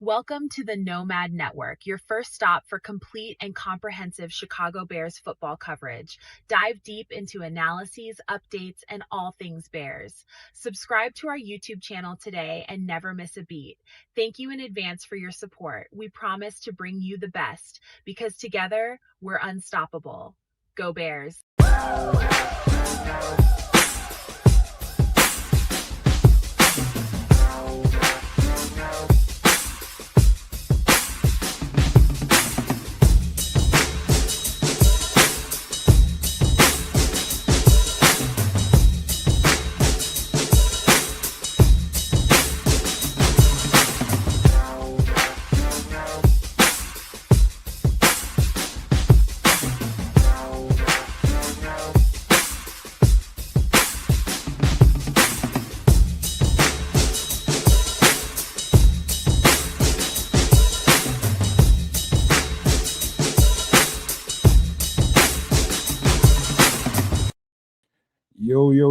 Welcome to the Nomad Network, your first stop for complete and comprehensive Chicago Bears football coverage. Dive deep into analyses, updates, and all things Bears. Subscribe to our YouTube channel today and never miss a beat. Thank you in advance for your support. We promise to bring you the best because together we're unstoppable. Go Bears.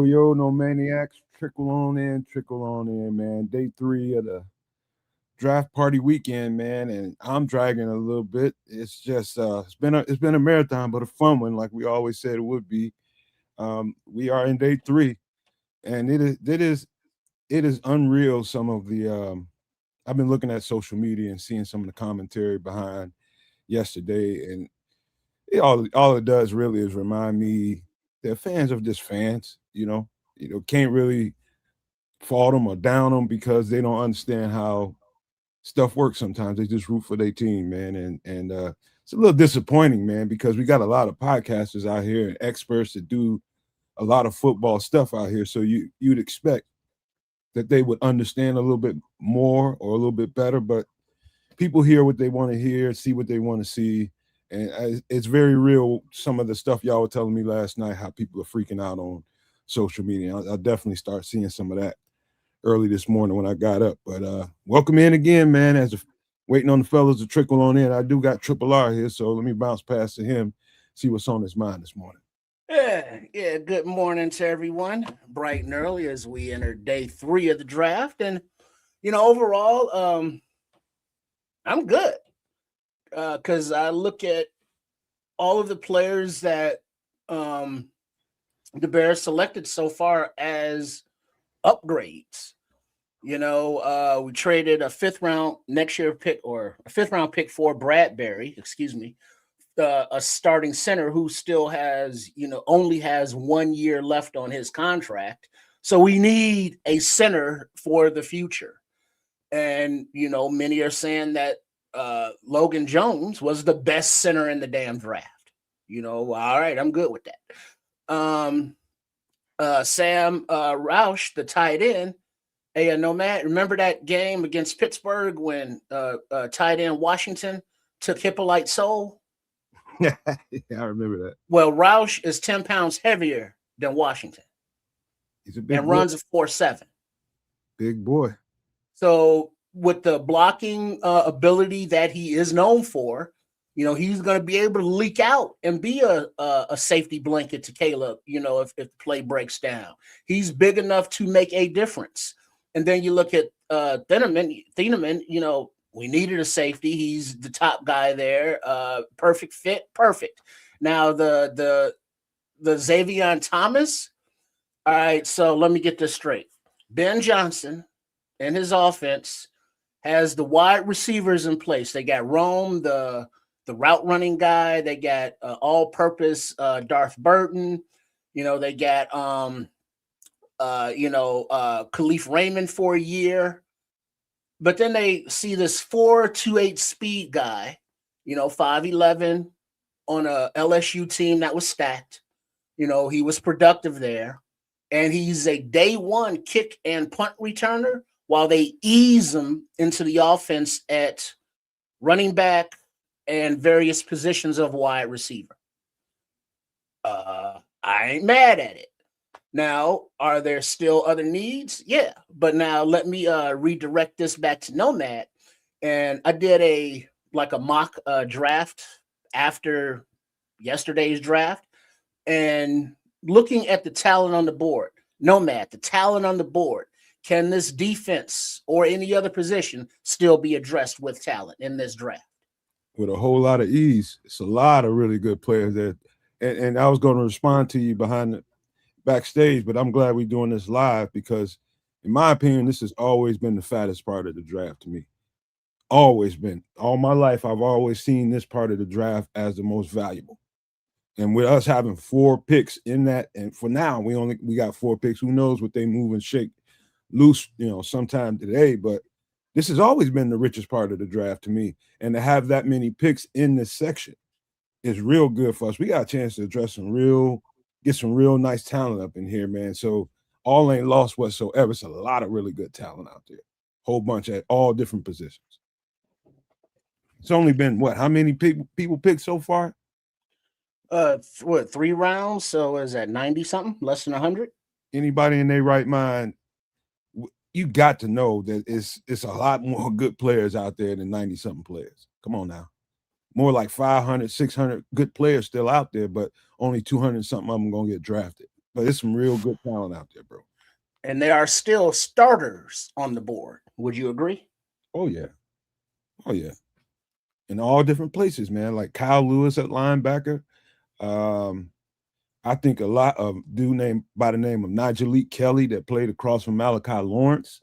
Yo, no maniacs. Trickle on in, man. Day 3 of the draft party weekend, man, and I'm dragging a little bit. It's just it's been a marathon, but a fun one, like we always said it would be. We are in day 3, and it is unreal. Some of the I've been looking at social media and seeing some of the commentary behind yesterday, and all it does really is remind me that fans are just fans. Can't really fault them or down them because they don't understand how stuff works. Sometimes they just root for their team, man, and it's a little disappointing, man, because we got a lot of podcasters out here and experts that do a lot of football stuff out here. So you'd expect that they would understand a little bit more or a little bit better, but people hear what they want to hear, see what they want to see. And it's very real. Some of the stuff y'all were telling me last night, how people are freaking out on social media. I'll definitely start seeing some of that early this morning when I got up. But welcome in again, man. Waiting on the fellas to trickle on in. I do got Triple R here, so let me bounce past to him, see what's on his mind this morning. Yeah. Good morning to everyone. Bright and early as we enter day 3 of the draft, and overall, I'm good because I look at all of the players that the Bears selected so far as upgrades. We traded a 5th round next year pick, or a 5th round pick for Bradbury, a starting center who still has, only has 1 year left on his contract. So we need a center for the future. And, many are saying that Logan Jones was the best center in the damn draft. All right, I'm good with that. Sam Roush, the tight end. Hey, Nomad, remember that game against Pittsburgh when tight end Washington took Hippolyte Soul? Yeah, I remember that. Well, Roush is 10 pounds heavier than Washington. He's a big and boy. runs a 4.7. Big boy. So with the blocking ability that he is known for, he's going to be able to leak out and be a safety blanket to Caleb, if the play breaks down. He's big enough to make a difference. And then you look at Thieneman, we needed a safety. He's the top guy there. Perfect fit. Perfect. Now the Xavier Thomas. All right. So let me get this straight. Ben Johnson and his offense has the wide receivers in place. They got Rome, the route running guy. They got all-purpose Darth Burton. They got Khalif Raymond for a year. But then they see this 4.28 speed guy, 5'11", on a LSU team that was stacked. He was productive there. And he's a day 1 kick and punt returner while they ease him into the offense at running back and various positions of wide receiver. I ain't mad at it. Now, are there still other needs? Yeah. But now let me redirect this back to Nomad. And I did a mock draft after yesterday's draft. And looking at the talent on the board, Nomad, the talent on the board, can this defense or any other position still be addressed with talent in this draft? With a whole lot of ease. It's a lot of really good players there. And I was going to respond to you behind the backstage, but I'm glad we're doing this live because, in my opinion, this has always been the fattest part of the draft to me. Always been. All my life, I've always seen this part of the draft as the most valuable. And with us having 4 picks in that, and for now, we got 4 picks. Who knows what they move and shake loose, sometime today. But this has always been the richest part of the draft to me. And to have that many picks in this section is real good for us. We got a chance to address get some real nice talent up in here, man. So all ain't lost whatsoever. It's a lot of really good talent out there. Whole bunch at all different positions. It's only been how many people picked so far? 3 rounds? So is that 90 something? Less than 100? Anybody in their right mind, you got to know that it's a lot more good players out there than 90 something players. Come on now. More like 500, 600 good players still out there, but only 200 something of them going to get drafted. But there's some real good talent out there, bro. And there are still starters on the board. Would you agree? Oh, yeah. Oh, yeah. In all different places, man. Like Kyle Lewis at linebacker. I think a lot of dude named by the name of Nigelique Kelly that played across from Malachi Lawrence.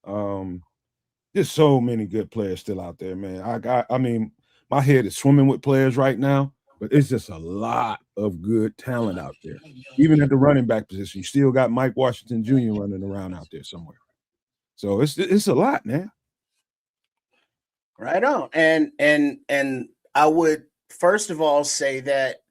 There's so many good players still out there, man. I mean, my head is swimming with players right now, but it's just a lot of good talent out there. Even at the running back position, you still got Mike Washington Jr. running around out there somewhere. So it's a lot, man. Right on. And I would first of all say that,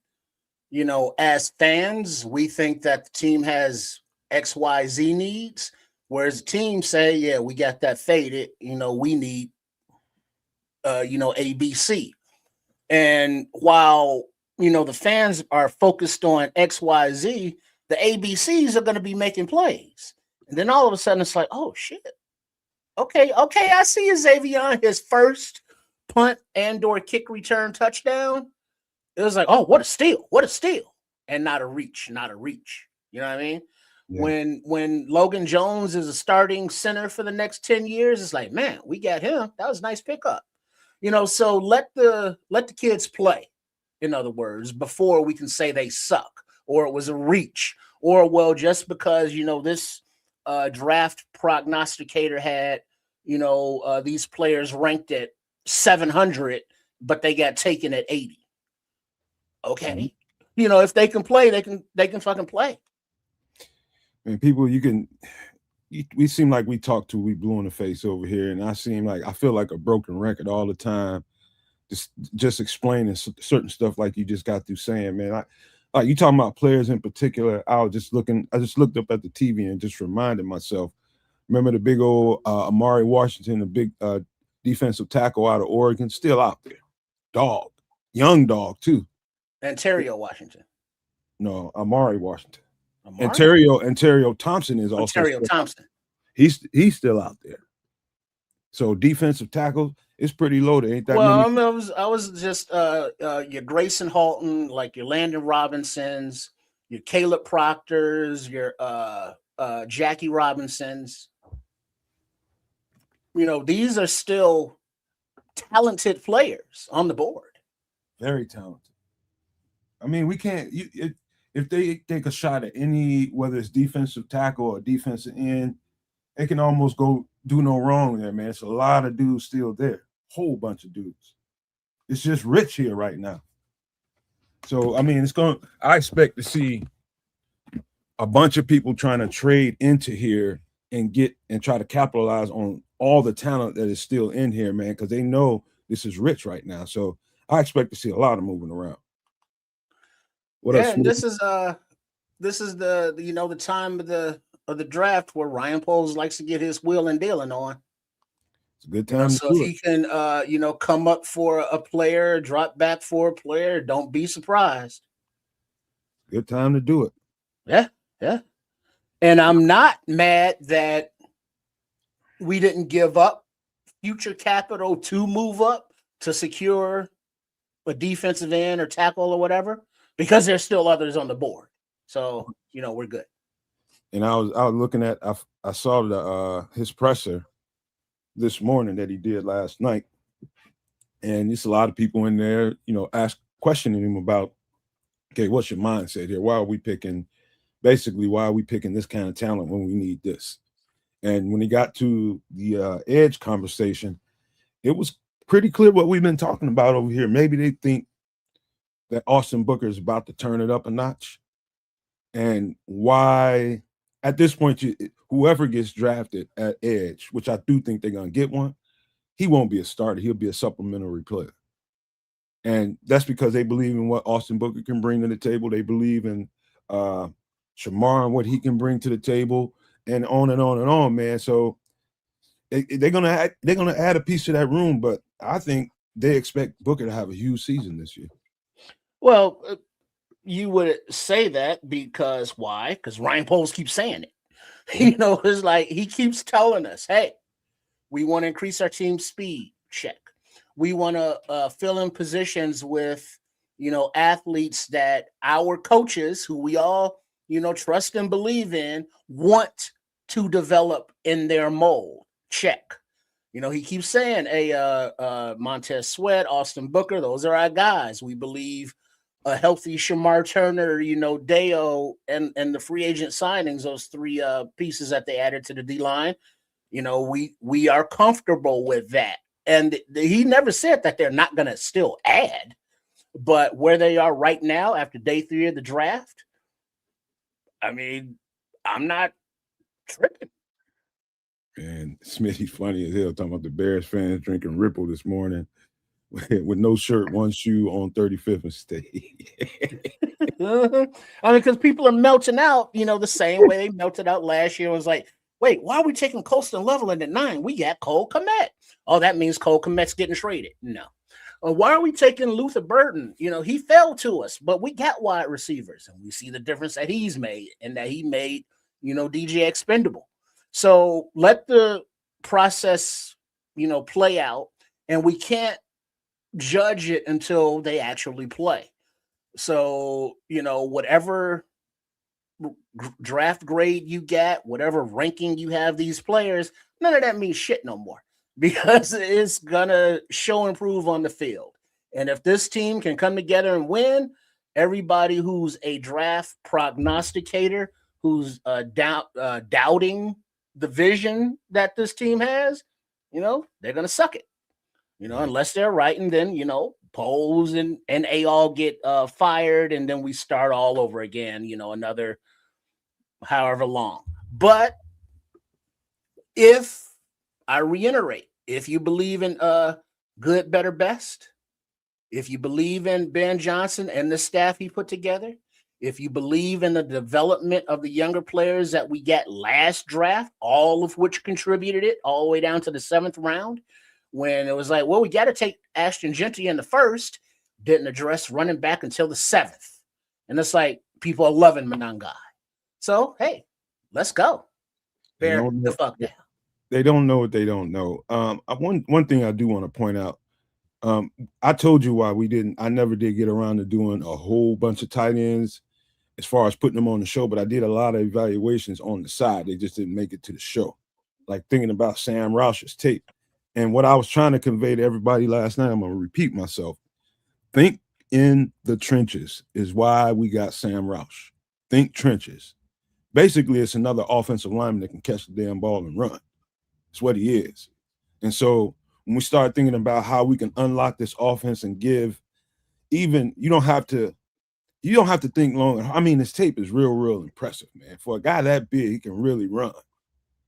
as fans, we think that the team has XYZ needs, whereas the team say, yeah, we got that faded, we need ABC. And while the fans are focused on XYZ, the ABCs are going to be making plays. And then all of a sudden it's like, oh shit. Okay, I see Xavier, his first punt and or kick return touchdown. It was like, oh, what a steal, and not a reach. You know what I mean? Yeah. When Logan Jones is a starting center for the next 10 years, it's like, man, we got him. That was a nice pickup. So let the kids play, in other words, before we can say they suck or it was a reach or, well, just because, this draft prognosticator had, these players ranked at 700, but they got taken at 80. Okay. Mm-hmm. If they can play, they can fucking play. And people, we seem like we blue in the face over here. And I feel like a broken record all the time. Just explaining certain stuff like you just got through saying, man. Like you talking about players in particular. I just looked up at the TV and just reminded myself. Remember the big old Amari Washington, the big defensive tackle out of Oregon, still out there. Dog. Young dog, too. Ontario Washington. No, Amari Washington. Ontario Thompson is also Ontario Thompson. He's still out there. So defensive tackles, it's pretty loaded. Ain't that many? I was just your Grayson Halton, like your Landon Robinsons, your Caleb Proctors, your Jackie Robinsons. These are still talented players on the board. Very talented. I mean, we can't. If they take a shot at any, whether it's defensive tackle or defensive end, they can almost go do no wrong there, man. It's a lot of dudes still there. Whole bunch of dudes. It's just rich here right now. So, I mean, I expect to see a bunch of people trying to trade into here and try to capitalize on all the talent that is still in here, man, because they know this is rich right now. So I expect to see a lot of moving around. What else? And this is the the time of the draft where Ryan Poles likes to get his wheel and dealing on. It's a good time. So if he can come up for a player, drop back for a player, don't be surprised. Good time to do it. Yeah. And I'm not mad that we didn't give up future capital to move up to secure a defensive end or tackle or whatever, because there's still others on the board. So, we're good. And I was looking at I saw the his presser this morning that he did last night, and there's a lot of people in there, questioning him about, okay, what's your mindset here? Why are we picking this kind of talent when we need this? And when he got to the edge conversation, it was pretty clear what we've been talking about over here. Maybe they think that Austin Booker is about to turn it up a notch, and why at this point, whoever gets drafted at edge, which I do think they're going to get one, he won't be a starter. He'll be a supplementary player. And that's because they believe in what Austin Booker can bring to the table. They believe in Shamar and what he can bring to the table, and on and on and on, man. So they're gonna add a piece to that room, but I think they expect Booker to have a huge season this year. Well, you would say that because why? Because Ryan Poles keeps saying it. It's like he keeps telling us, hey, we want to increase our team speed. Check. We want to fill in positions with, athletes that our coaches, who we all, trust and believe in, want to develop in their mold. Check. He keeps saying, hey, Montez Sweat, Austin Booker, those are our guys. We believe a healthy Shamar Turner, Deo, and the free agent signings, those three pieces that they added to the D-line, we are comfortable with that. And he never said that they're not going to still add. But where they are right now after day 3 of the draft, I mean, I'm not tripping. And Smitty's funny as hell talking about the Bears fans drinking Ripple this morning with no shirt, one shoe on 35th and State. I mean, because people are melting out, the same way they melted out last year. It was like, wait, why are we taking Colston Leveland at 9? We got Cole Kmet. Oh, that means Cole Kmet's getting traded. No. Why are we taking Luther Burton? He fell to us, but we got wide receivers, and we see the difference that he's made, and that he made, DJ expendable. So let the process, play out, and we can't judge it until they actually play. So, whatever draft grade you get, whatever ranking you have these players, none of that means shit no more, because it's going to show improve on the field. And if this team can come together and win, everybody who's a draft prognosticator, who's doubting the vision that this team has, they're going to suck it, unless they're right. And then, Poles and they all get fired, and then we start all over again, another however long. But if I reiterate, if you believe in good, better, best, if you believe in Ben Johnson and the staff he put together, if you believe in the development of the younger players that we got last draft, all of which contributed it all the way down to the 7th round, when it was like, well, we got to take Ashton Genty in the 1st, didn't address running back until the 7th. And it's like, people are loving Monangai. So, hey, let's go. Bear the fuck down. They don't know what they don't know. One thing I do want to point out, I told you why I never did get around to doing a whole bunch of tight ends as far as putting them on the show, but I did a lot of evaluations on the side. They just didn't make it to the show. Like thinking about Sam Roush's tape. And what I was trying to convey to everybody last night, I'm going to repeat myself. Think in the trenches is why we got Sam Roush. Think trenches. Basically, it's another offensive lineman that can catch the damn ball and run. That's what he is. And so when we start thinking about how we can unlock this offense and give, even you don't have to think long. I mean, his tape is real impressive, man. For a guy that big, he can really run.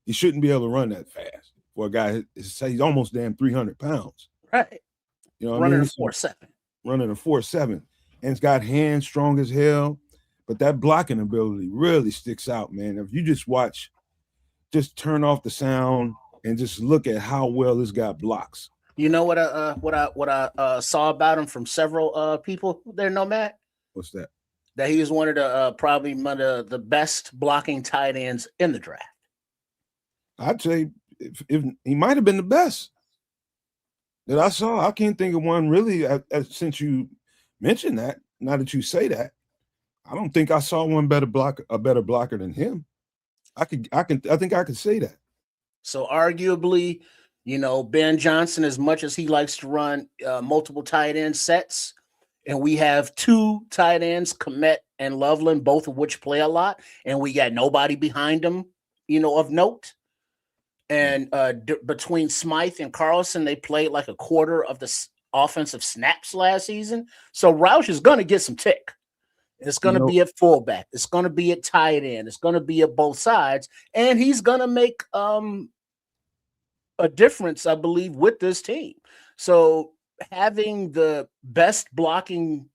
He shouldn't be able to run that fast. For a guy, he's almost damn 300 pounds. Right. Running a 4.7. Running a 4.7. And it's got hands strong as hell. But that blocking ability really sticks out, man. If you just turn off the sound and just look at how well this guy blocks. You know what I saw about him from several people there, Nomad? What's that? That he was one of the probably one of the best blocking tight ends in the draft. I'd say if he might have been the best that I saw. I can't think of one really since you mentioned that. Now that you say that, I don't think I saw a better blocker than him. I think I could say that. So arguably, Ben Johnson, as much as he likes to run multiple tight end sets, and we have two tight ends, Komet and Loveland, both of which play a lot, and we got nobody behind them, of note. And between Smythe and Carlson, they played like a quarter of the offensive snaps last season. So Roush is going to get some tick. It's going to be at fullback. It's going to be at tight end. It's going to be at both sides. And he's going to make a difference, I believe, with this team. So having the best blocking,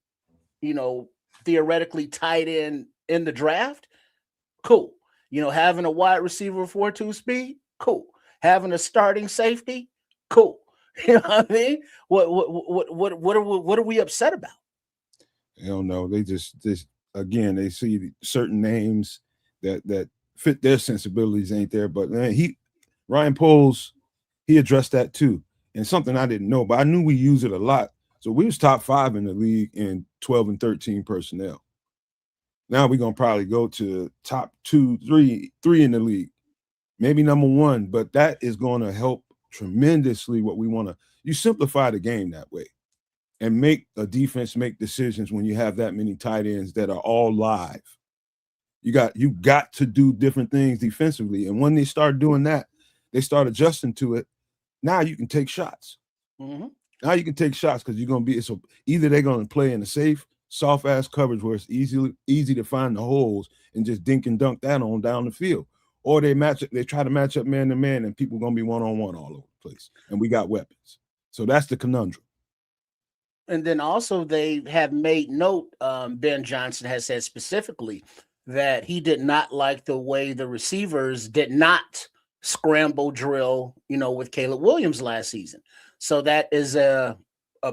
theoretically tight end in the draft, cool. Having a wide receiver 4.2 speed, cool. Having a starting safety, cool. You know what I mean? What are we upset about? I don't know. They just again, they see certain names that fit their sensibilities ain't there. But man, Ryan Poles, he addressed that too. And something I didn't know, but I knew we use it a lot. So we was top 5 in the league in 12 and 13 personnel. Now we're gonna probably go to top 2, 3 in the league, maybe number 1. But that is going to help tremendously. What we want to, you simplify the game that way, and make a defense make decisions when you have that many tight ends that are all live. You got to do different things defensively, and when they start doing that, they start adjusting to it. Now you can take shots. Mm-hmm. Now you can take shots because you're going to be either they're going to play in a safe, soft ass coverage where it's easy to find the holes and just dink and dunk that on down the field, or they try to match up man to man, and people are going to be one-on-one all over the place, and we got weapons. So that's the conundrum. And then also they have made note, Ben Johnson has said specifically that he did not like the way the receivers did not scramble drill, with Caleb Williams last season. So that is a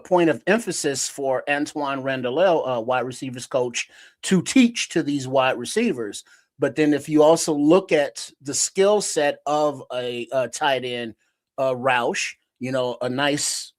point of emphasis for Antoine Randall, wide receivers coach, to teach to these wide receivers. But then if you also look at the skill set of a tight end, Roush, a nice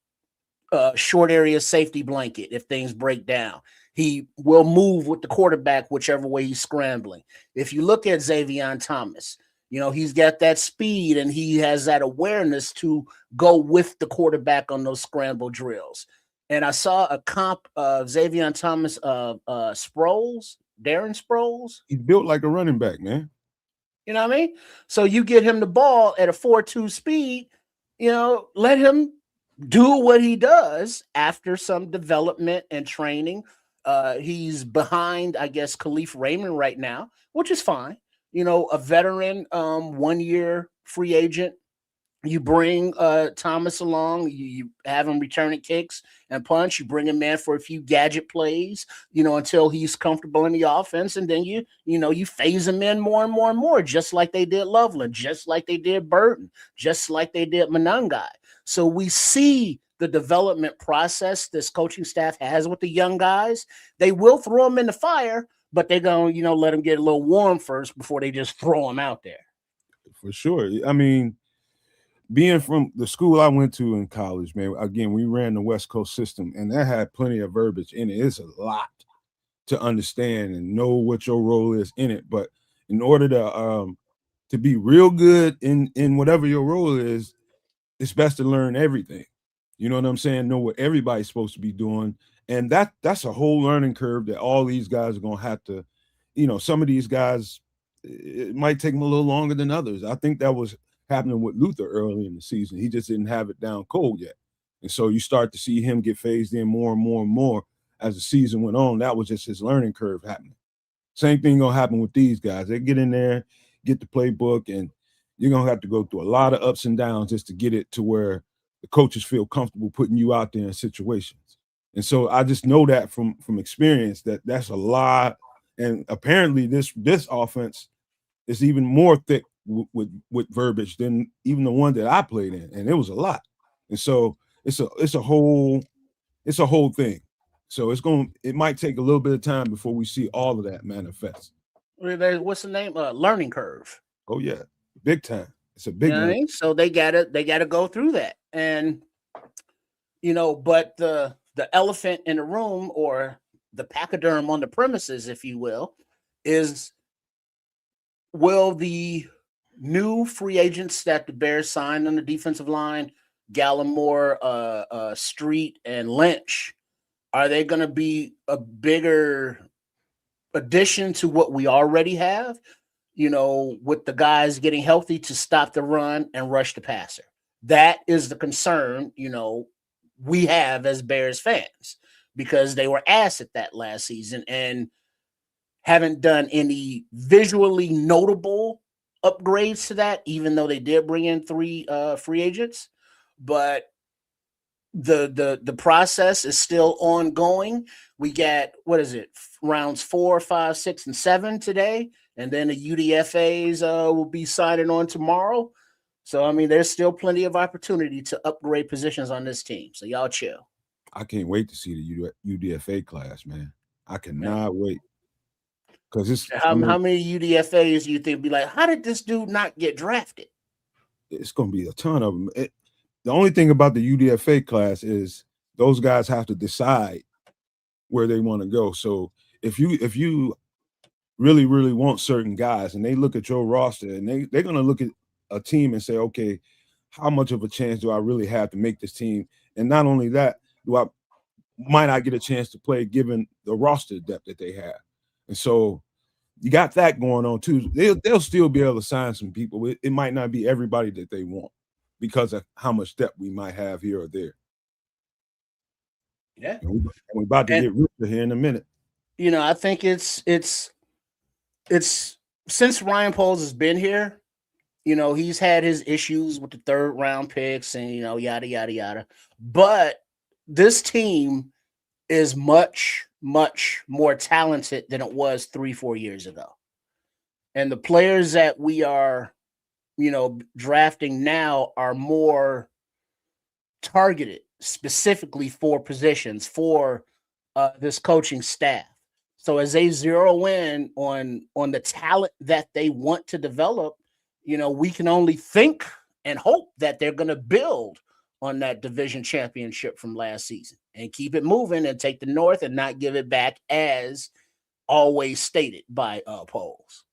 short area safety blanket if things break down. He will move with the quarterback whichever way he's scrambling. If you look at Xavier Thomas, he's got that speed and he has that awareness to go with the quarterback on those scramble drills. And I saw a comp of Xavier Thomas of Sproles, Darren Sproles. He's built like a running back, man. You know what I mean? So you get him the ball at a 4.2 speed, let him do what he does after some development and training. He's behind, I guess, Khalif Raymond right now, which is fine. A veteran, 1-year free agent. You bring Thomas along, you have him returning kicks and punch. You bring him in for a few gadget plays, until he's comfortable in the offense. And then you phase him in more and more and more, just like they did Loveland, just like they did Burton, just like they did Monangai. So we see the development process this coaching staff has with the young guys. They will throw them in the fire, but they're going to, let them get a little warm first before they just throw them out there. For sure. I mean, being from the school I went to in college, man, again, we ran the West Coast system, and that had plenty of verbiage in it. It's a lot to understand and know what your role is in it. But in order to be real good in whatever your role is, it's best to learn everything. You know what I'm saying? Know what everybody's supposed to be doing. And that's a whole learning curve that all these guys are going to have to, some of these guys, it might take them a little longer than others. I think that was happening with Luther early in the season. He just didn't have it down cold yet. And so you start to see him get phased in more and more and more as the season went on. That was just his learning curve happening. Same thing going to happen with these guys. They get in there, get the playbook, and you're going to have to go through a lot of ups and downs just to get it to where the coaches feel comfortable putting you out there in situations. And so I just know that from experience that's a lot. And apparently this offense is even more thick with verbiage than even the one that I played in. And it was a lot. And so it's a whole thing. So it might take a little bit of time before we see all of that manifest. What's the name? Learning curve. Oh yeah. Big time. It's a big one. So they gotta go through that. And but the elephant in the room, or the pachyderm on the premises, if you will, is will the new free agents that the Bears signed on the defensive line, Gallimore, Street, and Lynch, are they going to be a bigger addition to what we already have? With the guys getting healthy to stop the run and rush the passer. That is the concern, we have as Bears fans, because they were asked at that last season and haven't done any visually notable upgrades to that, even though they did bring in 3 free agents. But the process is still ongoing. We got, what is it, rounds 4, 5, 6, and 7 today, and then the UDFAs will be signing on tomorrow. So I mean, there's still plenty of opportunity to upgrade positions on this team. So y'all chill. I can't wait to see the UDFA class, man. I cannot Man. wait. Because it's how many UDFAs do you think be like, how did this dude not get drafted? It's going to be a ton of them. The only thing about the UDFA class is those guys have to decide where they want to go. So if you really, really want certain guys and they look at your roster and they're going to look at a team and say, okay, how much of a chance do I really have to make this team? And not only that, might I get a chance to play given the roster depth that they have? And so you got that going on too. They'll still be able to sign some people. It might not be everybody that they want because of how much depth we might have here or there. Yeah. And we're about to get richer here in a minute. I think it's since Ryan Poles has been here, he's had his issues with the 3rd round picks and, yada, yada, yada. But this team is much, much more talented than it was 3-4 years ago. And the players that we are, drafting now are more targeted specifically for positions for this coaching staff. So as they zero in on the talent that they want to develop, we can only think and hope that they're going to build on that division championship from last season and keep it moving and take the North and not give it back, as always stated by Poles.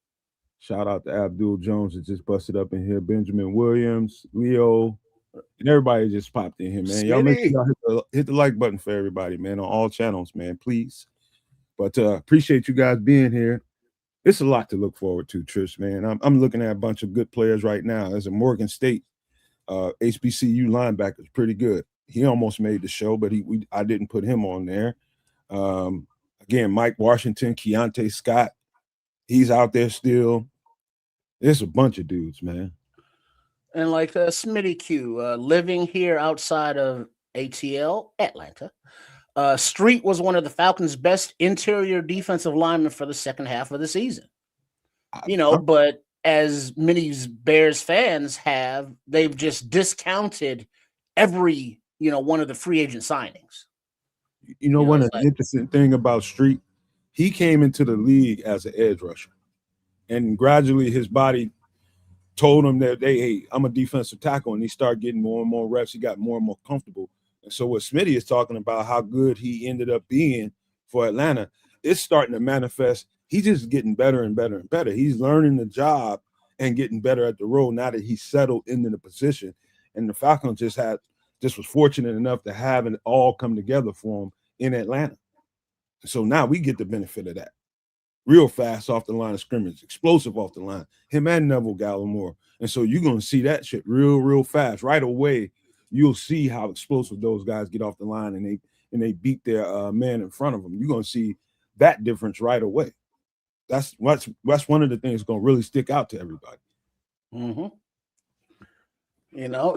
Shout out to Abdul Jones that just busted up in here. Benjamin Williams, Leo, and everybody just popped in here, man. Y'all make sure y'all hit the like button for everybody, man, on all channels, man, please. But appreciate you guys being here. It's a lot to look forward to, Trish, man. I'm looking at a bunch of good players right now. As a Morgan State HBCU linebacker is pretty good. He almost made the show, but I didn't put him on there. Again, Mike Washington, Keontae Scott, he's out there still. There's a bunch of dudes, man. And like Smitty Q, living here outside of ATL, Atlanta, Street was one of the Falcons' best interior defensive linemen for the second half of the season. But as many Bears fans have, they've just discounted every, one of the free agent signings. One interesting thing about Street, he came into the league as an edge rusher. And gradually his body told him that, hey, I'm a defensive tackle. And he started getting more and more reps. He got more and more comfortable. And so what Smitty is talking about, how good he ended up being for Atlanta, it's starting to manifest. He's just getting better and better and better. He's learning the job and getting better at the role now that he's settled into the position. And the Falcons just was fortunate enough to have it all come together for him in Atlanta. So now we get the benefit of that. Real fast off the line of scrimmage, explosive off the line, him and Neville Gallimore. And so you're going to see that shit real fast. Right away, you'll see how explosive those guys get off the line and they beat their man in front of them. You're going to see that difference right away. That's one of the things that's going to really stick out to everybody. Mm-hmm.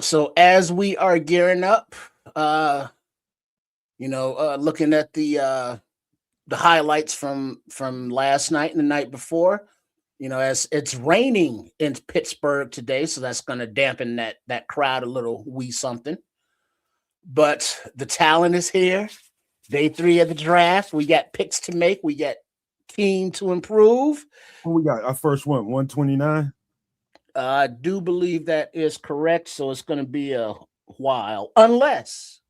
So as we are gearing up, looking at the highlights from last night and the night before, as it's raining in Pittsburgh today, so that's going to dampen that crowd a little wee something. But the talent is here. Day 3 of the draft. We got picks to make. We got team to improve. Well, we got our first one, 129. I do believe that is correct. So it's going to be a while, unless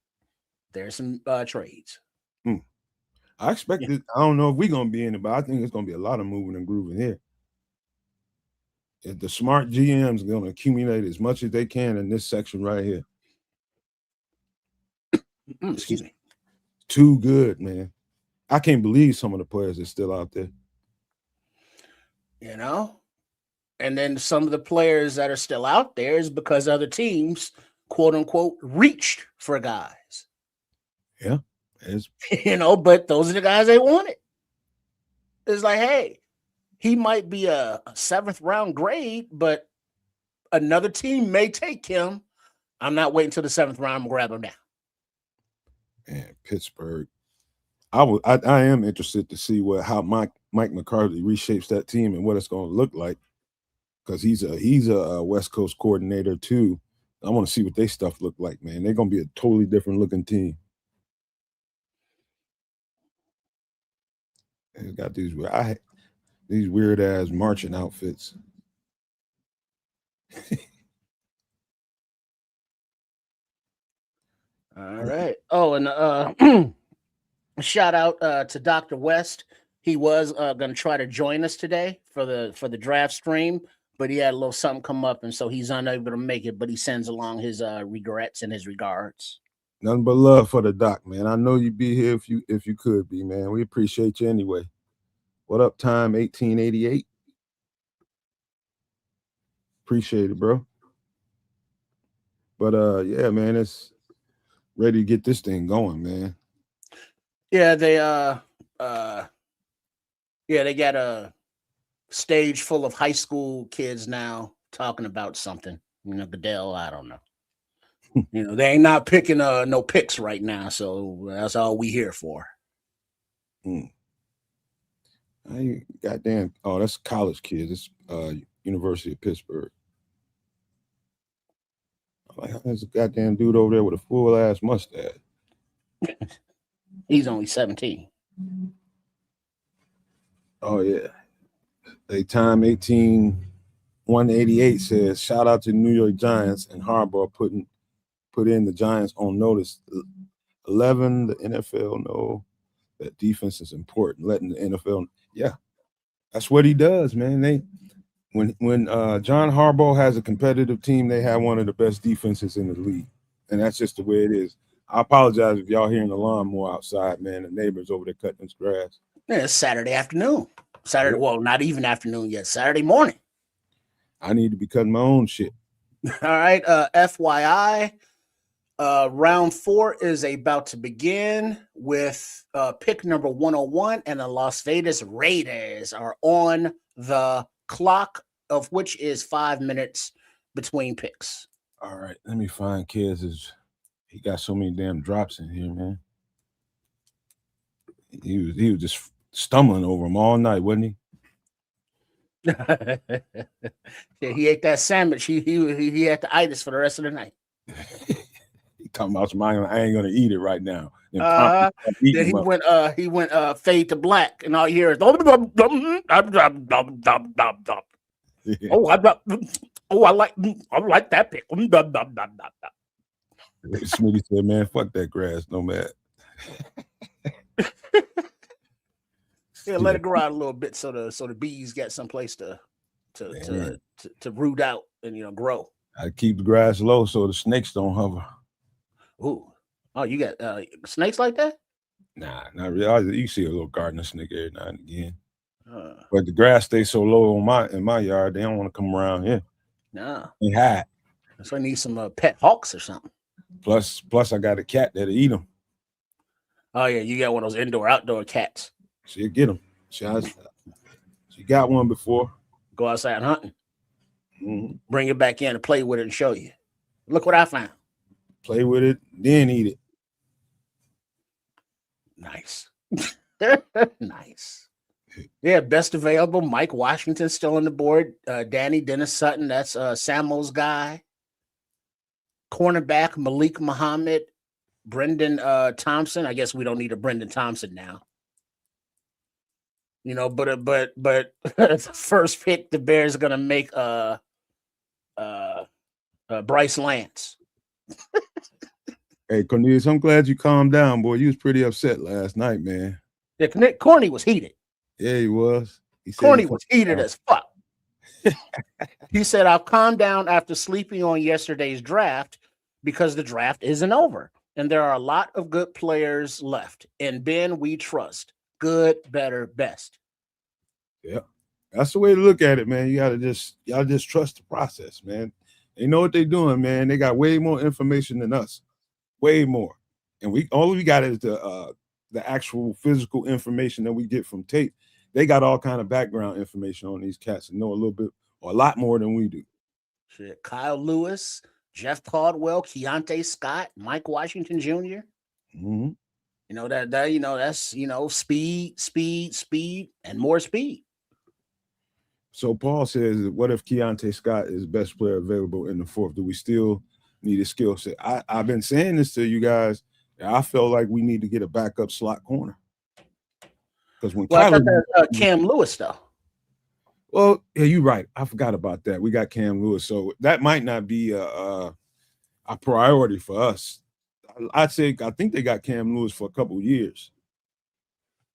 there's some trades. I expect it. I don't know if we're going to be in it, but I think it's going to be a lot of moving and grooving here. The smart GMs are going to accumulate as much as they can in this section right here. Excuse me. Too good, man. I can't believe some of the players are still out there. You know, and then some of the players that are still out there is because other teams, quote unquote, reached for guys. Yeah. You know, but those are the guys they wanted. It's like, hey, he might be a 7th round grade, but another team may take him. I'm not waiting till the 7th round to grab him now. And Pittsburgh. I am interested to see how Mike McCarthy reshapes that team and what it's going to look like, because he's a West Coast coordinator too. I want to see what their stuff look like, man. They're going to be a totally different looking team. They got these weird ass marching outfits. All right. Oh, and shout out to Dr. West. He was going to try to join us today for the draft stream, but he had a little something come up, and so he's unable to make it. But he sends along his regrets and his regards. Nothing but love for the doc, man. I know you'd be here if you could be, man. We appreciate you anyway. What up, time 1888? Appreciate it, bro. But yeah, man, it's ready to get this thing going, man. Yeah, they they got a stage full of high school kids now talking about something. You know, Goodell, I don't know. You know, they ain't not picking no picks right now, so that's all we here for. Goddamn! Oh, that's college kids. It's University of Pittsburgh. Like, there's a goddamn dude over there with a full ass mustache. He's only 17. Oh yeah. They time 188 says, shout out to New York Giants and Harbaugh put in the Giants on notice. 11, the NFL know that defense is important. Letting the NFL, yeah, that's what he does, man. When John Harbaugh has a competitive team, they have one of the best defenses in the league, and that's just the way it is. I apologize if y'all hearing the lawnmower outside, man. The neighbors over there cutting his grass. Yeah, it's Saturday afternoon. Well, not even afternoon yet. Saturday morning. I need to be cutting my own shit. All right. FYI, round 4 is about to begin with pick number 101, and the Las Vegas Raiders are on the clock, of which is 5 minutes between picks. All right, let me find Kez. He got so many damn drops in here, man. He was just stumbling over them all night, wasn't he? Yeah, he ate that sandwich. He had the itis for the rest of the night. He talking about I ain't gonna eat it right now. Then he went fade to black, and all you hear is I like that pick. Smitty said, "Man, fuck that grass, Nomad." Yeah, let it grow out a little bit so the bees get someplace to root out and grow. I keep the grass low so the snakes don't hover. Ooh, oh, you got snakes like that? Nah, not really. You see a little gardener snake every now and again, but the grass stays so low in my yard, they don't want to come around here. No, they hide. So I need some pet hawks or something. Plus, I got a cat that'll eat them. Oh yeah, you got one of those indoor-outdoor cats. She'll get them. She got one before. Go outside hunting. Mm-hmm. Bring it back in and play with it and show you. Look what I found. Play with it, then eat it. Nice. Nice. Yeah, best available. Mike Washington still on the board. Danny Dennis Sutton, that's Samuel's guy. Cornerback Malik Muhammad. Brendan Thompson. I guess we don't need a Brendan Thompson now. But first pick, the Bears are gonna make Bryce Lance. Hey, Cornelius, I'm glad you calmed down, boy. You was pretty upset last night, man. Yeah, Corny was heated. Yeah, he was. Corny was heated as fuck. He said, I'll calm down after sleeping on yesterday's draft because the draft isn't over. And there are a lot of good players left. And Ben, we trust. Good, better, best. Yep. That's the way to look at it, man. Y'all just trust the process, man. They know what they're doing, man. They got way more information than us. Way more. And all we got is the actual physical information that we get from tape. They got all kind of background information on these cats and know a little bit or a lot more than we do. Shit. Kyle Lewis, Jeff Caldwell, Keontae Scott, Mike Washington Jr. Mm-hmm. That's speed, and more speed. So Paul says, what if Keontae Scott is best player available in the fourth? Do we still need a skill set? I've been saying this to you guys. I feel like we need to get a backup slot corner. Because when I thought that Cam Lewis, though. Well, yeah, you're right. I forgot about that. We got Cam Lewis. So that might not be a priority for us. I think they got Cam Lewis for a couple of years.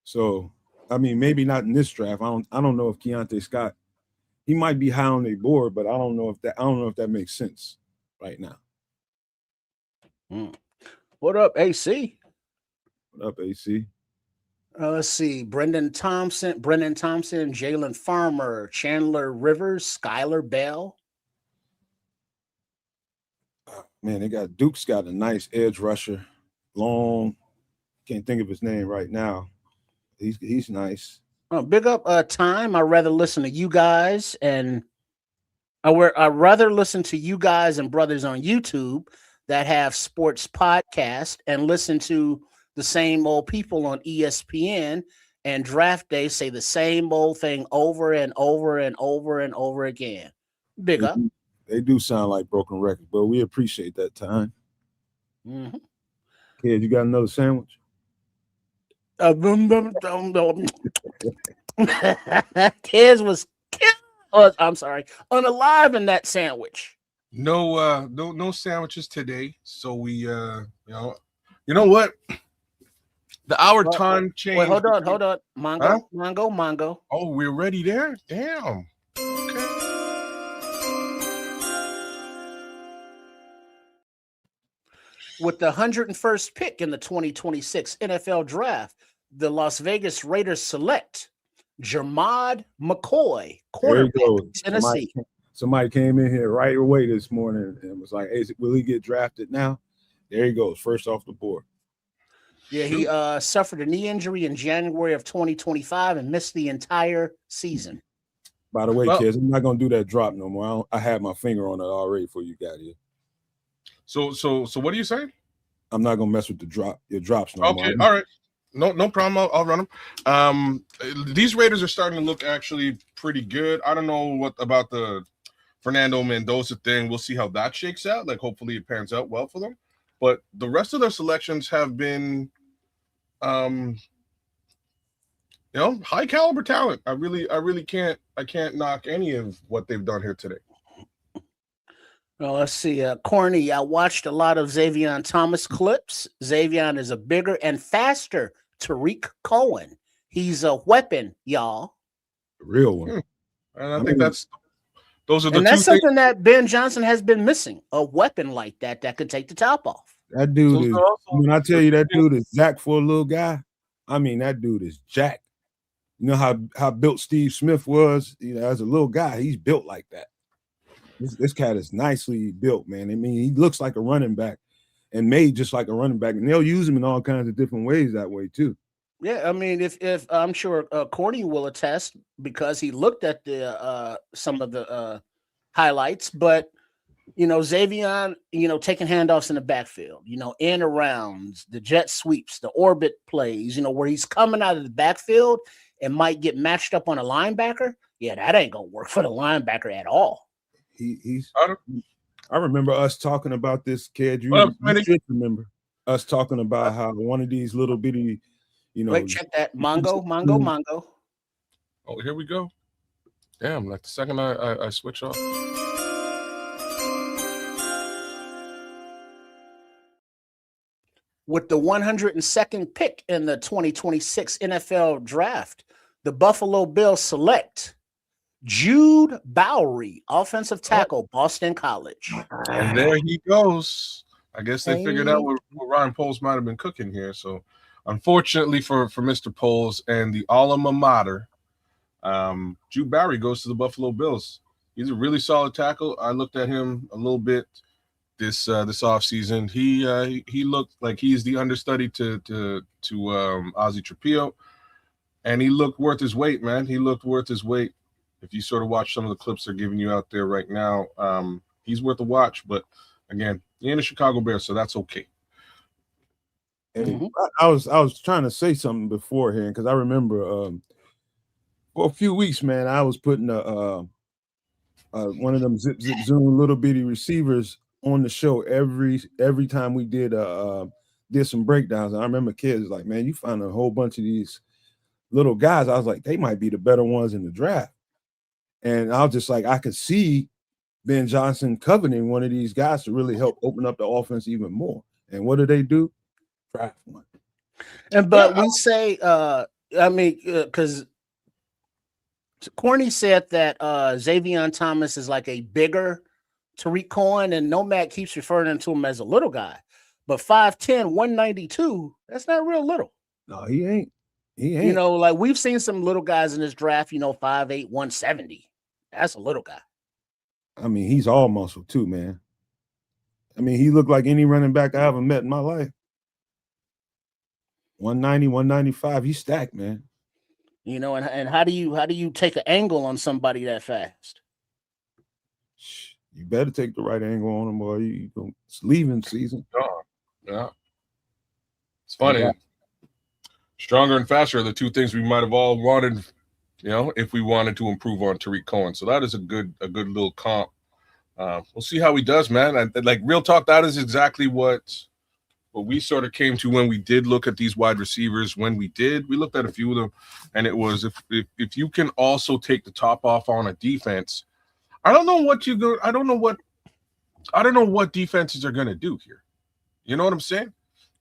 So, I mean, maybe not in this draft. I don't know if Keontae Scott, he might be high on their board, but I don't know if that makes sense right now. What up, AC? What up, AC? Let's see. Brendan Thompson, Jalen Farmer, Chandler Rivers, Skylar Bell. Man, Duke's got a nice edge rusher. Long. Can't think of his name right now. He's nice. Oh, big up time. I'd rather listen to you guys and I'd rather listen to you guys and brothers on YouTube that have sports podcasts and listen to the same old people on ESPN and Draft Day say the same old thing over and over and over and over again. Big up. They do sound like broken records, but we appreciate that time. Mm-hmm. Kid, you got another sandwich? Kids was I'm sorry, unalive in that sandwich. No sandwiches today. So we you know what? The hour time changed. Wait, hold on. Mongo. Oh, we're ready there? Damn. Okay. With the 101st pick in the 2026 NFL Draft, the Las Vegas Raiders select Jermod McCoy, cornerback, Tennessee. Somebody came in here right away this morning and was like, hey, will he get drafted now? There he goes, first off the board. Yeah, he suffered a knee injury in January of 2025 and missed the entire season. By the way, kids, I'm not going to do that drop no more. I had my finger on it already before you got here. So what are you saying? I'm not going to mess with your drops no more. Okay, all right. No problem. I'll run them. These Raiders are starting to look actually pretty good. I don't know what about the Fernando Mendoza thing. We'll see how that shakes out. Like, hopefully it pans out well for them. But the rest of their selections have been, high caliber talent. I really can't knock any of what they've done here today. Well, let's see. Corny, I watched a lot of Xavier Thomas clips. Xavier is a bigger and faster Tariq Cohen. He's a weapon, y'all. A real one. And I think those are the and that's something that Ben Johnson has been missing. A weapon like that could take the top off. That dude is, when I tell you that dude is jacked for a little guy, I mean, that dude is jacked. You know how built Steve Smith was? As a little guy, he's built like that. This cat is nicely built, man. I mean, he looks like a running back and made just like a running back. And they'll use him in all kinds of different ways that way, too. Yeah, I mean, if I'm sure Corny will attest because he looked at the some of the highlights, but Xavier, taking handoffs in the backfield, in arounds, the jet sweeps, the orbit plays, where he's coming out of the backfield and might get matched up on a linebacker. Yeah, that ain't gonna work for the linebacker at all. I remember us talking about this, kid. You should remember us talking about how one of these little bitty, Wait, check that. Mongo. Oh, here we go. Damn, like the second I switch off. With the 102nd pick in the 2026 NFL Draft, the Buffalo Bills select Jude Bowery, offensive tackle, Boston College. And there he goes. I guess they figured out what Ryan Poles might have been cooking here. So, unfortunately for Mr. Poles and the alma mater, Jude Bowery goes to the Buffalo Bills. He's a really solid tackle. I looked at him a little bit this offseason. He looked like he's the understudy to Ozzie Trapillo, and he looked worth his weight, man. He looked worth his weight. If you sort of watch some of the clips they're giving you out there right now, he's worth a watch. But again, he ain't a Chicago Bear, so that's okay. And I was trying to say something beforehand because I remember for a few weeks, man, I was putting one of them zip zoom little bitty receivers on the show every time we did some breakdowns. And I remember kids like, man, you find a whole bunch of these little guys. I was like, they might be the better ones in the draft. And I was just like, I could see Ben Johnson coveting one of these guys to really help open up the offense even more. And what do? Draft one. But we say, because Corny said that Xavier Thomas is like a bigger Tariq Cohen, and Nomad keeps referring to him as a little guy. But 5'10", 192, that's not real little. No, he ain't. You know, like we've seen some little guys in this draft, 5'8", 170. That's a little guy. I mean, he's all muscle too, man. I mean, he looked like any running back I ever met in my life. 190, 195, he's stacked, man. And how do you take an angle on somebody that fast? You better take the right angle on him, boy. It's leaving season. Yeah. It's funny. Yeah. Stronger and faster are the two things we might have all wanted, if we wanted to improve on Tariq Cohen. So that is a good little comp. We'll see how he does, man. Like real talk, that is exactly what we sort of came to when we did look at these wide receivers. When we looked at a few of them, and it was if you can also take the top off on a defense. I don't know what defenses are going to do here. You know what I'm saying?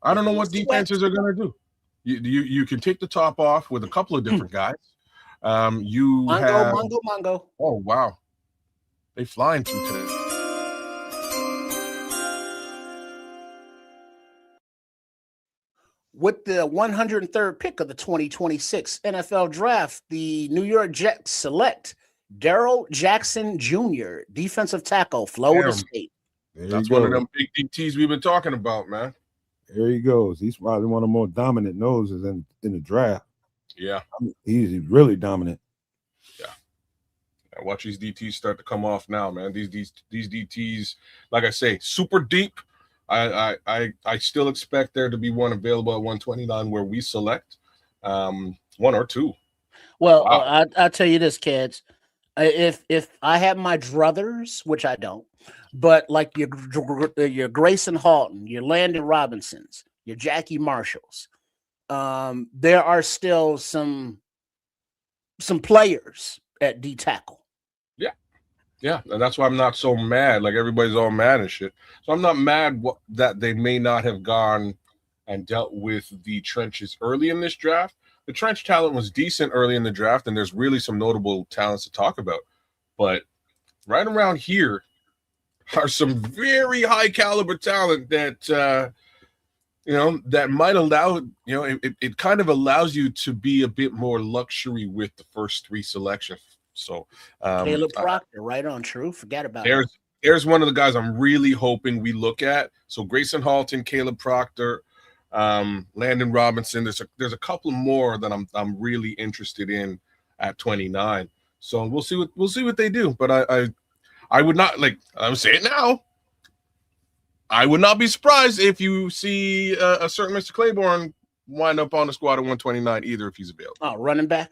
I don't know what defenses are going to do. You can take the top off with a couple of different guys. Mongo. Oh, wow. They flying through today. With the 103rd pick of the 2026 NFL Draft, the New York Jets select Darrell Jackson Jr., defensive tackle, Florida State. That's one of them big DTs we've been talking about, man. There he goes. He's probably one of the more dominant noses in the draft. Yeah. He's really dominant. Yeah. Watch these DTs start to come off now, man. These DTs, like I say, super deep. I still expect there to be one available at 129 where we select one or two. Well, wow. I'll tell you this, kids. If I have my druthers, which I don't, but like your Grayson Halton, your Landon Robinsons, your Jackie Marshalls, there are still some players at D tackle. Yeah, and that's why I'm not so mad. Like everybody's all mad and shit. So I'm not mad that they may not have gone and dealt with the trenches early in this draft. The trench talent was decent early in the draft, and there's really some notable talents to talk about. But right around here are some very high caliber talent that that might allow, it kind of allows you to be a bit more luxury with the first three selections. So Caleb Proctor, right on, true. Forget about it. There's one of the guys I'm really hoping we look at. So Grayson Halton, Caleb Proctor, Landon Robinson. There's a couple more that I'm really interested in at 29. So we'll see what they do. But I would not, like I'm saying now, I would not be surprised if you see a certain Mr. Claiborne wind up on the squad at 129 either if he's available. Oh, running back.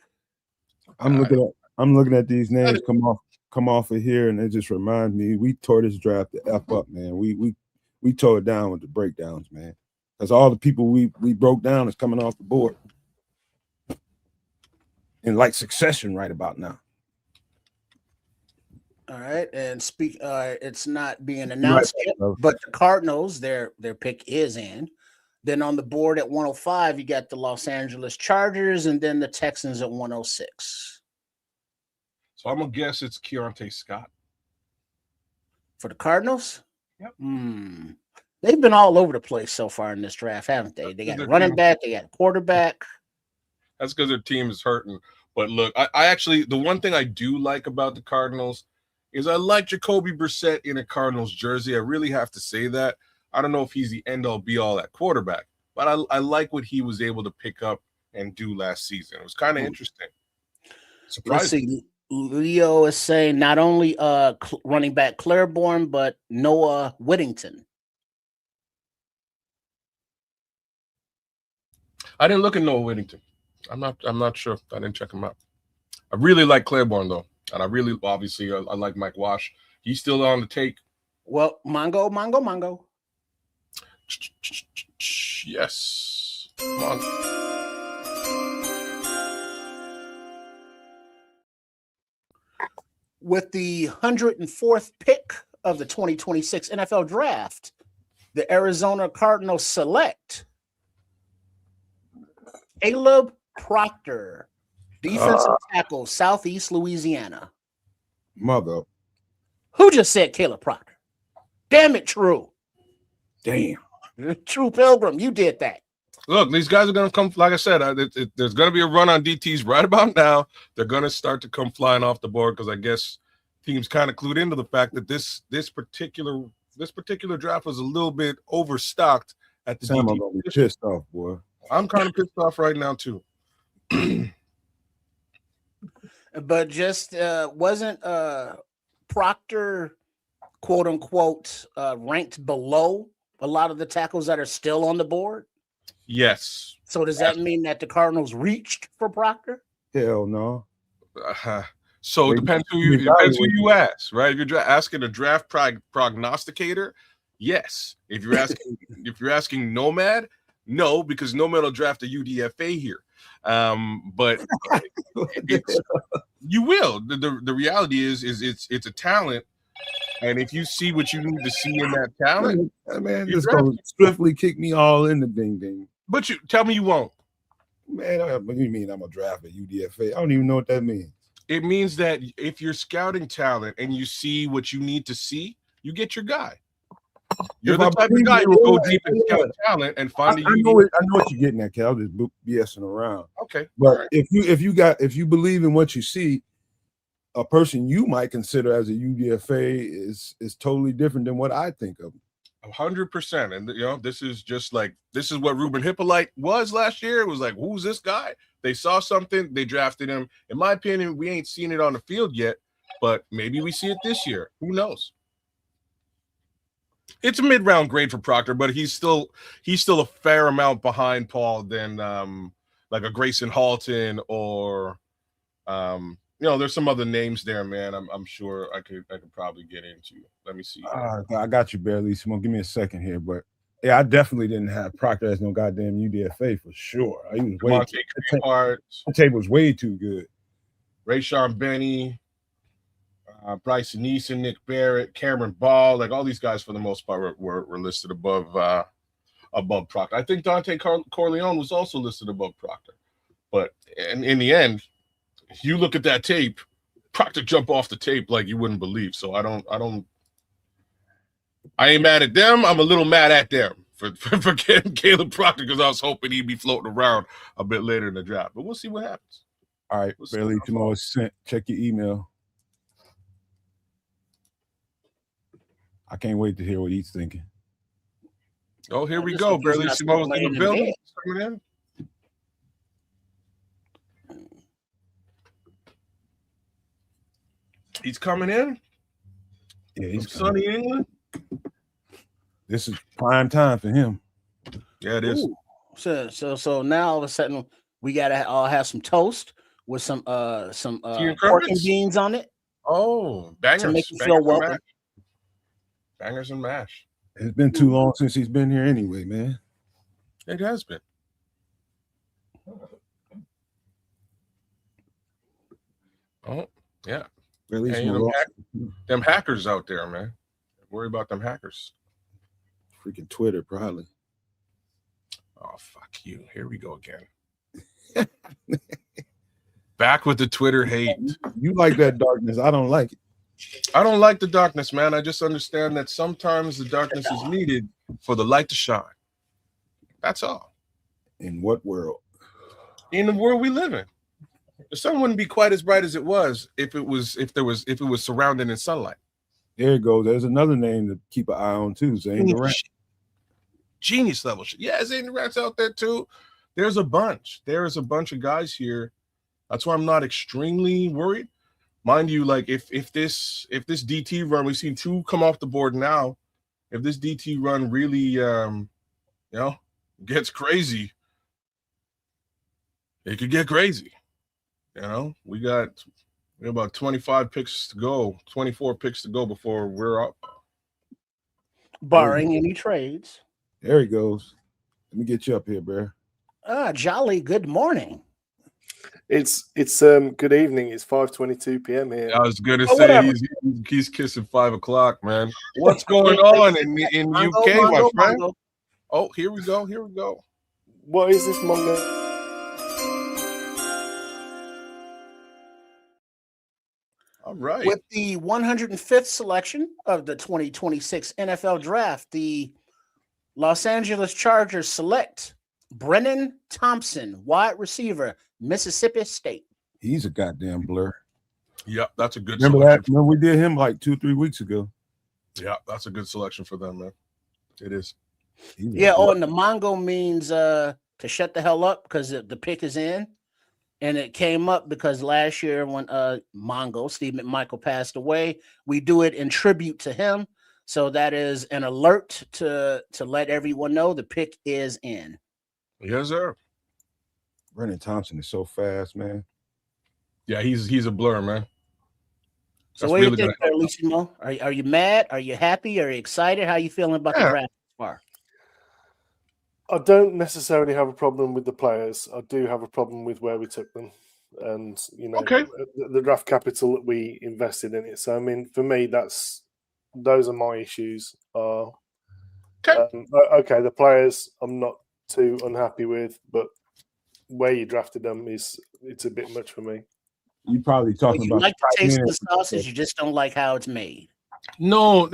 I'm looking at these names come off of here, and it just reminds me we tore this draft the F up, man. We tore it down with the breakdowns, man. Because all the people we broke down is coming off the board in like succession right about now. All right, and it's not being announced yet, but the Cardinals, their pick is in. Then on the board at 105, you got the Los Angeles Chargers, and then the Texans at 106. So I'm gonna guess it's Keontae Scott for the Cardinals. Yep. They've been all over the place so far in this draft, haven't they? They got a running back, they got a quarterback. That's because their team is hurting. But look, I actually, the one thing I do like about the Cardinals is I like Jacoby Brissett in a Cardinals jersey. I really have to say that. I don't know if he's the end-all be-all at quarterback, but I like what he was able to pick up and do last season. It was kind of interesting. Let's see. Leo is saying not only running back Claiborne, but Noah Whittington. I didn't look at Noah Whittington. I'm not sure. I didn't check him out. I really like Claiborne though, and I really obviously I like Mike Wash. He's still on the take. Well, Mongo. Yes. Come on. With the 104th pick of the 2026 NFL Draft, the Arizona Cardinals select Caleb Proctor, defensive tackle, Southeast Louisiana. Mother. Who just said Caleb Proctor? Damn it, True. Damn. True Pilgrim, you did that. Look, these guys are going to come. Like I said, there's going to be a run on DTs right about now. They're going to start to come flying off the board because I guess teams kind of clued into the fact that this particular draft was a little bit overstocked at the Sam, DT. I'm gonna be pissed off, boy. I'm kind of pissed off right now too. But just wasn't Proctor, quote unquote, ranked below a lot of the tackles that are still on the board? Yes. So does that mean that the Cardinals reached for Proctor? Hell no. So it depends who you ask, right? If you're asking a draft prognosticator, yes. If you're asking Nomad, no, because Nomad will draft a UDFA here. But you will. The reality is it's a talent, and if you see what you need to see in that talent, man, just gonna swiftly kick me all in the ding ding. But you tell me you won't. Man, what do you mean I'm gonna draft a UDFA? I don't even know what that means. It means that if you're scouting talent and you see what you need to see, you get your guy. You're the type of guy who will go deep and scout talent and find I know what you're getting at, Cal. I'm just BSing around. Okay. But right. if you believe in what you see, a person you might consider as a UDFA is totally different than what I think of. 100%. And this is what Ruben Hippolyte was last year. It was like, who's this guy? They saw something, they drafted him. In my opinion, we ain't seen it on the field yet, but maybe we see it this year. Who knows? It's a mid-round grade for Proctor, but he's still a fair amount behind Paul than like a Grayson Halton or there's some other names there, man. I'm sure I could probably get into. Let me see. I got you, barely. Simone, give me a second here, but yeah, I definitely didn't have Proctor as no goddamn UDFA for sure. He was way the table was way too good. Rayshawn Benny, Bryson Neeson, Nick Barrett, Cameron Ball, like all these guys for the most part were listed above Proctor. I think Dante Corleone was also listed above Proctor, but in the end, if you look at that tape, Proctor jumped off the tape like you wouldn't believe. So I ain't mad at them. I'm a little mad at them for getting Caleb Proctor because I was hoping he'd be floating around a bit later in the draft. But we'll see what happens. All right, Barely tomorrow is sent. Check your email. I can't wait to hear what he's thinking. Oh, here we go. Barely Simo's in the building. Coming in. He's coming in. Yeah, he's from sunny England. This is prime time for him. Yeah, it is. So now all of a sudden we gotta all have some toast with some pork and beans on it. Oh, bangers to make you feel welcome. Bangers and mash. It's been too long since he's been here anyway, man. It has been. Oh, yeah. At least them hackers out there, man. Worry about them hackers. Freaking Twitter, probably. Oh, fuck you. Here we go again. Back with the Twitter hate. You like that darkness. I don't like it. I don't like the darkness, man. I just understand that sometimes the darkness is needed for the light to shine. That's all. In what world? In the world we live in. The sun wouldn't be quite as bright as it was if it was surrounded in sunlight. There you go. There's another name to keep an eye on too. Zane Durant. Genius level shit. Yeah, Zane Durant's out there too. There's a bunch. There is a bunch of guys here. That's why I'm not extremely worried. Mind you, like if this DT run, we've seen 2 come off the board now. If this DT run really gets crazy, it could get crazy. We got about 25 picks to go, 24 picks to go before we're up. Barring any trades. There he goes. Let me get you up here, Bear. Jolly good morning. It's good evening. It's 5:22 p.m. here. I was gonna say he's kissing 5 o'clock, man. What's going on in UK, my friend? Mongo. Oh, here we go. What is this, Mongo? All right. With the 105th selection of the 2026 NFL Draft, the Los Angeles Chargers select Brennan Thompson, wide receiver, Mississippi State. He's a goddamn blur. Yep, that's a good Remember selection. that? Remember we did him like 2-3 weeks ago. Yeah, that's a good selection for them, man. It is. And the Mongo means to shut the hell up because the pick is in. And it came up because last year when Mongo, Steve McMichael, passed away, we do it in tribute to him. So that is an alert to let everyone know the pick is in. Yes, sir. Brennan Thompson is so fast, man. Yeah, he's a blur, man. So what do you think, Carlissimo? Are you mad? Are you happy? Are you excited? How are you feeling about the draft so far? I don't necessarily have a problem with the players. I do have a problem with where we took them, and the draft capital that we invested in it. So I mean, for me, those are my issues. The players I'm not too unhappy with, but where you drafted them it's a bit much for me. You probably talking about like the taste of the sausage, you just don't like how it's made. No,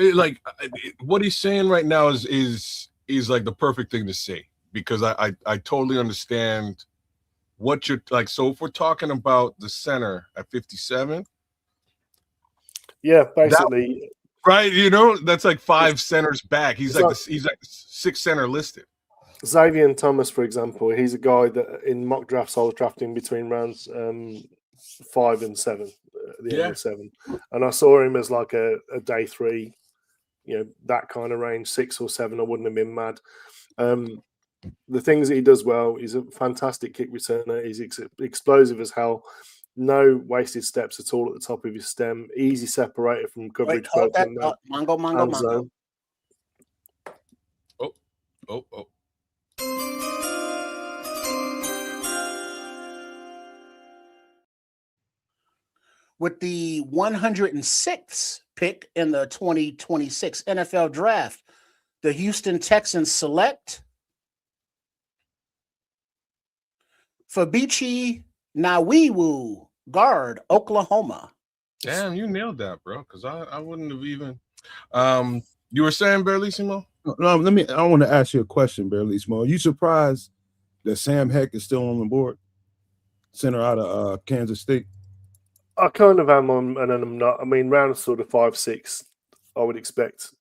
what he's saying right now is like the perfect thing to say, because I totally understand what you're like. So if we're talking about the center at 57, yeah, basically, right? That's like 5 centers back. He's like 6th center listed. Xavier Thomas, for example, he's a guy that in mock drafts I was drafting between rounds 5 and 7, the end of 7, and I saw him as like a day 3, that kind of range, 6 or 7. I wouldn't have been mad. The things that he does well, he's a fantastic kick returner. He's explosive as hell. No wasted steps at all at the top of his stem. Easy separator from coverage. Mongo. Oh. With the 106th pick in the 2026 NFL Draft, the Houston Texans select Fabichi Nawiwu, guard, Oklahoma. Damn, you nailed that, bro, because I wouldn't have even you were saying, Berlissimo? No, I want to ask you a question, Berlissimo. Are you surprised that Sam Heck is still on the board? Center out of Kansas State. I kind of am on, and then I'm not. I mean, round sort of 5-6, I would expect,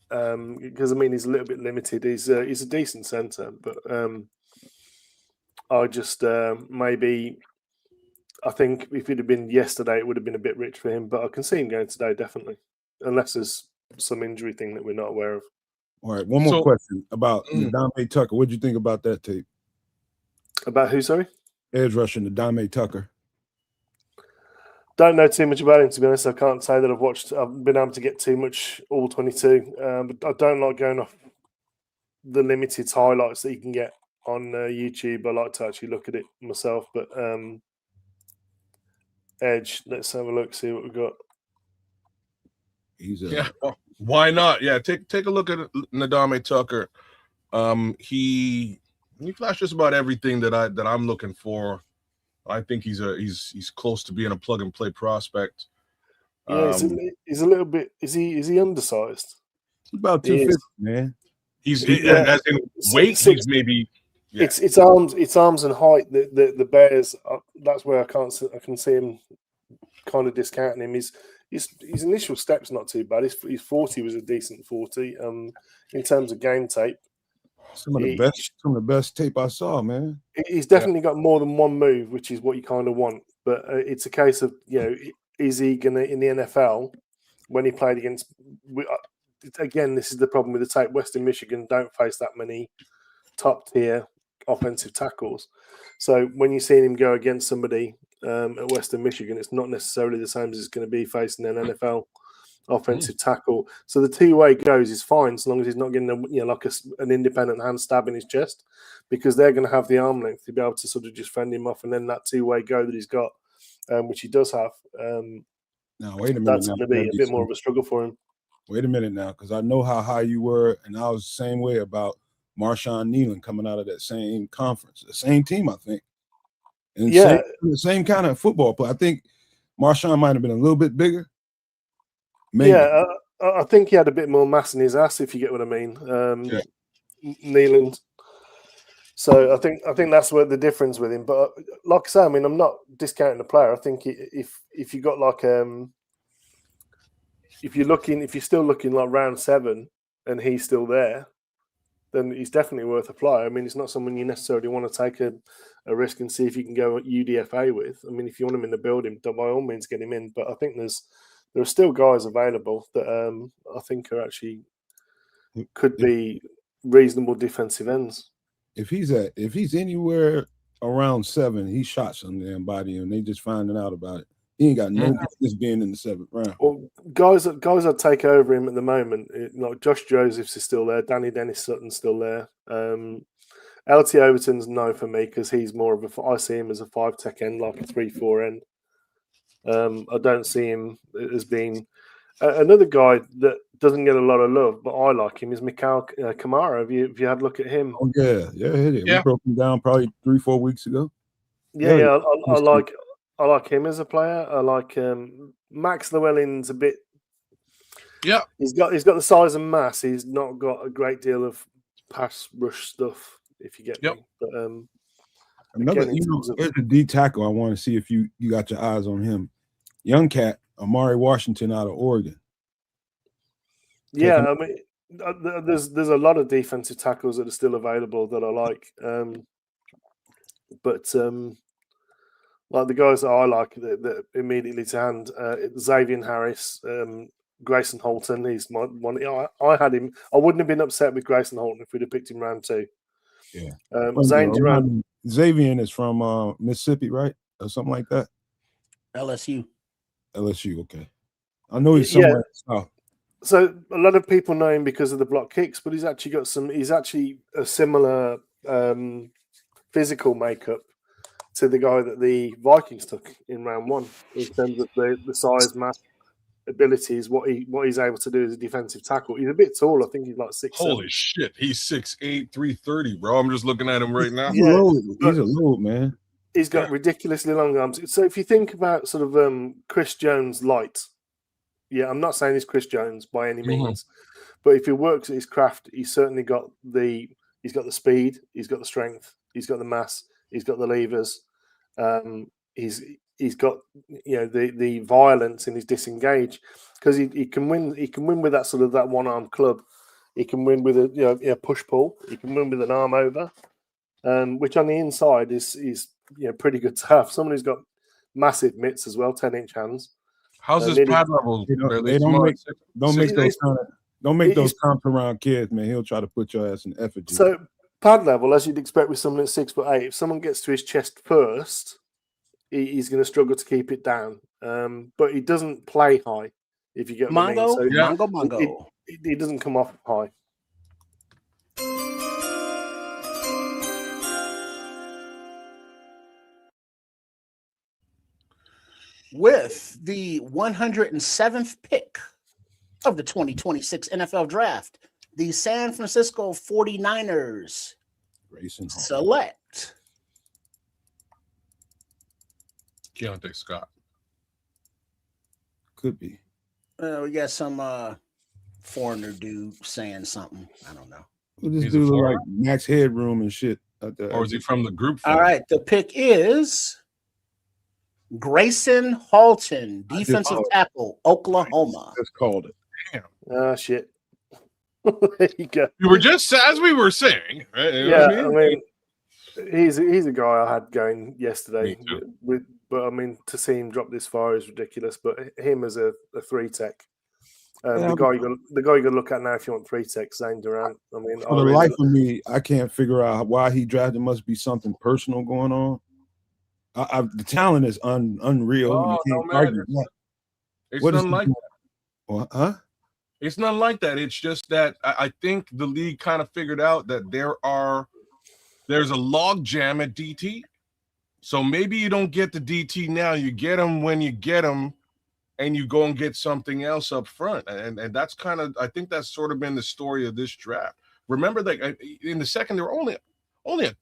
because I mean he's a little bit limited. He's a decent center, but I just maybe I think if it had been yesterday, it would have been a bit rich for him. But I can see him going today, definitely, unless there's some injury thing that we're not aware of. All right, one more question about Ndame Tucker. What did you think about that tape? About who? Sorry, edge rusher Ndame Tucker. Don't know too much about him, to be honest. I can't say that I've been able to get too much all 22. But I don't like going off the limited highlights that you can get on YouTube. I like to actually look at it myself. But edge, let's have a look, see what we've got. Why not? Yeah, take a look at Ndame Tucker. He flashed just about everything that I'm looking for I think he's close to being a plug and play prospect. He's a little bit. Is he undersized? About 250, man. As in weight. He's maybe. Yeah. It's arms and height. The Bears. That's where I can see him kind of discounting him. His initial step's not too bad. His 40 was a decent 40. In terms of game tape, some of the best tape I saw, man. He's definitely got more than one move, which is what you kind of want. But it's a case of, is he gonna in the NFL when he played against? Again, this is the problem with the tape. Western Michigan don't face that many top tier offensive tackles. So when you see him go against somebody at Western Michigan, it's not necessarily the same as it's going to be facing an NFL offensive tackle. So the two-way goes is fine, as long as he's not getting an independent hand stab in his chest, because they're going to have the arm length to be able to sort of just fend him off, and then that two-way go that he's got, which he does have. Now wait a minute. That's going to be a bit more of a struggle for him. Wait a minute now, because I know how high you were, and I was the same way about Marshawn Nealon coming out of that same conference, the same team, I think. And the same kind of football play. I think Marshawn might have been a little bit bigger. Maybe. Yeah, I think he had a bit more mass in his ass, if you get what I mean. Nealon. So I think that's where the difference with him. But like I say, I mean, I'm not discounting the player. I think if you got like if you're still looking like round 7 and he's still there, then he's definitely worth a fly. I mean, it's not someone you necessarily want to take a risk and see if you can go UDFA with. I mean, if you want him in the building, by all means get him in. But I think there are still guys available that I think are actually could be reasonable defensive ends. If he's anywhere around 7, he shot some damn body and they just finding out about it. He ain't got no business being in the 7th round. Well, guys that take over him at the moment, like Josh Josephs is still there, Danny Dennis Sutton's still there. LT Overton's no for me because he's more of I see him as a 5 tech end, like a 3-4 end. I don't see him as being another guy that doesn't get a lot of love, but I like him. Is Mikhail Kamara. Have you had a look at him? Oh yeah. We broke him down probably 3-4 weeks ago. Yeah. I like him as a player. I like Max Llewellyn's a bit. Yeah, he's got the size and mass. He's not got a great deal of pass rush stuff, if you get me. But another, there's a D tackle. I want to see if you got your eyes on him. Young cat, Amari Washington out of Oregon. Yeah, I mean, there's a lot of defensive tackles that are still available that I like, but like the guys that I like that immediately to hand, Xavier Harris, Grayson Holton. He's my one. I had him. I wouldn't have been upset with Grayson Holton if we'd have picked him round 2. Yeah. Zane Durant. Xavier is from Mississippi, right, or something like that. LSU. Okay. I know he's somewhere south. So a lot of people know him because of the block kicks, but he's actually a similar physical makeup to the guy that the Vikings took in round 1 in terms of the size, mass, abilities, what he's able to do as a defensive tackle. He's a bit tall. I think he's like 6'7". Holy shit, he's 6'8", 330, bro. I'm just looking at him right now. He's a load, man. He's got ridiculously long arms. So if you think about sort of Chris Jones light, I'm not saying he's Chris Jones by any means, but if he works at his craft, he's certainly got the speed, he's got the strength, he's got the mass, he's got the levers, he's got the violence in his disengage because he can win. He can win with that sort of that one arm club. He can win with a push pull. He can win with an arm over, which on the inside is pretty good to have. Someone who's got massive mitts as well, 10-inch hands. How's his pad level? Don't make those comps around kids, man. He'll try to put your ass in effigy. So pad level, as you'd expect with someone that's 6'8", if someone gets to his chest first, he's going to struggle to keep it down. But he doesn't play high, if you get what I mean. So Mongo. He doesn't come off high. With the 107th pick of the 2026 NFL Draft, the San Francisco 49ers select Keontae Scott. Could be. We got some foreigner dude saying something. I don't know. We'll just He's a do foreigner? like Max Headroom and shit. Or is he from the group? All right, the pick is Grayson Halton, defensive tackle, Oklahoma. Just called it. Damn. Ah, shit. There you go. We were just as we were saying, right? You know Yeah, what I mean? he's a guy I had going yesterday. Me too. But I mean, to see him drop this far is ridiculous. But him as a 3-tech, the guy you got to look at now if you want 3-tech, Zane Durant. I mean, For the life of me, I can't figure out why he drafted. Must be something personal going on. The talent is unreal. Oh, You can't no argue matter. that. It's What is nothing he like doing? that. Well, huh? It's nothing like that. It's just that I think the league kind of figured out that there's a log jam at DT. So maybe you don't get the DT now. You get them when you get them, and you go and get something else up front. And that's kind of, I think that's sort of been the story of this draft. Remember that in the second, there were only a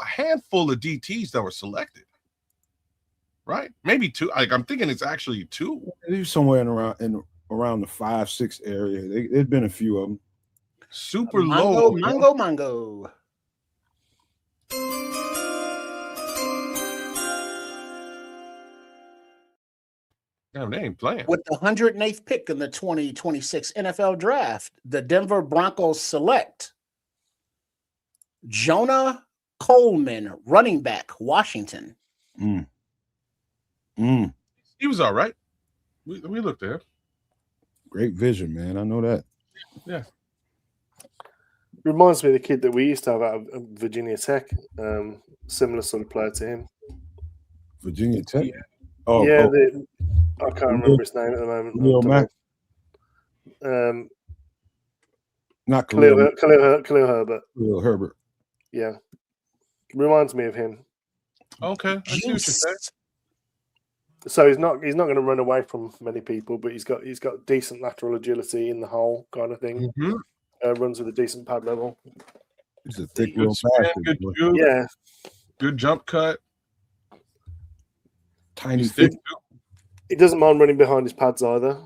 handful of DTs that were selected. Right? Maybe two. Like I'm thinking it's actually two. He's somewhere around the 5-6 area. There's been a few of them. Super low. Mongo. Damn, they ain't playing. With the 108th pick in the 2026 NFL Draft, the Denver Broncos select Jonah Coleman, running back, Washington. He was all right. We looked at him. Great vision, man. I know that. Yeah. Reminds me of the kid that we used to have out of Virginia Tech. Similar sort of player to him. Virginia Tech. Yeah. Oh, yeah, oh. I can't remember his name at the moment. Khalil Mack. Not Khalil Khalil. Herbert. Khalil Herbert. Yeah, reminds me of him. Okay, I see what you're saying. So he's not going to run away from many people, but he's got decent lateral agility in the hole kind of thing. Mm-hmm. Runs with a decent pad level. He's a thick Good little spin, bastard. good boy. shoot, Yeah, good jump cut. Tiny He's thick feet. too. he doesn't mind running behind his pads either.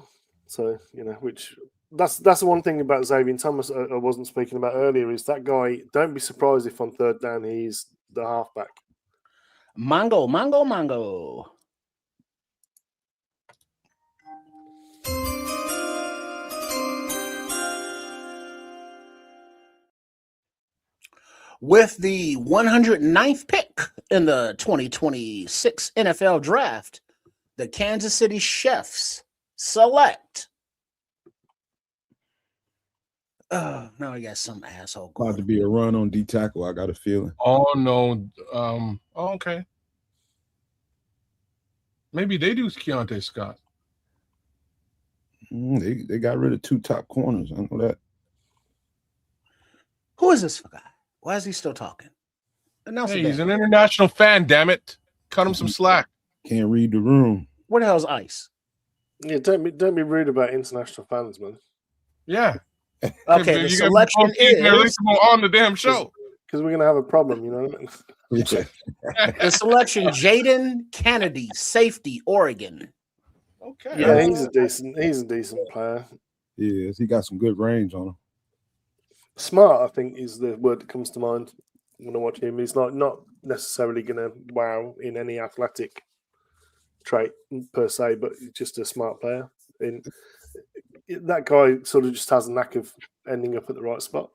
So which that's the one thing about Xavier Thomas I wasn't speaking about earlier is that guy. Don't be surprised if on third down he's the halfback. Mongo. With the 109th pick in the 2026 NFL Draft, the Kansas City Chiefs select. Oh, now I got some asshole. About to be a run on D tackle. I got a feeling. Oh no. Okay. Maybe they do Keontae Scott. They got rid of 2 top corners. I know that. Who is this guy? Why is he still talking? Hey, he's an international fan, damn it. Cut him some slack. Can't read the room. Where the hell's Ice? Yeah, don't be rude about international fans, man. Yeah. Okay, the selection is on the damn show. Because we're gonna have a problem, you know what I mean? Yeah. the selection. Jaden Kennedy, safety, Oregon. Okay. Yeah, he's a decent player. Yes, he got some good range on him. Smart, I think, is the word that comes to mind when I watch him. He's not necessarily going to wow in any athletic trait per se, but he's just a smart player. And that guy sort of just has a knack of ending up at the right spot.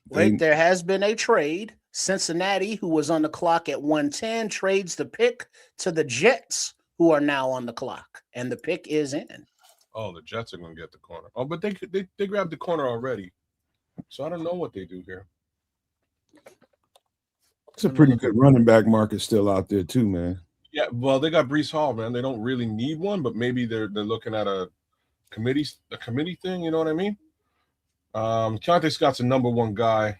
Wait, there has been a trade. Cincinnati, who was on the clock at 110, trades the pick to the Jets, who are now on the clock, and the pick is in. Oh, the Jets are going to get the corner. Oh, but they grabbed the corner already. So I don't know what they do here. It's a pretty good running back market still out there too, man. Yeah, well, they got Breece Hall, man. They don't really need one, but maybe they're looking at a committee thing. You know what I mean? Keontae Scott's a number 1 guy.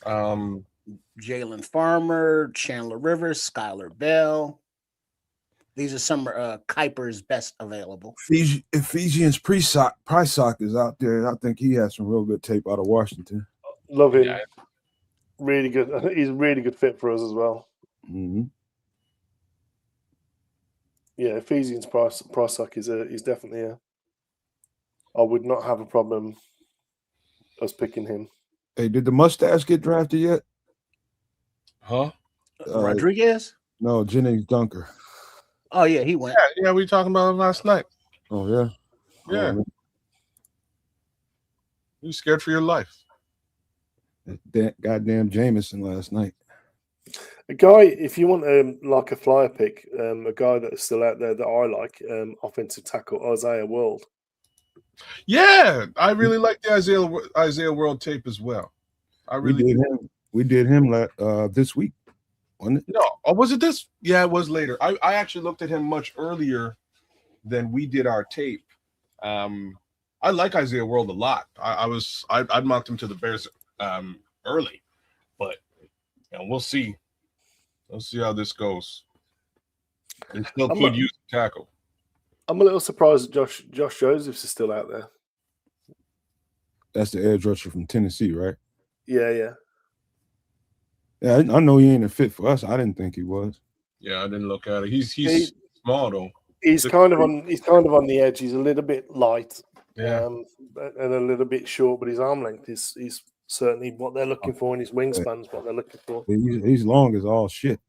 Jalen Farmer, Chandler Rivers, Skylar Bell. These are some Kuiper's best available. Ephesians price sock is out there. I think he has some real good tape out of Washington. Love him. Yeah. Really good. I think he's a really good fit for us as well. Mm-hmm. Yeah, Ephesians price is definitely a. I would not have a problem us picking him. Hey, did the mustache get drafted yet? Huh? Rodriguez? No, Jennings Dunker. Oh yeah, he went. Yeah, we talking about him last night. Oh yeah. Yeah. Oh, You scared for your life. that goddamn Jameson last night. A guy, if you want like a flyer pick, a guy that is still out there that I like, offensive tackle Isaiah World. Yeah, I really like the Isaiah World tape as well. I really We did him this week, wasn't it? No, or was it this? Yeah, it was later. I actually looked at him much earlier than we did our tape. I like Isaiah World a lot. I'd mocked him to the Bears early, but we'll see. We'll see how this goes. They still could use a tackle. I'm a little surprised that Josh Josephs is still out there. That's the edge rusher from Tennessee, right? Yeah. Yeah, I know he ain't a fit for us. I didn't think he was. Yeah, I didn't look at it. He's small though. He's kind of on the edge. He's a little bit light, Yeah, and a little bit short, but his arm length is certainly what they're looking for, and his wingspan's what they're looking for. He's long as all shit.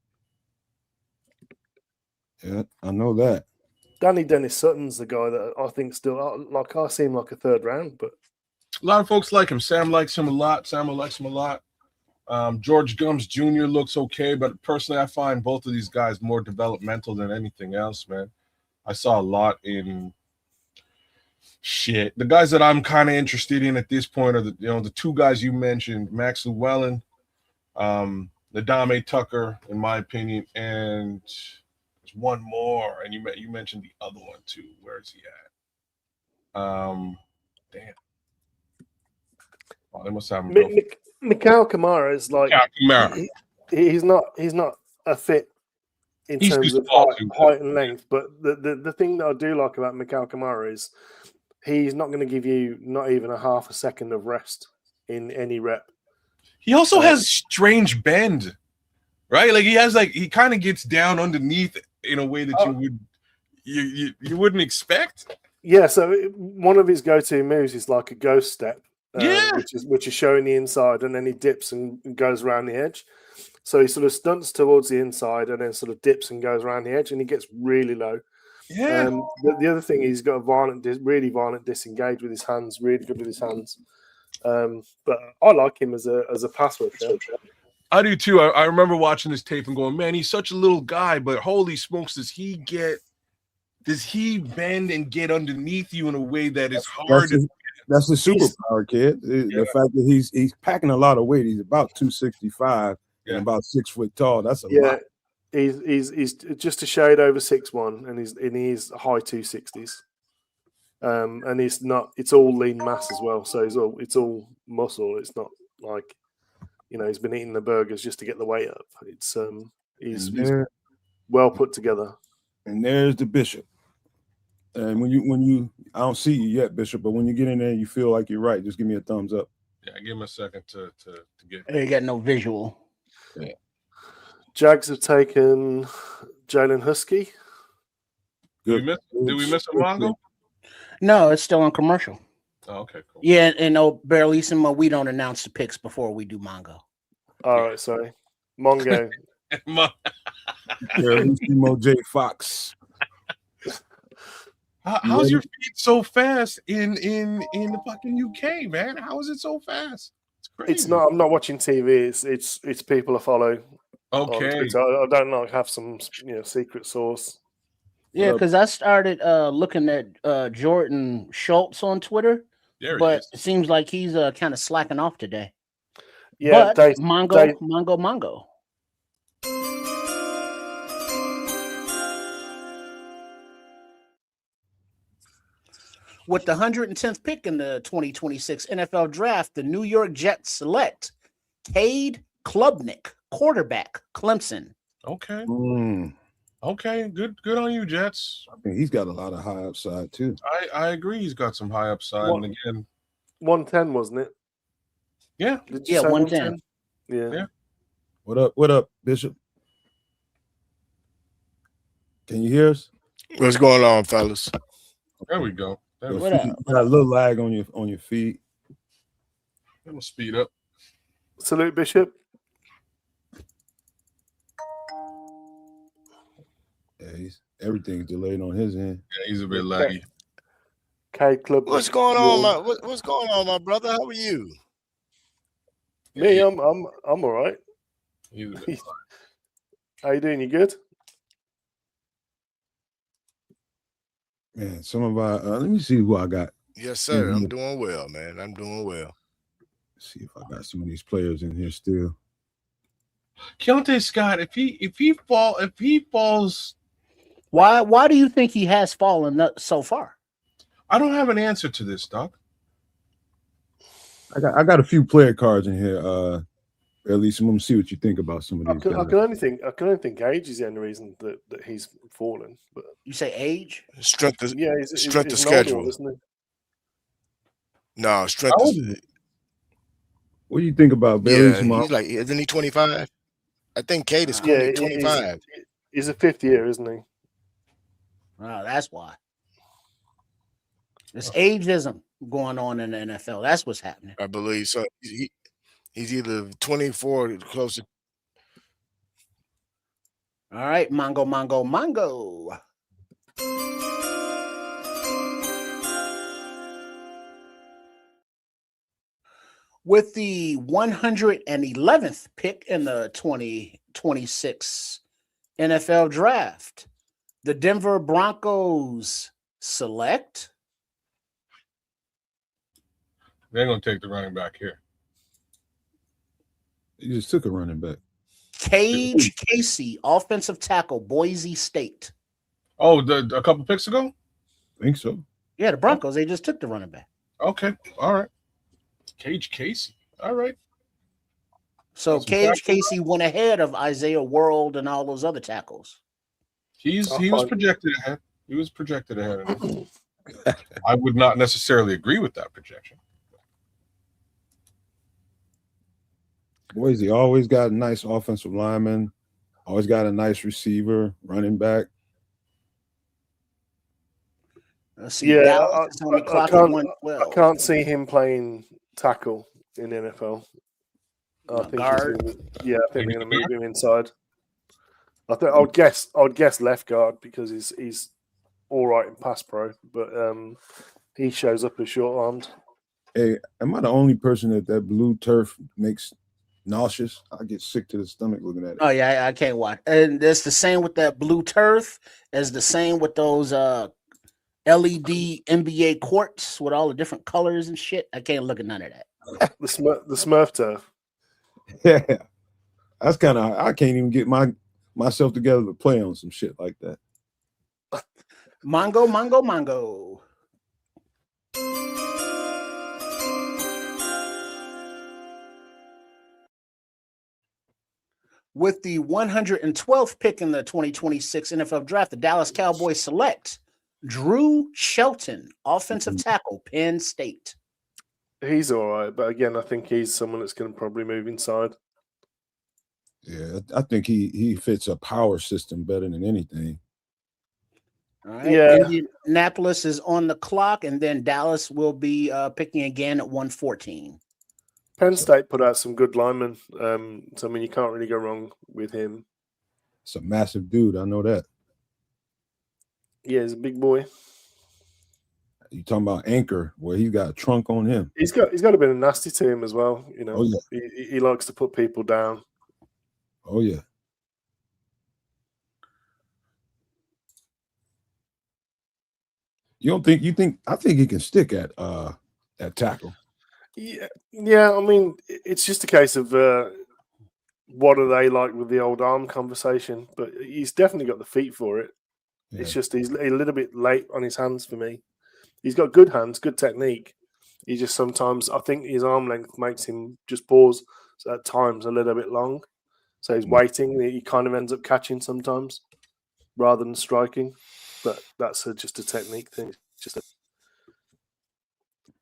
Yeah, I know that. Danny Dennis Sutton's the guy that I think still like. I see him like a third round, but a lot of folks like him. Sam likes him a lot. Samuel likes him a lot. George Gums Jr. looks okay, but personally, I find both of these guys more developmental than anything else, man. I saw a lot in shit. The guys that I'm kind of interested in at this point are the two guys you mentioned, Max Llewellyn, Nadame Tucker, in my opinion, and there's one more, and you mentioned the other one too. Where is he at? Damn. Oh, they must have him. Mikhail Kamara is like he's not a fit in terms of height and length. But the thing that I do like about Mikhail Kamara is he's not going to give you not even a half a second of rest in any rep. He also has strange bend, right? Like he kind of gets down underneath in a way that you wouldn't expect. Yeah, so one of his go-to moves is like a ghost step. Yeah, which is showing the inside, and then he dips and goes around the edge. So he sort of stunts towards the inside, and then sort of dips and goes around the edge, and he gets really low. Yeah. The other thing, he's got a really violent disengage with his hands. Really good with his hands. But I like him as a pass rusher. I do too. I remember watching this tape and going, man, he's such a little guy, but holy smokes, does he bend and get underneath you in a way that is hard? That's the superpower, kid. The fact that he's packing a lot of weight. He's about 265 and about 6 foot tall. That's a lot. He's just a shade over 6'1", and he's high 260s. And it's all lean mass as well. So it's all muscle. It's not like he's been eating the burgers just to get the weight up. It's he's well put together. And there's the Bishop. And when you I don't see you yet, Bishop, but when you get in there, you feel like you're right. Just give me a thumbs up. Yeah, give him a second to get. You got no visual. Yeah. Jags have taken Jalen Husky. Did we miss a Mongo? No, it's still on commercial. Oh, okay, cool. Yeah, and Barrelissimo, we don't announce the picks before we do Mongo. All right, sorry. Mongo. Barrelissimo J. Fox. How's your feed so fast in the fucking UK, man? How is it so fast? It's crazy. It's not. I'm not watching TV. It's people I follow. Okay. I don't have some secret source. Yeah, because I started looking at Jordan Schultz on Twitter, but it seems like he's kind of slacking off today. Yeah, but Mongo. With the 110th pick in the 2026 NFL Draft, the New York Jets select Cade Klubnik, quarterback, Clemson. Okay. Okay, good on you, Jets. I think he's got a lot of high upside too. I agree. He's got some high upside. And again, 110, wasn't it? Yeah. Did you say 110. Yeah. What up, Bishop? Can you hear us? What's going on, fellas? There we go. There we Your What go. up? feet, you got a little lag on your feet. It'll speed up. Salute, Bishop. Yeah, everything's delayed on his end. Yeah, he's a bit laggy. K Club. What's going on, what's going on, my brother? How are you? Me, I'm all right. He's a bit How you doing? You good? Man, some of our let me see who I got. Yes, sir. I'm doing well, man. I'm doing well. Let's see if I got some of these players in here still. Keontae Scott, if he falls, Why do you think he has fallen so far? I don't have an answer to this, Doc. I got a few player cards in here. At least I'm gonna see what you think about some of these guys. I can only think age is the only reason that he's fallen. But You say age? Strength of he's strength of an schedule. older one, isn't he? No, strength. What do you think about Bailey? Yeah, he's like, isn't he 25? I think Kate is 25. He's a fifth year, isn't he? Oh, that's why. This ageism going on in the NFL. That's what's happening. I believe so. He's either 24 or closer. All right, Mongo. With the 111th pick in the 2026 NFL draft, the Denver Broncos select. They're gonna take the running back here. You just took a running back. Cage Casey, offensive tackle, Boise State. Oh, a couple picks ago? I think so. Yeah, the Broncos, they just took the running back. Okay, all right. Cage Casey. All right. So Cage Casey went ahead of Isaiah World and all those other tackles. He was projected ahead. He was projected ahead of him. I would not necessarily agree with that projection. Boise always got a nice offensive lineman, always got a nice receiver, running back. Let's see. Yeah, I I can't see him playing tackle in the NFL. I think guard. I think they're going to move him inside. I'd guess left guard because he's all right in pass pro, but he shows up as short armed. Hey, am I the only person that blue turf makes nauseous? I get sick to the stomach looking at it. Oh yeah, I can't watch. And it's the same with that blue turf as the same with those LED NBA courts with all the different colors and shit. I can't look at none of that. The Smurf turf. Yeah, that's kind of. I can't even get myself together to play on some shit like that. Mongo. With the 112th pick in the 2026 NFL draft, the Dallas Cowboys select Drew Shelton, offensive tackle, Penn State. He's all right, but again, I think he's someone that's going to probably move inside. Yeah, I think he fits a power system better than anything. All right. Yeah. Indianapolis is on the clock, and then Dallas will be picking again at 114. Penn State put out some good linemen. So, I mean, you can't really go wrong with him. It's a massive dude. I know that. Yeah, he's a big boy. You talking about Anchor, where he got a trunk on him. He's got a bit of nasty to him as well. You know, Oh, yeah. he likes to put people down. Oh yeah. You don't think? I think he can stick at tackle. Yeah. I mean, it's just a case of what are they like with the old arm conversation. But he's definitely got the feet for it. Yeah. It's just he's a little bit late on his hands for me. He's got good hands, good technique. He just sometimes, I think his arm length makes him just pause at times a little bit long. So he's waiting. He kind of ends up catching sometimes rather than striking. But that's just a technique thing.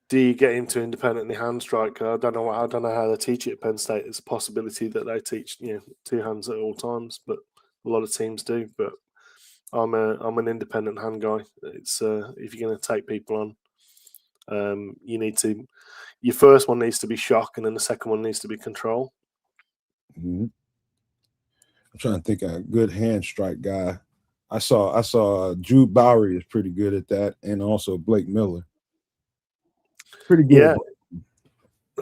Do you get him to independently hand strike? I don't know how they teach it at Penn State. It's a possibility that they teach two hands at all times, but a lot of teams do. But I'm an independent hand guy. It's if you're going to take people on, you need to. Your first one needs to be shock, and then the second one needs to be control. Mm-hmm. I'm trying to think of a good hand strike guy. I saw Jude Bowery is pretty good at that, and also Blake Miller. Pretty good. Yeah,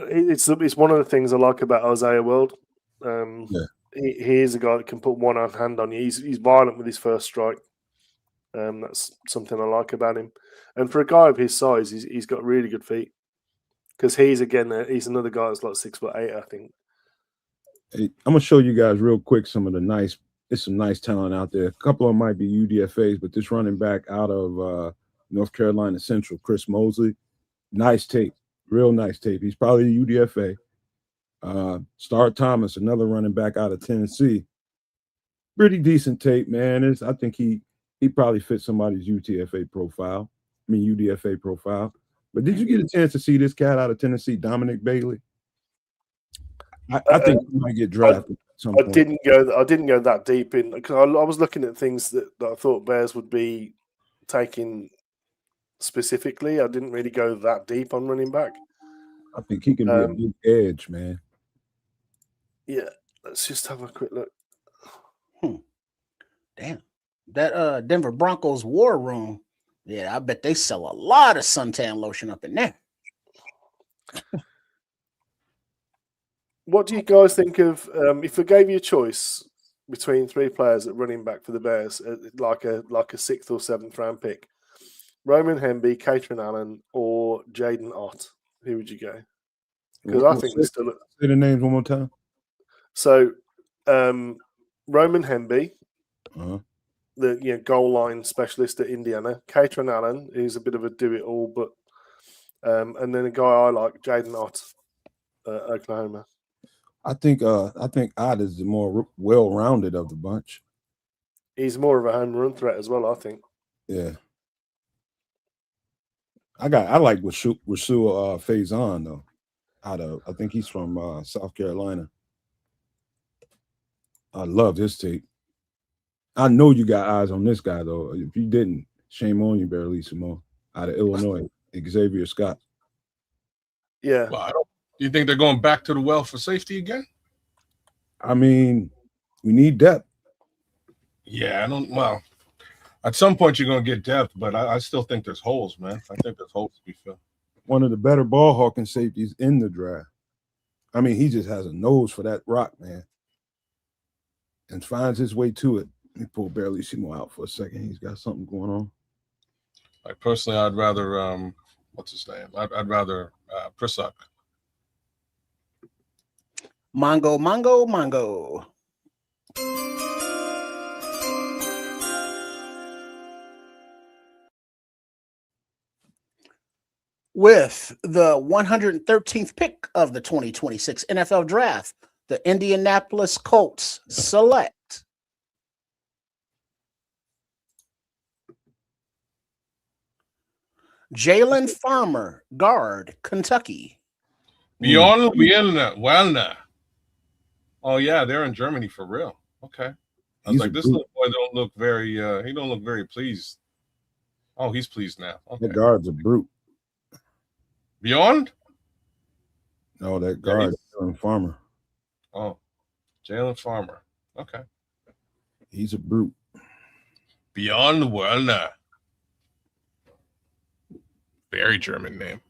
it's one of the things I like about Isaiah World. He is a guy that can put one hand on you. He's violent with his first strike. That's something I like about him. And for a guy of his size, he's got really good feet. Because he's another guy that's like 6'8", I think. Hey, I'm gonna show you guys real quick some nice talent out there. A couple of them might be UDFAs, but this running back out of North Carolina Central, Chris Mosley, nice tape, real nice tape. He's probably a UDFA. Star Thomas, another running back out of Tennessee, pretty decent tape, man. I think he probably fits somebody's UDFA profile. But did you get a chance to see this cat out of Tennessee, Dominic Bailey? I think he might get drafted. I didn't go that deep in because I was looking at things that I thought Bears would be taking specifically. I didn't really go that deep on running back. I think he can be a big edge, man. Yeah, let's just have a quick look. Damn, that Denver Broncos war room. Yeah, I bet they sell a lot of suntan lotion up in there. What do you guys think of if I gave you a choice between three players at running back for the Bears, like a 6th or 7th round pick? Roman Hemby, Catherine Allen, or Jaden Ott? Who would you go? Because I think there's still. Say the names one more time. So, Roman Hemby, the goal line specialist at Indiana. Catherine Allen, who's a bit of a do-it-all, but and then a guy I like, Jaden Ott, Oklahoma. I think Ott is the more well-rounded of the bunch. He's more of a home run threat as well, I think. Yeah. I like Rasul Faison though. I think he's from South Carolina. I love his tape. I know you got eyes on this guy though. If you didn't, shame on you, Barrelissimo, out of Illinois, Xavier Scott. Yeah. Well, do you think they're going back to the well for safety again? I mean, we need depth. Yeah, well, at some point you're going to get depth, but I still think there's holes, man. I think there's holes to be filled. One of the better ball hawking safeties in the draft. I mean, he just has a nose for that rock, man, and finds his way to it. Let me pull Barrelissimo out for a second. He's got something going on. Like personally, I'd rather what's his name? I'd rather Prissock. Mongo. With the 113th pick of the 2026 NFL Draft, the Indianapolis Colts select Jalen Farmer, guard, Kentucky. Bjorn Wellner. Oh yeah, they're in Germany for real. Okay. I was like, this little boy don't look very pleased. Oh, he's pleased now. Okay. The guard's a brute. Beyond? No, that guard, Jalen Farmer. Oh, Jalen Farmer. Okay. He's a brute. Bjorn Werner. Very German name.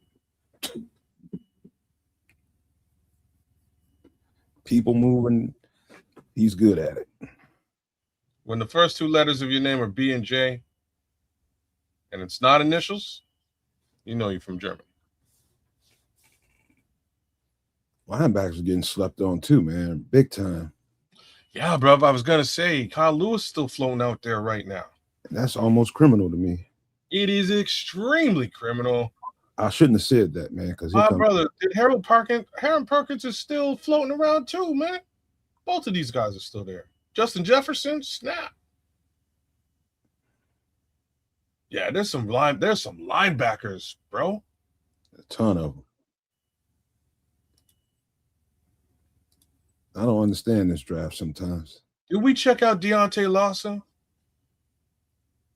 People moving, he's good at it. When the first two letters of your name are B and J, and it's not initials, you know you're from Germany. Linebackers are getting slept on too, man. Big time. Yeah, bro. I was going to say, Kyle Lewis is still floating out there right now. And that's almost criminal to me. It is extremely criminal. I shouldn't have said that, man. Because my brother, Harold Perkins is still floating around too, man. Both of these guys are still there. Justin Jefferson, snap. Yeah, there's some linebackers, bro. A ton of them. I don't understand this draft sometimes. Did we check out Deontay Lawson?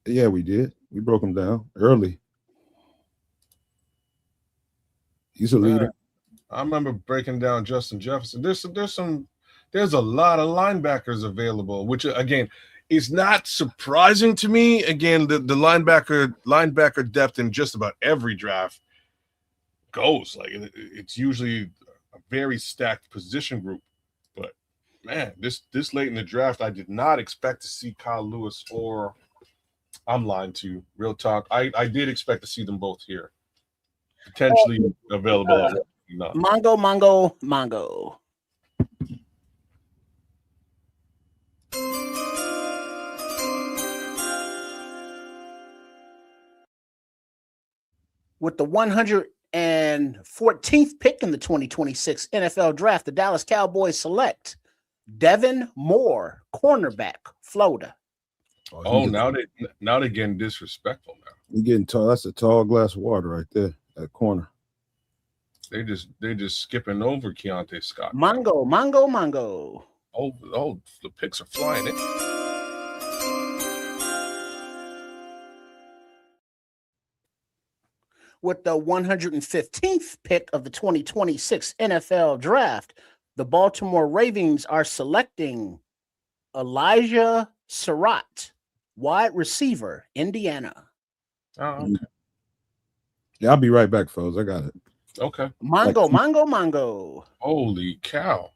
Yeah, we did. We broke him down early. He's a leader. I remember breaking down Justin Jefferson. There's a lot of linebackers available, which again is not surprising to me. Again, the linebacker depth in just about every draft goes like it's usually a very stacked position group. But man, this late in the draft, I did not expect to see Kyle Lewis or I'm lying to you. Real talk. I did expect to see them both here, potentially available at not. Mongo. With the 114th pick in the 2026 NFL Draft, the Dallas Cowboys select Devin Moore, cornerback, Florida. Oh, now they're getting disrespectful now. You're getting tall. That's a tall glass of water right there, that corner. They're just skipping over Keontae Scott. Mongo. Oh, the picks are flying in. With the 115th pick of the 2026 NFL Draft, the Baltimore Ravens are selecting Elijah Surratt, wide receiver, Indiana. Oh, okay. Yeah, I'll be right back, folks. I got it. Okay. Mongo. Holy cow.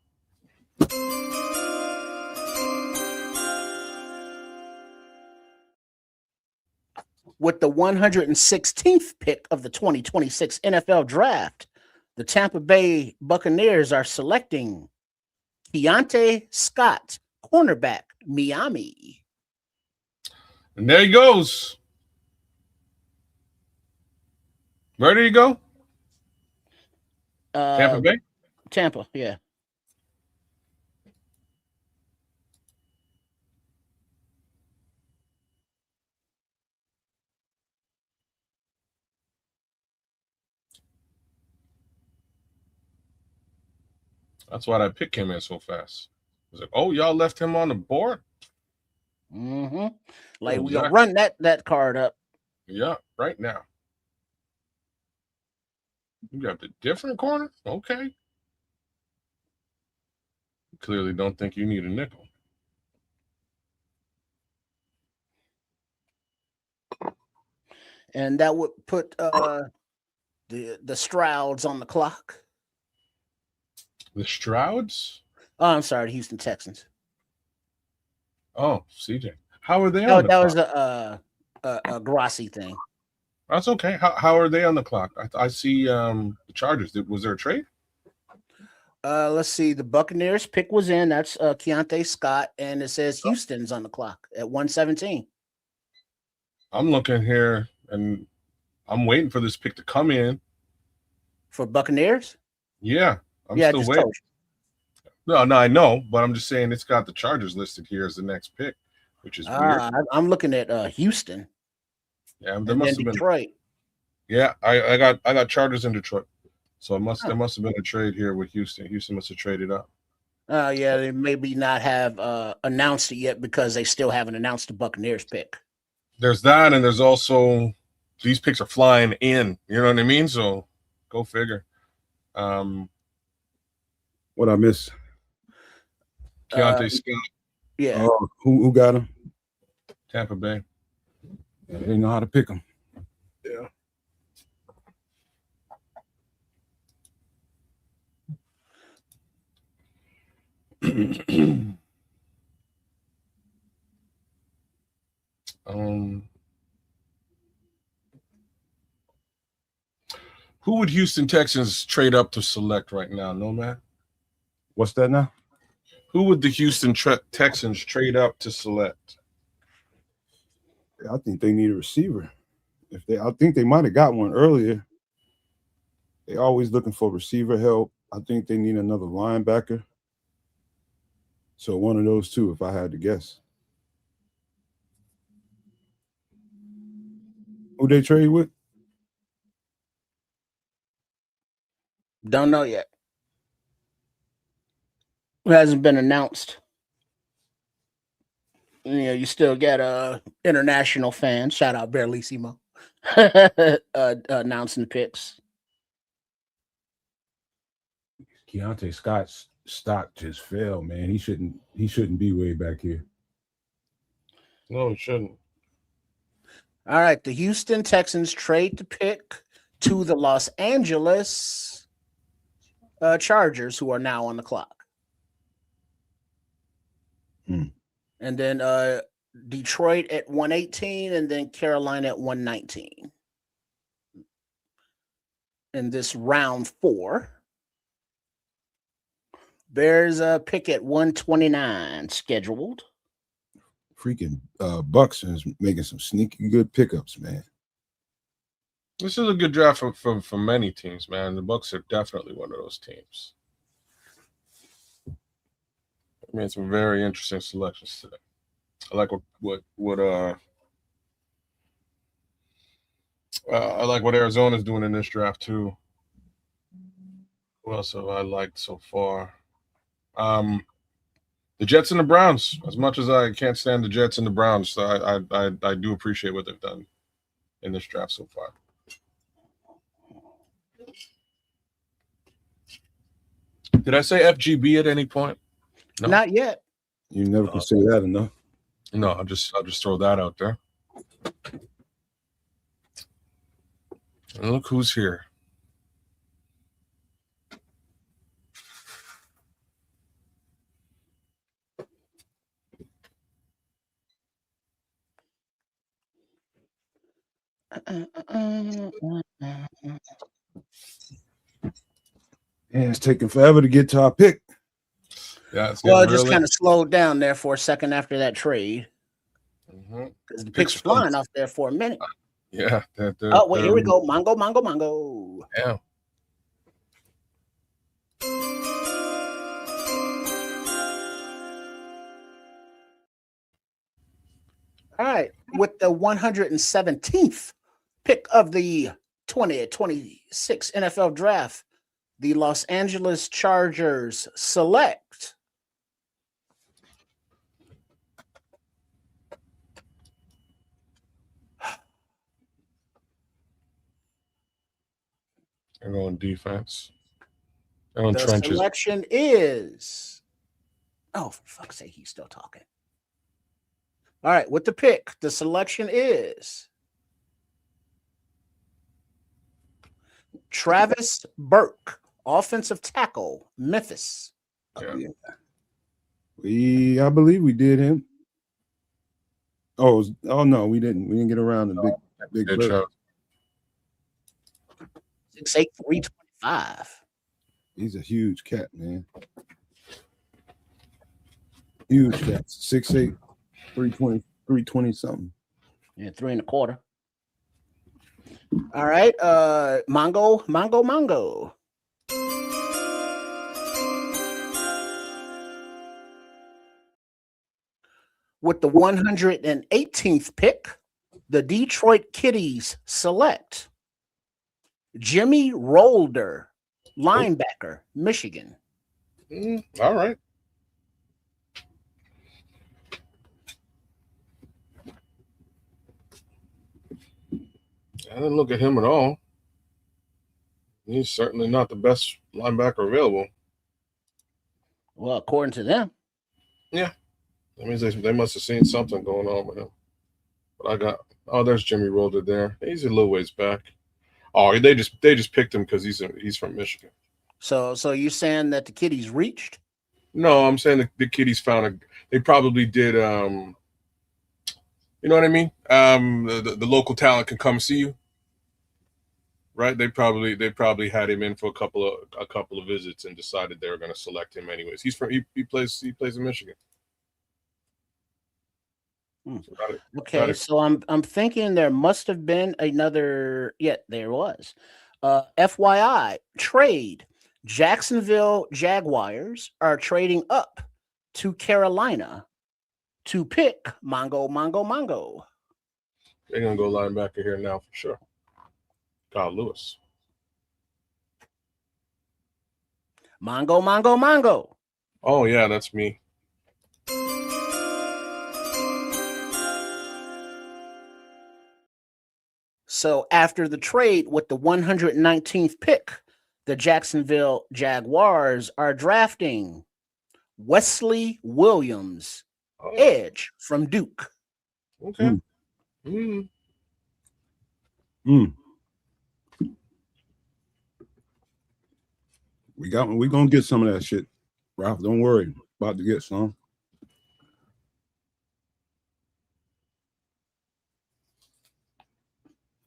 With the 116th pick of the 2026 NFL Draft, the Tampa Bay Buccaneers are selecting Keontae Scott, cornerback, Miami. And there he goes. Where did he go? Tampa Bay? Tampa, yeah. That's why that pick came in so fast. I was like, oh, y'all left him on the board? Mm-hmm. Like, Oh, we're going to run that card up. Yeah, right now. You got the different corner? Okay. Clearly don't think you need a nickel. And that would put the Strouds on the clock. The Strouds? Oh, I'm sorry, the Houston Texans. Oh, CJ. How are they No, on the that clock? was a Grossi thing. That's okay. How are they on the clock? I see the Chargers. Was there a trade? Let's see. The Buccaneers pick was in. That's Keontae Scott, and it says Houston's on the clock at 117. I'm looking here, and I'm waiting for this pick to come in. For Buccaneers? Yeah, I'm still waiting. No, I know, but I'm just saying it's got the Chargers listed here as the next pick, which is weird. I'm looking at Houston. Yeah, there must have Detroit. Been. Yeah, I got Chargers in Detroit, so there must have been a trade here with Houston. Houston must have traded up. Yeah, they maybe not have announced it yet because they still haven't announced the Buccaneers pick. There's that, and there's also these picks are flying in. You know what I mean? So go figure. What I miss? Keontae Scott. Yeah. Who got him? Tampa Bay. Yeah, they know how to pick them. Yeah. Who would Houston Texans trade up to select right now, Nomad? What's that now? Who would the Houston Texans trade up to select? I think they need a receiver. I think they might have got one earlier. They're always looking for receiver help. I think they need another linebacker. So one of those two, if I had to guess. Who they trade with? Don't know yet. It hasn't been announced. You still get international fans. Shout out Berlissimo. Announcing picks. Keontae Scott's stock just fell, man. He shouldn't be way back here. No, he shouldn't. All right, the Houston Texans trade the pick to the Los Angeles Chargers, who are now on the clock. And then Detroit at 118, and then Carolina at 119. In this round 4, Bears pick at 129 scheduled. Freaking Bucks is making some sneaky good pickups, man. This is a good draft for many teams, man. The Bucks are definitely one of those teams. I made some very interesting selections today. I like I like what Arizona's doing in this draft too. Who else have I liked so far? The Jets and the Browns. As much as I can't stand the Jets and the Browns, so I do appreciate what they've done in this draft so far. Did I say FGB at any point? No. Not yet. You never can say that enough. No, I'll just throw that out there. And look who's here. And it's taking forever to get to our pick. Yeah, well, it just kind of slowed down there for a second after that trade. Because the pick's flying off there for a minute. Yeah. Oh, wait, here we go. Mango. Yeah. All right. With the 117th pick of the 2026 NFL draft, the Los Angeles Chargers select They're going defense. They're on the trenches. selection is for fuck's sake, he's still talking. All right, with the pick, the selection is Travis Burke, offensive tackle, Memphis. Yeah. I believe we did him. Oh no, we didn't. We didn't get around the big Good Burke. show. 6'8", 325. He's a huge cat, man. Huge cat. 6'8", 320 something. Yeah, 3 1/4. All right. Mongo. With the 118th pick, the Detroit Kitties select Jimmy Rolder, linebacker, Michigan. All right. I didn't look at him at all. He's certainly not the best linebacker available. Well, according to them. Yeah. That means they must have seen something going on with him. But there's Jimmy Rolder there. He's a little ways back. Oh, they just picked him because he's from Michigan. So you're saying that the Kitties reached? No, I'm saying the Kitties they probably did you know what I mean? The local talent can come see you. Right? They probably had him in for a couple of visits and decided they were going to select him anyways. He plays in Michigan. Okay, so I'm thinking there must have been another. Yeah, there was. FYI, trade. Jacksonville Jaguars are trading up to Carolina to pick Mongo. They're gonna go linebacker here now for sure. Kyle Lewis. Mongo. Oh yeah, that's me. So after the trade with the 119th pick, the Jacksonville Jaguars are drafting Wesley Williams, edge from Duke. Okay. We gonna get some of that shit, Ralph. Don't worry. About to get some.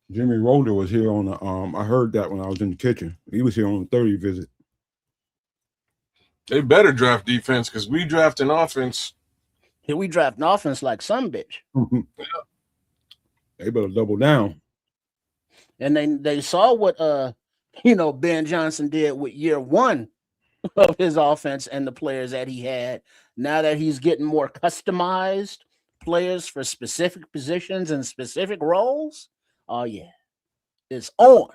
Jimmy Rolder was here on the I heard that when I was in the kitchen. He was here on the 30 visit. They better draft defense because we draft an offense. Here we draft an offense like some bitch. They better double down. And they saw what Ben Johnson did with year one of his offense and the players that he had. Now that he's getting more customized players for specific positions and specific roles, oh yeah, it's on.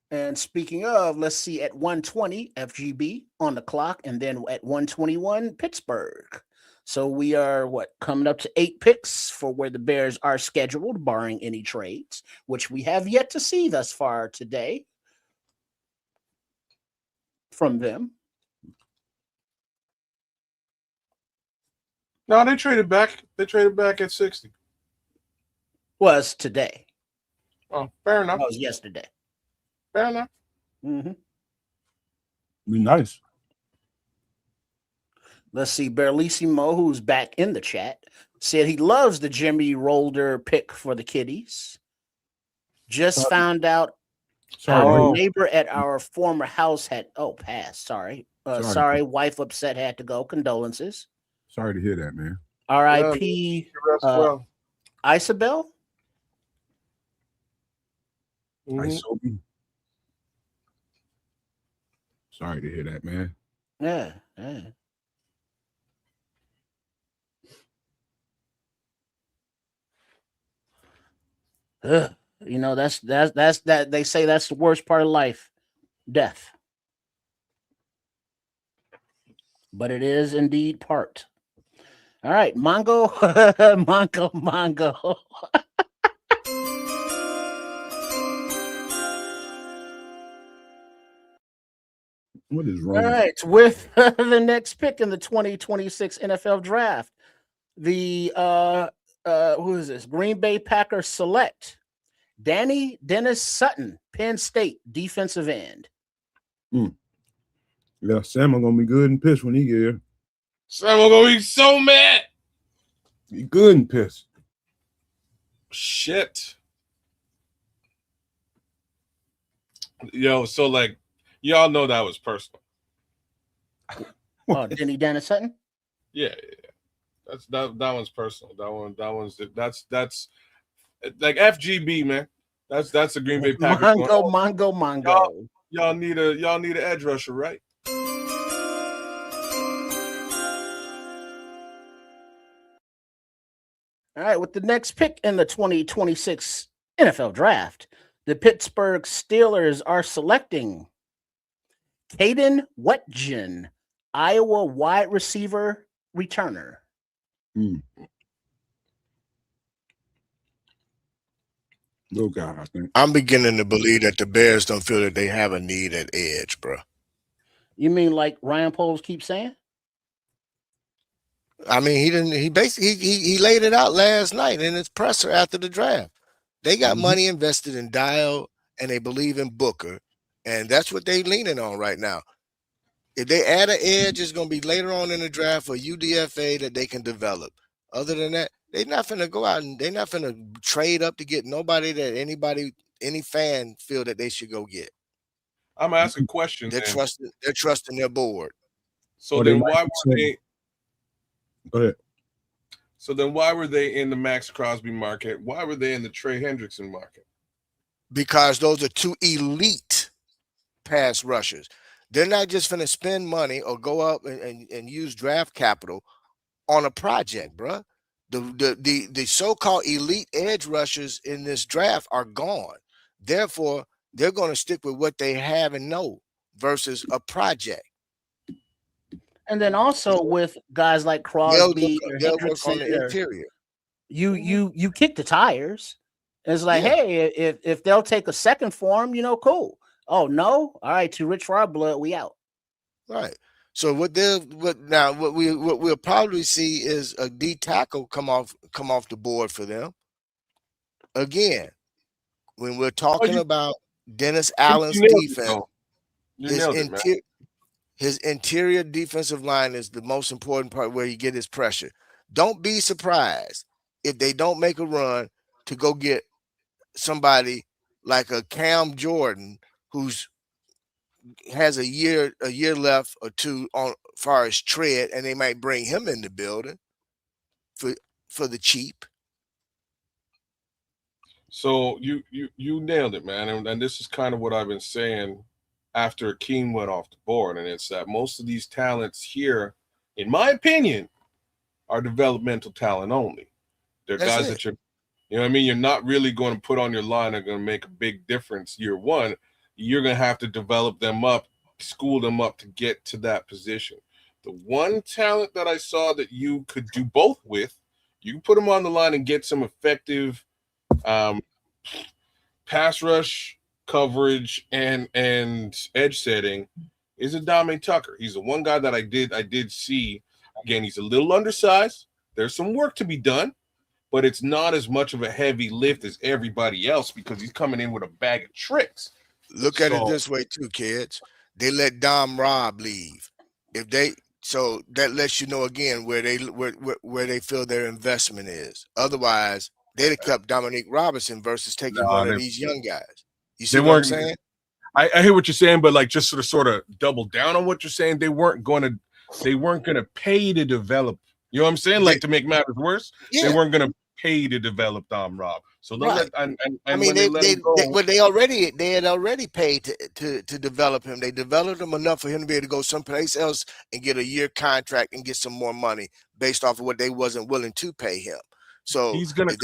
And speaking of, let's see, at 120 FGB on the clock, and then at 121 Pittsburgh. So we are coming up to 8 picks for where the Bears are scheduled, barring any trades, which we have yet to see thus far today from them. No, they traded back. They traded back at 60. Was today. Oh, fair enough. That was yesterday. Fair enough. Mm-hmm. Be nice. Let's see. Berlissimo, who's back in the chat, said he loves the Jimmy Rolder pick for the Kitties. Just found out our neighbor at our former house had passed. Sorry. Sorry. Wife upset, had to go. Condolences. Sorry to hear that, man. R.I.P. Isabel. Mm-hmm. Sorry to hear that, man. Yeah. You know, that's that they say that's the worst part of life, death. But it is indeed part. All right, Mongo. What is wrong? All right, with the next pick in the 2026 NFL draft, the who is this? Green Bay Packers select Danny Dennis Sutton, Penn State defensive end. Yeah, Sam gonna be good and pissed when he get here. Sam gonna be so mad. He good and pissed. Shit. Yo, so like y'all know that was personal. Oh, Denny Dennis Sutton? Yeah. That one's personal. That's like FGB, man. That's a Green Bay Packers. Mongo. Y'all need an edge rusher, right? All right, with the next pick in the 2026 NFL draft, the Pittsburgh Steelers are selecting Caden Wetjen, Iowa wide receiver returner. Little guy, I think. I'm beginning to believe that the Bears don't feel that they have a need at edge, bro. You mean like Ryan Poles keeps saying? I mean, he didn't. He basically he laid it out last night in his presser after the draft. They got money invested in Dial, and they believe in Booker, and that's what they leaning on right now. If they add an edge, it's going to be later on in the draft for UDFA that they can develop. Other than that, they're not going to go out and they're not going to trade up to get nobody that any fan feel that they should go get. I'm asking questions. They're trusting their board. So then why were they? Go ahead. So then why were they in the Max Crosby market? Why were they in the Trey Hendrickson market? Because those are two elite pass rushers. They're not just going to spend money or go up and use draft capital on a project, bro. The so-called elite edge rushers in this draft are gone. Therefore, they're going to stick with what they have and know versus a project. And then also with guys like Crosby or They'll work on Hendrickson, the interior. you kick the tires. It's like, Yeah. hey, if they'll take a second for him, cool. Oh no, all right, too rich for our blood, we out. Right. So what we'll probably see is a D tackle come off the board for them. Again, when we're talking about Dennis Allen's defense, his interior defensive line is the most important part where you get his pressure. Don't be surprised if they don't make a run to go get somebody like a Cam Jordan who's has a year left or two on far as tread, and they might bring him in the building for the cheap. So you nailed it, man, and this is kind of what I've been saying after Akeem went off the board, and it's that most of these talents here, in my opinion, are developmental talent only. They're guys that you know what I mean? You're not really going to put on your line that are going to make a big difference year one. You're going to have to develop them up, school them up to get to that position. The one talent that I saw that you could do both with, you put them on the line and get some effective pass rush coverage and edge setting, is Adame Tucker. He's the one guy that I did see. Again, he's a little undersized. There's some work to be done, but it's not as much of a heavy lift as everybody else because he's coming in with a bag of tricks. Look at it this way too, kids. They let Dom Robb leave. So that lets you know again where they feel their investment is. Otherwise, they'd have kept Dominique Robinson versus taking one of these young guys. You see what I'm saying? I hear what you're saying, but like just sort of double down on what you're saying. They weren't gonna pay to develop. You know what I'm saying? Like to make matters worse, they weren't gonna pay to develop Dom Robb. So they had already paid to develop him. They developed him enough for him to be able to go someplace else and get a year contract and get some more money based off of what they wasn't willing to pay him. So he's gonna if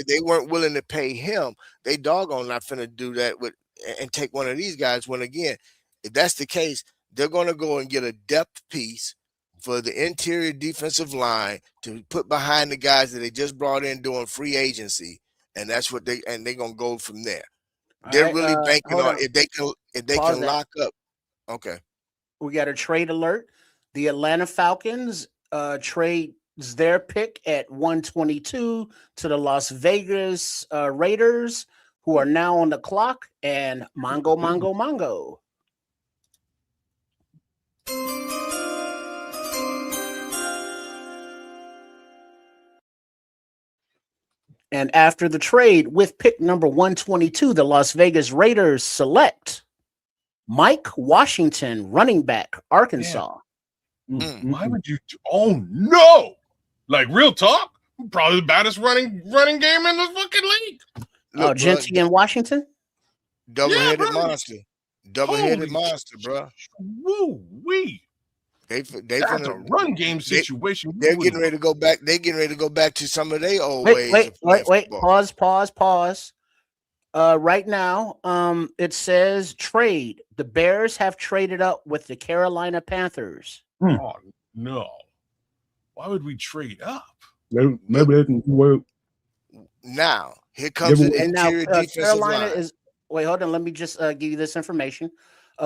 they weren't willing to pay him, they doggone not finna do that and take one of these guys. When again, if that's the case, they're gonna go and get a depth piece for the interior defensive line to put behind the guys that they just brought in doing free agency, and that's what they're gonna go from there. They're really banking on if they can lock up. Okay, we got a trade alert. The Atlanta Falcons trades their pick at 122 to the Las Vegas Raiders, who are now on the clock, and Mongo. And after the trade with pick number 122, the Las Vegas Raiders select Mike Washington, running back, Arkansas. Why would you? Oh no! Like real talk, probably the baddest running game in the fucking league. Look, Genty in Washington, double-headed monster, bro. Woo wee! That's a run game situation. They're getting ready to go back. They're getting ready to go back to some of their old ways. Wait. Pause. Right now, it says trade. The Bears have traded up with the Carolina Panthers. Oh no! Why would we trade up? Maybe they can work. Now here comes the interior defensive Carolina line. Wait, hold on. Let me just give you this information.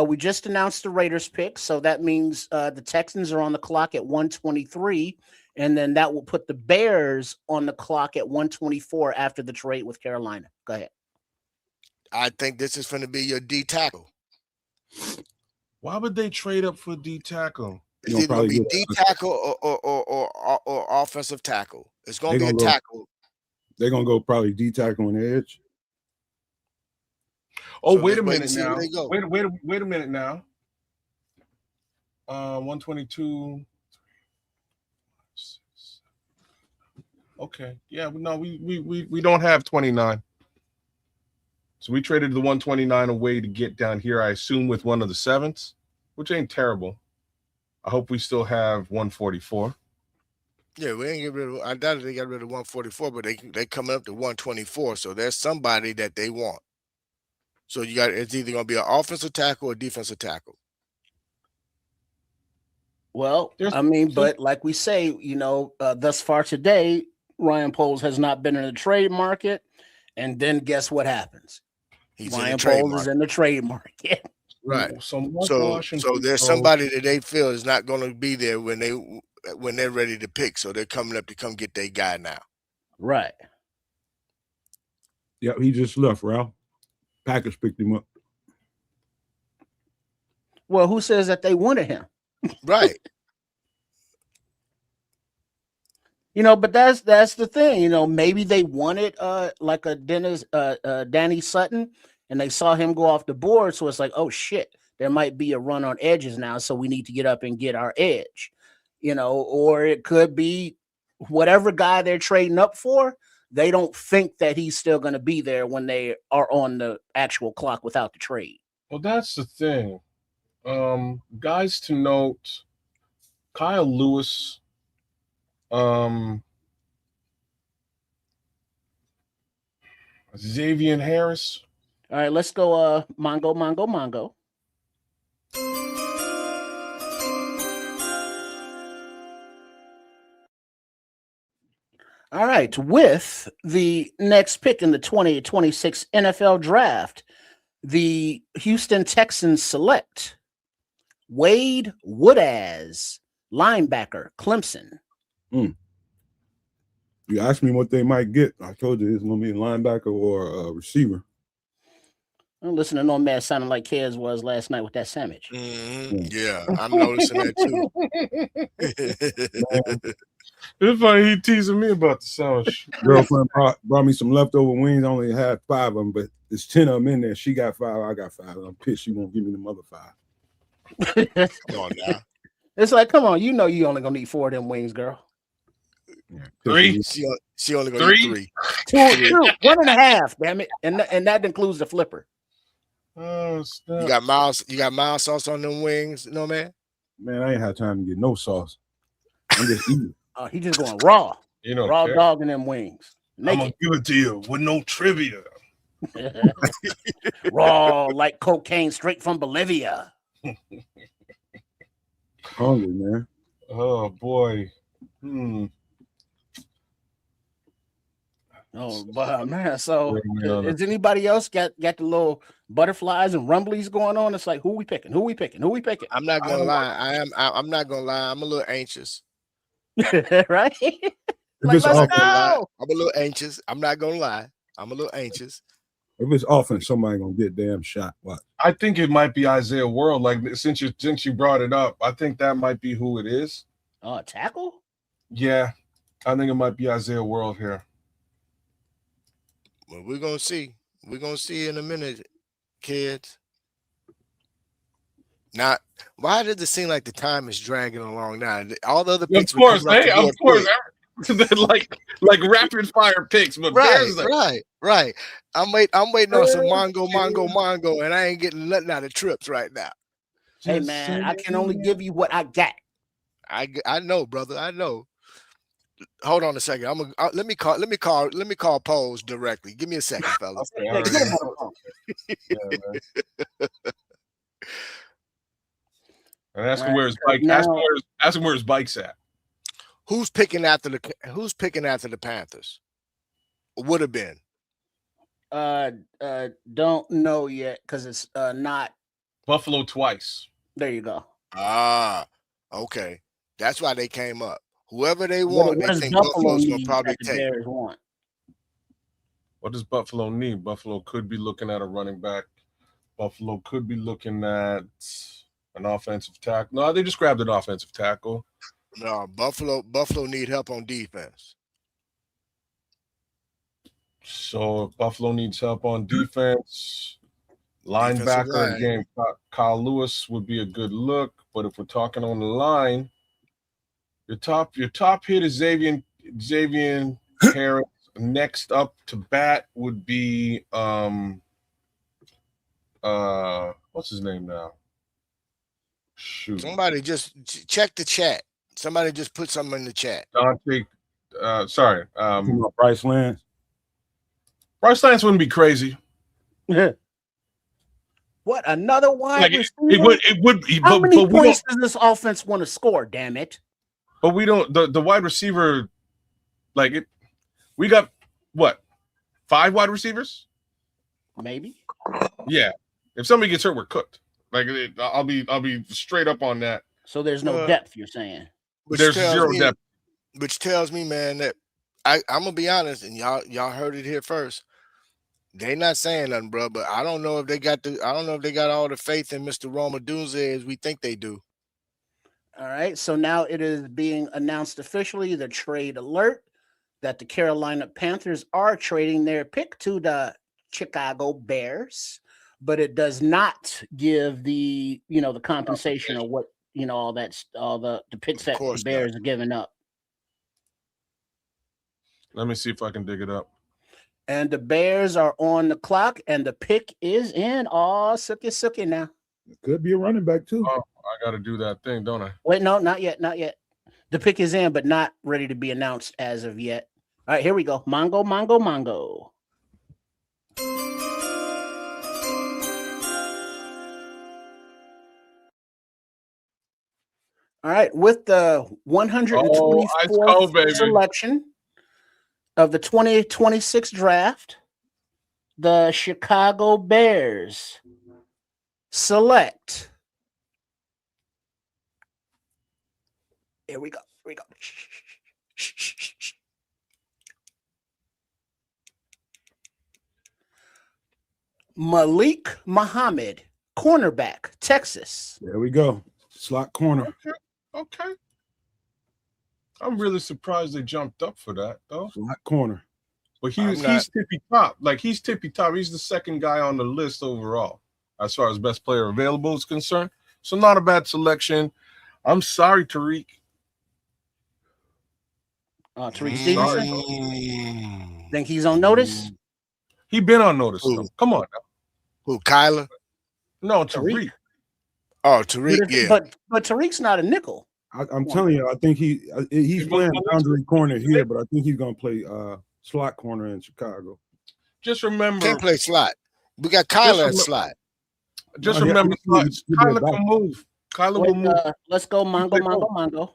We just announced the Raiders pick, so that means the Texans are on the clock at 123, and then that will put the Bears on the clock at 124 after the trade with Carolina. Go ahead. I think this is going to be your D tackle. Why would they trade up for D tackle? It's either going to be D tackle or offensive tackle. It's going to be a tackle. They're going to go probably D tackle on the edge. Oh, wait a minute now. Wait a minute now. 122. Okay. Yeah, no, we don't have 29. So we traded the 129 away to get down here, I assume, with one of the sevens, which ain't terrible. I hope we still have 144. Yeah, we ain't get rid of. I doubt they got rid of 144, but they coming up to 124. So there's somebody that they want. So it's either going to be an offensive tackle or defensive tackle. Well, There's- I mean, but like we say, thus far today, Ryan Poles has not been in the trade market. And then guess what happens? He's in Ryan the trade Poles is market. in the trade market. Right. So Mark So Washington, there's somebody that they feel is not going to be there when they're ready to pick. So they're coming up to come get their guy now. Right. Yep, he just left, Ralph. Packers picked him up. Well, who says that they wanted him? Right. But that's the thing. Maybe they wanted like a Danny Sutton, and they saw him go off the board, so it's like, oh shit, there might be a run on edges now, so we need to get up and get our edge. Or it could be whatever guy they're trading up for, they don't think that he's still going to be there when they are on the actual clock without the trade. well, that's the thing. Guys to note, Kyle Lewis, Xavier Harris. All right, let's go Mongo. All right, with the next pick in the 2026 NFL draft, the Houston Texans select Wade Woodaz, linebacker, Clemson. You asked me what they might get. I told you it's going to be a linebacker or a receiver. I'm listening to Nomad sounding like Kez was last night with that sandwich. Mm-hmm. Yeah, I'm noticing that too. It's funny he teasing me about the sandwich. Girlfriend brought me some leftover wings. I only had 5 of them, but there's 10 of them in there. She got 5. I got 5. I'm pissed she won't give me the other 5. Come on now. It's like, come on, you only gonna eat 4 of them wings, girl. Yeah, 3. She only gonna eat 3. 2, 1.5. Damn it, and that includes the flipper. Oh, snap. You got mild sauce on them wings, no man? Man, I ain't had time to get no sauce. I'm just eating. He just going raw. Raw care. dog in them wings. I'm gonna give it to you with no trivia. Raw like cocaine straight from Bolivia. Hungry, man. Oh boy. Oh, but man, so is anybody else got the little butterflies and rumblies going on? It's like, who we picking? I'm not gonna lie. I'm not gonna lie. I'm a little anxious. Right? Like, let's go. I'm a little anxious. I'm not gonna lie. I'm a little anxious. If it's offense, somebody gonna get damn shot. What? I think it might be Isaiah World. Like since you brought it up, I think that might be who it is. Tackle? Yeah, I think it might be Isaiah World here. Well, we're gonna see. We're gonna see in a minute, kids. Now, why does it seem like the time is dragging along now? All the other picks, of course, like rapid fire picks, but right. I'm waiting on some Mongo, and I ain't getting nothing out of trips right now. Hey man, I can only give you what I got. I know, brother. I know. Hold on a second. Let me call Pose directly. Give me a second, fellas. And ask him where his bike. Ask him where his bike's at. Who's picking after the Panthers? Would have been. Don't know yet because it's not Buffalo twice. There you go. Okay. That's why they came up. Whoever they want, they think Buffalo's gonna probably take. What does Buffalo need? Buffalo could be looking at a running back. Buffalo could be looking at an offensive tackle. No, they just grabbed an offensive tackle. No, Buffalo need help on defense. So if Buffalo needs help on defense, linebacker again, Kyle Lewis would be a good look. But if we're talking on the line, your top hit is Xavier Harris. Next up to bat would be what's his name now? Shoot. Somebody just check the chat. Somebody just put something in the chat. Bryce Lance. Bryce Lance wouldn't be crazy. Yeah. What, another wide Like receiver? it would be, How but many we points don't. does this offense want to score? Damn it! But we don't. The wide receiver, like it. We got what? 5 wide receivers? Maybe. Yeah. If somebody gets hurt, we're cooked. Like I'll be straight up on that. So there's no depth. You're saying There's zero depth. Which tells me, man, that I'm gonna be honest, and y'all heard it here first. They not saying nothing, bro. But I don't know if they got all the faith in Mr. Roma Dunze as we think they do. All right. So now it is being announced officially, the trade alert, that the Carolina Panthers are trading their pick to the Chicago Bears, but it does not give the the compensation or what all the picks that the Bears are giving up. Let me see if I can dig it up. And the Bears are on the clock, and the pick is in. Oh, sookie now. It could be a running back too. Oh, I got to do that thing, don't I? Wait, no, not yet. The pick is in, but not ready to be announced as of yet. All right, here we go. Mongo. All right, with the 124th selection of the 2026 draft, the Chicago Bears select. Here we go. Malik Muhammad, cornerback, Texas. There we go. Slot corner. Okay. I'm really surprised they jumped up for that, though. Slot corner. But he's tippy top. Like, he's tippy top. He's the second guy on the list overall, as far as best player available is concerned. So not a bad selection. I'm sorry, Tariq. Tariq Stevenson? Think he's on notice? He been on notice, though. Come on now. Who, Kyler? No, Tariq. Oh, Tariq, yeah. But Tariq's not a nickel. I'm telling you, I think he's playing boundary corner here, but I think he's going to play slot corner in Chicago. Just remember. Can't play slot. We got Kyler at slot. Just remember, Kyler can move. Kyler will move. Let's go, Mongo.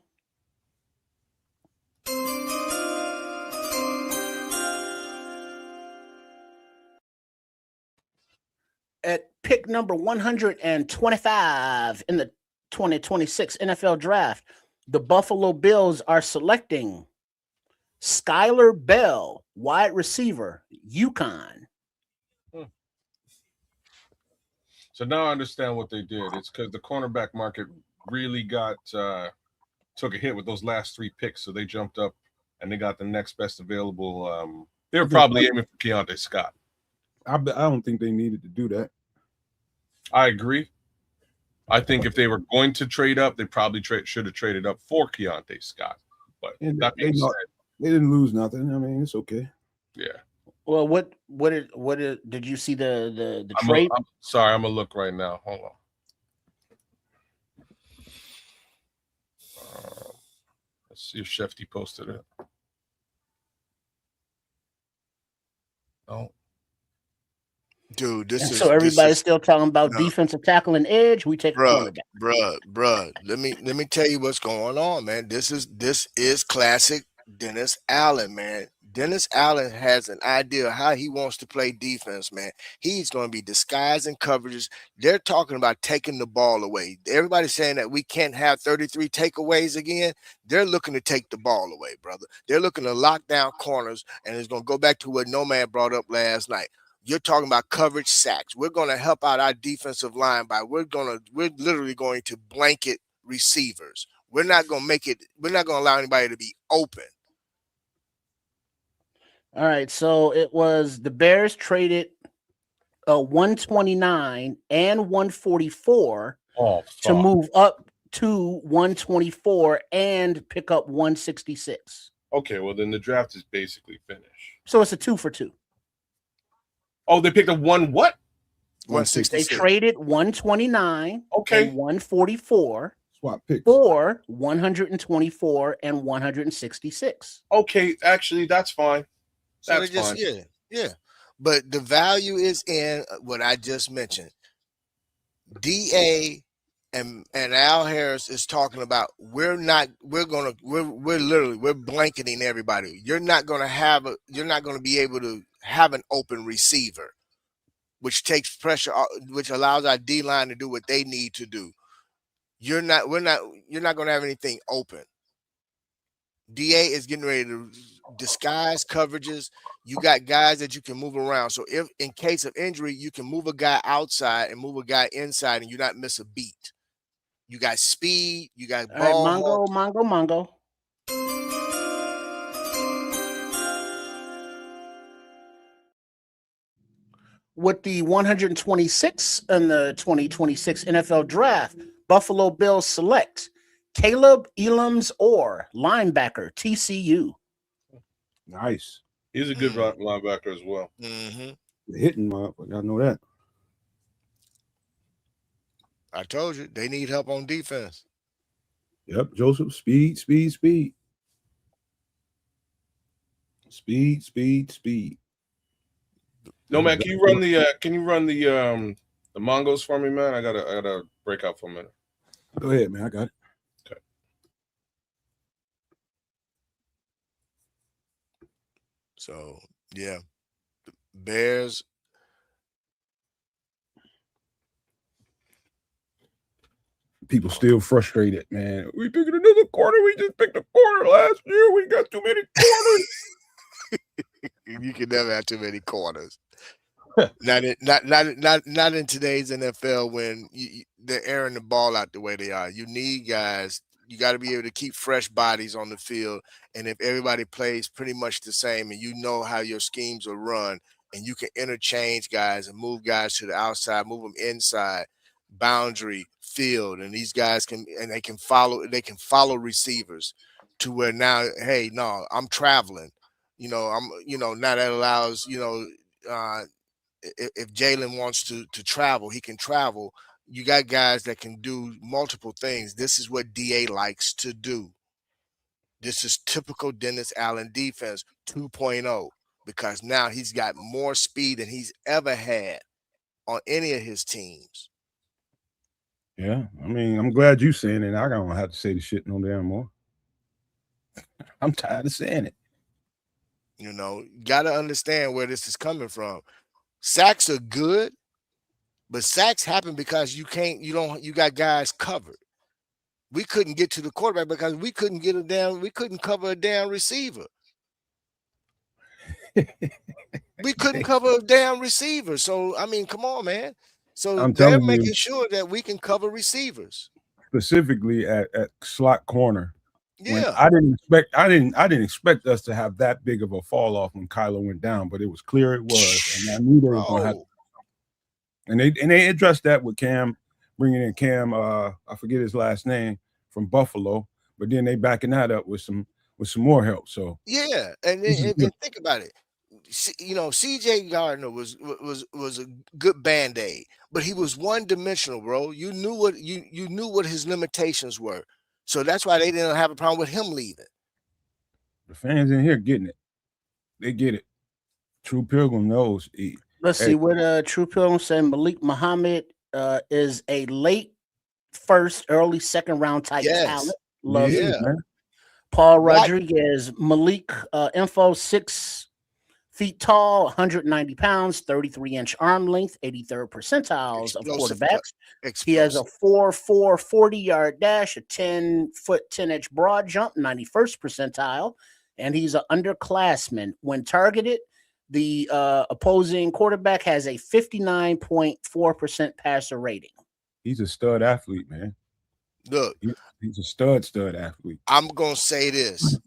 At pick number 125 in the 2026 NFL Draft, the Buffalo Bills are selecting Skylar Bell, wide receiver, UConn. So now I understand what they did. It's because the cornerback market really took a hit with those last 3 picks, so they jumped up and they got the next best available. They were probably aiming for Keontae Scott. I don't think they needed to do that. I agree. I think if they were going to trade up, they probably should have traded up for Keontae Scott. But that being said, they didn't lose nothing. I mean, it's okay. Yeah. Well, what did you see the trade? I'm sorry, I'm gonna look right now. Hold on. Let's see if Shefty posted it. No. Dude, this is so everybody's still talking about defensive tackle and edge. We take bruh. Let me tell you what's going on, man. This is classic Dennis Allen, man. Dennis Allen has an idea of how he wants to play defense, man. He's going to be disguising coverages. They're talking about taking the ball away. Everybody's saying that we can't have 33 takeaways again. They're looking to take the ball away, brother. They're looking to lock down corners, and it's going to go back to what Nomad brought up last night. You're talking about coverage sacks. We're going to help out our defensive line we're literally going to blanket receivers. We're not going to allow anybody to be open. All right, so it was the Bears traded 129 and 144 to move up to 124 and pick up 166. Okay, well then the draft is basically finished. So it's a 2 for 2. Oh, they picked up one what? 166. They traded 129 and 144 swap picks for 124 and 166. Okay, actually that's fine. So yeah. But the value is in what I just mentioned. DA and Al Harris is talking about we're blanketing everybody. You're not going to be able to have an open receiver, which takes pressure, which allows our D line to do what they need to do. You're not going to have anything open. DA is getting ready to disguise coverages. You got guys that you can move around. So if in case of injury, you can move a guy outside and move a guy inside and you not miss a beat. You got speed, you got ball. All right, Mongo. With the 126 in the 2026 NFL Draft, Buffalo Bills select Caleb Elam's Orr, linebacker, TCU. Nice. He's a good linebacker as well. Mm-hmm. Hitting, motherfucker. I know that. I told you they need help on defense. Yep, Joseph. Speed. Nomad, can you run the Mongos for me, man? I gotta break out for a minute. Go ahead, man. I got it. Okay. So yeah, the Bears. People still frustrated, man. We picking another corner. We just picked a corner last year. We got too many corners. You can never have too many corners. not in today's NFL when they're airing the ball out the way they are. You need guys. You got to be able to keep fresh bodies on the field. And if everybody plays pretty much the same and you know how your schemes are run and you can interchange guys and move guys to the outside, move them inside, boundary, field, and these guys can follow receivers to where now, hey, no, I'm traveling. Now that allows, if Jalen wants to travel, he can travel. You got guys that can do multiple things. This is what DA likes to do. This is typical Dennis Allen defense 2.0 because now he's got more speed than he's ever had on any of his teams. Yeah, I mean, I'm glad you saying it. I don't have to say the shit no damn more. I'm tired of saying it. You got to understand where this is coming from. Sacks are good, but sacks happen because you got guys covered. We couldn't get to the quarterback because we couldn't cover a damn receiver. We couldn't cover a damn receiver. So, I mean, come on, man. So they're making sure that we can cover receivers. Specifically at slot corner. Yeah. I didn't expect us to have that big of a fall off when Kyler went down, but it was clear it was. And I knew they were going to have to. And they addressed that with Cam, bringing in Cam, I forget his last name, from Buffalo, but then they backing that up with some more help. So yeah, and think about it. CJ Gardner was a good band-aid, but he was one-dimensional, bro. You knew what his limitations were. So that's why they didn't have a problem with him leaving. The fans in here getting it. They get it. True Pilgrim knows. Let's see what True Pilgrim said. Malik Muhammad is a late first, early second round type talent. Love it. Man. Paul Rodriguez, Malik info 6 feet tall, 190 pounds, 33-inch arm length, 83rd percentiles of quarterbacks. He has a 4.4 40-yard dash, a 10-foot 10-inch broad jump, 91st percentile, and he's an underclassman. When targeted, the opposing quarterback has a 59.4% passer rating. He's a stud athlete, man. Look, he's a stud athlete. I'm gonna say this.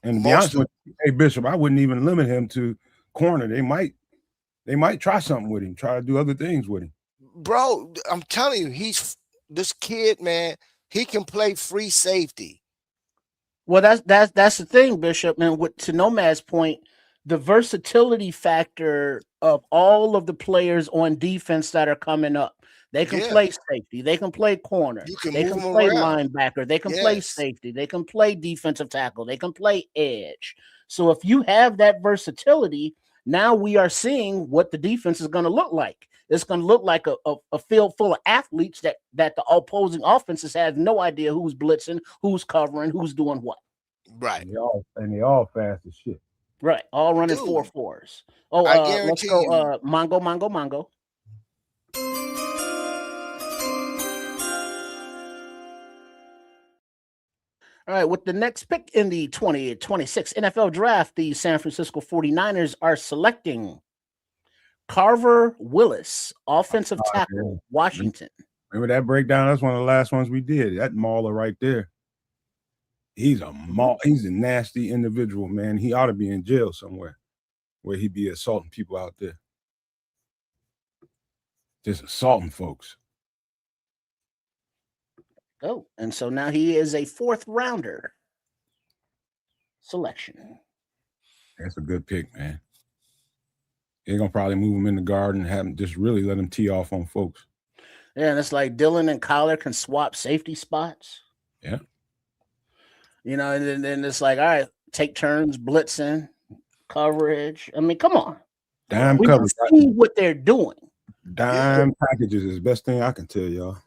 And to be honest with you, hey Bishop, I wouldn't even limit him to corner. They might try something with him, try to do other things with him. Bro, I'm telling you, this kid, man, he can play free safety. Well, that's the thing, Bishop. And to Nomad's point, the versatility factor of all of the players on defense that are coming up. They can play safety. They can play corner. They can play linebacker. They can play safety. They can play defensive tackle. They can play edge. So if you have that versatility, now we are seeing what the defense is going to look like. it's going to look like a field full of athletes that the opposing offenses have no idea who's blitzing, who's covering, who's doing what. Right. And they all fast as shit. Right. All running Dude, 4.4s. Oh, I let's guarantee go. you. Mongo. All right, with the next pick in the 2026 NFL Draft, the San Francisco 49ers are selecting Carver Willis, offensive tackle, Washington. Remember that breakdown? That's one of the last ones we did. That mauler right there. He's a nasty individual, man. He ought to be in jail somewhere where he be assaulting people out there. Just assaulting folks. Oh, and so now he is a 4th rounder selection. That's a good pick, man. They're gonna probably move him in the guard and have him just really let him tee off on folks. Yeah, and it's like Dylan and Collar can swap safety spots. Yeah. You know, and then it's like, all right, take turns blitzing, coverage. I mean, come on. Dime We coverage. see what they're doing. Dime packages is the best thing I can tell y'all.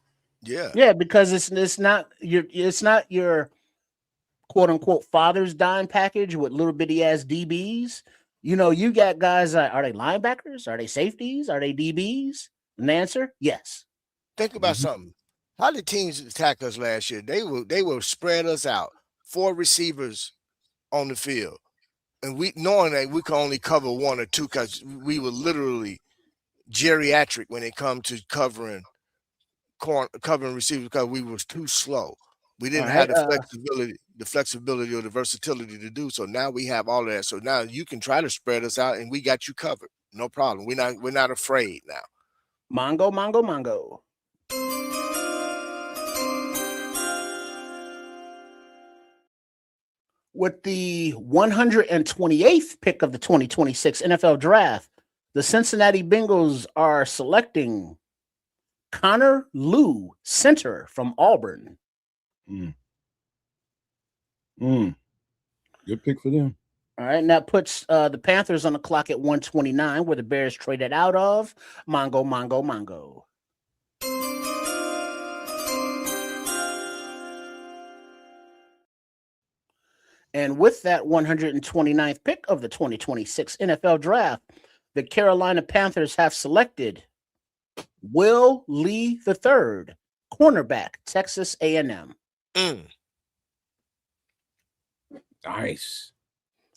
Yeah. Yeah, because it's not your quote unquote father's dime package with little bitty ass DBs. You know, you got guys are they linebackers? Are they safeties? Are they DBs? And the answer, yes. Think about something. How did teams attack us last year? They will spread us out. 4 receivers on the field. And we knowing that we can only cover 1 or 2 because we were literally geriatric when it comes to covering receivers because we was too slow. We didn't have the flexibility or the versatility to do so. Now we have all of that. So now you can try to spread us out and we got you covered. No problem. We're not afraid now. Mongo. With the 128th pick of the 2026 NFL Draft, the Cincinnati Bengals are selecting Connor Lew, center from Auburn. Good pick for them. All right, and that puts the Panthers on the clock at 129, where the Bears traded out of. Mongo. And with that 129th pick of the 2026 NFL Draft, the Carolina Panthers have selected Will Lee III, cornerback, Texas A&M. Nice.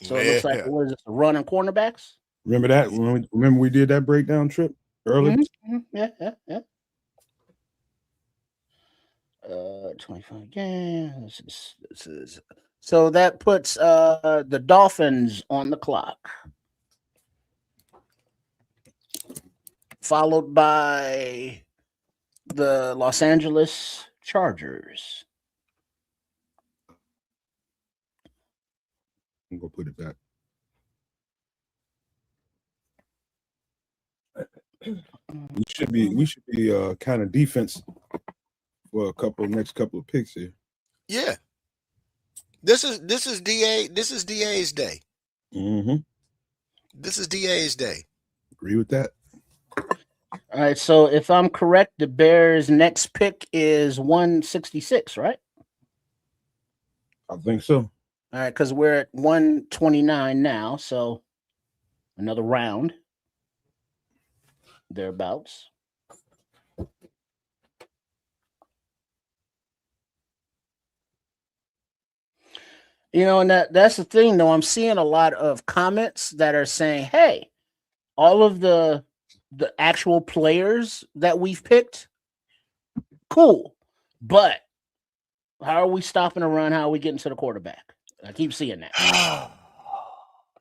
So it looks like what is it, a run on cornerbacks? Remember that? Remember we did that breakdown trip early? Yeah. 25 games. This is so that puts the Dolphins on the clock, followed by the Los Angeles Chargers. I'm gonna put it back. We should be kind of defense for next couple of picks here. Yeah. This is DA's day. This is DA's day. Agree with that. All right, so if I'm correct, the Bears' next pick is 166, right? I think so. All right, because we're at 129 now, so another round thereabouts. You know, and that's the thing, though. I'm seeing a lot of comments that are saying, hey, all of the actual players that we've picked, cool. But how are we stopping a run? How are we getting to the quarterback? I keep seeing that.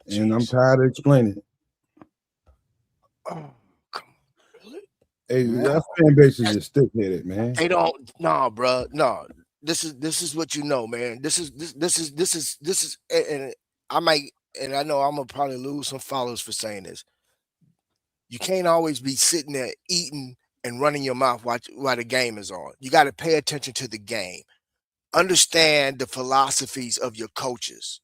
And I'm tired of explaining it. Oh, come on. Really? Hey, that fan base is just stiff-headed, man. They don't, bro. No. This is what you know, man. This is, and I might, and I know I'm gonna probably lose some followers for saying this. You can't always be sitting there eating and running your mouth while the game is on. You got to pay attention to the game. Understand the philosophies of your coaches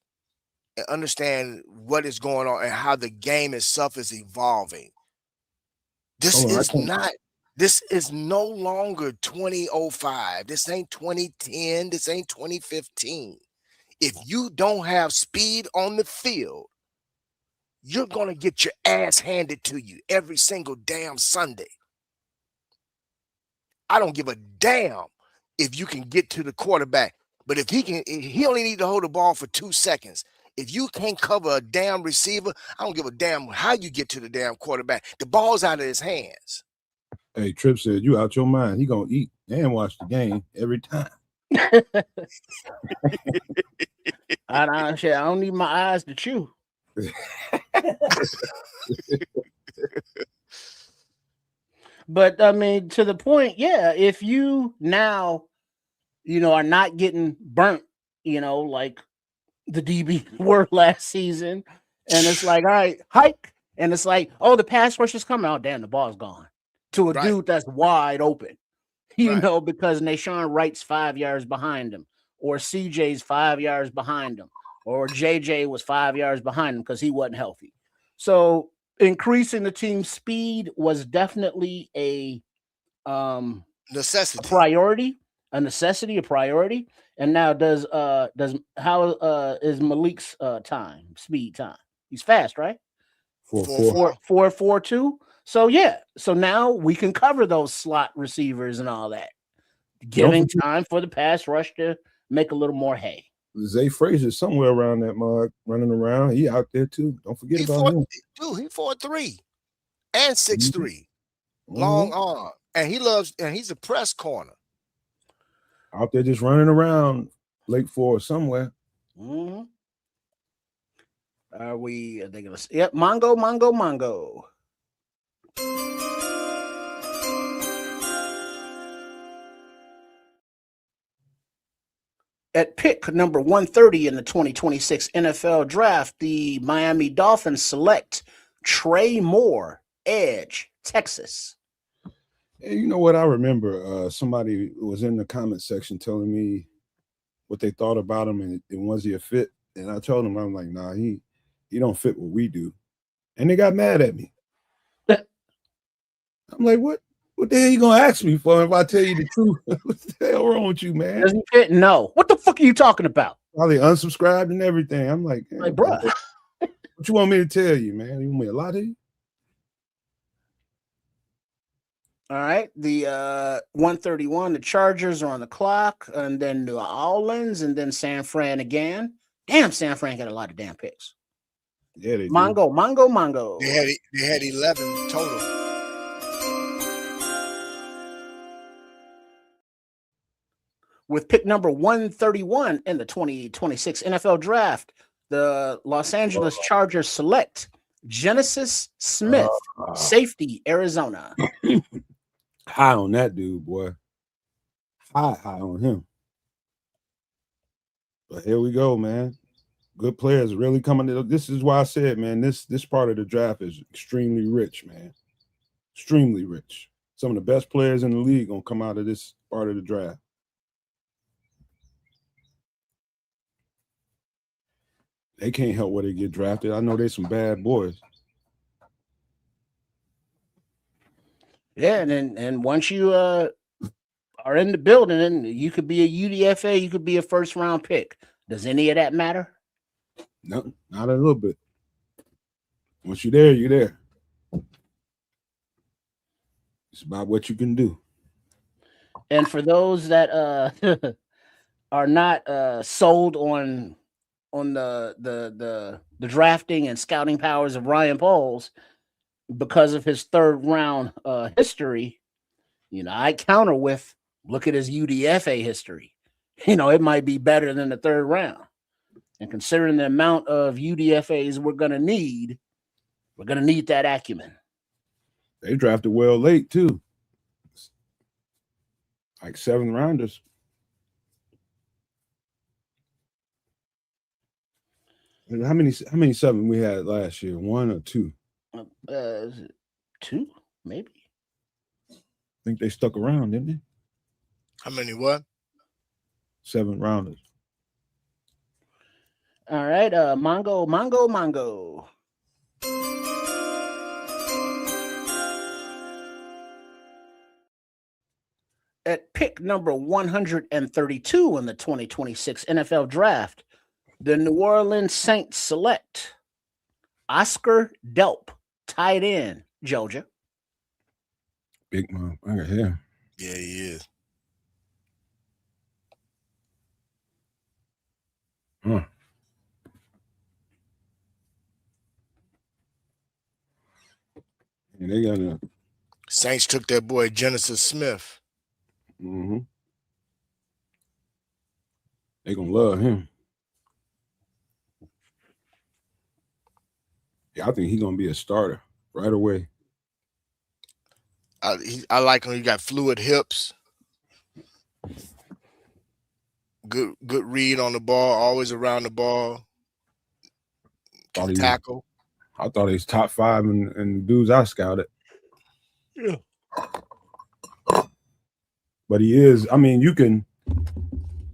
and understand what is going on and how the game itself is evolving. This is no longer 2005. This ain't 2010. This ain't 2015. If you don't have speed on the field, you're going to get your ass handed to you every single damn Sunday. I don't give a damn if you can get to the quarterback, but if he only need to hold the ball for 2 seconds. If you can't cover a damn receiver, I don't give a damn how you get to the damn quarterback. The ball's out of his hands. Hey, Tripp said you out your mind. He gonna eat and watch the game every time. I don't need my eyes to chew. But I mean, to the point, yeah, if you now, are not getting burnt, like the DB were last season, and it's like, all right, hike, and it's like, oh, the pass rush is coming. Oh, damn, the ball's gone to a dude that's wide open, because Nashawn Wright's 5 yards behind him, or CJ's 5 yards behind him, or JJ was 5 yards behind him because he wasn't healthy. So increasing the team's speed was definitely a necessity, a priority. And now how is Malik's speed time? He's fast, right? 4.42. So yeah, so now we can cover those slot receivers and all that, giving time for the pass rush to make a little more hay. Zay Frazier's somewhere around that mark, running around. He out there too. Don't forget about him. Dude, he 4'3" and 6'3", long arm, and he's a press corner. Out there just running around Lake Forest somewhere. Mm-hmm. Are they gonna? Yep, Mongo. At pick number 130 in the 2026 NFL Draft, the Miami Dolphins select Trey Moore, edge, Texas. Hey, you know what? I remember somebody was in the comment section telling me what they thought about him and was he a fit? And I told him, I'm like, nah, he don't fit what we do. And they got mad at me. I'm like, what the hell you gonna ask me for if I tell you the truth? What the hell wrong with you, man? Doesn't fit? No. What the fuck are you talking about? Probably unsubscribed and everything. I'm like, bro, what you want me to tell you, man? You want me to lie to you? All right. The 131, the Chargers are on the clock, and then New Orleans, and then San Fran again. Damn, San Fran got a lot of damn picks. Yeah, they Mongo. They had 11 total. With pick number 131 in the 2026 NFL Draft, the Los Angeles Chargers select Genesis Smith, safety, Arizona. High on that dude, boy. High on him. But here we go, man. Good players really coming to. This is why I said, man, this part of the draft is extremely rich, man. Extremely rich. Some of the best players in the league gonna come out of this part of the draft. They can't help where they get drafted. I know there's some bad boys. Yeah, and once you are in the building, and you could be a UDFA, you could be a first round pick. Does any of that matter? No, not a little bit. Once you're there, you're there. It's about what you can do. And for those that are not sold on the drafting and scouting powers of Ryan Poles because of his third round history, I counter with, look at his UDFA history. It might be better than the third round. And considering the amount of UDFAs we're going to need that acumen. They drafted well late too. Like 7 rounders. How many 7 we had last year? 1 or 2? 2, maybe. I think they stuck around, didn't they? How many what? 7 rounders. All right, Mongo. At pick number 132 in the 2026 NFL Draft, the New Orleans Saints select Oscar Delp, tight end, Georgia. Big motherfucker here. Yeah, he is. Huh. And they got a. Saints took that boy Genesis Smith. Mm-hmm. They gonna love him. Yeah, I think he's gonna be a starter right away. I like him. He got fluid hips. Good read on the ball. Always around the ball. Can tackle. I thought he was top 5 in dudes I scouted. Yeah. But he is. I mean,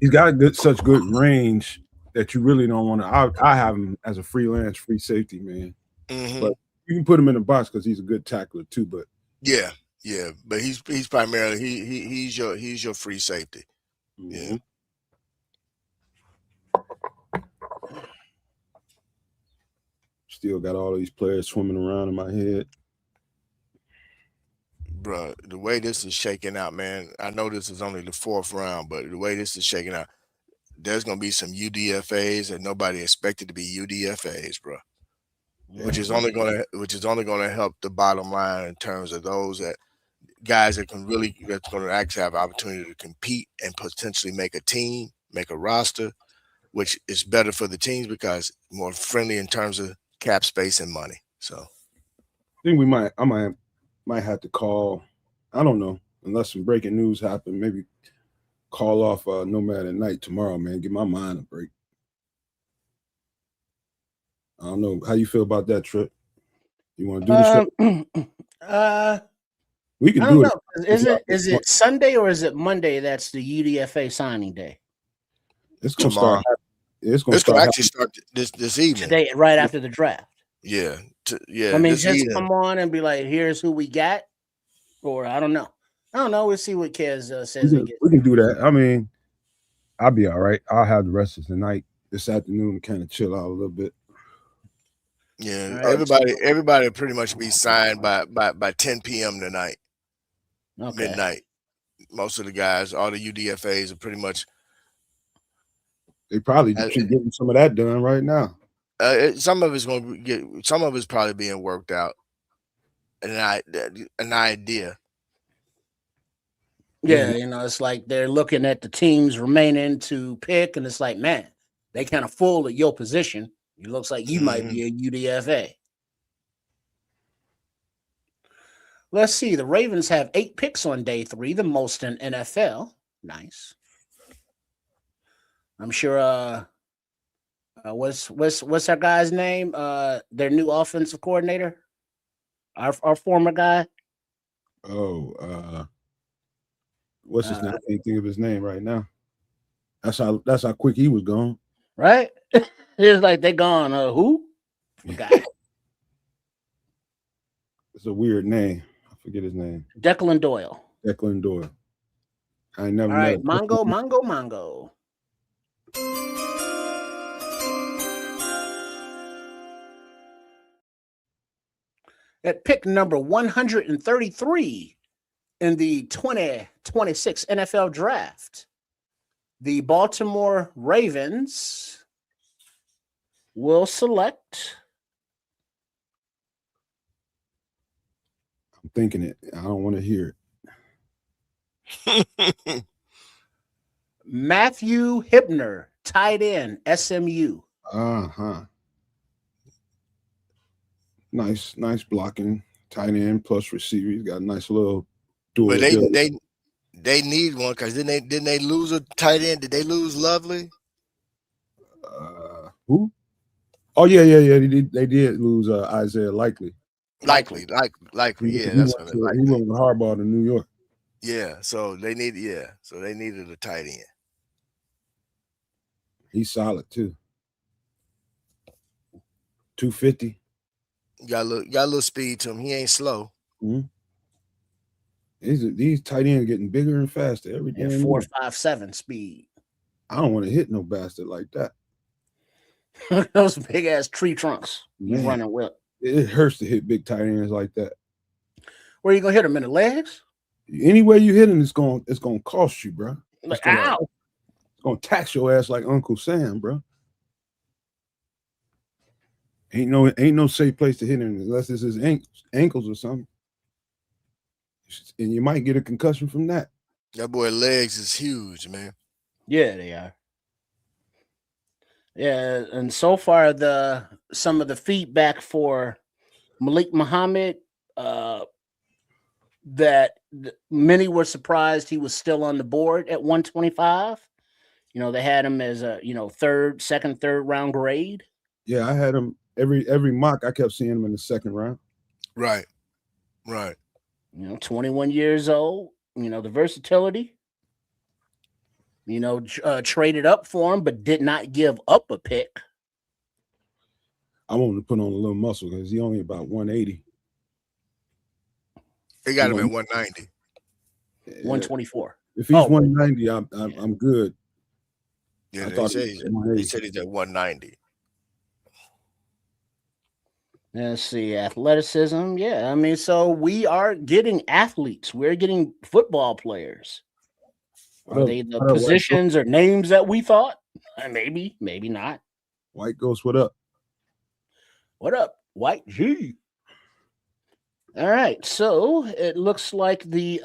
he's got such good range that you really don't want to. I have him as a freelance free safety, man. Mm-hmm. But you can put him in the box because he's a good tackler too. But yeah. But he's primarily he's your free safety. Mm-hmm. Yeah. Still got all these players swimming around in my head. Bro, the way this is shaking out, man, I know this is only the 4th round, but the way this is shaking out, there's going to be some UDFAs that nobody expected to be UDFAs, bro. Yeah. Which is only going to help the bottom line in terms of those guys that's going to actually have an opportunity to compete and potentially make a team, make a roster, which is better for the teams because more friendly in terms of cap space and money. So I think I might have to call. I don't know, unless some breaking news happen. Maybe call off Nomad at night tomorrow, man. Give my mind a break. I don't know how you feel about that, Trip. You want to do the show? We can do it. Is it Sunday or is it Monday? That's the UDFA signing day. It's gonna start. It's gonna actually start this evening. Today, right after the draft. Yeah. I mean, just come on and be like, here's who we got. Or I don't know. We'll see what Kez says. We can do that. I mean, I'll be all right. I'll have the rest of the night this afternoon to kind of chill out a little bit. Yeah, right. Everybody pretty much be signed by 10 p.m. tonight. Okay. Midnight. Most of the guys, all the UDFAs are pretty much. They probably getting some of that done right now. Some of it's probably being worked out. An idea. Yeah, it's like they're looking at the teams remaining to pick, and it's like, man, they kind of full at your position. It looks like you might be a UDFA. Let's see. The Ravens have 8 picks on day 3, the most in NFL. Nice. I'm sure. What's our guy's name? Their new offensive coordinator. Our former guy. Oh, what's his name? I can't think of his name right now. That's how quick he was gone. Right? It's like they gone. Who? Guy. It's a weird name. I forget his name. Declan Doyle. I never. All right, Mongo. At pick number 133 in the 2026 NFL Draft, the Baltimore Ravens will select. I'm thinking it. I don't want to hear it. Matthew Hibner, tight end, SMU. Nice blocking, tight end plus receiver. He's got a nice little dual. But they need one because didn't they lose a tight end? Did they lose Lovely? Who? Oh yeah. They did lose Isaiah Likely. Likely. Yeah, that's what he went with Harbaugh to New York. Yeah, so they needed a tight end. He's solid too. 250. Got a little speed to him. He ain't slow. Mm-hmm. These tight ends getting bigger and faster every And damn 4.57 speed. I don't want to hit no bastard like that. Those big ass tree trunks you Man. running with. It hurts to hit big tight ends like that. Where you gonna hit them in the legs? Anywhere you hit him, it's gonna cost you, bro. Like, ow! It's gonna tax your ass like Uncle Sam, bro. Ain't no safe place to hit him unless it's his ankles or something. And you might get a concussion from that. That boy legs is huge, man. Yeah, they are. Yeah, and so far some of the feedback for Malik Muhammad, that many were surprised he was still on the board at 125. You know, they had him as a second, third round grade. Yeah, I had him every mock. I kept seeing him in the second round. Right. 21 years old. The versatility. Traded up for him, but did not give up a pick. I wanted to put on a little muscle because he only about 180. They got him at 190. 124. If he's 190, I'm good. Yeah, they said he's at 190. Let's see, athleticism. Yeah, I mean, so we are getting athletes. We're getting football players. Are they the positions or names that we thought? Maybe, maybe not. White Ghost, what up? What up, White G? All right, so it looks like the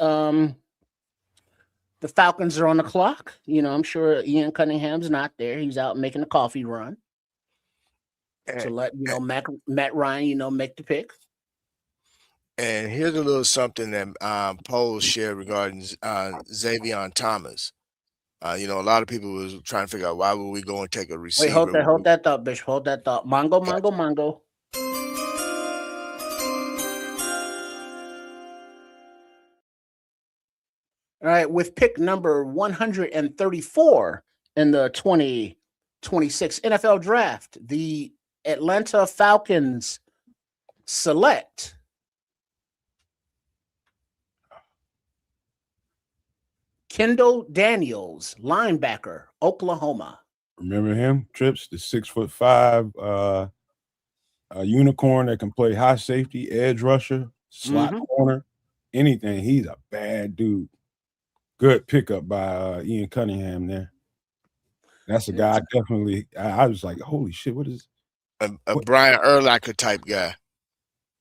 Falcons are on the clock. I'm sure Ian Cunningham's not there. He's out making a coffee run to let Matt Ryan make the pick. And here's a little something that polls shared regarding Xavier Thomas. A lot of people was trying to figure out why would we go and take a receiver. Wait, hold that thought, Bishop. Hold that thought. Mongo. All right, with pick number 134 in the 2026 NFL Draft, the Atlanta Falcons select Kendall Daniels, linebacker, Oklahoma. Remember him? Trips, the 6'5" a unicorn that can play high safety, edge rusher, slot corner, anything. He's a bad dude. Good pickup by Ian Cunningham there. That's a guy I was like, holy shit, what is a Brian Urlacher type guy?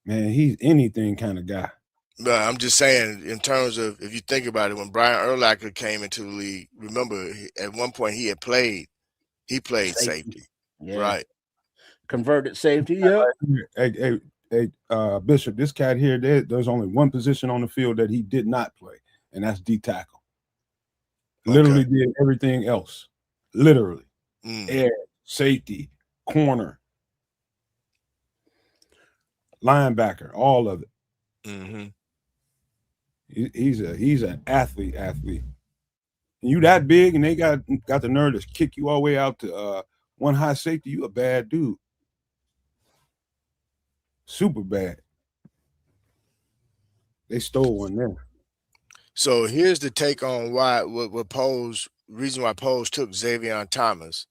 Man, he's anything kind of guy. But I'm just saying, in terms of, if you think about it, when Brian Urlacher came into the league, remember at one point he played safety. Yeah. Right? Converted safety. Yeah. Hey, Bishop, this cat here, there's only one position on the field that he did not play, and that's D tackle. Literally did everything else. Literally. Edge, safety, corner, linebacker, all of it. He's an athlete. And you that big and they got the nerve to kick you all the way out to one high safety, you a bad dude. Super bad. They stole one there. So here's the take on reason why Pose took Xavier Thomas.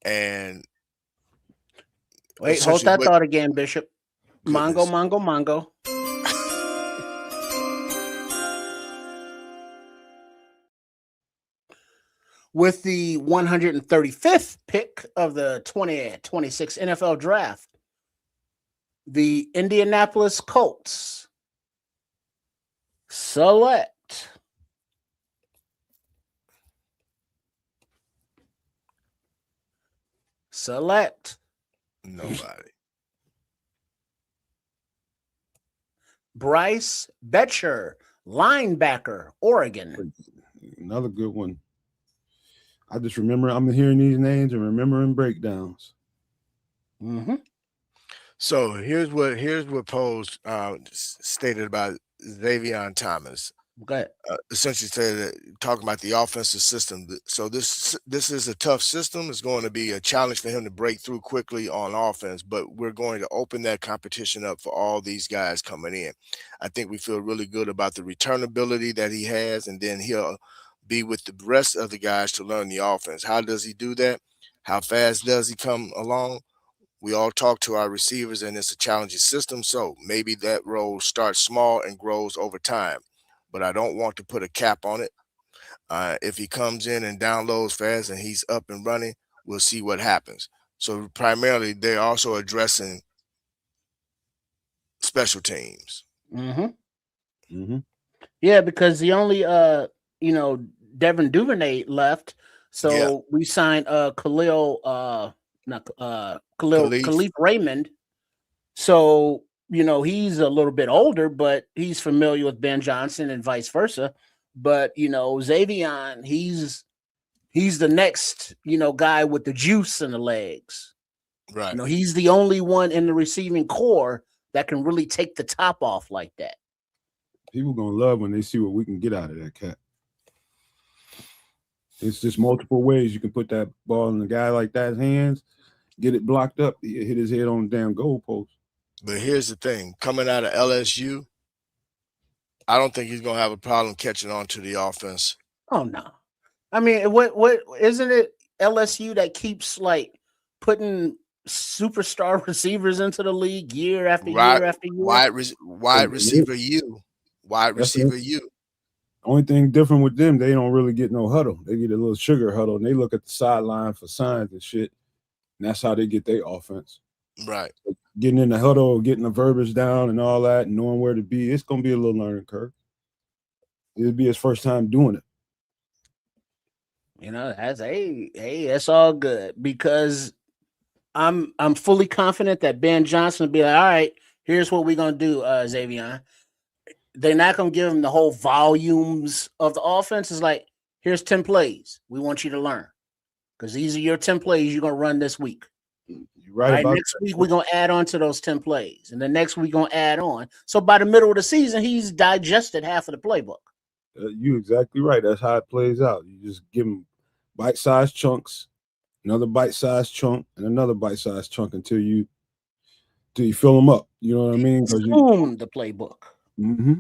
And wait, hold that thought again, Bishop. Goodness. Mongo. With the 135th pick of the 2026 NFL Draft, the Indianapolis Colts select nobody. Bryce Betcher, linebacker, Oregon. Another good one. I just remember I'm hearing these names and remembering breakdowns. So here's what Pose stated about Xavier Thomas. Go ahead. Essentially said that, talking about the offensive system. So this is a tough system. It's going to be a challenge for him to break through quickly on offense, but we're going to open that competition up for all these guys coming in. I think we feel really good about the returnability that he has, and then he'll be with the rest of the guys to learn the offense. How does he do that? How fast does he come along? We all talk to our receivers, and it's a challenging system. So maybe that role starts small and grows over time, but I don't want to put a cap on it. If he comes in and downloads fast and he's up and running, we'll see what happens. So primarily, they're also addressing special teams. Yeah, because the only Devin Duvernay left, so we signed Khalif Raymond. So he's a little bit older, but he's familiar with Ben Johnson and vice versa. But Xavier, he's the next guy with the juice in the legs. Right. He's the only one in the receiving core that can really take the top off like that. People gonna love when they see what we can get out of that cat. It's just multiple ways you can put that ball in a guy like that's hands, get it blocked up, hit his head on the damn goalpost. But here's the thing: coming out of LSU, I don't think he's gonna have a problem catching on to the offense. Oh no, I mean, what isn't it LSU that keeps like putting superstar receivers into the league year after year after year? Wide receiver U. Only thing different with them, they don't really get no huddle. They get a little sugar huddle, and they look at the sideline for signs and shit. And that's how they get their offense. Right. Getting in the huddle, getting the verbiage down and all that, and knowing where to be, it's going to be a little learning curve. It'll be his first time doing it. That's all good, because I'm fully confident that Ben Johnson will be like, all right, here's what we're going to do, Xavier. They're not going to give him the whole volumes of the offense. It's like, here's 10 plays. We want you to learn, because these are your 10 plays you're going to run this week. You're right. Next week, we're going to add on to those 10 plays. And the next week, we're going to add on. So by the middle of the season, he's digested half of the playbook. You're exactly right. That's how it plays out. You just give him bite-sized chunks, another bite-sized chunk, and another bite-sized chunk until you fill them up. You know what I mean? The playbook. Mm-hmm.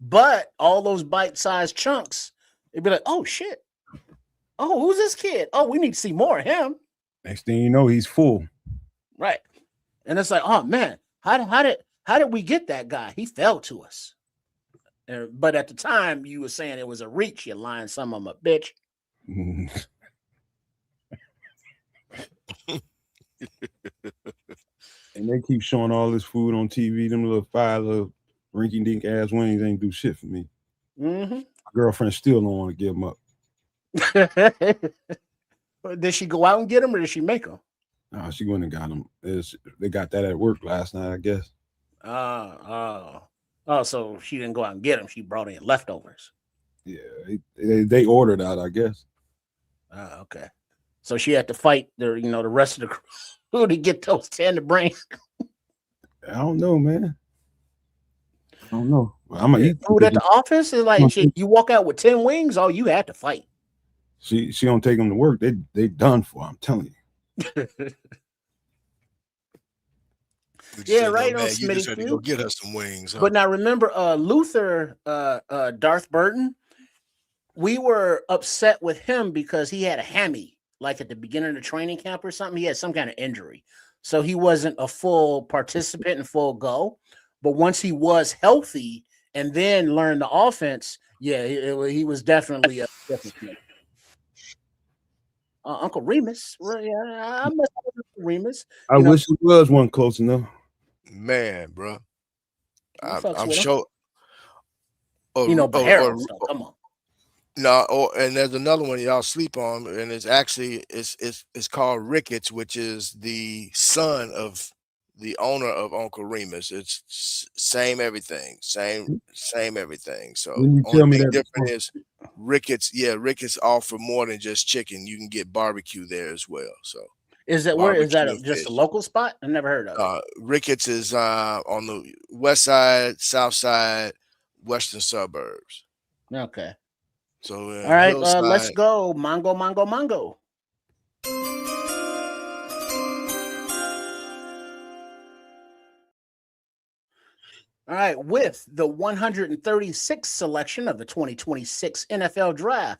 But all those bite-sized chunks, it'd be like, oh shit. Oh, who's this kid? Oh, we need to see more of him. Next thing you know, he's full. Right. And it's like, oh man, how did we get that guy? He fell to us. But at the time, you were saying it was a reach. You're lying some of them a bitch. And they keep showing all this food on TV. Them little 5 little rinky-dink ass wings ain't do shit for me. Mm-hmm. My girlfriend still don't want to give them up. Did she go out and get them, or did she make them? No, she went and got them. They got that at work last night, I guess. So she didn't go out and get them. She brought in leftovers. Yeah, they ordered out, I guess. Okay. So she had to fight the rest of the crew to get those 10 to bring. I don't know, man. I don't know. I'm gonna eat food at the office. Is like shit, you walk out with 10 wings. Oh, you had to fight. She don't take them to work. They done for. I'm telling you. Yeah, right on Smitty. You just had to go get us some wings. Huh? But now remember, Luther, Darth Burton, we were upset with him because he had a hammy, like at the beginning of the training camp or something. He had some kind of injury. So he wasn't a full participant and full go. But once he was healthy and then learned the offense, yeah, he was definitely a different. Uncle Remus, I mess with Uncle Remus. I wish it was one close enough. Man, bro, I'm sure. Come on. No, and there's another one y'all sleep on, and it's actually it's called Ricketts, which is the son of the owner of Uncle Remus. It's same everything. So only thing different is Ricketts. Yeah, Ricketts offer more than just chicken. You can get barbecue there as well. So is that where is that just a local spot? I never heard of it. Ricketts is on the west side, south side, western suburbs. Okay. So All right, Hillside, let's go. Mongo, Mongo, Mongo. All right, with the 136th selection of the 2026 NFL Draft,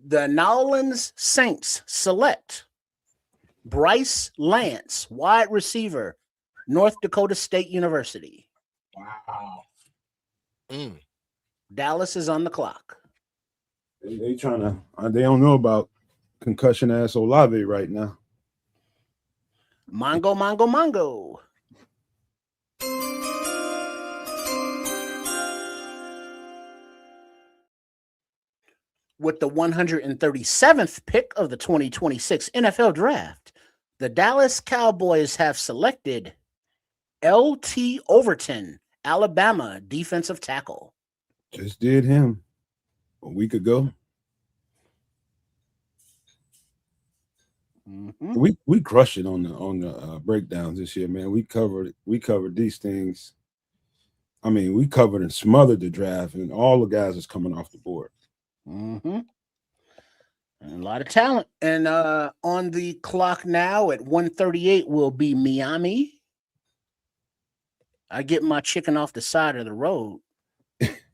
the New Orleans Saints select Bryce Lance, wide receiver, North Dakota State University. Wow. Dallas is on the clock. They trying to. They don't know about concussion ass Olave right now. Mongo, Mongo, Mongo. With the 137th pick of the 2026 NFL Draft, the Dallas Cowboys have selected L.T. Overton, Alabama defensive tackle. Just did him a week ago. Mm-hmm. We crushed it on the breakdowns this year, man. We covered these things. I mean, we covered and smothered the draft, and all the guys is coming off the board. Mm-hmm. And a lot of talent. And on the clock now at 1:38 will be Miami. I get my chicken off the side of the road.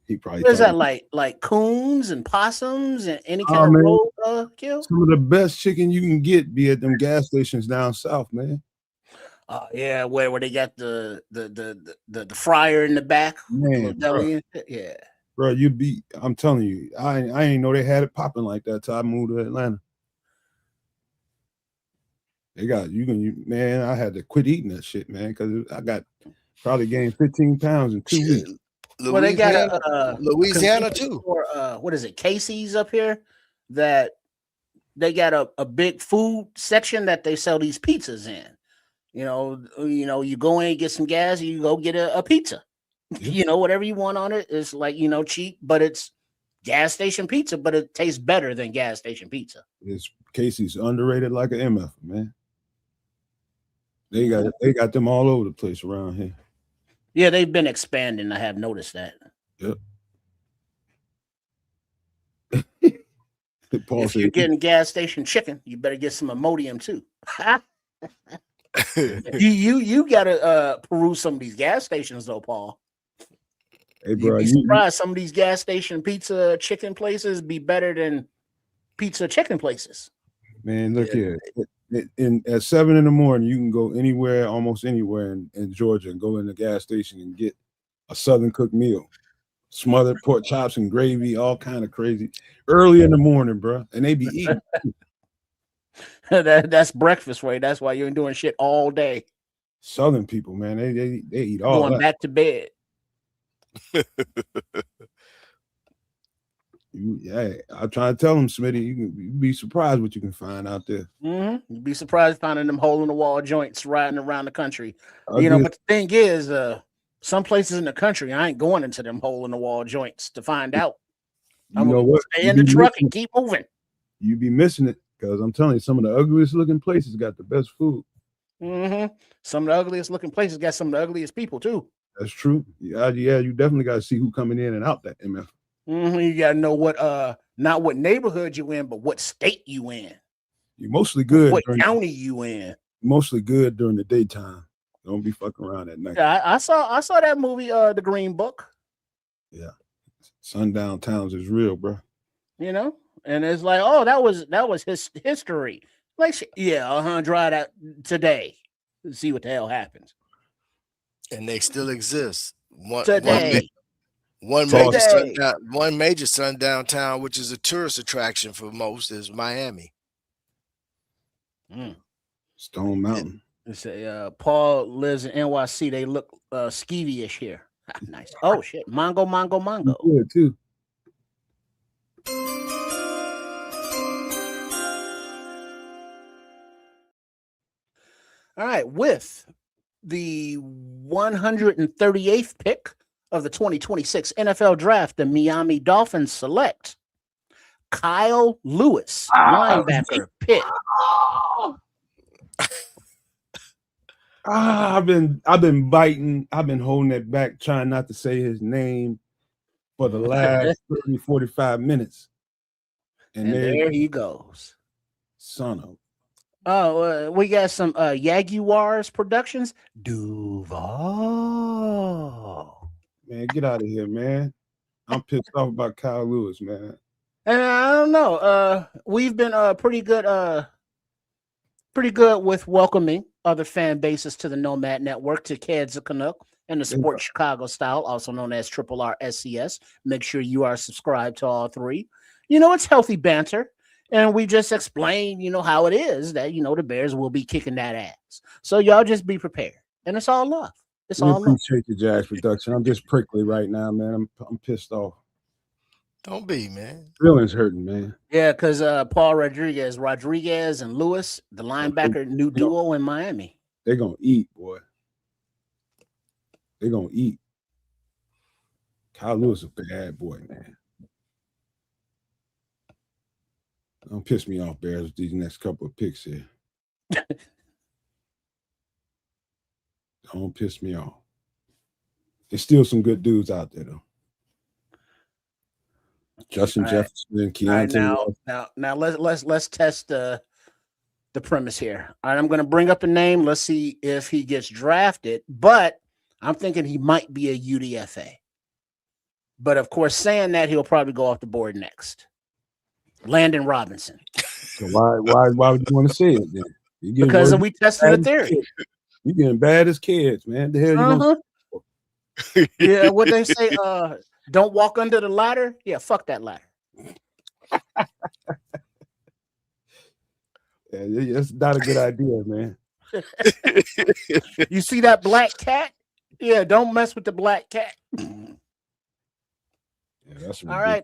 He probably What is that like coons and possums and any kind of man. road kill? Some of the best chicken you can get be at them gas stations down south, man. Yeah, where they got the fryer in the back, Man, deli. Yeah, bro, I'm telling you, I ain't know they had it popping like that till I moved to Atlanta. They got man. I had to quit eating that shit, man, because I got probably gained 15 pounds in 2 weeks. Well, they got Louisiana too. Or what is it, Casey's up here? That they got a big food section that they sell these pizzas in. You know, you go in, get some gas, you go get a pizza. Yeah. Whatever you want on it. It's like, cheap, but it's gas station pizza, but it tastes better than gas station pizza. It's Casey's underrated like an MF, man. They got them all over the place around here. Yeah, they've been expanding. I have noticed that. Yep. If you're getting gas station chicken, you better get some Imodium too. you gotta peruse some of these gas stations though, Paul. Hey, bro, You'd be surprised some of these gas station pizza chicken places be better than pizza chicken places. Man, look here. At 7 in the morning, you can go anywhere, almost anywhere in Georgia, and go in the gas station and get a Southern cooked meal, smothered pork chops and gravy, all kind of crazy. Early in the morning, bro, and they be eating. That's breakfast, right? That's why you ain't doing shit all day. Southern people, man, they eat all going that. back to bed. I try to tell them, Smitty, you'd be surprised what you can find out there. Mm-hmm. You'd be surprised finding them hole in the wall joints riding around the country. But the thing is, some places in the country, I ain't going into them hole in the wall joints to find out. I'm gonna stay in the truck and keep moving. You be missing it because I'm telling you, some of the ugliest looking places got the best food. Mm-hmm. Some of the ugliest looking places got some of the ugliest people too. That's true. Yeah, you definitely got to see who coming in and out that MF. Mm-hmm. You got to know what, not what neighborhood you in, but what state you in. You're mostly good. What county you in? Mostly good during the daytime. Don't be fucking around at night. Yeah, I saw that movie, The Green Book. Yeah, sundown towns is real, bro. And it's like, oh, that was his history. Like, try that today. See what the hell happens. And they still exist. One major sundown town, which is a tourist attraction for most, is Miami. Stone Mountain. Say Paul lives in NYC. They look skeevy-ish here. Nice. Oh shit, Mongo. Good too. All right, with the 138th pick of the 2026 NFL Draft, the Miami Dolphins select Kyle Lewis, linebacker, Pitt. I've been biting. I've been holding it back, trying not to say his name. for the last 30, 45 minutes. And there he goes. Son of. Oh, we got some Jaguars Productions. Duval. Man, get out of here, man. I'm pissed off about Kyle Lewis, man. And I don't know. We've been pretty good with welcoming other fan bases to the Nomad Network, to Kids of Canuck and the Sports Chicago Style, also known as Triple R SCS. Make sure you are subscribed to all three. You know, it's healthy banter. And we just explained, you know, how it is that, you know, the Bears will be kicking that ass. So y'all just be prepared. And it's all love. It's all love. Appreciate the Jags production. I'm just prickly right now, man. I'm pissed off. Don't be, man. Feelings hurting, man. Yeah, because Paul Rodriguez and Lewis, the linebacker new duo in Miami. They're going to eat, boy. They're going to eat. Kyle Lewis is a bad boy, man. Don't piss me off, Bears, with these next couple of picks here. Don't piss me off. There's still some good dudes out there, though. Justin Jefferson, Keontae. Now let's test the premise here. All right, I'm going to bring up a name. Let's see if he gets drafted. But I'm thinking he might be a UDFA. But of course, saying that, he'll probably go off the board next. Landon Robinson. So why would you want to say it then? Because we tested the theory. You're getting bad as kids, man. The hell you Yeah, what they say, don't walk under the ladder. Yeah, fuck that ladder. Yeah, that's not a good idea, man. You see that black cat? Yeah, don't mess with the black cat. Yeah, that's all right.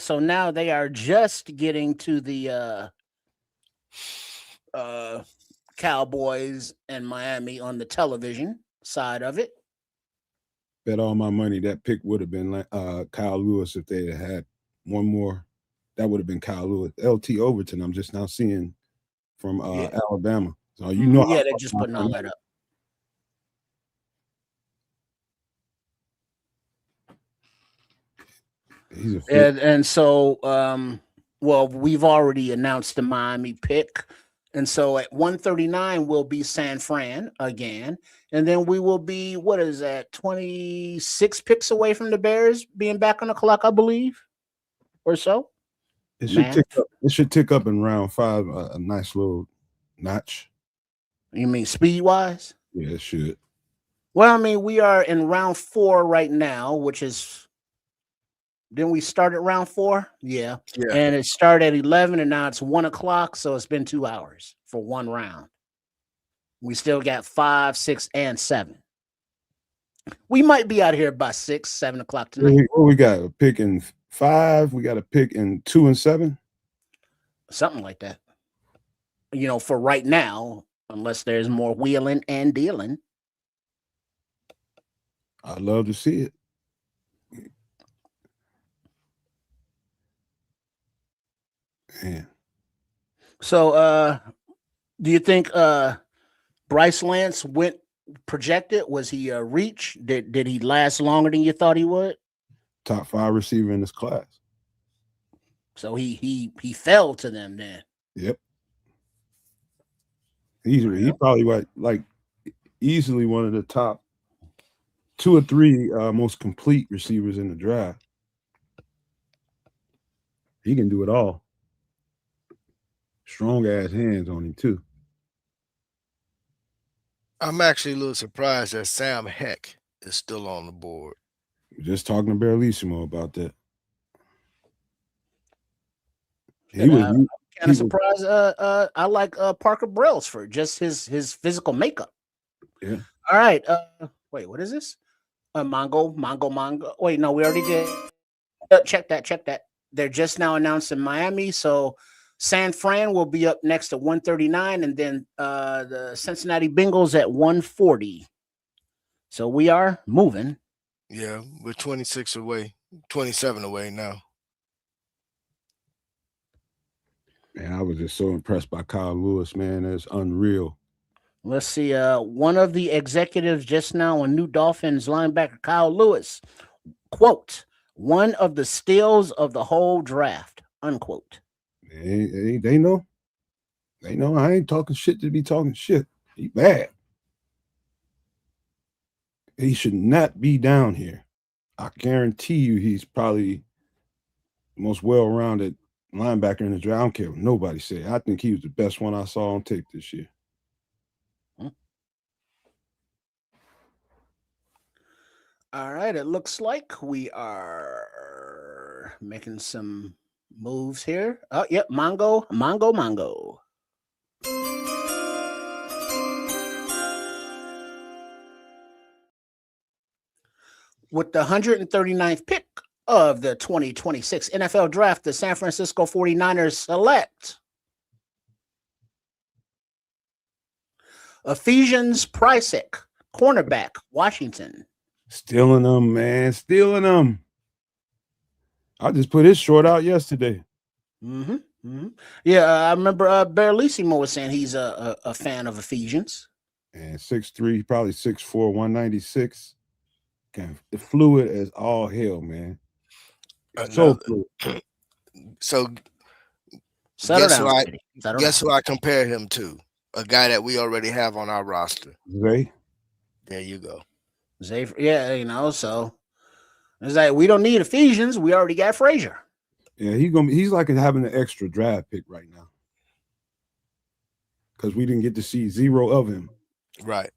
So now they are just getting to the Cowboys and Miami on the television side of it. Bet all my money that pick would have been Kyle Lewis if they had one more. That would have been Kyle Lewis. LT Overton, I'm just now seeing from Alabama. So you know, they're just putting all that up. And so, well, we've already announced the Miami pick. And so at 139, we'll be San Fran again. And then we will be, 26 picks away from the Bears being back on the clock, I believe, or so. It should tick up in round 5, a nice little notch. You mean speed-wise? Yeah, it should. Well, I mean, we are in round 4 right now, which is... Didn't we start at round 4? Yeah. And it started at 11, and now it's 1 o'clock, so it's been 2 hours for one round. We still got 5, 6, and 7. We might be out here by 6, 7 o'clock tonight. We got a pick in 5. We got a pick in 2 and 7. Something like that. You know, for right now, unless there's more wheeling and dealing. I'd love to see it. Man. So do you think Bryce Lance went projected? Was he a reach? Did he last longer than you thought he would? Top 5 receiver in this class. So he fell to them then. Yep. He probably easily one of the top 2 or 3 most complete receivers in the draft. He can do it all. Strong ass hands on him too. I'm actually a little surprised that Sam Heck is still on the board. We're just talking to Barrelissimo about that. I'm kind of surprised. I like Parker Brailsford, just his physical makeup. Yeah. All right. Wait, what is this? Mongo. Wait, no, we already did. Check that. They're just now announced in Miami, so San Fran will be up next at 139, and then the Cincinnati Bengals at 140. So we are moving. Yeah, we're 27 away now. Man, I was just so impressed by Kyle Lewis, man. It's unreal. Let's see. One of the executives just now on New Dolphins linebacker Kyle Lewis quote, one of the steals of the whole draft, unquote. They know. They know I ain't talking shit to be talking shit. He bad. He should not be down here. I guarantee you he's probably the most well-rounded linebacker in the draft. I don't care what nobody say. I think he was the best one I saw on tape this year. All right, it looks like we are making some moves here. Oh, yep, Mongo. With the 139th pick of the 2026 NFL Draft, the San Francisco 49ers select Ephesians Pricek, cornerback, Washington. Stealing them, man. Stealing them. I just put his short out yesterday. Yeah, I remember Berlissimo was saying he's a fan of Ephesians. And 6'3", probably 6'4", 196. The fluid as all hell, man. So fluid. So guess who I compare him to? A guy that we already have on our roster. Zay. There you go. Zay, yeah, so it's like we don't need Ephesians. We already got Frazier. Yeah, he's like having an extra draft pick right now. Because we didn't get to see zero of him. Right.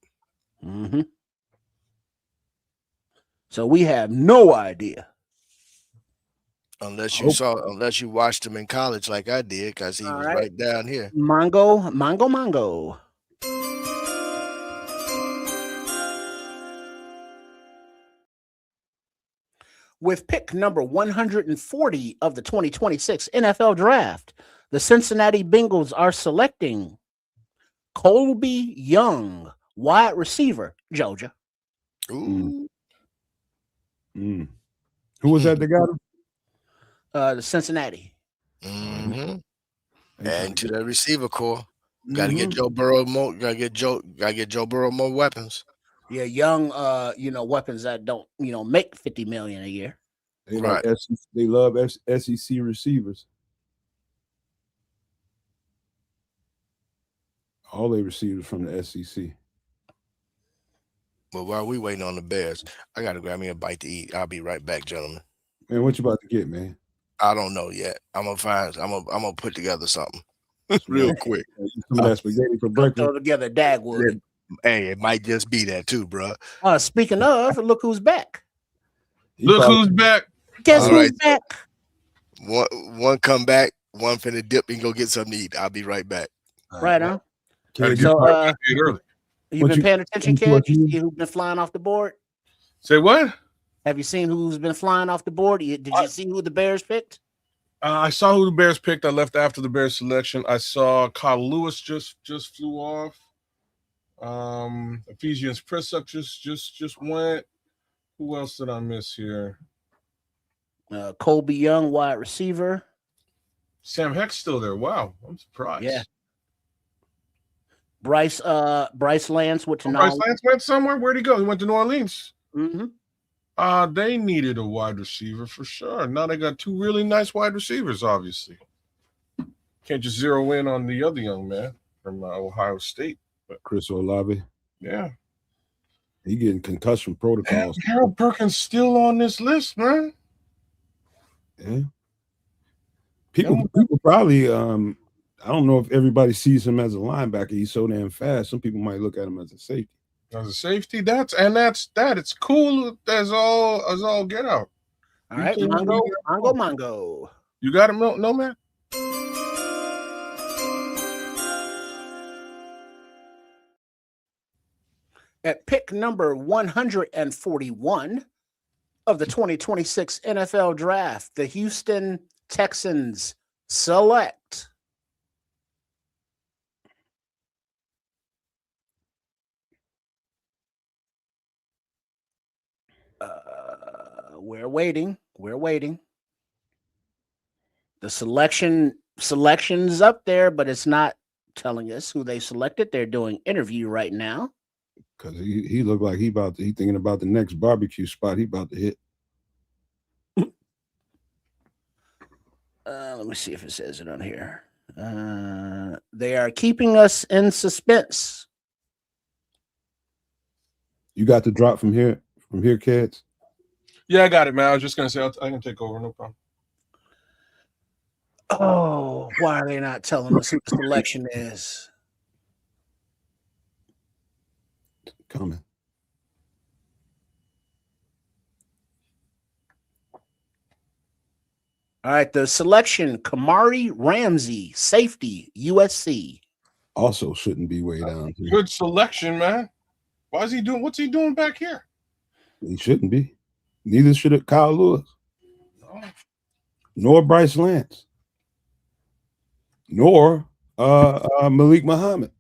So we have no idea. Unless you watched him in college like I did, because he was right down here. Mongo. With pick number 140 of the 2026 NFL Draft, the Cincinnati Bengals are selecting Colby Young, wide receiver, Georgia. Ooh. Who was that that got him? The Cincinnati. And to the receiver core, got to get Joe Burrow more. Got to get Joe Burrow more weapons. Yeah, young, weapons that don't, make $50 million a year. They love SEC receivers. All they receivers from the SEC. Well, while we waiting on the Bears, I got to grab me a bite to eat. I'll be right back, gentlemen. Man, what you about to get, man? I don't know yet. I'm gonna put together something real quick. Some of that spaghetti for breakfast. Throw together Dagwood. Hey, it might just be that too, bro. Speaking of, look who's back. Who's back? Guess who's back? One come back, one finna dip and go get something to eat. I'll be right back. Right on. So, you've been paying attention, kid? You see who's been flying off the board? Say what? Have you seen who's been flying off the board? Did you see who the Bears picked? I saw who the Bears picked. I left after the Bears selection. I saw Kyle Lewis just flew off. Ephesians Prisup just went. Who else did I miss here? Colby Young, wide receiver. Sam Heck's still there. Wow, I'm surprised. Yeah. Bryce Lance went to Bryce Lance went somewhere. Where'd he go? He went to New Orleans. They needed a wide receiver for sure. Now they got two really nice wide receivers, obviously. Can't just zero in on the other young man from Ohio State. But Chris Olave. Yeah. He getting concussion protocols. Harold Perkins still on this list, man. Yeah. People probably I don't know if everybody sees him as a linebacker. He's so damn fast. Some people might look at him as a safety. As a safety, that's that. It's cool as all get out. All right, Mongo. You got him, Nomad? At pick number 141 of the 2026 NFL Draft, the Houston Texans select we're waiting. The selection's up there, but it's not telling us who they selected. They're doing interview right now. Because he looked like he thinking about the next barbecue spot he about to hit. Let me see if it says it on here. They are keeping us in suspense. You got the drop from here, kids. Yeah, I got it, man. I was just gonna say I can take over, no problem. Oh, why are they not telling us who the selection is? Coming. All right, the selection: Kamari Ramsey, safety, USC. Also shouldn't be way down here. Good selection, man. Why is he doing? What's he doing back here? He shouldn't be. Neither should have Kyle Lewis, nor Bryce Lance, nor Malik Muhammad.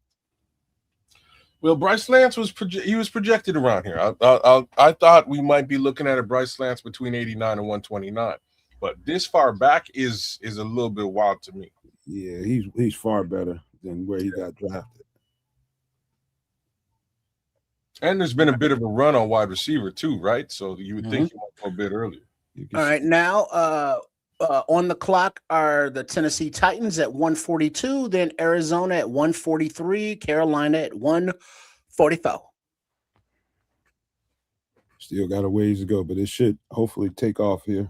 Well, Bryce Lance was projected around here. I thought we might be looking at a Bryce Lance between 89 and 129, but this far back is a little bit wild to me. Yeah, he's far better than where he got drafted. And there's been a bit of a run on wide receiver too, right? So you would think he might go a bit earlier. All right, now on the clock are the Tennessee Titans at 142, then Arizona at 143, Carolina at 144. Still got a ways to go, but it should hopefully take off here.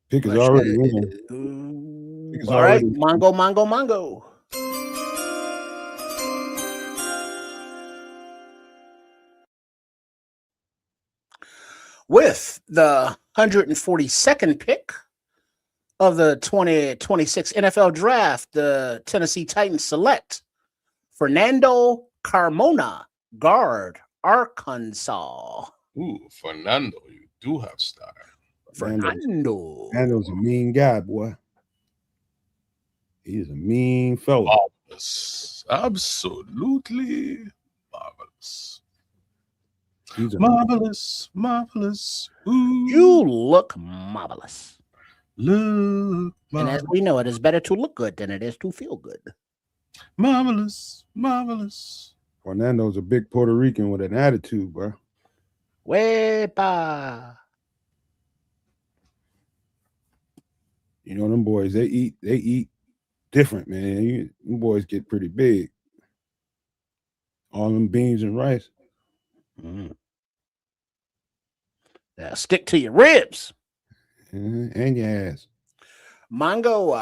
Pick is already in. All right, Mongo. With the 142nd pick of the 2026 NFL Draft, the Tennessee Titans select Fernando Carmona, guard, Arkansas. Ooh, Fernando, you do have style. Fernando's a mean guy, boy. He's a mean fellow. Marvelous. Absolutely marvelous. He's Marvelous. Ooh. You look marvelous. Look marvelous. And as we know, it is better to look good than it is to feel good. Marvelous. Fernando's a big Puerto Rican with an attitude, bro. Wepa. You know them boys, they eat different, man. Them boys get pretty big. All them beans and rice. Now stick to your ribs. And your ass. Mongo.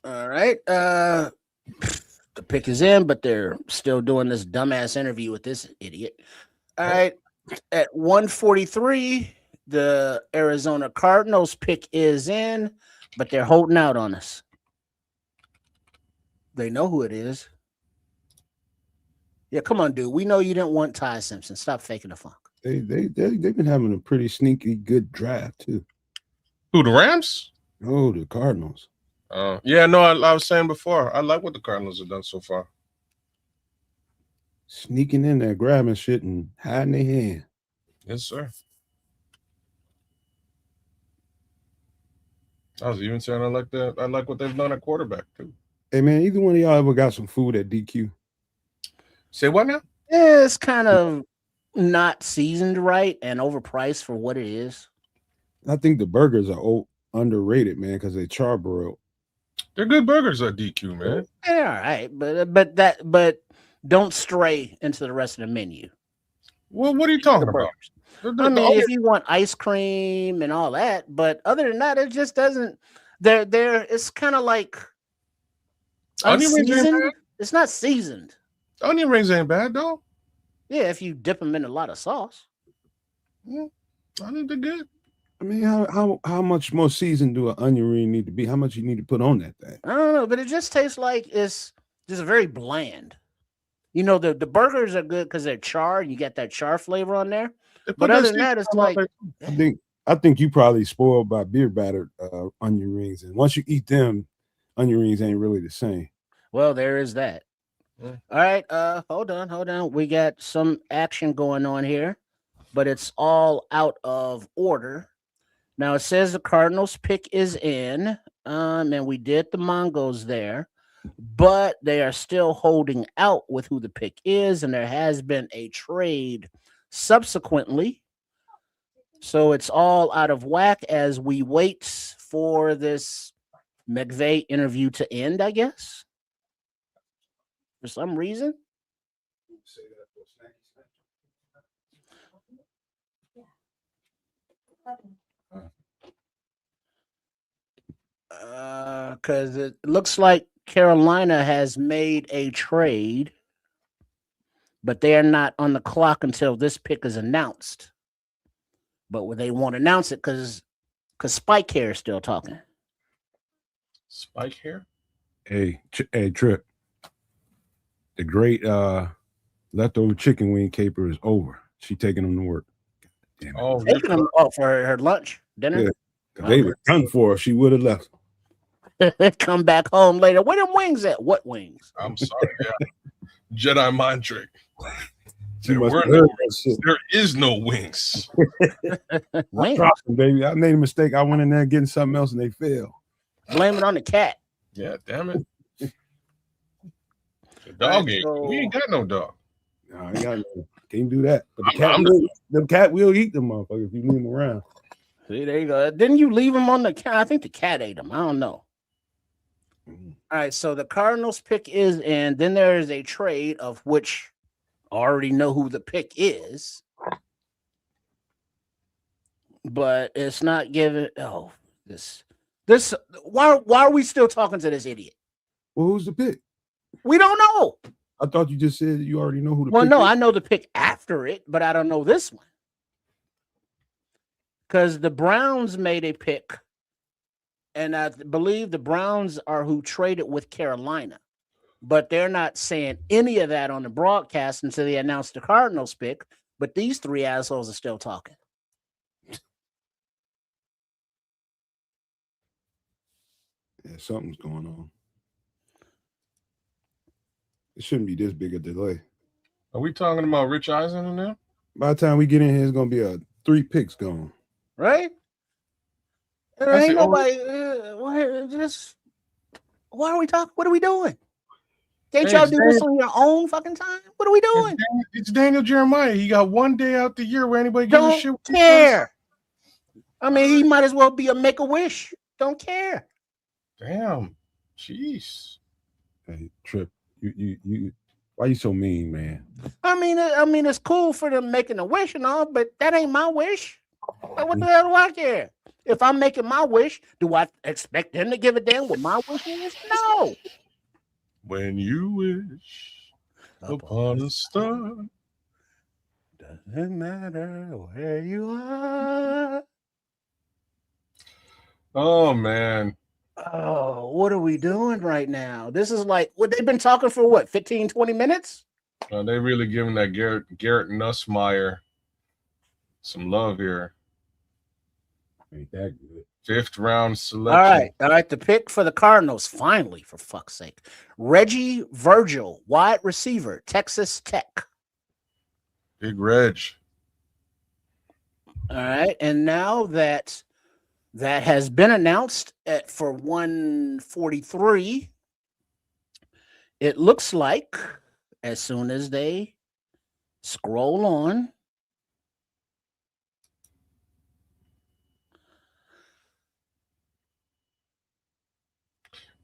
All right. The pick is in, but they're still doing this dumbass interview with this idiot. All right. At 143, the Arizona Cardinals pick is in, but they're holding out on us. They know who it is. Yeah, come on, dude. We know you didn't want Ty Simpson. Stop faking the funk. They've been having a pretty sneaky good draft too. Who, the Rams? Oh, the Cardinals. Yeah, no, I was saying before, I like what the Cardinals have done so far. Sneaking in there, grabbing shit and hiding their hand. Yes, sir. I was even saying I like that. I like what they've done at quarterback too. Hey man, either one of y'all ever got some food at DQ? Say what now? Yeah, it's kind of not seasoned right and overpriced for what it is. I think the burgers are underrated, man, because they charbroiled. They're good burgers at DQ, man. They're all right, but don't stray into the rest of the menu. Well, what are you talking about? I mean, if you want ice cream and all that, but other than that, it just doesn't. It's kind of like onion rings ain't bad. It's not seasoned. Onion rings ain't bad though. Yeah, if you dip them in a lot of sauce. Yeah, I think they're good. I mean, how much more seasoned do an onion ring need to be? How much you need to put on that thing? I don't know, but it just tastes like it's just very bland. You know, the burgers are good because they're char. You get that char flavor on there. But other than that, it's like I think you probably spoiled by beer battered onion rings, and once you eat them, onion rings ain't really the same. Well, there is that. Yeah. All right, hold on. We got some action going on here, but it's all out of order. Now it says the Cardinals pick is in, and we did the Mongos there. but they are still holding out with who the pick is, and there has been a trade subsequently. So it's all out of whack as we wait for this McVay interview to end, I guess. For some reason. Because it looks like Carolina has made a trade, but they are not on the clock until this pick is announced. But they won't announce it because Spike Hair is still talking. Spike Hair? Hey, Trip. The great leftover chicken wing caper is over. She taking them to work. Damn it. Oh, taking them for her lunch, dinner? Yeah, they were done for her. She would have left. Come back home later. Where them wings at? What wings? I'm sorry. Yeah. Jedi mind trick. There is no wings. Wings. Baby, I made a mistake. I went in there getting something else and they failed. Blame it on the cat. Yeah, damn it. The dog ate. We ain't got no dog. No, I got no. Can't do that. But the cat will eat them motherfuckers if you leave them around. See, there you go. Didn't you leave them on the cat? I think the cat ate them. I don't know. All right, so the Cardinals pick is in. Then there is a trade of which I already know who the pick is, but it's not given. Oh, this. Why are we still talking to this idiot? Well, who's the pick? We don't know. I thought you just said you already know who the pick is. Well, no, I know the pick after it, but I don't know this one. Because the Browns made a pick, and I believe the Browns are who traded with Carolina. But they're not saying any of that on the broadcast until they announce the Cardinals pick. But these three assholes are still talking. Yeah, something's going on. It shouldn't be this big a delay. Are we talking about Rich Eisen now? By the time we get in here, it's going to be 3 picks gone. Right? There ain't nobody. Why are we talking? What are we doing? Can't y'all do this on your own fucking time? What are we doing? It's Daniel Jeremiah. He got one day out the year where anybody gives a shit. Don't care. I mean, he might as well be a Make-A-Wish. Don't care. Damn. Jeez. Hey, Trip, you why you so mean, man? I mean, it's cool for them making a wish and all, but that ain't my wish. What the hell do I care? If I'm making my wish, do I expect them to give a damn what my wish is? No. When you wish upon a star, doesn't matter where you are. Oh, man. Oh, what are we doing right now? This is like what they've been talking for what, 15, 20 minutes? They really giving that Garrett Nussmeier some love here. Ain't that good. 5th round selection. All right. The pick for the Cardinals, finally, for fuck's sake. Reggie Virgil, wide receiver, Texas Tech. Big Reg. All right. And now that has been announced for 143, it looks like as soon as they scroll on,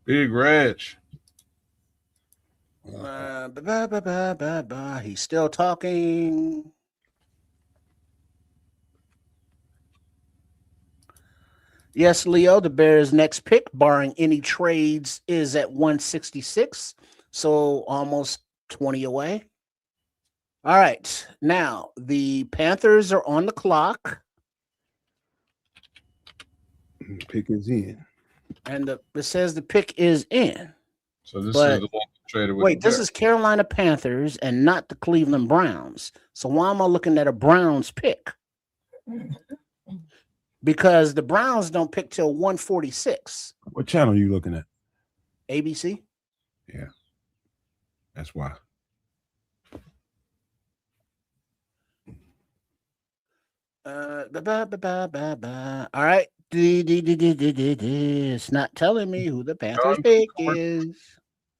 Big Reg. He's still talking. Yes, Leo, the Bears' next pick, barring any trades, is at 166. So almost 20 away. All right. Now, the Panthers are on the clock. Pick is in. And it says the pick is in. So this is the one traded with. Wait, this is Carolina Panthers and not the Cleveland Browns. So why am I looking at a Browns pick? Because the Browns don't pick till 146. What channel are you looking at? ABC. Yeah. That's why. All right. It's not telling me who the Panthers pick is.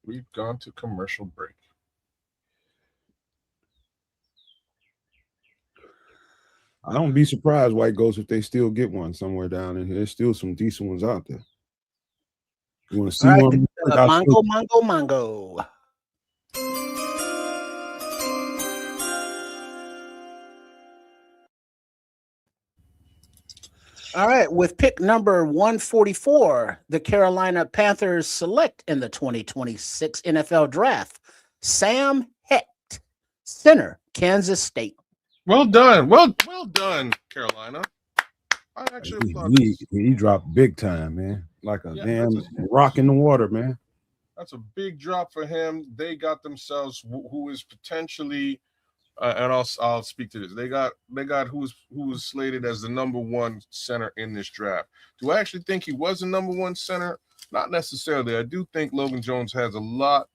We've gone to commercial break. I don't be surprised, White Ghost, if they still get one somewhere down in here. There's still some decent ones out there. You want to see All right, one? Mongo. All right, with pick number 144, the Carolina Panthers select in the 2026 NFL Draft Sam Hecht, center, Kansas State. Well done. Well done, Carolina. I actually applaud He dropped big time, man. Like a damn that's rock in the water, man. That's a big drop for him. They got themselves who is potentially, and I'll speak to this. They got who was slated as the number one center in this draft. Do I actually think he was the number one center? Not necessarily. I do think Logan Jones has a lot,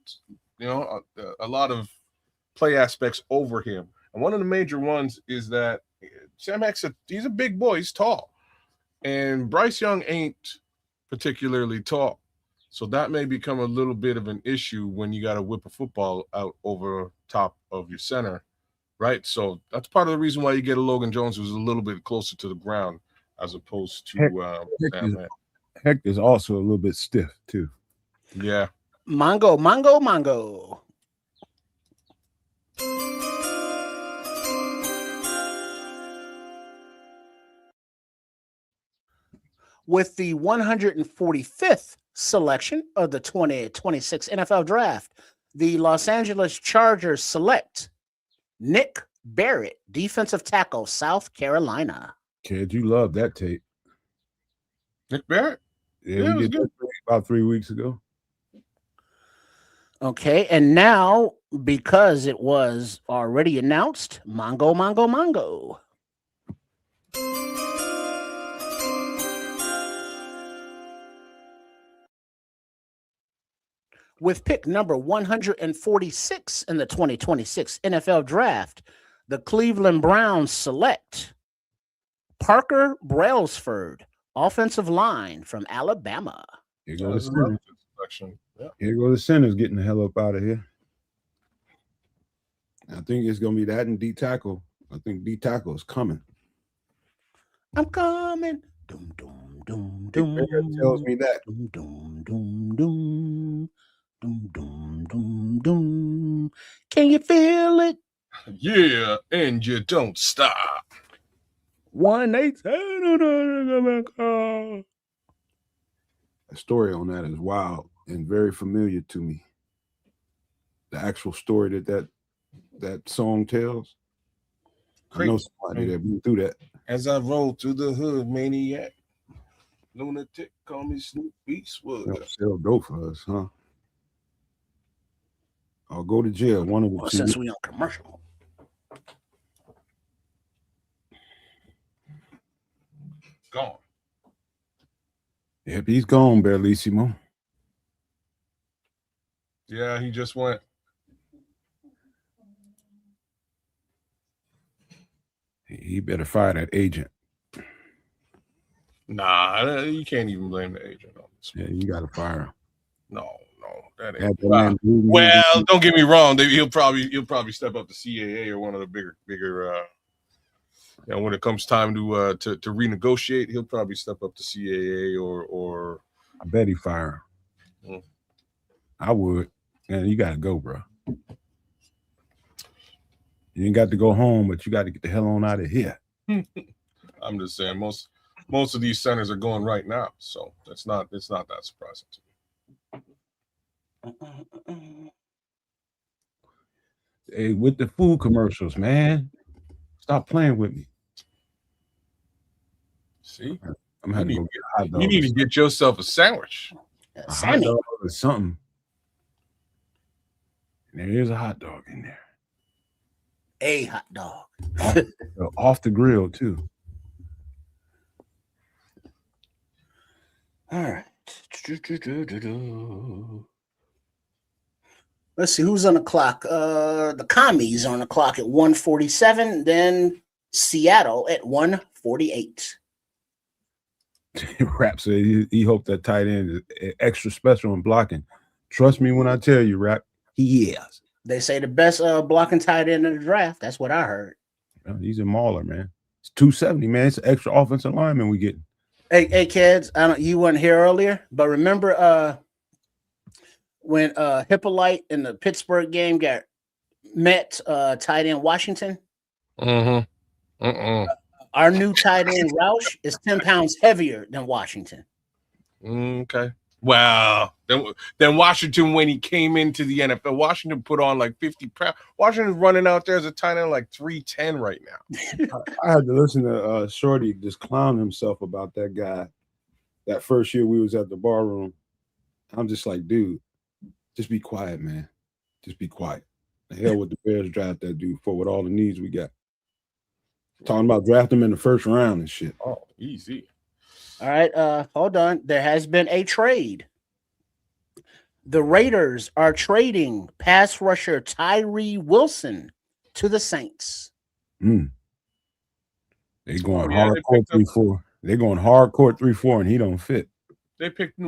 a lot of play aspects over him. And one of the major ones is that Sam Hecht, he's a big boy. He's tall. And Bryce Young ain't particularly tall. So that may become a little bit of an issue when you got to whip a football out over top of your center, right? So that's part of the reason why you get a Logan Jones who's a little bit closer to the ground as opposed to Sam Hecht. Hecht is also a little bit stiff, too. Yeah. Mongo. With the 145th selection of the 2026 NFL Draft, the Los Angeles Chargers select Nick Barrett, defensive tackle, South Carolina. Kid, you love that tape. Nick Barrett? Yeah, we did that about 3 weeks ago. Okay, and now, because it was already announced, Mongo. With pick number 146 in the 2026 NFL Draft, the Cleveland Browns select Parker Brailsford, offensive line from Alabama. Here go the center. Here go the centers getting the hell up out of here. I think it's going to be that and D tackle. I think D tackle is coming. I'm coming. Doom, doom, doom, doom. Tells me that. Doom, doom, doom, doom. Doom, doom, doom, doom. Can you feel it? Yeah, and you don't stop. 187. The story on that is wild and very familiar to me. The actual story that song tells. I know somebody that went through that. As I roll through the hood, maniac, lunatic, call me Snoop Beastwood. They'll sell dope for us, huh? I'll go to jail. One of them. Well, since we on commercial. Gone. Yep, he's gone, Bellissimo. Yeah, he just went. He better fire that agent. Nah, you can't even blame the agent on this. Yeah, you got to fire him. No, that Yeah, ain't. that man- Well, don't get me wrong. He'll probably step up to CAA or one of the bigger. When it comes time to renegotiate, he'll probably step up to CAA or. I bet he fire him. I would. Man, you got to go, bro. You ain't got to go home, but you got to get the hell on out of here. I'm just saying most of these centers are going right now, so it's not that surprising to me. Hey, with the food commercials, man. Stop playing with me. See, I'm having to go get a hot dog. You need to get yourself a sandwich. A hot dog or something. And there is a hot dog in there. A hot dog. Off the grill, too. All right. Let's see who's on the clock. The Commies on the clock at 147, then Seattle at 148. Rap said he hoped that tight end is extra special in blocking Trust me when I tell you, Rap, he is. They say the best blocking tight end in the draft. That's what I heard. He's a mauler, man. It's 270, man. It's an extra offensive lineman we getting. Hey, kids, you weren't here earlier, but remember when Hippolyte in the Pittsburgh game got met tight end Washington? Our new tight end Roush is 10 pounds heavier than Washington. Okay. Wow. Then Washington, when he came into the NFL, Washington put on like 50 pounds. Washington's running out there as a tight end like 310 right now. I had to listen to Shorty just clown himself about that guy that first year we was at the bar room. I'm just like, dude, just be quiet, man. Just be quiet. The hell with the Bears draft that dude for with all the needs we got. Talking about drafting him in the first round and shit. Oh, easy. All right, hold on. There has been a trade. The Raiders are trading pass rusher Tyree Wilson to the Saints. They going hardcore 3-4. They're going hardcore 3-4, and he don't fit. They picked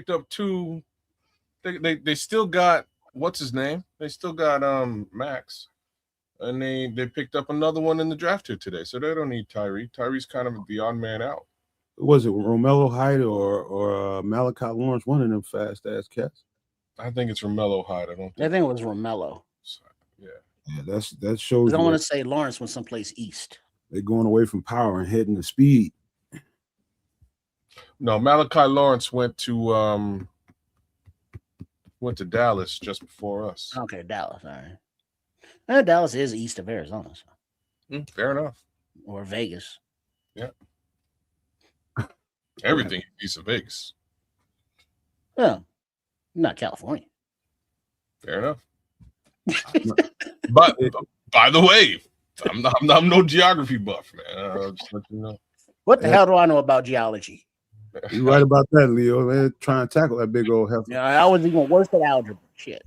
up two. They still got what's his name? They still got Max. And they picked up another one in the draft here today. So they don't need Tyree. Tyree's kind of the odd man out. Was it Romello Hyde or Malachi Lawrence? One of them fast ass cats. I think it's Romello Hyde. I think it was Romello. Yeah, that shows. I don't want to say Lawrence went someplace east. They're going away from power and heading to speed. No, Malachi Lawrence went to Dallas just before us. Okay, Dallas. All right. Dallas is east of Arizona. So. Fair enough. Or Vegas. Yeah. Everything east of Vegas. Well, not California. Fair enough. But by the way, I'm no geography buff, man. I'll just let you know. What the hell do I know about geology? You're right about that, Leo. They're trying to tackle that big old heifer. Yeah, I was even worse at algebra. Shit.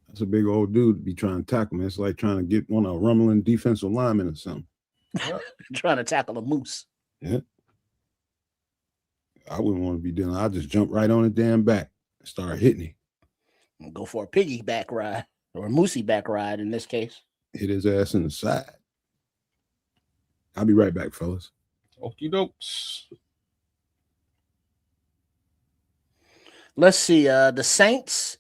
That's a big old dude to be trying to tackle, man. It's like trying to get one of a rumbling defensive lineman or something. Trying to tackle a moose. Yeah. I wouldn't want to be doing. I'll just jump right on the damn back and start hitting him. Go for a piggyback ride or a moosey back ride in this case. Hit his ass in the side. I'll be right back, fellas. Okie dokes. Let's see. The Saints,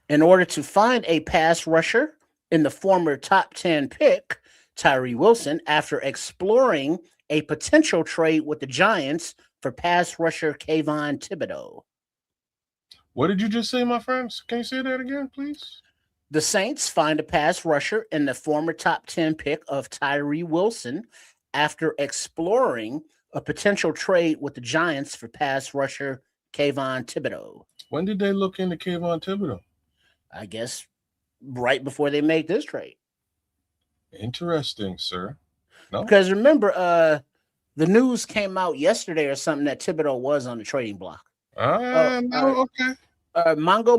in order to find a pass rusher in the former top 10 pick, Tyree Wilson, after exploring a potential trade with the Giants for pass rusher Kayvon Thibodeau. What did you just say, my friends? Can you say that again, please? The Saints find a pass rusher in the former top 10 pick of Tyree Wilson after exploring a potential trade with the Giants for pass rusher Kayvon Thibodeau. When did they look into Kayvon Thibodeau? I guess right before they made this trade. Interesting, sir. No? Because remember, the news came out yesterday or something that Thibodeau was on the trading block. No, okay. Mongo.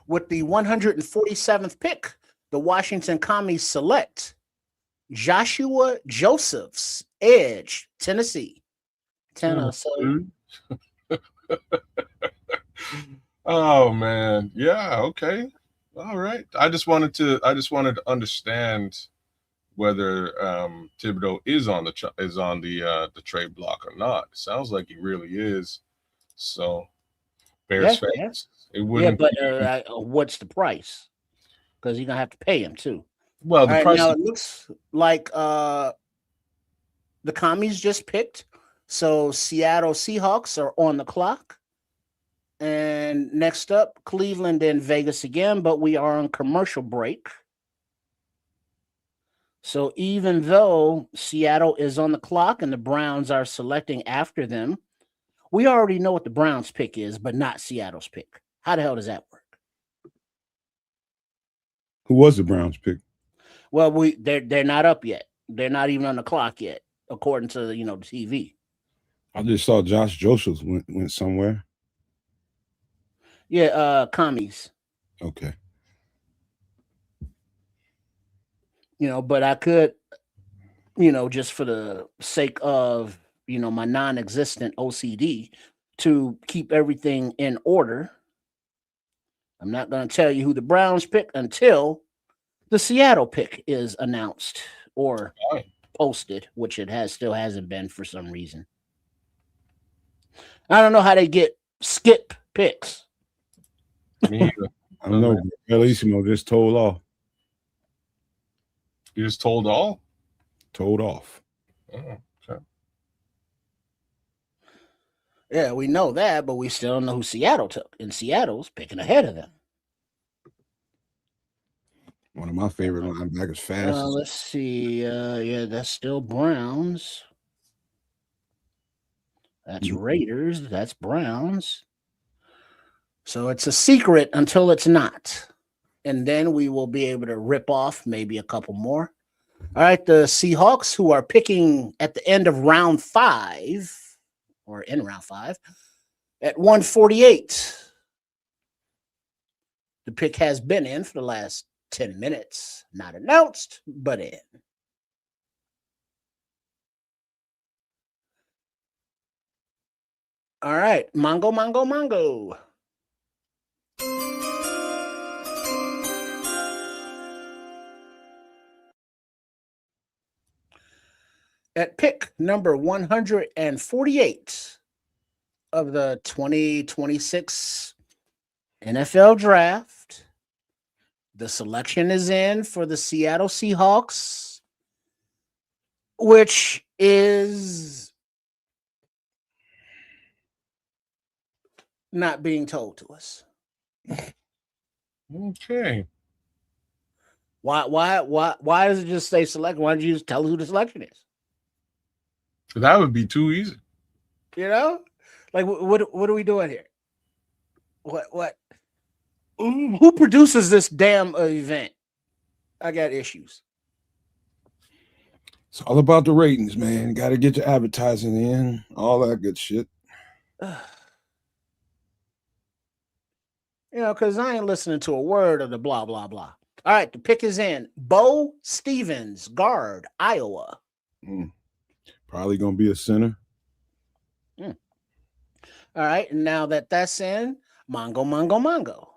With the 147th pick, the Washington Commies select Joshua Josephs, edge, Tennessee. Oh man, yeah, okay, all right. I just wanted to understand whether Thibodeau is on the trade block or not. It sounds like he really is. So, Bears fans, it wouldn't. Yeah, but what's the price? Because you're gonna have to pay him too. Well, the price. Now it looks like the Commies just picked, so Seattle Seahawks are on the clock. And next up, Cleveland and Vegas again, but we are on commercial break. So even though Seattle is on the clock and the Browns are selecting after them, we already know what the Browns pick is, but not Seattle's pick. How the hell does that work? Who was the Browns pick? Well, they're not up yet. They're not even on the clock yet, according to the TV. I just saw Josh Josephs went somewhere. Yeah, Commies. Okay. but I could, just for the sake of, my non-existent OCD, to keep everything in order. I'm not going to tell you who the Browns pick until the Seattle pick is announced or posted, which it still hasn't been for some reason. I don't know how they get skip picks. Me either. I don't know. Bellissimo just told off. You just told all? Told off. Oh, okay. Yeah, we know that, but we still don't know who Seattle took. And Seattle's picking ahead of them. One of my favorite linebackers, fast. Let's see. Yeah, that's still Browns. That's Raiders. That's Browns. So it's a secret until it's not. And then we will be able to rip off maybe a couple more. All right, the Seahawks, who are picking at the end of round 5, or in round 5, at 148. The pick has been in for the last 10 minutes. Not announced, but in. All right, Mongo. At pick number 148 of the 2026 NFL Draft, the selection is in for the Seattle Seahawks, which is not being told to us. Okay. Why does it just say select? Why don't you just tell who the selection is? That would be too easy. Like what are we doing here? What? Who produces this damn event? I got issues. It's all about the ratings, man. Got to get your advertising in, all that good shit. Because I ain't listening to a word of the blah, blah, blah. All right, the pick is in. Bo Stevens, guard, Iowa. Probably going to be a center. All right, and now that's in, Mongo.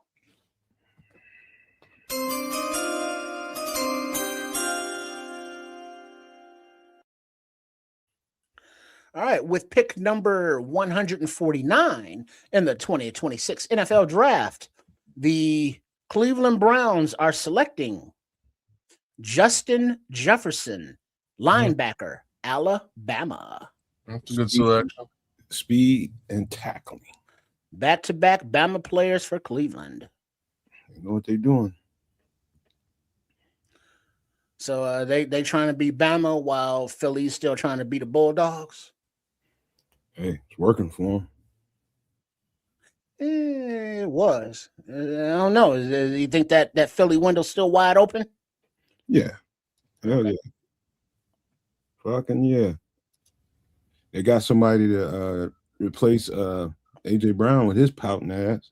All right, with pick number 149 in the 2026 NFL Draft, the Cleveland Browns are selecting Justin Jefferson, linebacker, Alabama. That's a good selection. Speed and tackling. Back-to-back Bama players for Cleveland. You know what they're doing. So they trying to beat Bama while Philly's still trying to beat the Bulldogs. Hey, it's working for them. It was. I don't know. You think that Philly window's still wide open? Yeah. Hell yeah. Fucking yeah. They got somebody to replace A.J. Brown with his pouting ass.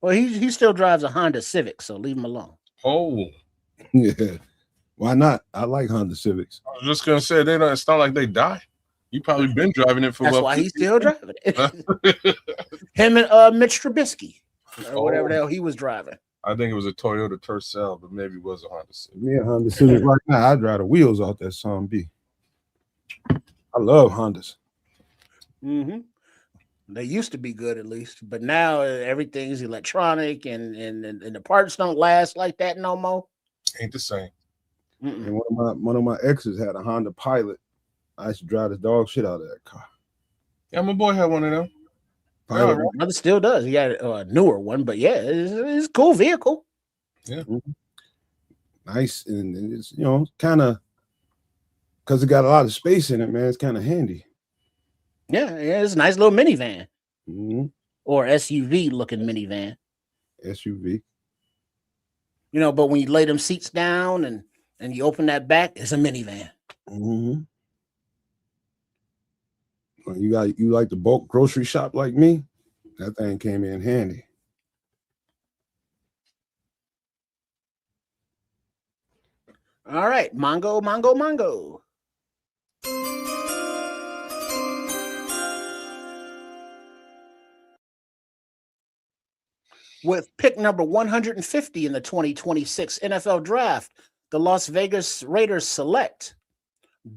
Well, he still drives a Honda Civic, so leave him alone. Oh. Yeah. Why not? I like Honda Civics. I was just going to say, it's not like they die. You probably been driving it for That's about why he's still driving it. Him and Mitch Trubisky, or whatever the hell he was driving. I think it was a Toyota Tercel, but maybe it was a Honda Civic. Me a Honda Civic right now. I drive the wheels off that son B. I love Hondas. Mm-hmm. They used to be good, at least, but now everything's electronic, and the parts don't last like that no more. Ain't the same. And one of my exes had a Honda Pilot. I used to drive the dog shit out of that car. Yeah, my boy had one of them. My brother still does. He got a newer one, but yeah, it's a cool vehicle. Yeah. Nice, and it's, kind of, because it got a lot of space in it, man. It's kind of handy. Yeah, it's a nice little minivan. Or SUV looking minivan. SUV. But when you lay them seats down and you open that back, it's a minivan. Well, you like the bulk grocery shop like me? That thing came in handy. All right, Mongo, Mongo, Mongo. With pick number 150 in the 2026 NFL Draft, the Las Vegas Raiders select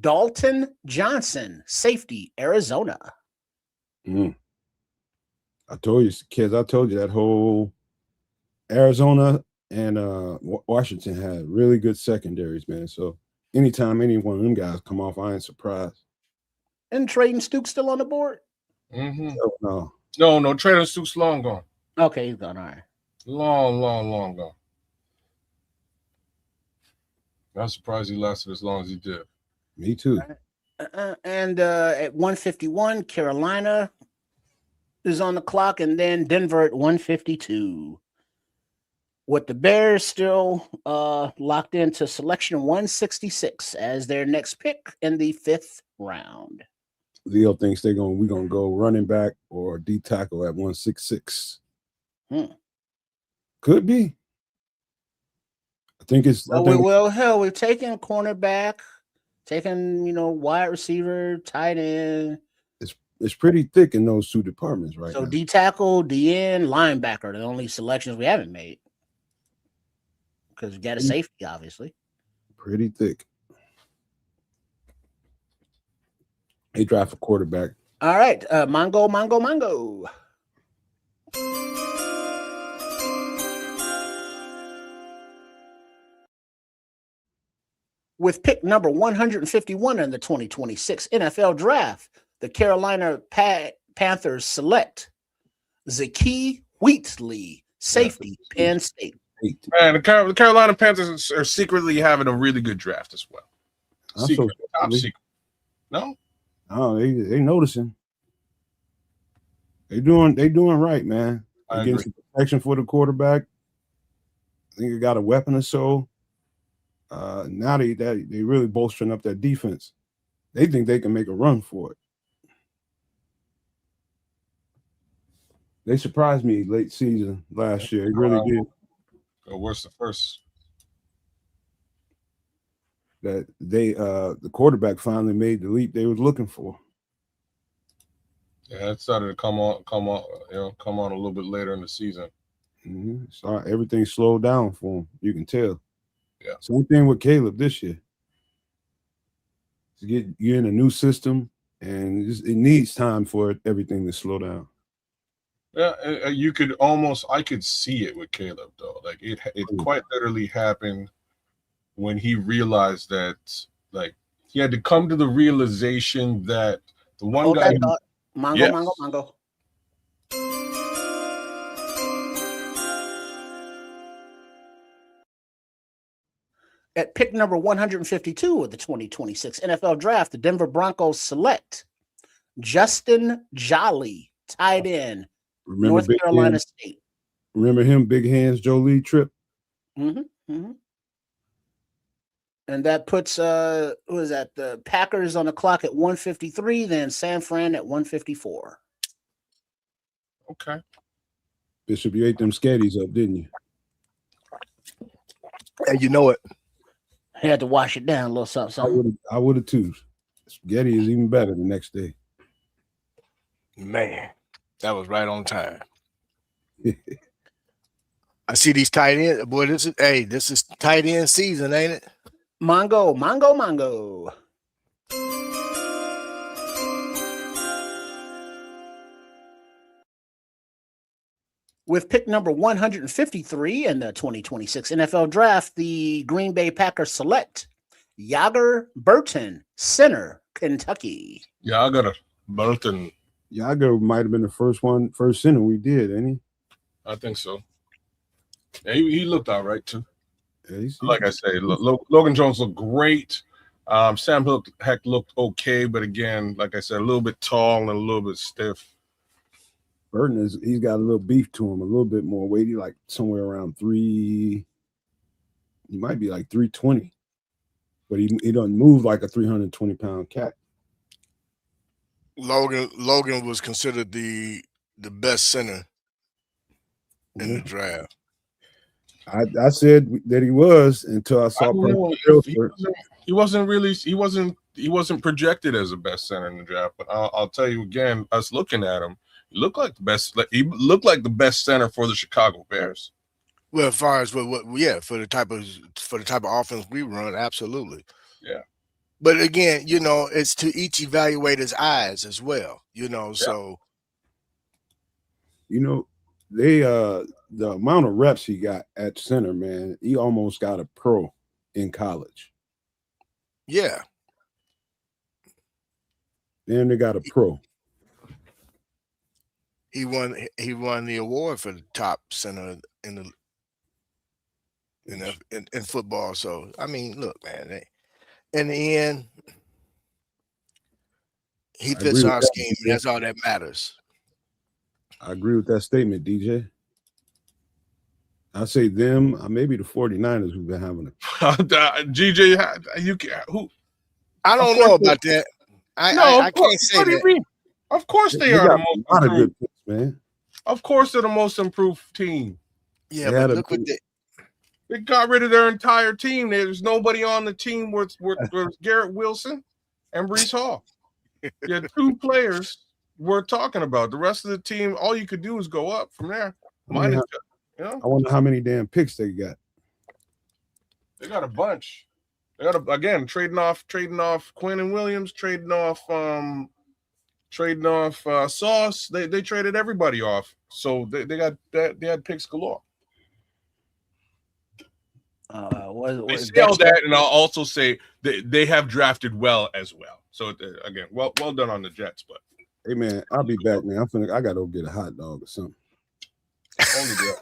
Dalton Johnson, safety, Arizona. I told you, kids, I told you that whole Arizona and Washington had really good secondaries, man. So anytime any one of them guys come off, I ain't surprised. And Trayden Stukes still on the board? Mm-hmm. No. No, Trayden Stukes long gone. Okay, he's gone. All right. Long gone. I'm surprised he lasted as long as he did. Me too. And at 151, Carolina is on the clock, and then Denver at 152. With the Bears still locked into selection 166 as their next pick in the 5th round. Leo thinks we're gonna go running back or D tackle at 166. Could be. I think it's. Hell, we've taken cornerback, taken wide receiver, tight end. It's pretty thick in those two departments right now. So D tackle, D end, linebacker are the only selections we haven't made because we got a safety, obviously. Pretty thick. They draft a quarterback. All right, Mongo, Mongo, Mongo. With pick number 151 in the 2026 NFL Draft, the Carolina Panthers select Zakee Wheatley, safety, Penn State. Man, the Carolina Panthers are secretly having a really good draft as well. Top secret. No? Oh, they noticing. They doing right, man. Against the protection for the quarterback. I think they got a weapon or so. Now they really bolstering up that defense. They think they can make a run for it. They surprised me late season last year. They really did. What's the first? That the quarterback finally made the leap they was looking for. Yeah, it started to come on a little bit later in the season. Mm-hmm. So everything slowed down for him. You can tell. Yeah. Same thing with Caleb this year. To get you in a new system, and it needs time for everything to slow down. Yeah, I could see it with Caleb though. Like it quite literally happened when he realized that, like, he had to come to the realization that the one guy. Mongo. At pick number 152 of the 2026 NFL Draft, the Denver Broncos select Justin Jolly, tight end, North Carolina State. Remember him, Big Hands Jolie Trip? Mm-hmm. And that puts the Packers on the clock at 153, then San Fran at 154. Okay. Bishop, you ate them scatties up, didn't you? And you know it. I had to wash it down a little something. I would have too. Spaghetti is even better the next day. Man, that was right on time. I see these tight ends. Boy, this is tight end season, ain't it? Mongo. With pick number 153 in the 2026 NFL Draft, the Green Bay Packers select Yager Burton, center, Kentucky. Yager Burton. Yager might have been the first center we did, ain't he? I think so. Yeah, he looked all right too. Yeah, like I say, Logan Jones looked great. Sam Heck looked okay, but again, like I said, a little bit tall and a little bit stiff. Burton he's got a little beef to him, a little bit more weighty, like somewhere around 3. He might be like 320, but he doesn't move like a 320-pound cat. Logan was considered the best center in the draft. I said that he was until I I saw don't know Purple if he wasn't projected as a best center in the draft. But I'll tell you again, us looking at him, he looked like the best center for the Chicago Bears. Well, as far as for the type of offense we run, absolutely. Yeah. But again, it's to each evaluator's eyes as well. So they the amount of reps he got at center, man, he almost got a pro in college. yeah. Then they got a pro. He won the award for the top center in football. So I mean, look, man, in the end, he fits our scheme. And that's all that matters. I agree with that statement, DJ. I say them, maybe the 49ers who've been having GJ, who? I don't know about that. I can't say that. Of course they are the most lot of improved. good picks, man. Of course they're the most improved team. Yeah, but look what they got rid of their entire team. There's nobody on the team with Garrett Wilson and Breece Hall. You had 2 players we're talking about. The rest of the team, all you could do is go up from there. I wonder how many damn picks they got. They got a bunch. They got again trading off Quinn Williams, trading off Sauce. They traded everybody off. So they had picks galore. They say all that, and I'll also say they have drafted well as well. So again, well done on the Jets. But hey man, I'll be back, man. I gotta go get a hot dog or something. Only that.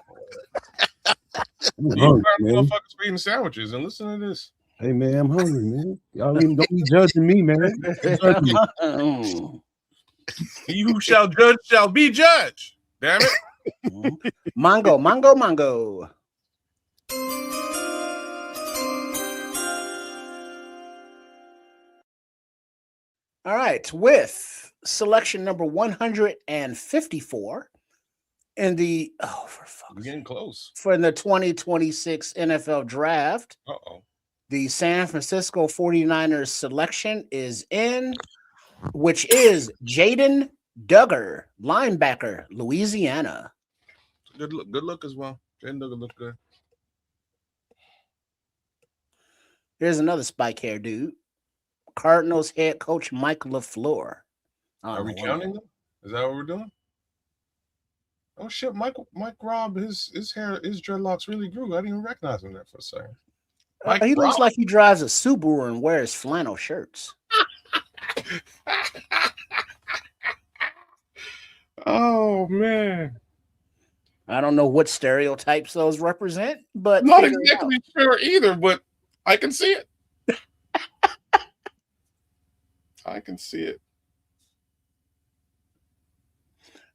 I'm hungry, man. Motherfuckers eating sandwiches and listen to this. Hey man, I'm hungry, man. Y'all even don't be judging me, man. He who shall judge shall be judged. Damn it. Mango. All right, with selection number 154 in the We're getting close for the 2026 NFL Draft. The San Francisco 49ers selection is in, which is Jaden Duggar, linebacker, Louisiana. Good look as well. Jaden Duggar looked good. Here's another spike hair dude. Cardinals head coach Mike LaFleur. Are we counting them? Is that what we're doing? Oh shit, Mike Robb, his hair, his dreadlocks really grew. I didn't even recognize him there for a second. He looks like he drives a Subaru and wears flannel shirts. Oh man. I don't know what stereotypes those represent, but not exactly sure either, but I can see it. I can see it.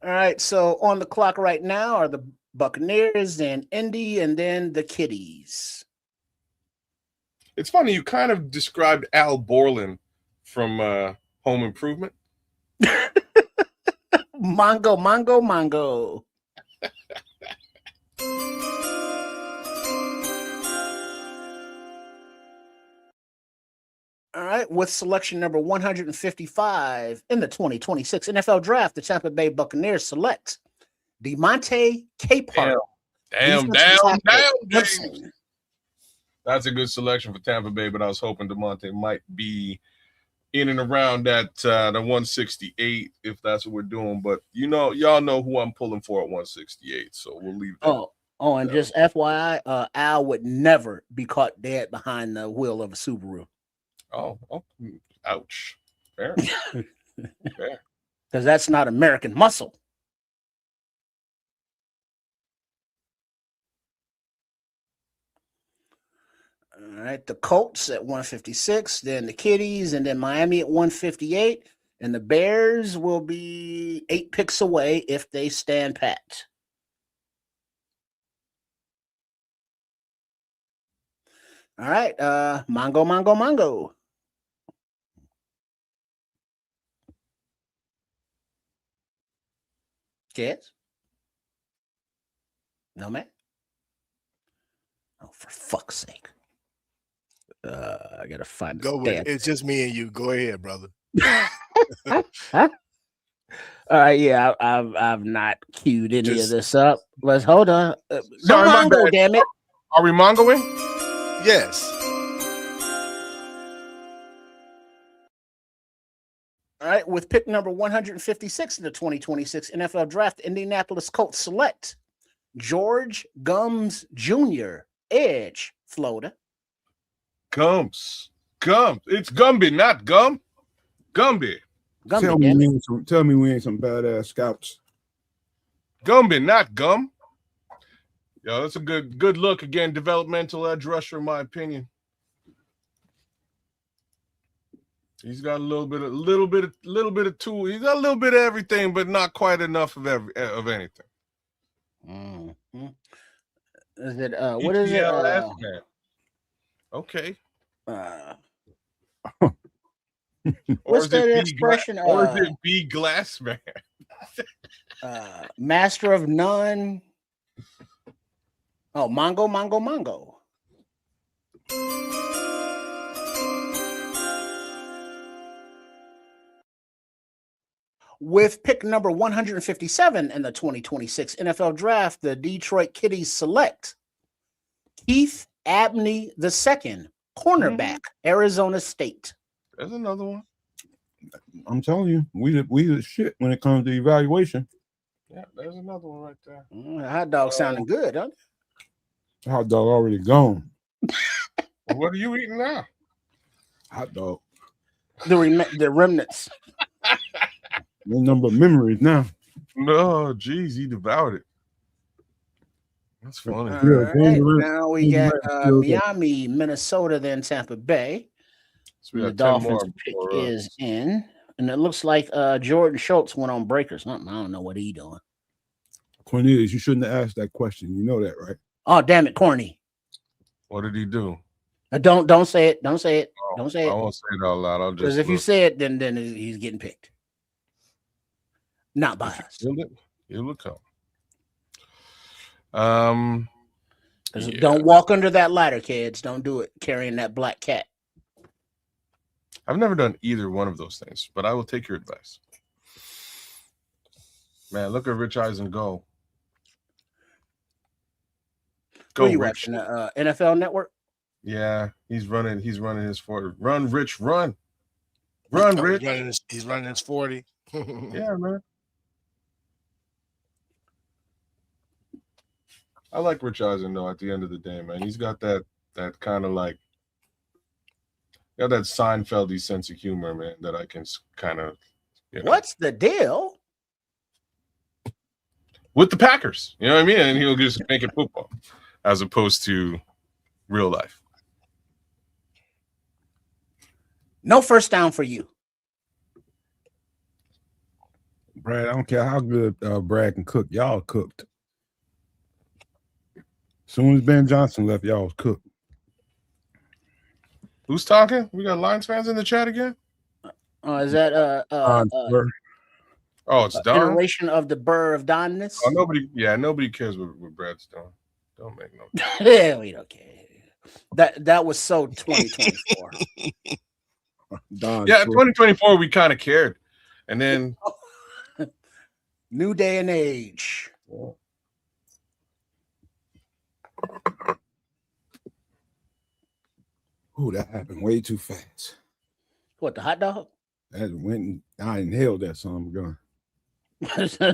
All right, so on the clock right now are the Buccaneers and Indy and then the Kitties. It's funny, you kind of described Al Borland from Home Improvement. Mongo. All right, with selection number 155 in the 2026 NFL Draft, the Tampa Bay Buccaneers select DeMonte Capehart. Damn. That's a good selection for Tampa Bay, but I was hoping DeMonte might be in and around that the 168 if that's what we're doing. But y'all know who I'm pulling for at 168, so we'll leave that. And just FYI, Al would never be caught dead behind the wheel of a Subaru. Oh, ouch. Fair. Fair. Because that's not American muscle. All right, the Colts at 156, then the Kitties, and then Miami at 158. And the Bears will be 8 picks away if they stand pat. All right, Mongo. Yes? Nomad? for fuck's sake. I gotta find Go with it. It's just me and you. Go ahead, brother. Huh? All right, yeah, I've not queued any of this up. Let's hold on. Sorry, my Mongo, bad. damn it. Are we Mongoing? Yes. All right, with pick number 156 in the 2026 NFL Draft, Indianapolis Colts select George Gums Jr., edge, Florida. Gums. It's Gumby, not Gum. Gumby. Tell me we ain't some badass scouts. Gumby, not Gum. Yo, that's a good look. Again, developmental edge rusher, in my opinion. He's got a little bit of tool. He's got a little bit of everything, but not quite enough of anything. Mm-hmm. Is it what is it? Okay. What's that expression? Or is it B Glass Man? Master of none. Oh, Mongo. With pick number 157 in the 2026 NFL Draft, the Detroit Kitties select Keith Abney II, cornerback, Arizona State. There's another one. I'm telling you, we the shit when it comes to evaluation. Yeah, there's another one right there. Hot dog sounding good, huh? Hot dog already gone. What are you eating now? Hot dog. The remnants. No number of memories now. No, geez, he devoured it. That's funny. Right. Now we got Miami, Minnesota, then Tampa Bay. So the Dolphins pick is in. And it looks like Jordan Schultz went on break or something. I don't know what he's doing. Cornelius, you shouldn't have asked that question. You know that, right? Oh, damn it, Corny. What did he do? Don't say it. Don't say it. Oh, don't say it. I won't say it out loud. I'll just because if you say it, then he's getting picked. Not by us. It'll come. Yeah. Don't walk under that ladder, kids. Don't do it carrying that black cat. I've never done either one of those things, but I will take your advice. Man, look at Rich Eisen go. Go, you Rich. Watching the NFL Network? Yeah, he's running his 40. Run, Rich, run. Run, Rich. He's running his 40. Yeah, man. I like Rich Eisen, though, at the end of the day, man. He's got that kind of like, got that Seinfeld-y sense of humor, man, that I can kind of, What's the deal? With the Packers, you know what I mean? And he'll just make it football as opposed to real life. No first down for you. Brad, I don't care how good Brad can cook. Y'all cooked. As soon as Ben Johnson left, y'all was cooked. Who's talking? We got Lions fans in the chat again? Is that it's Don? Iteration of the Burr of Donness? Oh, nobody cares what Brad's doing. Don't make no yeah, we don't care. That was so 2024. Yeah, 2024 we kind of cared. And then new day and age. Oh, that happened way too fast. What, the hot dog? That went and I inhaled that son of a gun.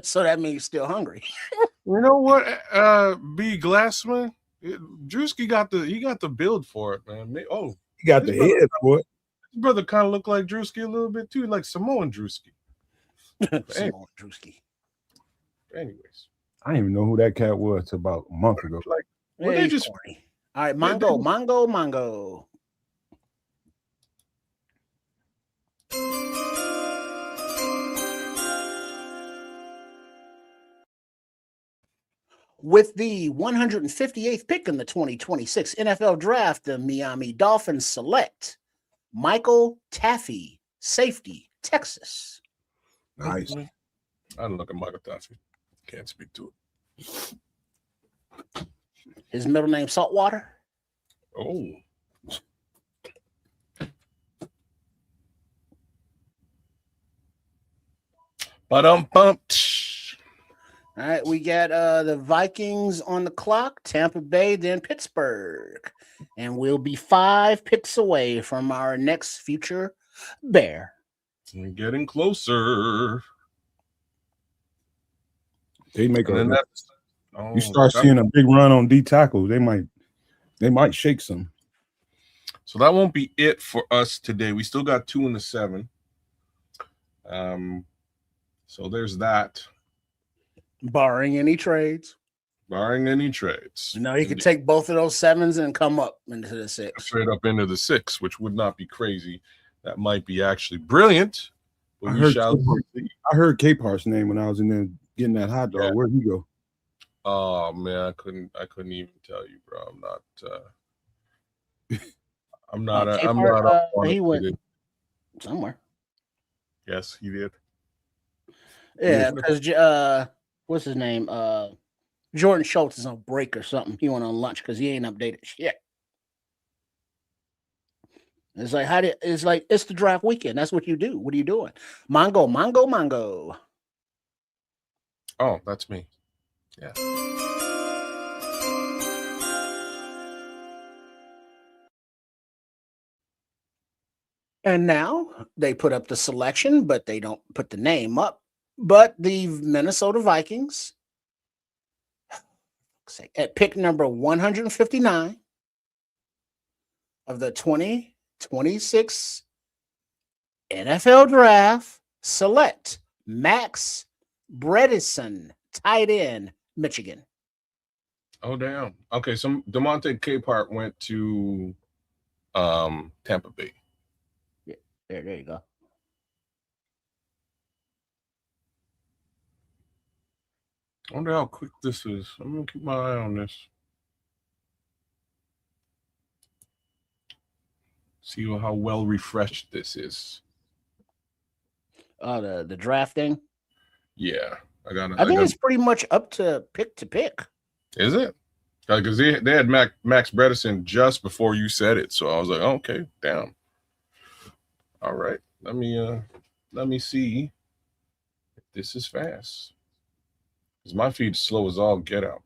So that means you're still hungry. You know what? B Glassman, Drewski got the build for it, man. He got the head for it. His brother kind of looked like Drewski a little bit too, like Samoan Drewski. Samoan Drewski. Anyways, I didn't even know who that cat was till about a month ago. Like, well, they just corny. All right, Mongo. With the 158th pick in the 2026 NFL Draft, the Miami Dolphins select Michael Taffy, safety, Texas. Nice. I don't look at Michael Taffy. Can't speak to it. His middle name Saltwater? Oh. Bumped. All right, we got the Vikings on the clock, Tampa Bay, then Pittsburgh. And we'll be 5 picks away from our next future Bear. We're getting closer. They make And then you start seeing a big run on D tackle. They might shake some. So that won't be it for us today. We still got 2 in the 7. So there's that. Barring any trades. Barring any trades. You know, you could take both of those 7s and come up into the 6. Straight up into the 6, which would not be crazy. That might be actually brilliant. I heard K-Par's name when I was in there getting that hot dog. Yeah. Where'd he go? Oh man, I couldn't even tell you, bro. I'm not. He went somewhere. Yes, he did. Yeah, because what's his name? Jordan Schultz is on break or something. He went on lunch because he ain't updated shit. It's like it's the draft weekend. That's what you do. What are you doing? Mongo. Oh, that's me. Yeah. And now they put up the selection, but they don't put the name up. But the Minnesota Vikings at pick number 159 of the 2026 NFL Draft select Max Bredesen, tight end, Michigan. Oh, damn. Okay, so DeMonte Capehart went to Tampa Bay. Yeah, there you go. I wonder how quick this is. I'm going to keep my eye on this. See how well refreshed this is. The drafting? Yeah. I think it's pretty much up to pick. Is it? Because they had Max Bredesen just before you said it. So I was like, oh, okay, damn. All right. Let me see if this is fast. Because my feed's slow as all get out.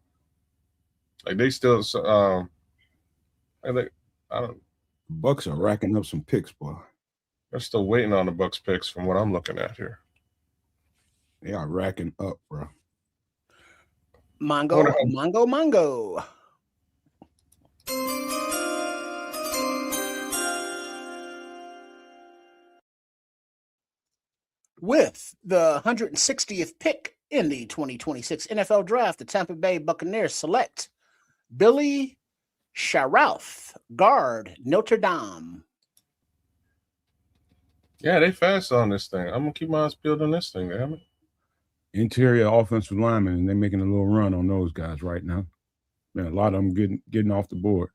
Like they still I don't. Bucks are racking up some picks, boy. They're still waiting on the Bucks picks from what I'm looking at here. They are racking up, bro. Mongo. With the 160th pick in the 2026 NFL Draft, the Tampa Bay Buccaneers select Billy Scharoth, guard, Notre Dame. Yeah, they fast on this thing. I'm gonna keep my eyes peeled on this thing, damn it. Interior offensive linemen, and they're making a little run on those guys right now. Man, a lot of them getting off the board.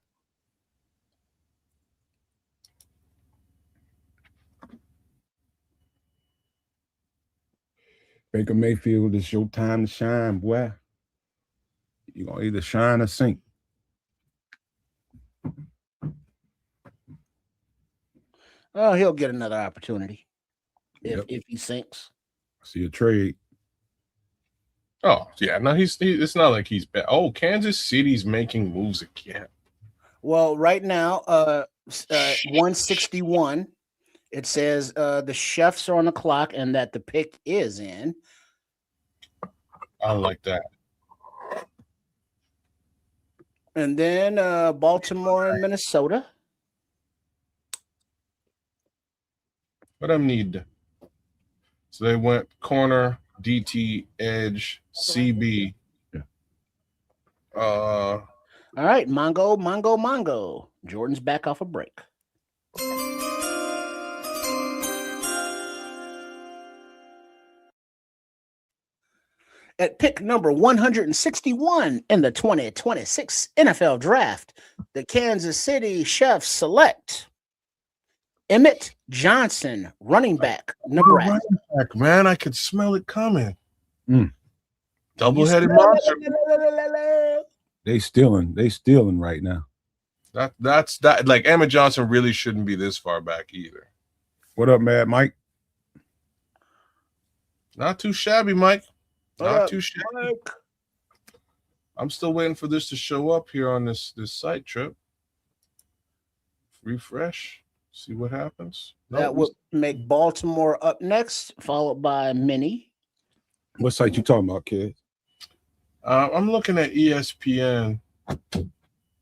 Baker Mayfield, it's your time to shine, boy. You're gonna either shine or sink. Oh, he'll get another opportunity if he sinks. See a trade. Oh, yeah. No, it's not like he's bad. Oh, Kansas City's making moves again. Well, right now, 161, it says the chefs are on the clock and that the pick is in. I like that. And then Baltimore and Minnesota. What I need. So they went corner, DT, edge, CB. Yeah. All right, Mongo. Jordan's back off a break. At pick number 161 in the 2026 NFL Draft, the Kansas City Chiefs select Emmett Johnson, running back, Nebraska. Running back, man, I could smell it coming. Double-headed monster. They stealing right now. That's like Emmett Johnson really shouldn't be this far back either. What up, Mad Mike? Not too shabby, Mike. What Not up, too shabby. Mike? I'm still waiting for this to show up here on this site trip. Refresh, see what happens. That would make Baltimore up next, followed by Minnie. What site you talking about, kid? I'm looking at ESPN.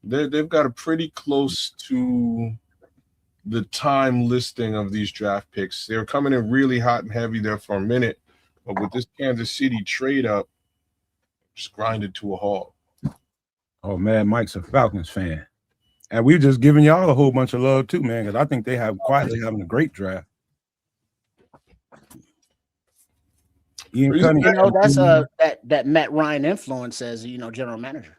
They've got a pretty close to the time listing of these draft picks. They were coming in really hot and heavy there for a minute, but with this Kansas City trade up, just grinded to a halt. Oh, man, Mike's a Falcons fan. And we've just given y'all a whole bunch of love too, man, because I think they have quietly having a great draft. You know, that's that Matt Ryan influence as general manager.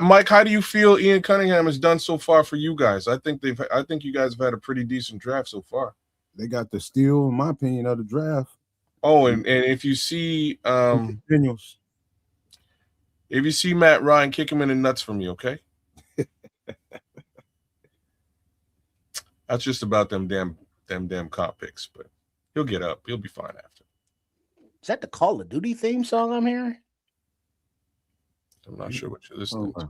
Mike, how do you feel Ian Cunningham has done so far for you guys? I think you guys have had a pretty decent draft so far. They got the steal, in my opinion, of the draft. Oh, and if you see Daniels. If you see Matt Ryan, kick him in the nuts for me, okay? That's just about them damn comp picks, but he'll get up. He'll be fine after. Is that the Call of Duty theme song I'm hearing? I'm not sure what you're listening to.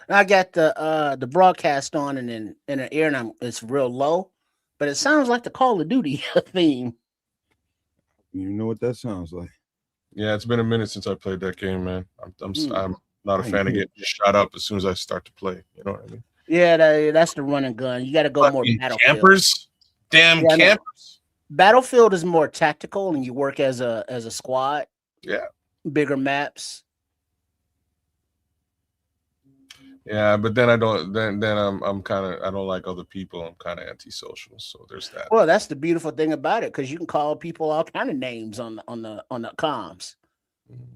I got the broadcast on and in an ear, and it's real low, but it sounds like the Call of Duty theme. You know what that sounds like? Yeah, it's been a minute since I played that game, man. I'm not a fan of getting shot up as soon as I start to play. You know what I mean? Yeah, that's the run and gun. You got to go more Battlefield. Campers, damn campers. Battlefield is more tactical, and you work as a squad. Yeah, bigger maps. Yeah, but then I don't. Then I'm kind of. I don't like other people. I'm kind of antisocial. So there's that. Well, that's the beautiful thing about it, because you can call people all kind of names on the comms.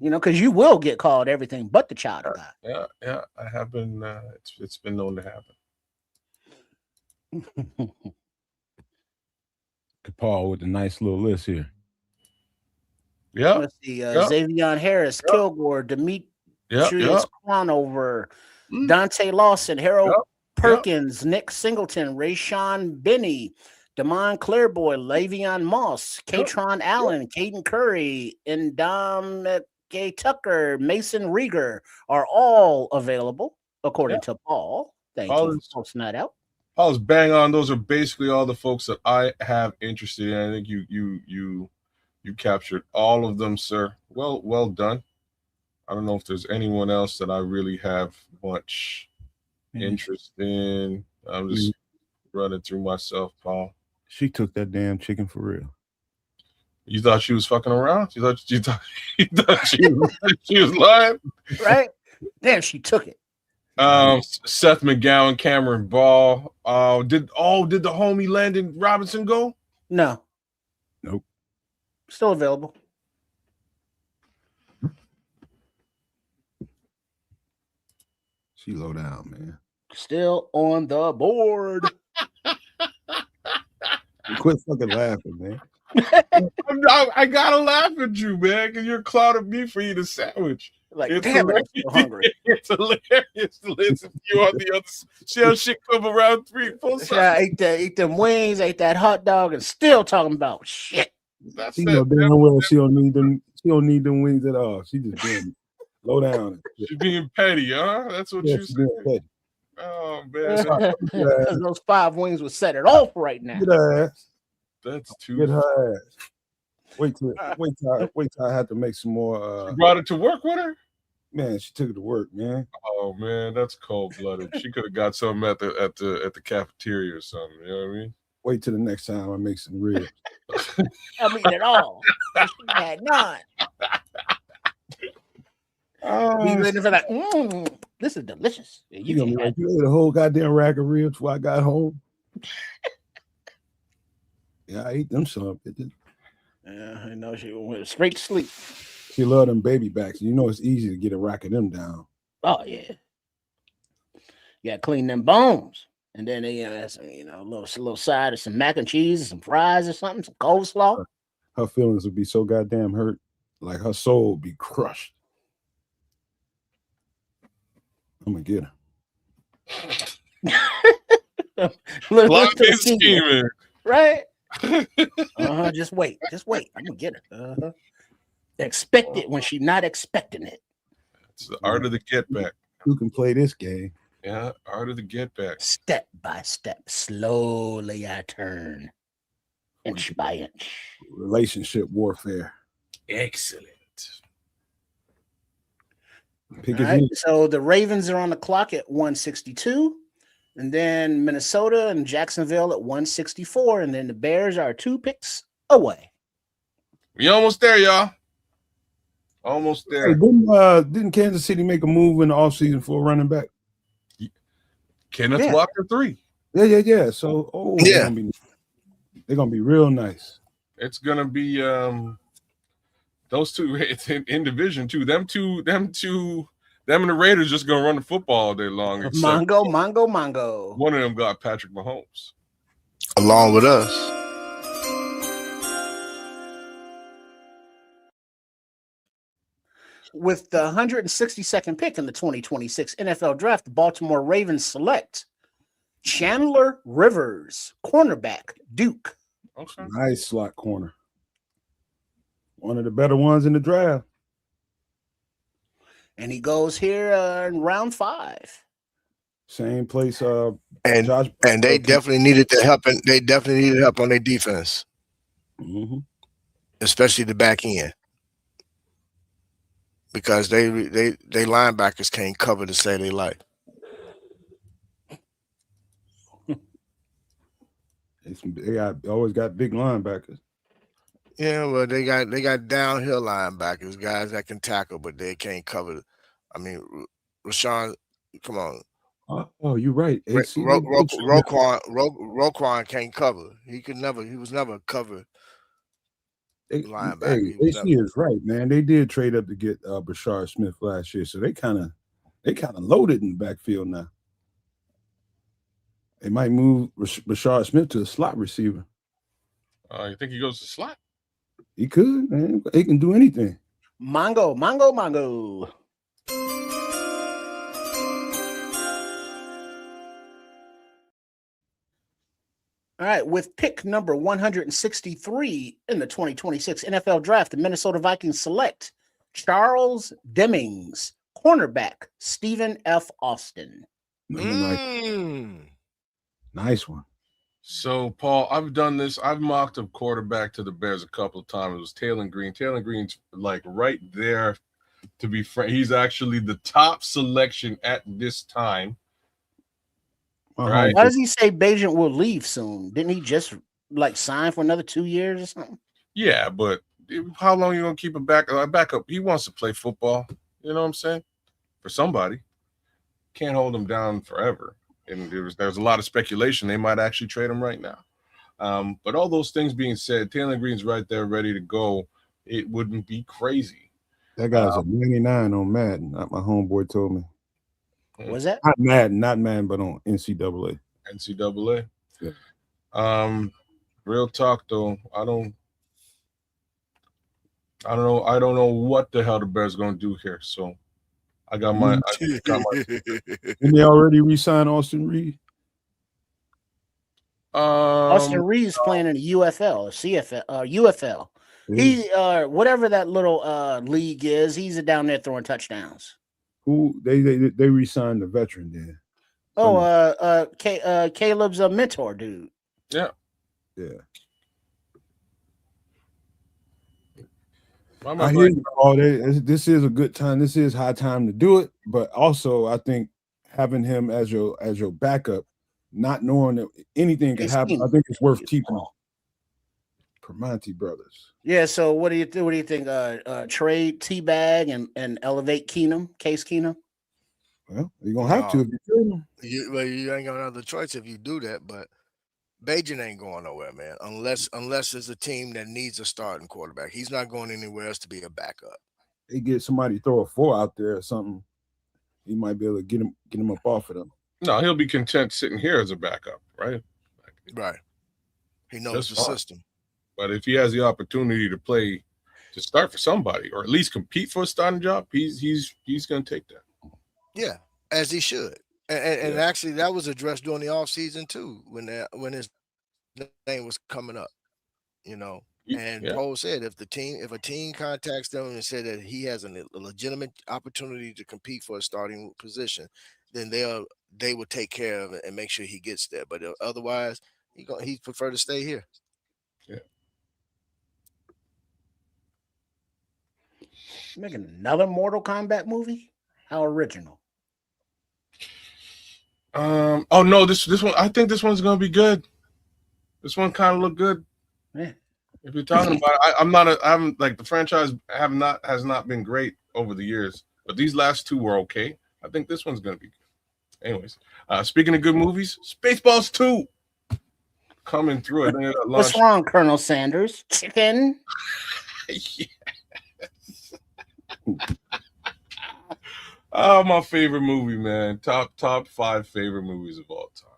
You know, because you will get called everything but the child of God. Yeah, I have been. It's been known to happen. Paul with a nice little list here. Yeah. Let's see. Xavier Harris, Kilgore, Demetrius Crownover, Dante Lawson, Harold Perkins, Nick Singleton, Rayshawn Benny, Damon Clairboy, Le'Veon Moss, Katron Allen, Caden Curry, and Dom Gay Tucker, Mason Rieger are all available, according to Paul. Thank you for posting that out. I was bang on. Those are basically all the folks that I have interested in. I think you captured all of them, sir. Well done. I don't know if there's anyone else that I really have much interest in. I'm just running through myself, Paul. She took that damn chicken for real. You thought she was fucking around? You thought she was lying? Right? Damn, she took it. Seth McGowan, Cameron Ball. Did the homie Landon Robinson go? No. Nope. Still available. She low down, man. Still on the board. Quit fucking laughing, man. I gotta laugh at you, man, because you're clouding me for eating a sandwich. Like, damn it, I'm so hungry. It's hilarious to listen to you on the other side. See how shit come around 3-4 seconds. I ate them wings, ate that hot dog, and still talking about shit. That's she know damn well she don't need them. She don't need them wings at all. She just being low down. She's being petty, huh? That's what you said. Oh man, those 5 wings would set it off right now. Get her ass. That's too. Get her ass. Wait till I have to make some more. You brought it to work with her? Man, she took it to work, man. Oh man, that's cold blooded. She could have got something at the cafeteria or something. You know what I mean? Wait till the next time I make some ribs. I mean it all. She had none. Be waiting for that. This is delicious. You gonna be like, you ate a whole goddamn rack of ribs before I got home. Yeah, I ate them some. Yeah, I know she went straight to sleep. She loved them baby backs. You know it's easy to get a rack of them down. Oh yeah. You gotta clean them bones. And then they have some, a little side of some mac and cheese, some fries or something, some coleslaw. Her feelings would be so goddamn hurt. Like her soul would be crushed. I'm gonna get her. Little scheming. right? Just wait. I'm gonna get her. Expect it when she's not expecting it. It's the art of the get back. Who can play this game? Yeah, art of the get back. Step by step, slowly I turn, inch by inch. Relationship warfare. Excellent. Pick All right, so the Ravens are on the clock at 162, and then Minnesota and Jacksonville at 164, and then the Bears are 2 picks away. We almost there, y'all. Almost there. Hey, didn't Kansas City make a move in the offseason for a running back? Kenneth Walker 3. Yeah. So, yeah, they're gonna be real nice. It's gonna be those two. It's in Division 2. Them and the Raiders just gonna run the football all day long. Mongo. One of them got Patrick Mahomes along with us. With the 162nd pick in the 2026 NFL Draft, the Baltimore Ravens select Chandler Rivers, cornerback, Duke. Okay. Nice slot corner. One of the better ones in the draft. And he goes here in round 5. Same place. And they definitely needed the help. And they definitely needed help on their defense, especially the back end, because they linebackers can't cover to save their life. They always got big linebackers. Yeah, well, they got downhill linebackers, guys that can tackle, but they can't cover. I mean, Rashawn, come on. Oh, you're right. Roquan can't cover. He was never a cover linebacker. AC is right, man. They did trade up to get Bashar Smith last year, so they kind of loaded in the backfield now. They might move Bashar Smith to a slot receiver. You think he goes to slot? He could, man. He can do anything. Mongo. All right, with pick number 163 in the 2026 NFL Draft, the Minnesota Vikings select Charles Demings, cornerback, Stephen F. Austin. Nice one. So, Paul, I've done this. I've mocked a quarterback to the Bears a couple of times. It was Taylor Green. Taylor Green's like right there, to be frank. He's actually the top selection at this time. Right? Why does he say Bajent will leave soon? Didn't he just sign for another 2 years or something? Yeah, but how long are you gonna keep a backup? He wants to play football. You know what I'm saying? For somebody, can't hold him down forever. And there's a lot of speculation they might actually trade him right now. But all those things being said, Taylor Green's right there, ready to go. It wouldn't be crazy. That guy's a 99 on Madden. My homeboy told me. Was that? Not Madden, but on NCAA. NCAA. Yeah. Real talk though, I don't know what the hell the Bears gonna do here. So I got my. Didn't they already re-sign Austin Reed? Austin Reed's playing in the UFL or CFL, UFL. He whatever that little league is, he's down there throwing touchdowns. Who they re-signed the veteran there? Caleb's a mentor dude. Yeah. I hear you. This is a good time. This is high time to do it. But also, I think having him as your backup, not knowing that anything can happen, I think it's worth keeping. Primanti brothers. Yeah. So what do you think? Trade Teabag and elevate Case Keenum. Well, you're gonna have to if you trade him. You ain't got another choice if you do that, but Bajent ain't going nowhere, man. Unless it's a team that needs a starting quarterback. He's not going anywhere else to be a backup. They get somebody to throw a 4 out there or something. He might be able to get him up off of them. No, he'll be content sitting here as a backup, right? Right. He knows the system. But if he has the opportunity to start for somebody, or at least compete for a starting job, he's going to take that. Yeah, as he should. And actually, that was addressed during the offseason too, when his name was coming up, you know. And Poe said if a team contacts them and said that he has a legitimate opportunity to compete for a starting position, then they will take care of it and make sure he gets there. But otherwise, he prefer to stay here. Yeah. Making another Mortal Kombat movie? How original. Oh no, this one, I think this one's gonna be good. This one kind of looked good. Yeah. If you're talking about it, I'm like the franchise has not been great over the years, but these last two were okay. I think this one's gonna be good. Anyways, speaking of good movies, Spaceballs 2 coming through. I think What's wrong, Colonel Sanders? Chicken? Yes. Oh, my favorite movie, man. Top 5 favorite movies of all time.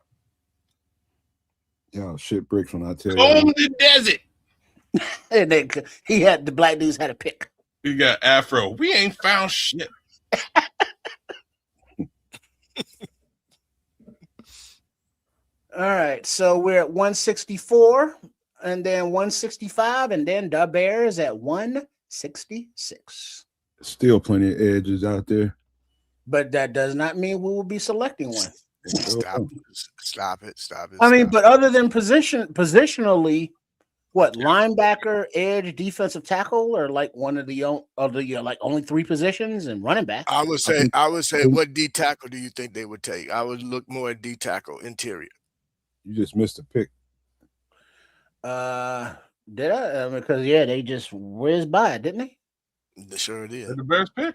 Yo, shit bricks when I tell you. Home in the desert. And the black dudes had a pick. He got Afro. We ain't found shit. All right, so we're at 164, and then 165, and then the Bears at 166. Still plenty of edges out there. But that does not mean we will be selecting one. Stop it. I mean, but other than positionally, what, linebacker, edge, defensive tackle, or like one of the like only 3 positions and running back? I would say what D tackle do you think they would take? I would look more at D tackle, interior. You just missed a pick. Did I? Because they just whizzed by it, didn't they? They sure did. The best pick.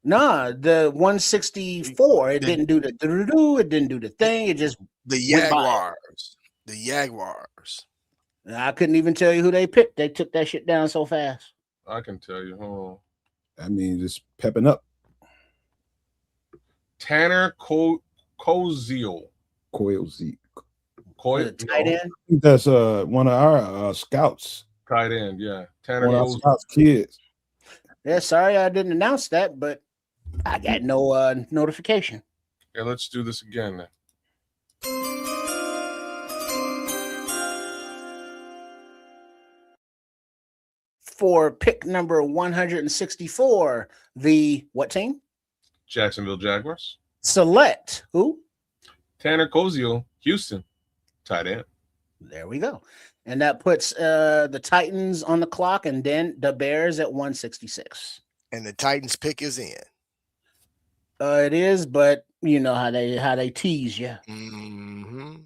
Nah, the 164. It didn't do the it didn't do the thing. It just the Jaguars. The Jaguars. I couldn't even tell you who they picked. They took that shit down so fast. I can tell you. Hold on. I mean, just pepping up. Tanner Koziel. Tight end. That's one of our scouts. Tight end, yeah. Tanner one of our scouts kids. Yeah, sorry I didn't announce that, but I got no notification. Yeah, let's do this again then. For pick number 164, the what team? Jacksonville Jaguars. Select who? Tanner Koziel, Houston, tight end. There we go. And that puts the Titans on the clock, and then the Bears at 166. And the Titans pick is in. It is, but you know how they tease you. Mm-hmm.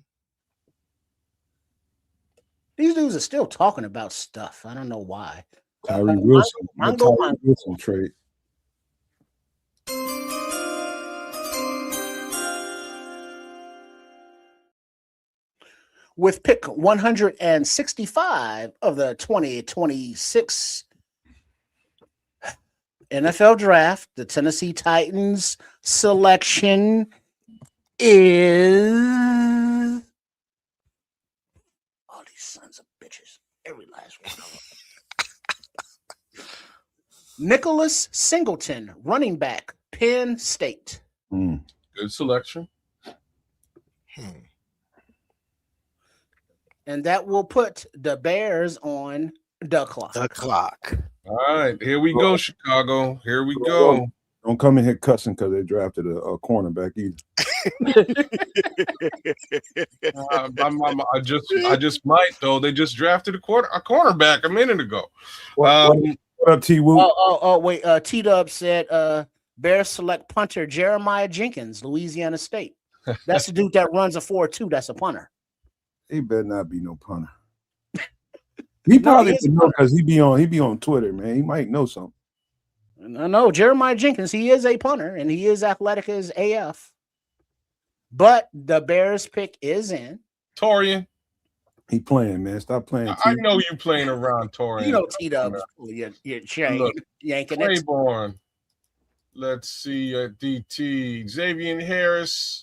These dudes are still talking about stuff. I don't know why. Tyree Wilson. Tyree Wilson trade. With pick 165 of the 2026 NFL Draft, the Tennessee Titans selection is all these sons of bitches. Every last one of them. Nicholas Singleton, running back, Penn State. Mm. Good selection. And that will put the Bears on the clock. The clock. All right, here we go, Chicago. Here we go. Don't come in here cussing because they drafted a cornerback either. I just might though. They just drafted a cornerback a minute ago. What up, T. Woo? Wait. T Dub said Bears select punter Jeremiah Jenkins, Louisiana State. That's the dude that runs a 4.2. That's a punter. He better not be no punter. He probably would know because he be on Twitter, man. He might know something. No, Jeremiah Jenkins, he is a punter and he is athletic as AF. But the Bears pick is in. Torian. He playing, man. Stop playing. I know you playing around Torian. You know T-Dubs. You're yanking it. Claiborne. Let's see. DT. Xavier Harris.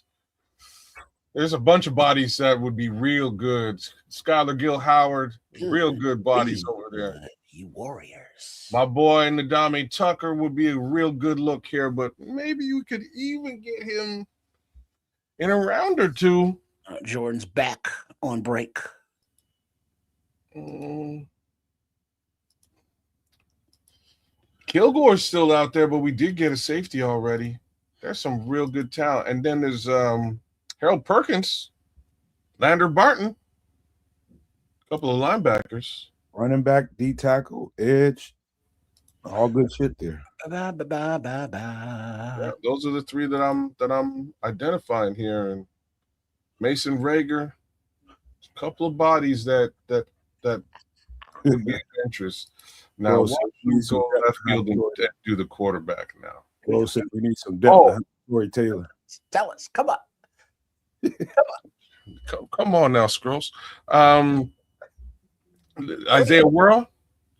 There's a bunch of bodies that would be real good. Skylar Gill Howard, real good bodies over there. You Warriors. My boy Nadame Tucker would be a real good look here, but maybe you could even get him in a round or two. Jordan's back on break. Kilgore's still out there, but we did get a safety already. There's some real good talent. And then there's Harold Perkins, Lander Barton, a couple of linebackers. Running back, D tackle, edge, all good shit there. Bye, bye, bye, bye, bye. Yeah, those are the three that I'm identifying here. And Mason Rager, a couple of bodies that would be of interest. Now, Well, we go left field and do the quarterback now. Well, said we need some depth behind Corey Taylor. Tell us, come on. Come on now, Scrolls. Isaiah Worrell,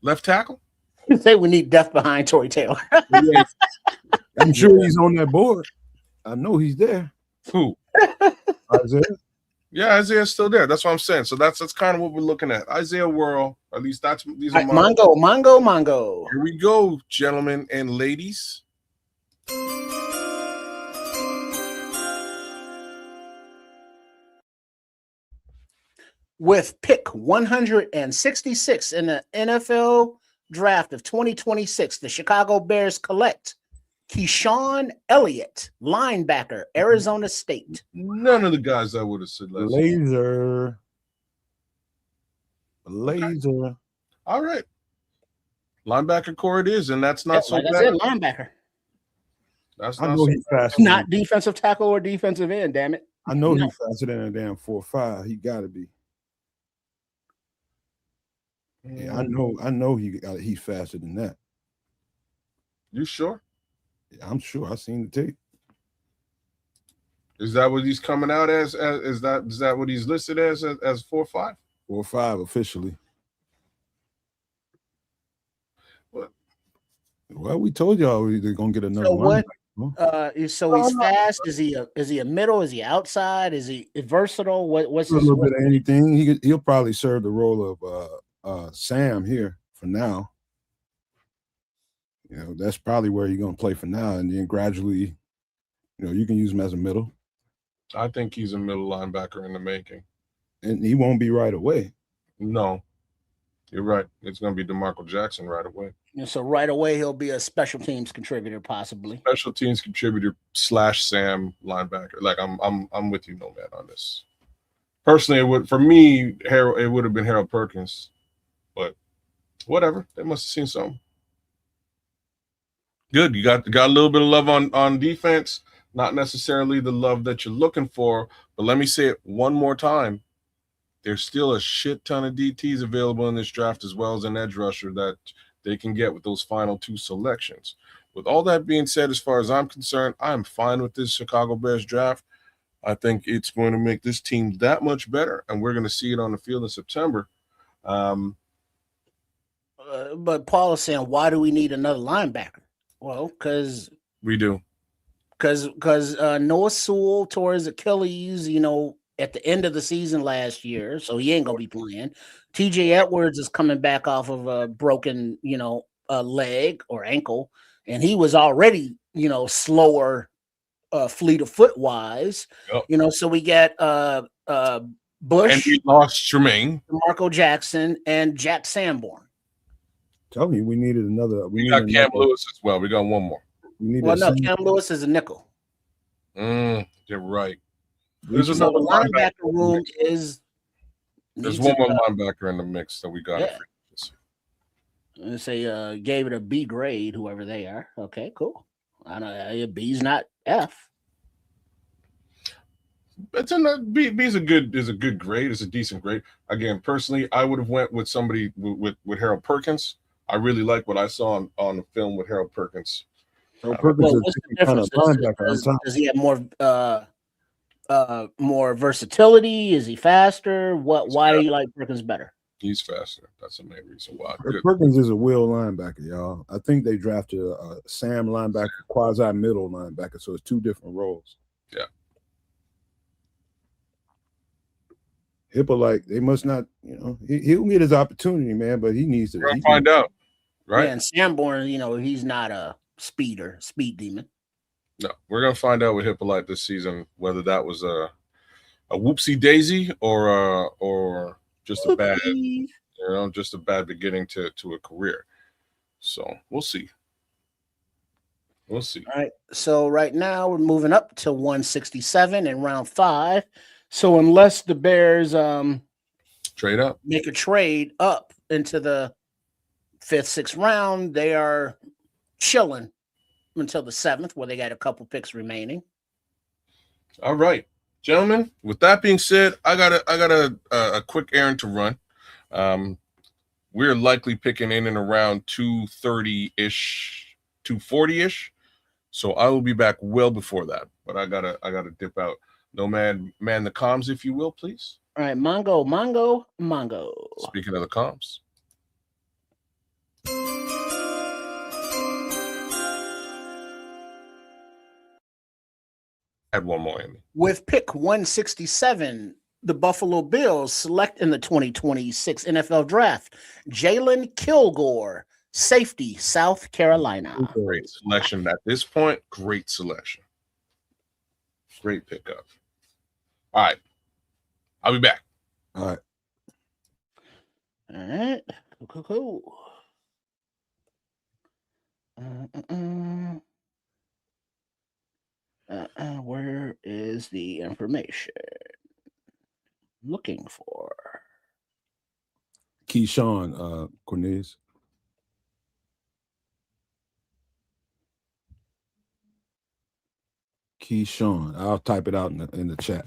left tackle. You say we need depth behind Tory Taylor. I'm sure he's on that board. I know he's there. Who? Isaiah. Yeah, Isaiah's still there. That's what I'm saying. So that's kind of what we're looking at. Isaiah Worrell. At least these are my Mongo. Here we go, gentlemen and ladies. With pick 166 in the NFL draft of 2026, the Chicago Bears collect Keyshawn Elliott, linebacker, Arizona State. None of the guys I would have said last Laser. Okay. All right. Linebacker core it is, and that's not so like bad. I said, linebacker. That's I not know so he's bad. faster. Not defensive tackle or defensive end, damn it. I know he's faster than a damn 4.5. He got to be. Yeah, I know he's faster than that. You sure? Yeah, I'm sure. I've seen the tape. Is that what he's coming out as? Is that what he's listed as 4.5? 4.5 officially. What? Well, we told y'all they're gonna get another So one. So he's fast. Is he a middle? Is he outside? Is he versatile? What's a little bit of anything? He'll probably serve the role of Sam here for now. You know, that's probably where he's gonna play for now, and then gradually, you know, you can use him as a middle. I think he's a middle linebacker in the making. And he won't be right away. No, you're right. It's going to be DeMarco Jackson right away. And so right away he'll be a special teams contributor, possibly. Special teams contributor / Sam linebacker. Like I'm with you, Nomad, on this. Personally, it would have been Harold Perkins, but whatever. They must have seen something. Good. You got a little bit of love on defense. Not necessarily the love that you're looking for, but let me say it one more time. There's still a shit ton of DTs available in this draft, as well as an edge rusher that they can get with those final 2 selections. With all that being said, as far as I'm concerned, I'm fine with this Chicago Bears draft. I think it's going to make this team that much better, and we're going to see it on the field in September. But Paul is saying, why do we need another linebacker? Well, because we do. Because Noah Sewell tore his Achilles, at the end of the season last year, so he ain't gonna be playing. TJ Edwards is coming back off of a broken, leg or ankle, and he was already, slower, fleet of foot wise. Yep. So we get Bush, and we lost Tremaine, Marco Jackson, and Jack Sanborn. Tell me, we needed another. We got Cam Lewis as well. We got one more. Cam Lewis is a nickel. You're right. There's another linebacker room is. There's one more linebacker in the mix that we got. Yeah. Let's say gave it a B grade, whoever they are. Okay, cool. I know B's not F. It's B's a good grade. It's a decent grade. Again, personally, I would have went with somebody with Harold Perkins. I really like what I saw on the film with Harold Perkins. What's the difference? Does he have more versatility? Is he faster? Why do you like Perkins better? He's faster. That's the main reason why. Perkins is a will linebacker, y'all. I think they drafted a Sam linebacker, quasi middle linebacker, so it's 2 different roles. Yeah. Hippolyte, they must not, he'll get his opportunity, man, but he needs to. We're gonna find out, right? Yeah, and Sanborn, he's not a speed demon. No, we're gonna find out with Hippolyte this season whether that was a whoopsie daisy or just a bad, just a bad beginning to a career. So we'll see. We'll see. All right. So right now we're moving up to 167 in round 5. So unless the Bears Trade up. make a trade up into the 5th, 6th round, they are chilling until the 7th, where they got a couple picks remaining. All right, gentlemen. With that being said, I got a quick errand to run. We're likely picking in and around 230-ish, 240-ish. So I will be back well before that. But I gotta dip out. Nomad, man the comms, if you will, please. All right, Mongo. Speaking of the comms. Add one more, Amy. With pick 167, the Buffalo Bills select in the 2026 NFL Draft Jalen Kilgore, safety, South Carolina. Great selection at this point. Great selection. Great pickup. All right. I'll be back. All right. All right. Cool. Where is the information? Looking for Keyshawn Cornelius. Keyshawn. I'll type it out in the chat.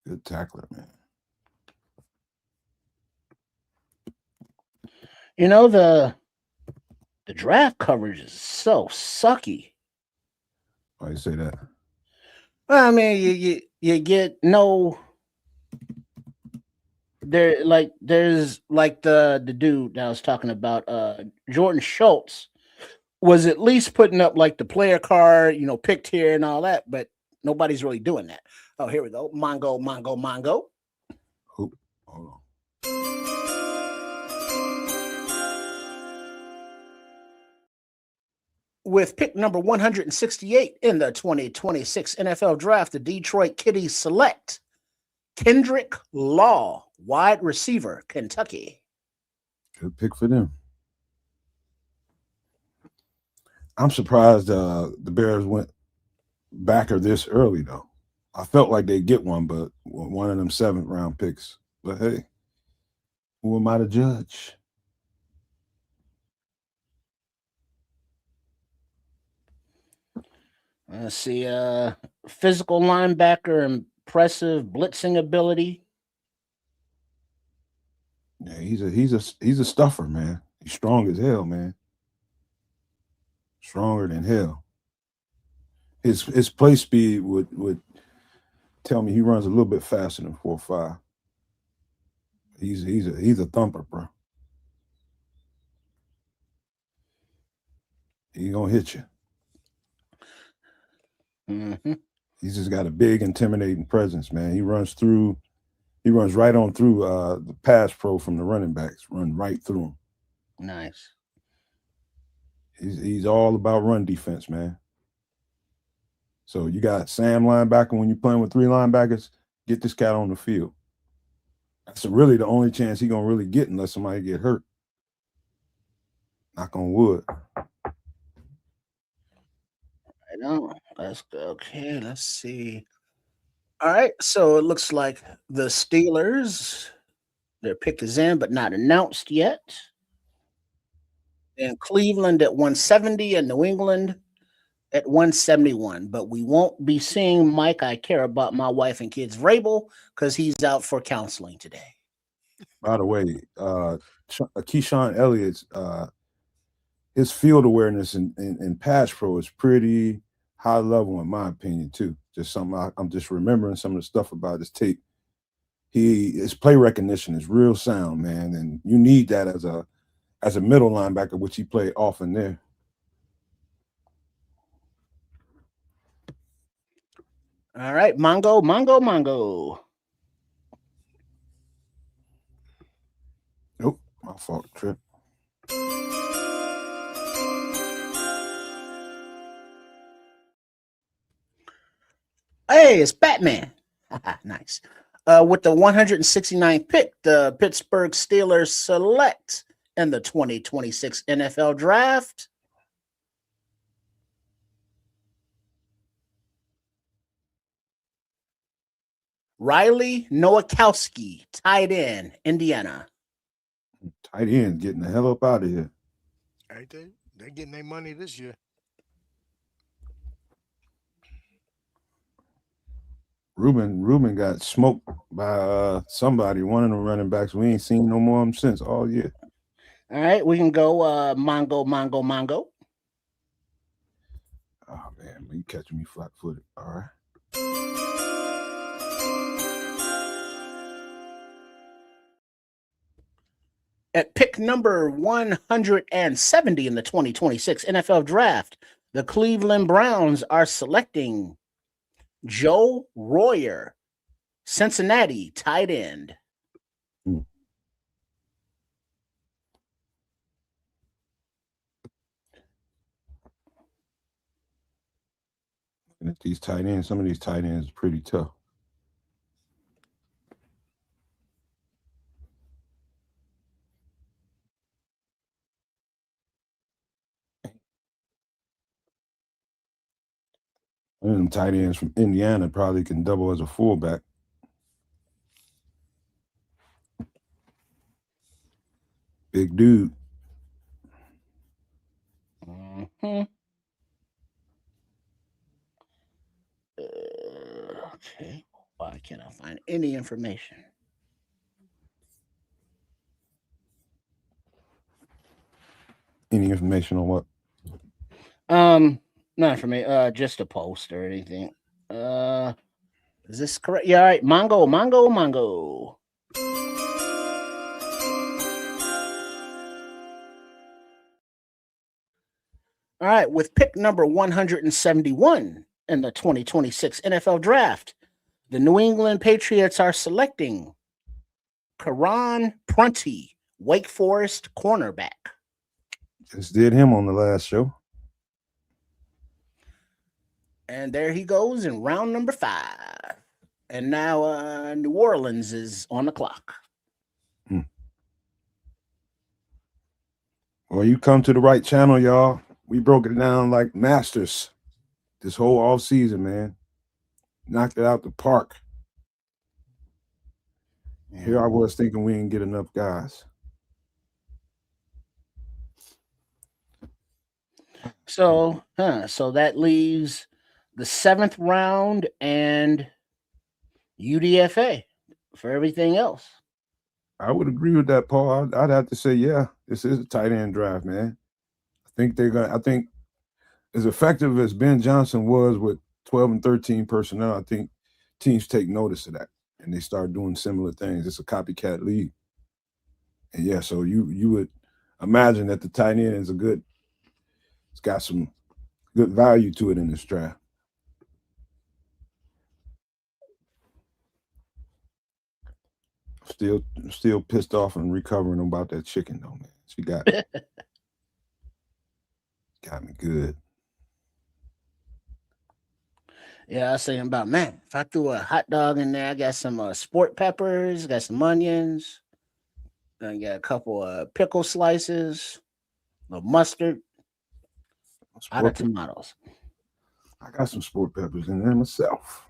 Good tackler, man. You know, the draft coverage is so sucky. Why you say that? Well, I mean, you get no. There's like the dude that I was talking about, Jordan Schultz, was at least putting up like the player card, picked here and all that, but nobody's really doing that. Oh, here we go. Mongo. Oh, hold on. With pick number 168 in the 2026 NFL Draft, the Detroit Kitties select Kendrick Law, wide receiver, Kentucky. Good pick for them. I'm surprised the Bears went backer this early, though. I felt like they'd get one, but one of them 7th round picks. But hey, who am I to judge? Let's see, physical linebacker, impressive blitzing ability. Yeah, he's a stuffer, man. He's strong as hell, man. Stronger than hell. His play speed would tell me he runs a little bit faster than 4.5. He's a thumper, bro. He gonna hit you. Mm-hmm. He's just got a big, intimidating presence, man. He runs right on through the pass pro from the running backs. Run right through him. Nice. He's all about run defense, man. So you got Sam linebacker when you're playing with 3 linebackers. Get this cat on the field. That's really the only chance he's gonna really get unless somebody get hurt. Knock on wood. I know. That's okay. Let's see. All right. So it looks like the Steelers, their pick is in, but not announced yet. And Cleveland at 170 and New England at 171. But we won't be seeing Mike. I care about my wife and kids, Vrabel, because he's out for counseling today. By the way, Keyshawn Elliott's his field awareness in pass pro is pretty high level, in my opinion, too. Just something I'm just remembering some of the stuff about his tape. His play recognition is real sound, man, and you need that as a middle linebacker, which he played often there. All right, Mongo. Nope, my fault, Trip. Hey, it's Batman. Nice. With the 169th pick, the Pittsburgh Steelers select in the 2026 NFL Draft Riley Nowakowski, tight end, Indiana. Tight end getting the hell up out of here. Right there. They're getting their money this year. Ruben got smoked by somebody, one of the running backs. We ain't seen no more of them since all year. All right, we can go Mongo. Oh man, you catching me flat-footed. All right. At pick number 170 in the 2026 NFL Draft, the Cleveland Browns are selecting Joe Royer, Cincinnati tight end. And these tight ends, some of these tight ends are pretty tough. One of them tight ends from Indiana probably can double as a fullback. Big dude. Mm-hmm. Okay. Why can't I find any information? Any information on what? Not for me. Just a post or anything. Is this correct? Yeah, all right. Mongo. All right, with pick number 171 in the 2026 NFL Draft, the New England Patriots are selecting Karan Prunty, Wake Forest cornerback. Just did him on the last show. And there he goes in round number 5. And now New Orleans is on the clock. Well, you come to the right channel, y'all. We broke it down like masters this whole off season, man. Knocked it out the park. Here I was thinking we didn't get enough guys. So that leaves the 7th round and UDFA for everything else. I would agree with that, Paul. I'd have to say, yeah, this is a tight end draft, man. I think as effective as Ben Johnson was with 12 and 13 personnel, I think teams take notice of that and they start doing similar things. It's a copycat league. And yeah, so you would imagine that the tight end is it's got some good value to it in this draft. Still pissed off and recovering about that chicken though, man. She got me good. Yeah, I was thinking about, man, if I threw a hot dog in there, I got some sport peppers, got some onions, I got a couple of pickle slices, a mustard, out of tomatoes. I got some sport peppers in there myself.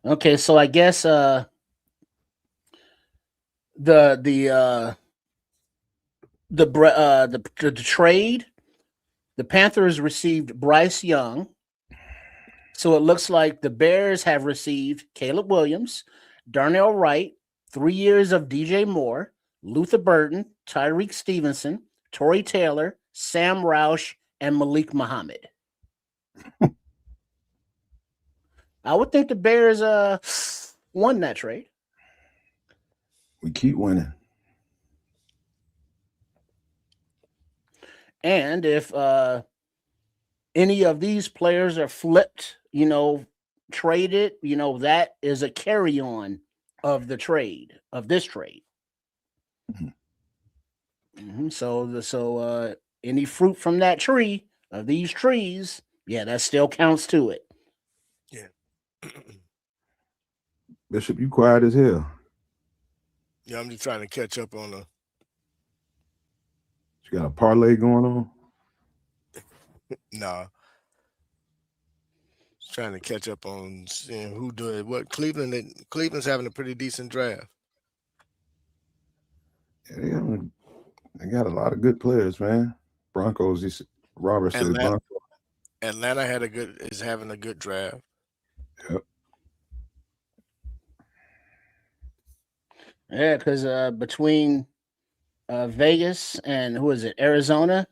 Okay, so I guess the trade, the Panthers received Bryce Young. So it looks like the Bears have received Caleb Williams, Darnell Wright, 3 years of DJ Moore, Luther Burton, Tyreek Stevenson, Torrey Taylor, Sam Roush, and Malik Muhammad. I would think the Bears won that trade. We keep winning. And if any of these players are flipped, traded, that is a carry-on of the trade, of this trade. Mm-hmm. So any fruit from that tree, of these trees, yeah, that still counts to it. Yeah. Bishop, you quiet as hell. Yeah, I'm just trying to catch up on the. You got a parlay going on? Nah. Trying to catch up on seeing who doing what. Cleveland's having a pretty decent draft. Yeah, they got a lot of good players, man. Broncos, Robert said Broncos. Atlanta is having a good draft. Yep. Yeah, because between Vegas and who is it, Arizona,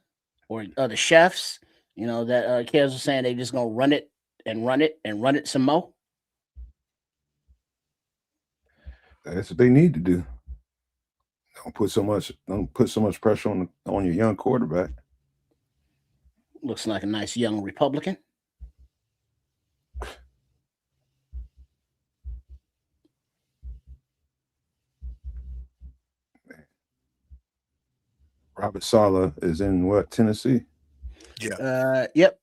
or the Chefs, you know that Kez was saying they just gonna run it and run it and run it some more. That's what they need to do. Don't put so much pressure on your young quarterback. Looks like a nice young Republican. Robert Saleh is in what, Tennessee? Yeah. Yep.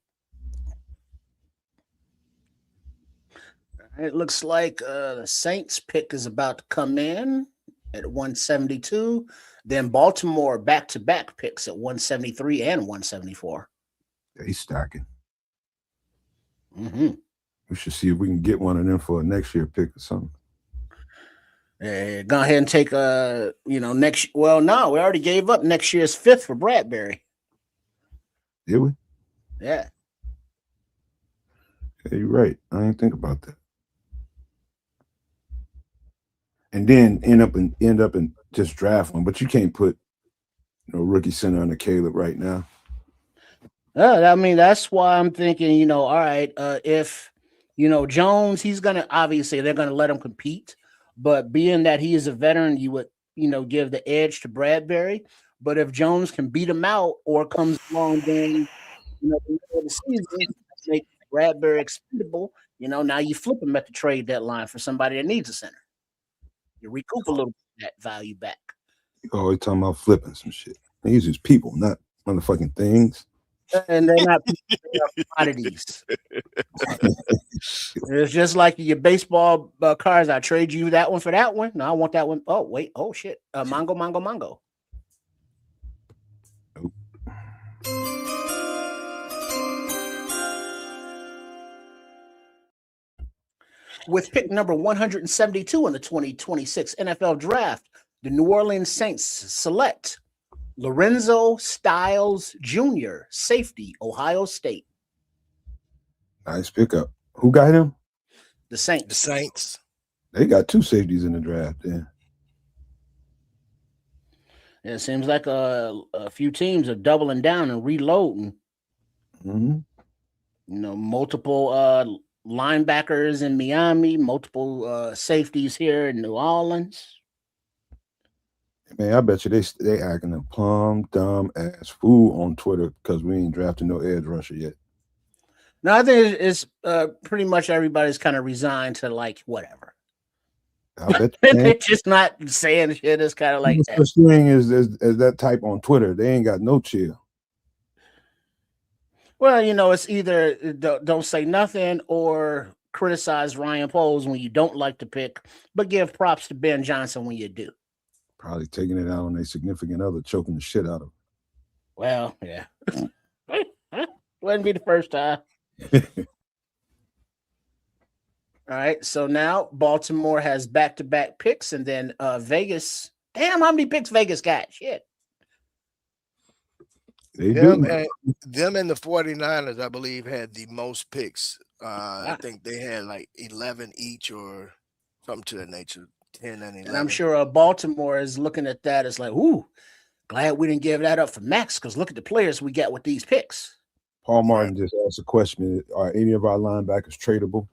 It looks like the Saints pick is about to come in at 172. Then Baltimore back-to-back picks at 173 and 174. Yeah, he's stacking. Mm-hmm. We should see if we can get one of them for a next year pick or something. Go ahead and take next. Well, no, we already gave up next year's 5th for Bradbury. Did we? Yeah. Yeah, you're right. I didn't think about that. And then end up and just draft one, but you can't put rookie center under Caleb right now. I mean, that's why I'm thinking, all right, if Jones, he's gonna obviously they're gonna let him compete, but being that he is a veteran, you would give the edge to Bradbury. But if Jones can beat him out or comes along during the middle of the season, make Bradbury expendable, now you flip him at the trade deadline for somebody that needs a center. You recoup a little bit of that value back. You always talking about flipping some shit. These is people, not motherfucking things. And they're not commodities. It's just like your baseball cards. I trade you that one for that one. No, I want that one. Oh, wait. Oh, shit. Mongo. Nope. With pick number 172 in the 2026 NFL Draft, the New Orleans Saints select Lorenzo Styles Jr., safety, Ohio State. Nice pickup. Who got him? The Saints. The Saints. They got 2 safeties in the draft. Yeah. It seems like a few teams are doubling down and reloading. Mm-hmm. Multiple linebackers in Miami, multiple safeties here in New Orleans. Man, I bet you they acting a plum dumb ass fool on Twitter because we ain't drafted no edge rusher yet. No, I think it's pretty much everybody's kind of resigned to like whatever. I bet They're just not saying shit. It's kind of like that. Such thing as that type on Twitter. They ain't got no chill. Well, it's either don't say nothing or criticize Ryan Poles when you don't like to pick, but give props to Ben Johnson when you do. Probably taking it out on their significant other, choking the shit out of them. Well, yeah. Wouldn't be the first time. All right, so now Baltimore has back-to-back picks, and then Vegas. Damn, how many picks Vegas got? Shit. Them and the 49ers, I believe, had the most picks. I think they had like 11 each or something to that nature, 10 and 11. And I'm sure Baltimore is looking at that as like, ooh, glad we didn't give that up for Max because look at the players we got with these picks. Paul Martin just asked a question: are any of our linebackers tradable?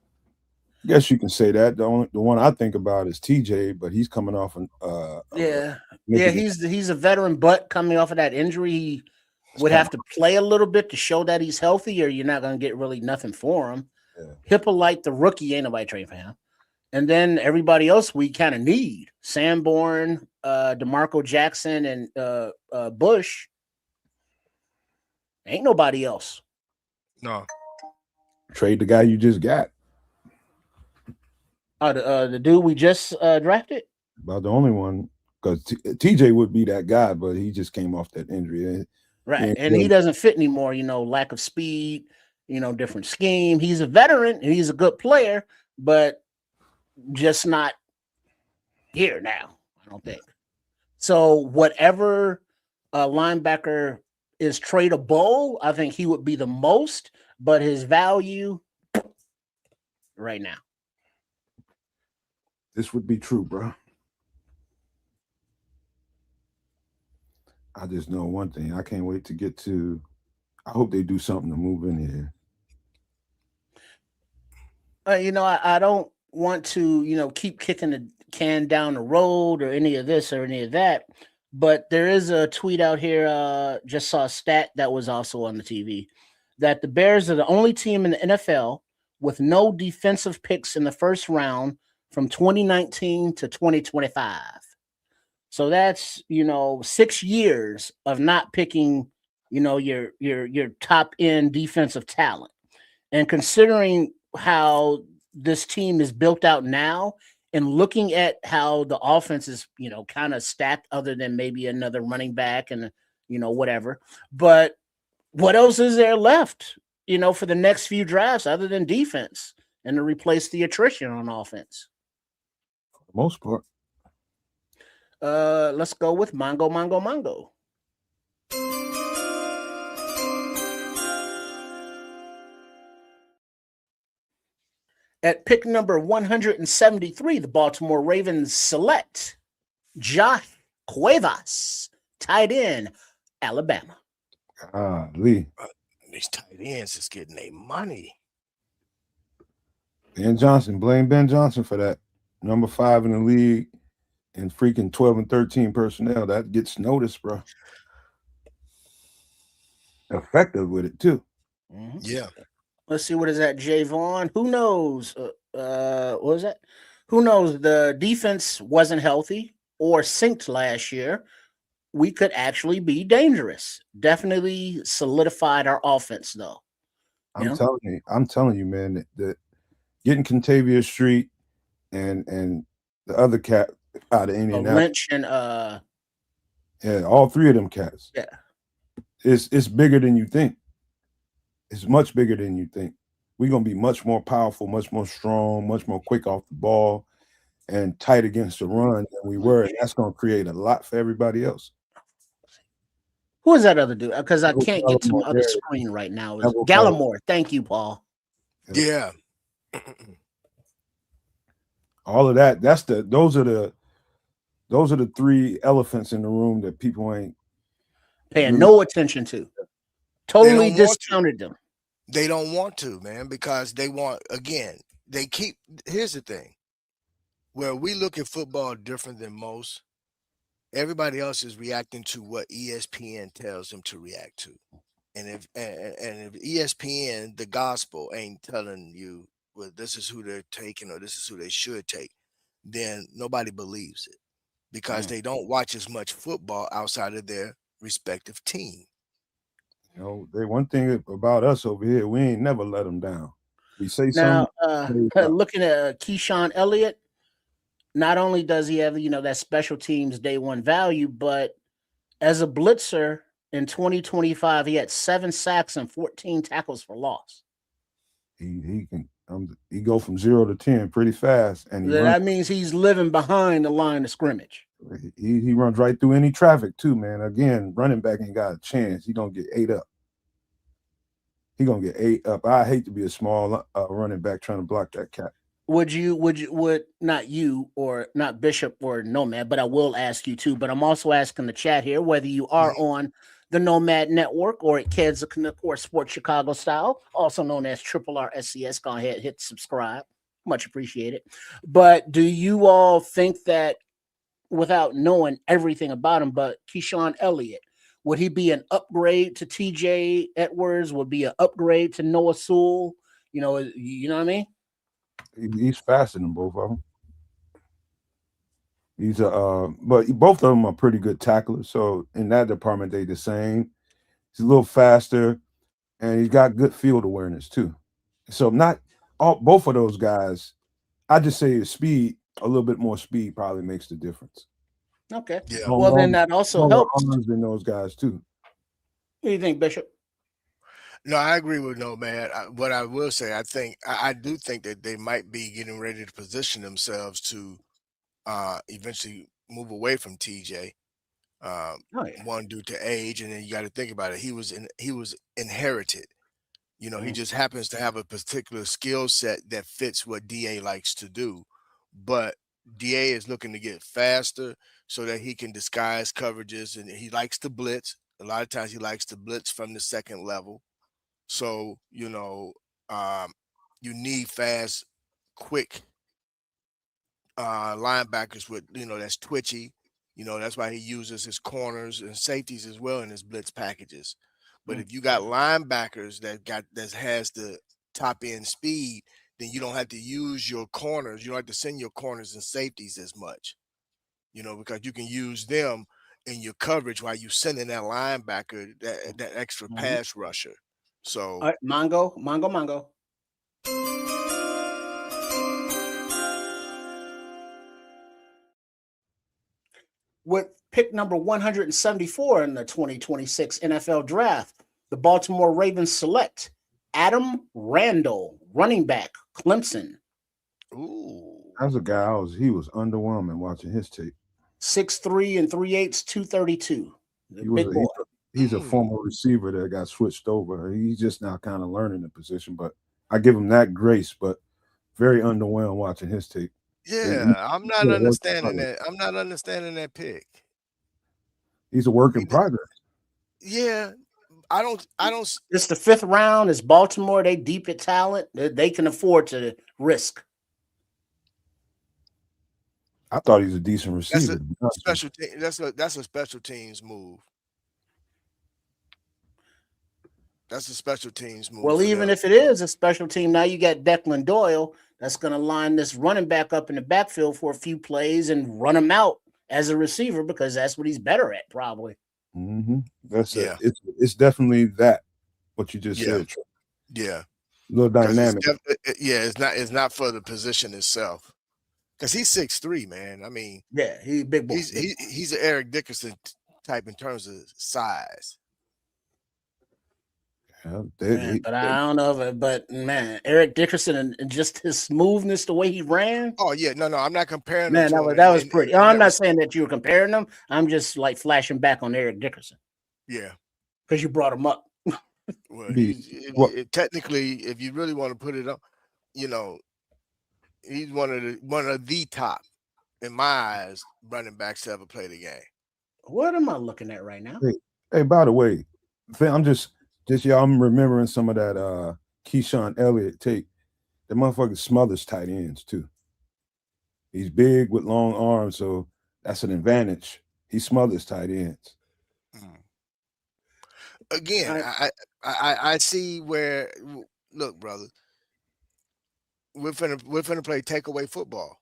I guess you can say that. The one I think about is TJ, but he's coming off he's a veteran, but coming off of that injury, he would have to play a little bit to show that he's healthy, or you're not going to get really nothing for him. Yeah. Hippolyte, the rookie, ain't nobody trading for him. And then everybody else we kind of need: Sanborn, DeMarco Jackson, and Bush. Ain't nobody else. No. Trade the guy you just got. The dude we just drafted. About the only one, because TJ would be that guy, but he just came off that injury. Right. And he doesn't fit anymore, lack of speed, different scheme. He's a veteran and he's a good player, but just not here now, I don't think. So whatever linebacker is tradable, I think he would be the most, but his value right now. This would be true, bro. I just know one thing. I can't wait to get to. I hope they do something to move in here. I don't want to, keep kicking the can down the road or any of this or any of that. But there is a tweet out here. Just saw a stat that was also on the TV that the Bears are the only team in the NFL with no defensive picks in the first round from 2019 to 2025. So that's 6 years of not picking your top end defensive talent. And considering how this team is built out now, and looking at how the offense is, kind of stacked, other than maybe another running back and whatever. But what else is there left, for the next few drafts other than defense and to replace the attrition on offense? For the most part. Let's go with Mongo. At pick number 173, the Baltimore Ravens select Josh Cuevas, tight end, Alabama. Lee. These tight ends is getting their money. Ben Johnson. Blame Ben Johnson for that. Number 5 in the league and freaking 12 and 13 personnel. That gets noticed, bro. Effective with it, too. Mm-hmm. Yeah. Let's see, what is that, Javon? Who knows? What was that? Who knows? The defense wasn't healthy or synced last year. We could actually be dangerous. Definitely solidified our offense, though. I'm telling you, man, that getting Kentavious Street and the other cat out of Indianapolis, Lynch and yeah, all 3 of them cats. Yeah, it's bigger than you think. It's much bigger than you think. We're going to be much more powerful, much more strong, much more quick off the ball, and tight against the run than we were. And that's going to create a lot for everybody else. Who is that other dude? Because I can't get to my other screen right now. It's Gallimore. Thank you, Paul. Yeah. All of that. Those are the 3 elephants in the room that people ain't paying no attention to. Totally discounted them. They don't want to, man, because they want, again, here's the thing. Where we look at football different than most, everybody else is reacting to what ESPN tells them to react to. And if ESPN, the gospel, ain't telling you, well, this is who they're taking or this is who they should take, then nobody believes it because they don't watch as much football outside of their respective team. One thing about us over here, we ain't never let them down. We say now, something. Looking at Keyshawn Elliott, not only does he have that special teams day one value, but as a blitzer in 2025, he had 7 sacks and 14 tackles for loss. He can he go from 0 to 10 pretty fast, and that means he's living behind the line of scrimmage. He runs right through any traffic too, man. Again, running back ain't got a chance. He gonna get ate up. I hate to be a small running back trying to block that cat. Would not you or not Bishop or Nomad, but I will ask you too. But I'm also asking the chat here whether you are on the Nomad Network or at Kids or Sports Chicago Style, also known as RRR SCS. Go ahead, hit subscribe. Much appreciated. But do you all think that, without knowing everything about him, but Keyshawn Elliott, would he be an upgrade to TJ Edwards? Would be an upgrade to Noah Sewell? You know what I mean? He's faster than both of them. But both of them are pretty good tacklers. So in that department, they the same. He's a little faster, and he's got good field awareness too. So both of those guys I just say his speed, a little bit more speed probably makes the difference. Okay. Yeah. Well, then that also longer helps. arms than those guys too. What do you think, Bishop? No, I agree with Nomad. What I will say, I do think that they might be getting ready to position themselves to eventually move away from TJ. Oh, yeah. One due to age, and then you got to think about it. He was inherited. You know, he just happens to have a particular skill set that fits what DA likes to do. But DA is looking to get faster so that he can disguise coverages, and he likes to blitz. A lot of times he likes to blitz from the second level. So, you know, you need fast, quick linebackers with, you know, that's twitchy. You know, that's why he uses his corners and safeties as well in his blitz packages. But if you got linebackers that has the top end speed, then you don't have to use your corners. You don't have to send your corners and safeties as much, you know, because you can use them in your coverage while you sending that linebacker that extra pass rusher. So All right, Mongo. With pick number 174 in the 2026 NFL Draft, the Baltimore Ravens select Adam Randall, running back, Clemson. ooh, As a guy, he was underwhelming watching his tape. 6'3" and 3/8, 232. Big boy. He's a former receiver that got switched over. He's just now kind of learning the position, but I give him that grace, but very underwhelmed watching his tape. yeah, I'm not understanding that. I'm not understanding that pick. He's a work in progress. Yeah, I don't. It's the 5th round. It's Baltimore. They deep at talent. They can afford to risk. I thought he was a decent receiver. That's a special teams move. That's a special teams move. Well, even if it is a special team, now you got Declan Doyle that's going to line this running back up in the backfield for a few plays and run him out as a receiver because that's what he's better at, probably. Mm-hmm. It's definitely that what you just said. Yeah, a little dynamic. It's not for the position itself because he's 6'3", man. I mean, yeah, he's big boy. He's an Eric Dickerson type in terms of size. But I don't know, but man, Eric Dickerson and just his smoothness, the way he ran. Oh yeah, no, I'm not comparing. Man, that was pretty. I'm not saying that you were comparing them. I'm just like flashing back on Eric Dickerson. Yeah, because you brought him up. Well, technically, if you really want to put it up, you know, he's one of the top, in my eyes, running backs to ever play the game. What am I looking at right now? Hey, by the way, I'm remembering some of that Keyshawn Elliott tape. The motherfucker smothers tight ends too. He's big with long arms, so that's an advantage. He smothers tight ends. Again, I see where. Look, brother, we're finna play takeaway football.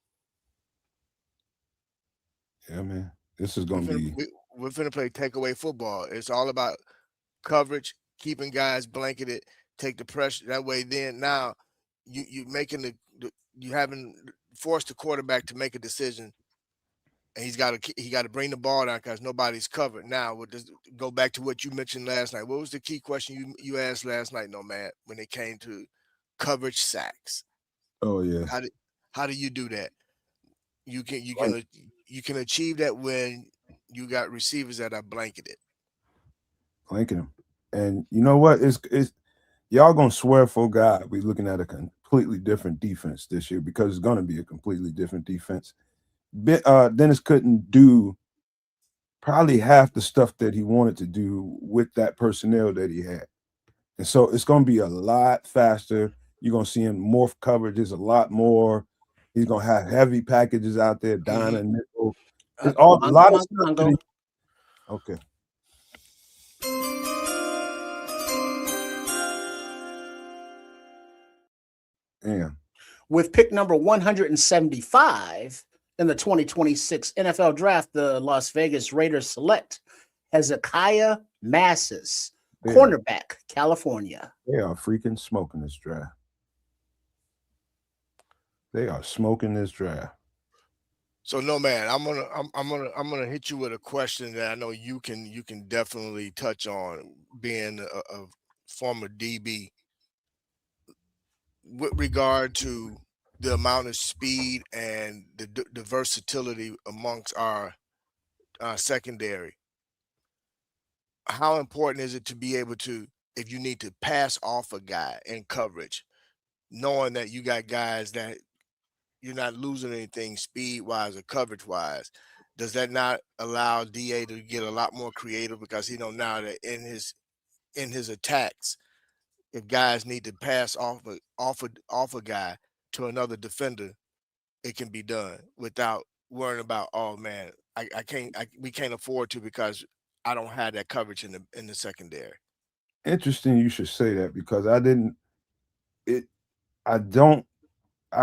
Yeah, man, this is gonna be. We're finna play takeaway football. It's all about coverage, keeping guys blanketed, take the pressure. That way, then now you haven't forced the quarterback to make a decision, and he got to bring the ball down because nobody's covered. Now, we'll just go back to what you mentioned last night. What was the key question you asked last night, Nomad, when it came to coverage sacks? Oh yeah. How do you do that? You can achieve that when you got receivers that are blanketed. Blanking them. And you know what? It's y'all gonna swear for God we're looking at a completely different defense this year because it's gonna be a completely different defense. Dennis couldn't do probably half the stuff that he wanted to do with that personnel that he had. And so it's gonna be a lot faster. You're gonna see him morph coverages a lot more. He's gonna have heavy packages out there, dime and nickel. It's a lot of stuff. Okay. Yeah. With pick number 175 in the 2026 NFL Draft, the Las Vegas Raiders select Hezekiah Massis, cornerback, California. They are freaking smoking this draft. They are smoking this draft. So Nomad, I'm gonna hit you with a question that I know you can definitely touch on, being a former DB, with regard to the amount of speed and the versatility amongst our secondary. How important is it to be able to, if you need to pass off a guy in coverage, knowing that you got guys that you're not losing anything speed wise or coverage wise? Does that not allow DA to get a lot more creative, because he know now that in his attacks, if guys need to pass off a guy to another defender, it can be done without worrying about, oh man, we can't afford to, because I don't have that coverage in the secondary. Interesting you should say that, because I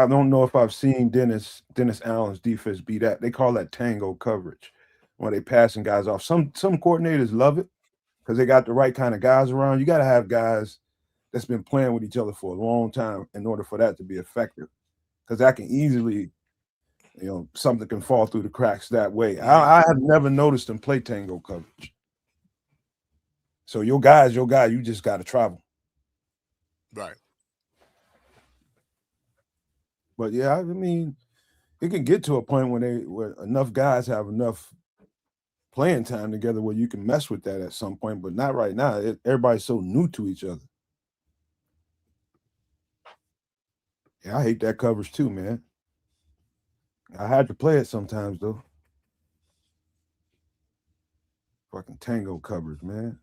don't know if I've seen Dennis Allen's defense be that. They call that tango coverage when they passing guys off. Some coordinators love it because they got the right kind of guys around. You got to have guys that's been playing with each other for a long time in order for that to be effective, because that can easily, something can fall through the cracks that way. I have never noticed them play tango coverage. So your guy, you just got to travel. Right. But yeah, I mean, it can get to a point where enough guys have enough playing time together where you can mess with that at some point, but not right now. Everybody's so new to each other. Yeah, I hate that coverage too, man. I had to play it sometimes though. Fucking tango coverage, man.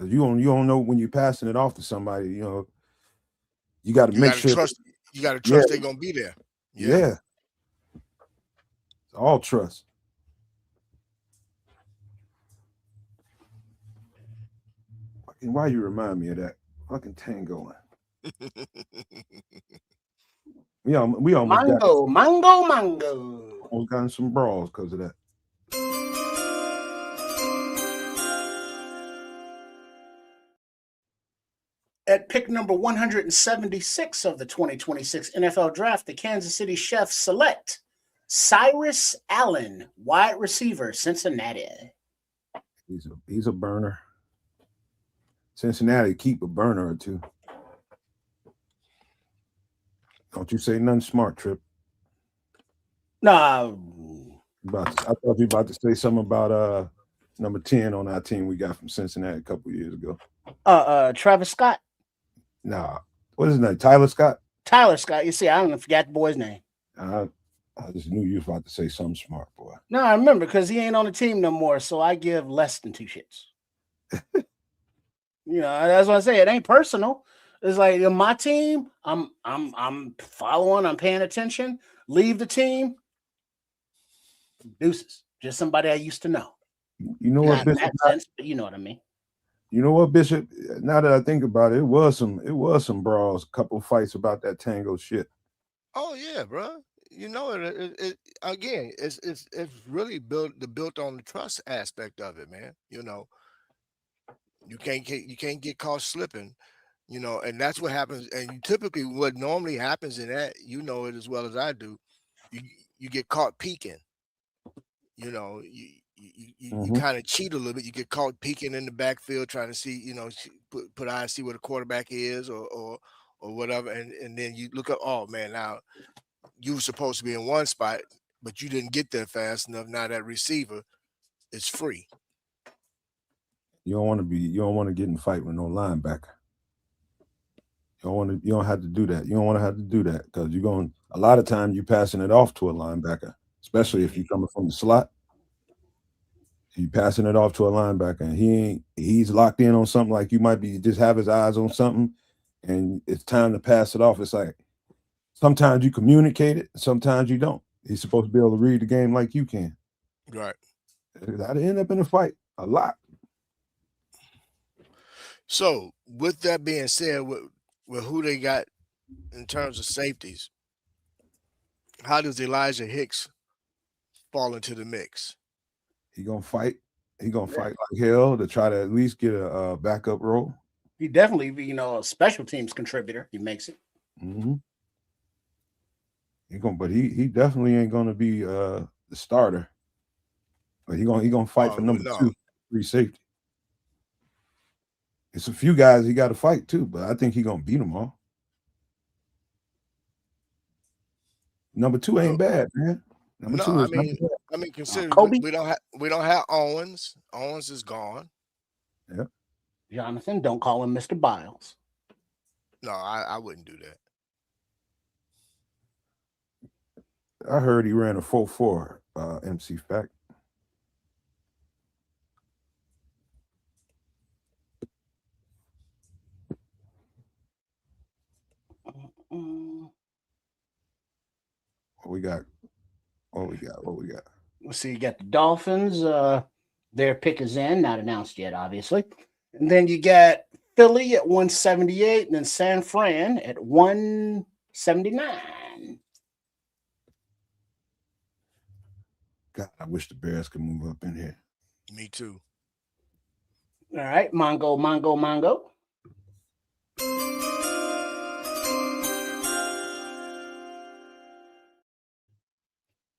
You don't know when you're passing it off to somebody. You got to make sure. You got to trust they're gonna be there. Yeah. It's all trust. Fucking, why you remind me of that? Fucking tango. we almost mango. Almost gotten some brawls because of that. At pick number 176 of the 2026 NFL Draft, the Kansas City Chiefs select Cyrus Allen, wide receiver, Cincinnati. He's a burner. Cincinnati keep a burner or two. Don't you say nothing smart, Trip. Nah. I thought you were about to say something about number 10 on our team we got from Cincinnati a couple years ago. Travis Scott. Nah. What is his name? Tyler Scott? Tyler Scott. You see, I don't forget the boy's name. I just knew you was about to say something smart, boy. No, I remember, because he ain't on the team no more, so I give less than two shits. That's what I say. It ain't personal. It's like, my team, I'm following, I'm paying attention. Leave the team. Deuces. Just somebody I used to know. You know what, Bishop? In that sense, but you know what I mean. You know what, Bishop? Now that I think about it, it was some brawls, a couple fights about that tango shit. Oh yeah, bro. It again, it's really built on the trust aspect of it, man. You can't get caught slipping, and that's what happens. And typically, what normally happens in that, it as well as I do, you get caught peeking. You kind of cheat a little bit. You get caught peeking in the backfield, trying to see, put eyes, see where the quarterback is, or whatever, and then you look up. Oh man, now you were supposed to be in one spot, but you didn't get there fast enough. Now that receiver is free. You don't want to get in a fight with no linebacker. You don't have to do that. You don't want to have to do that, because a lot of times you're passing it off to a linebacker, especially if you're coming from the slot. You passing it off to a linebacker, and he's locked in on something, like you might be just have his eyes on something, and it's time to pass it off. It's like sometimes you communicate it, sometimes you don't. He's supposed to be able to read the game like you can. Right. I'd end up in a fight a lot. So with that being said, with who they got in terms of safeties, how does Elijah Hicks fall into the mix? He gonna fight. He gonna fight like hell to try to at least get a backup role. He definitely be, a special teams contributor. He makes it. Mm-hmm. He definitely ain't gonna be the starter. But he gonna fight for number no. 2, free safety. It's a few guys he got to fight too, but I think he gonna beat them all. Number 2 ain't bad, man. Number 2 is consider Kobe? we don't have Owens. Owens is gone. Yeah. Jonathan, don't call him Mr. Biles. No, I wouldn't do that. I heard he ran a 4.4 MC Fact. What we got? Let's see, you got the Dolphins. Their pick is in, not announced yet, obviously. And then you got Philly at 178, and then San Fran at 179. God, I wish the Bears could move up in here. Me too. All right, Mongo.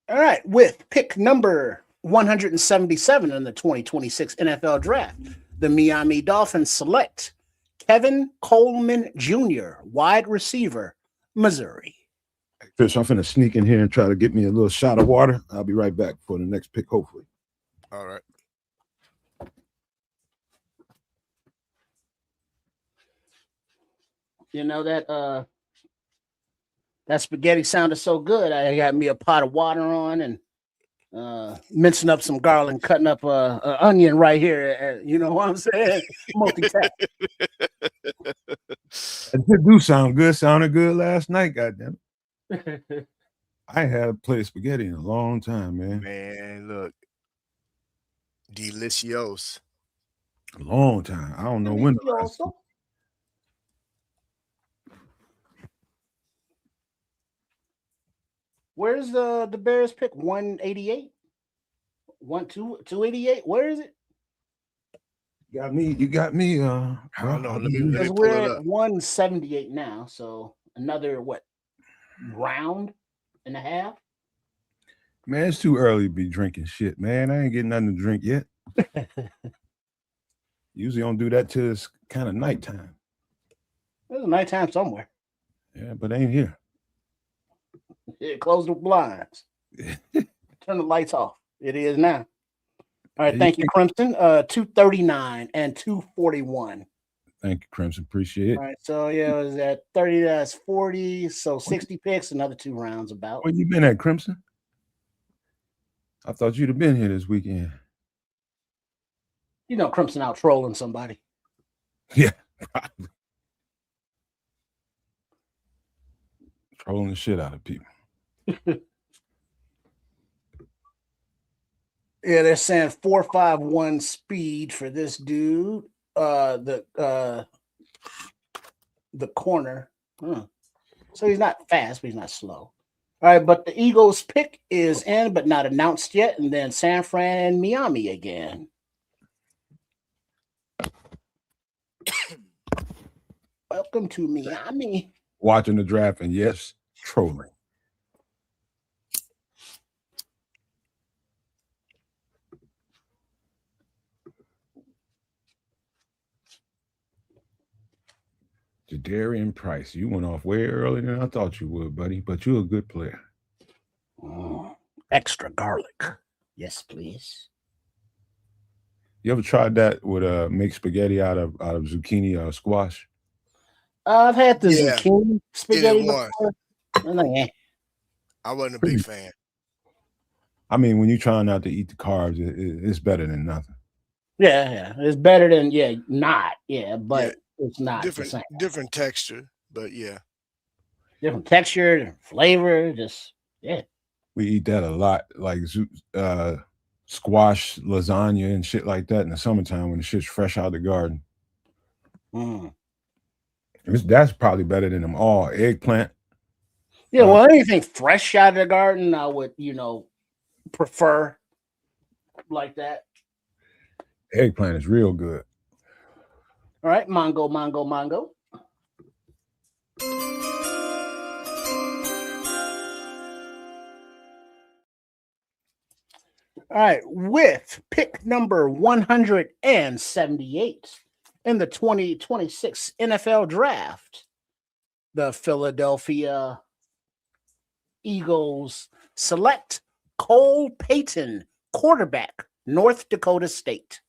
All right, with pick number 177 in the 2026 NFL Draft, the Miami Dolphins select Kevin Coleman Jr., wide receiver, Missouri. Fish, I'm finna sneak in here and try to get me a little shot of water. I'll be right back for the next pick, hopefully. All right. You know that spaghetti sounded so good. I got me a pot of water on and mincing up some garlic, cutting up an onion right here. You know what I'm saying? Multitask. It do sound good. Sounded good last night, goddamn. I ain't had a plate of spaghetti in a long time, man. Man, look. Delicious. A long time. I don't know when. Where's the Bears pick? 188? 288? Where is it? You got me. I don't know. Let me Because pull we're it at up. 178 now, so another round and a half? Man, it's too early to be drinking shit, man. I ain't getting nothing to drink yet. Usually don't do that till it's kind of nighttime. There's a nighttime somewhere. Yeah, but ain't here. Yeah, close the blinds. Turn the lights off. It is now. All right, thank you, Crimson. 239 and 241. Thank you, Crimson. Appreciate it. All right, so yeah, it was at 30, that's 40. So 60 picks, another 2 rounds about. Where you been at, Crimson? I thought you'd have been here this weekend. You know, Crimson out trolling somebody. Yeah, probably. Trolling the shit out of people. Yeah, they're saying 4.51 speed for this dude. The corner. So he's not fast, but he's not slow. All right, but the Eagles pick is in, but not announced yet. And then San Fran and Miami again. Welcome to Miami. Watching the draft, and yes, trolling. Jadarian Price, you went off way earlier than I thought you would, buddy, but you're a good player. Extra garlic. Yes, please. You ever tried that with make spaghetti out of zucchini or squash? I've had the zucchini spaghetti before. I wasn't a big fan. I mean, when you're trying not to eat the carbs, it's better than nothing. Yeah. It's better than not. Yeah, but it's not different texture, but yeah. Different texture, different flavor, just We eat that a lot, like squash, lasagna, and shit like that in the summertime when the shit's fresh out of the garden. That's probably better than them all. Eggplant. Yeah, well, anything fresh out of the garden, I would, prefer like that. Eggplant is real good. All right, Mongo. right, with pick number 178 in the 2026 NFL Draft, the Philadelphia Eagles select Cole Payton, quarterback, North Dakota State.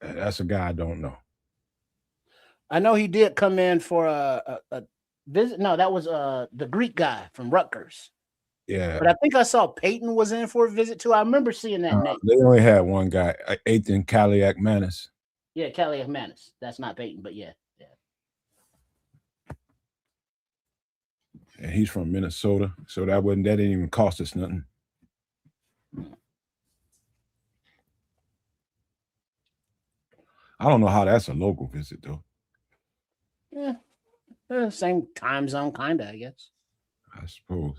That's a guy I don't know. I know he did come in for a visit. No, that was the Greek guy from Rutgers. Yeah. But I think I saw Peyton was in for a visit too. I remember seeing that name. They only had one guy, Ethan Kaliak Manis. Yeah, Kaliak Manis. That's not Peyton, but yeah. And he's from Minnesota, so that didn't even cost us nothing. I don't know how that's a local visit though. Yeah, same time zone, kind of, I guess. I suppose.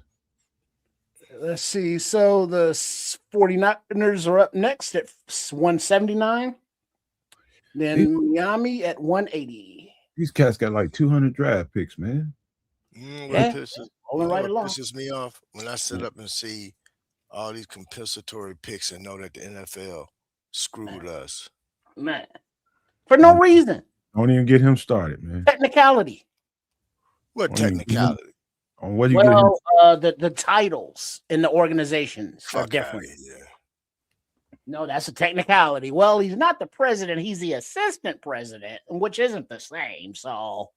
Let's see. So the 49ers are up next at 179. Then Miami at 180. These cats got like 200 draft picks, man. Yeah, rolling right along. Pisses me off when I sit up and see all these compensatory picks and know that the NFL screwed us. Man, for no reason. Don't even get him started, man. Technicality. What technicality? On what you well, the titles in the organizations are different. No, that's a technicality. Well, he's not the president; he's the assistant president, which isn't the same. So,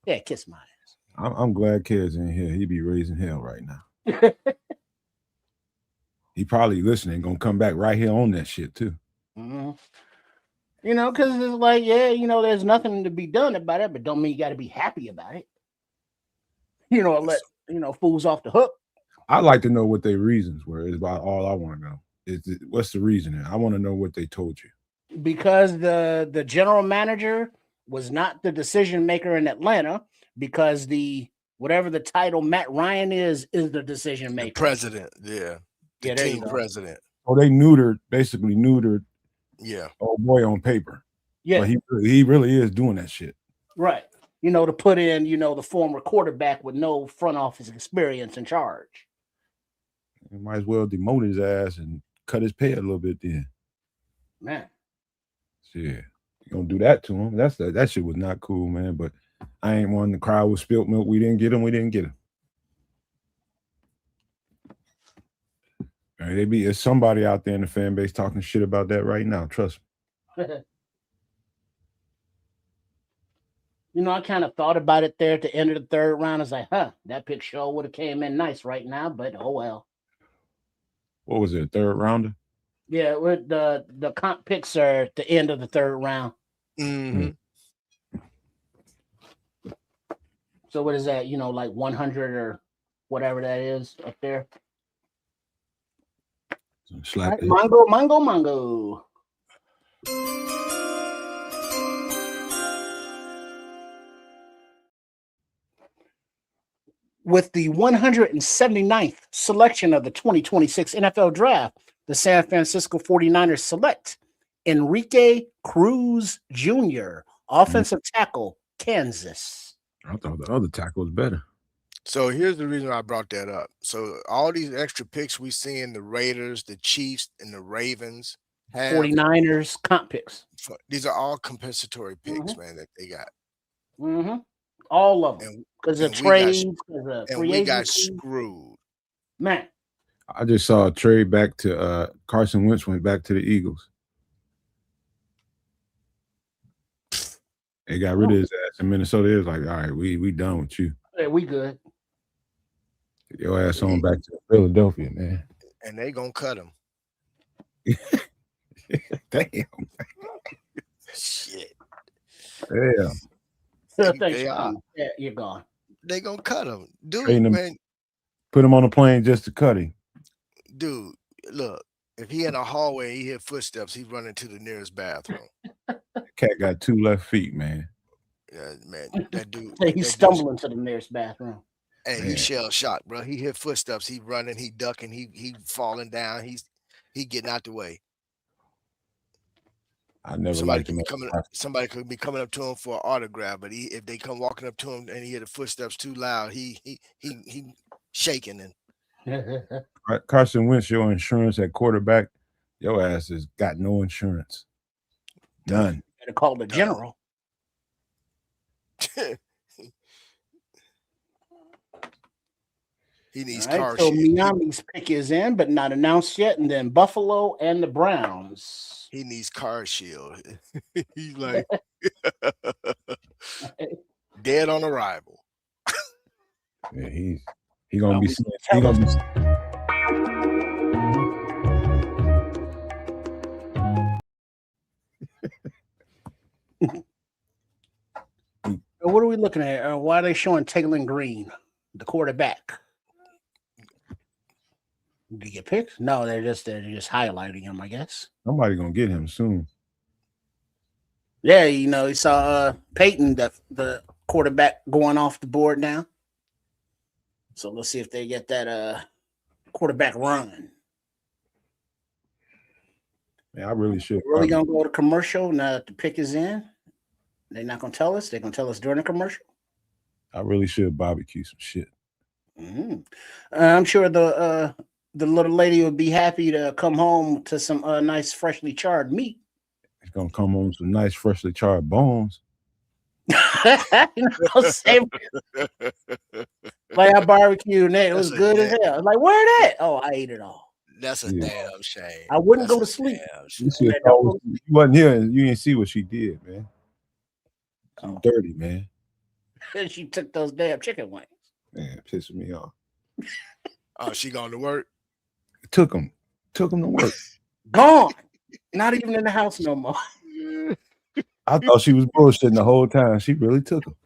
yeah, kiss my ass. I'm glad Kid's in here. He be raising hell right now. He probably listening, gonna come back right here on that shit too. Mm-hmm. You know, because it's like, yeah, you know, there's nothing to be done about it, but don't mean you got to be happy about it. You know, let fools off the hook. I'd like to know what their reasons were. Is about all I want to know. What's the reasoning? I want to know what they told you. Because the general manager was not the decision maker in Atlanta, because whatever the title Matt Ryan is the decision maker. The president, yeah. The team president. Oh, they basically neutered. Yeah. Oh boy, on paper. Yeah. But he really is doing that shit. Right. You know, to put in, the former quarterback with no front office experience in charge. You might as well demote his ass and cut his pay a little bit then. Man. Yeah. You gonna do that to him. That shit was not cool, man. But I ain't one to cry with spilt milk. We didn't get him. There's somebody out there in the fan base talking shit about that right now. Trust me. I kind of thought about it there at the end of the third round. I was like, that pick sure would have came in nice right now, but oh well. What was it, third rounder? Yeah, with the comp picks are at the end of the third round. Mm-hmm. So what is that? Like 100 or whatever that is up there. Right, Mongo. With the 179th selection of the 2026 NFL Draft, the San Francisco 49ers select Enrique Cruz Jr., offensive tackle, Kansas. I thought the other tackle was better. So here's the reason I brought that up. So all these extra picks we see in the Raiders, the Chiefs, and the Ravens have 49ers comp picks. These are all compensatory picks, man, that they got. Mm-hmm. All of them. Because of trades. And we got screwed. Man. I just saw a trade back to Carson Wentz went back to the Eagles. They got rid of his ass in Minnesota. It was like, all right, we done with you. Yeah, we good. Get your ass on back to Philadelphia, man. And they gonna cut him. Damn. Shit. Yeah. Yeah, you're gone. They gonna cut him. Dude, man. Put him on a plane just to cut him. Dude, look, if he in a hallway, he hear footsteps, he's running to the nearest bathroom. Cat got 2 left feet, man. Yeah, man, that dude. He's stumbling to the nearest bathroom. Hey, he's shell shocked, bro. He hear footsteps, he running, he ducking, he falling down, he getting out the way. I never liked him. Somebody could be coming up to him for an autograph, but if they come walking up to him and he hear the footsteps too loud, he shaking and Carson Wentz, your insurance at quarterback. Your ass has got no insurance. None. Better call the general. He needs All right, car so shield. Miami's pick is in, but not announced yet. And then Buffalo and the Browns. He needs car shield. He's like dead on arrival. Yeah, he gonna be he gonna be. What are we looking at? Why are they showing Taylor Green, the quarterback? Did he get picked? No, they're just highlighting him, I guess. Somebody gonna get him soon. Yeah, you know, he saw Peyton, the quarterback, going off the board now. So let's see if they get that quarterback run. Man, I really should. Really gonna go to commercial now that the pick is in. They're not gonna tell us. They're gonna tell us during the commercial. I really should barbecue some shit. Mm-hmm. I'm sure the little lady would be happy to come home to some nice freshly charred meat. It's gonna come on some nice freshly charred bones. Same. Like I barbecued and it was good as hell. Like, where that? Oh, I ate it all. That's a damn shame. I wouldn't go to sleep. You wasn't here and you didn't see what she did, man. She's dirty, man. She took those damn chicken wings. Man, pissing me off. Oh, she going to work? Took them to work. Gone. Not even in the house no more. I thought she was bullshitting the whole time. She really took them.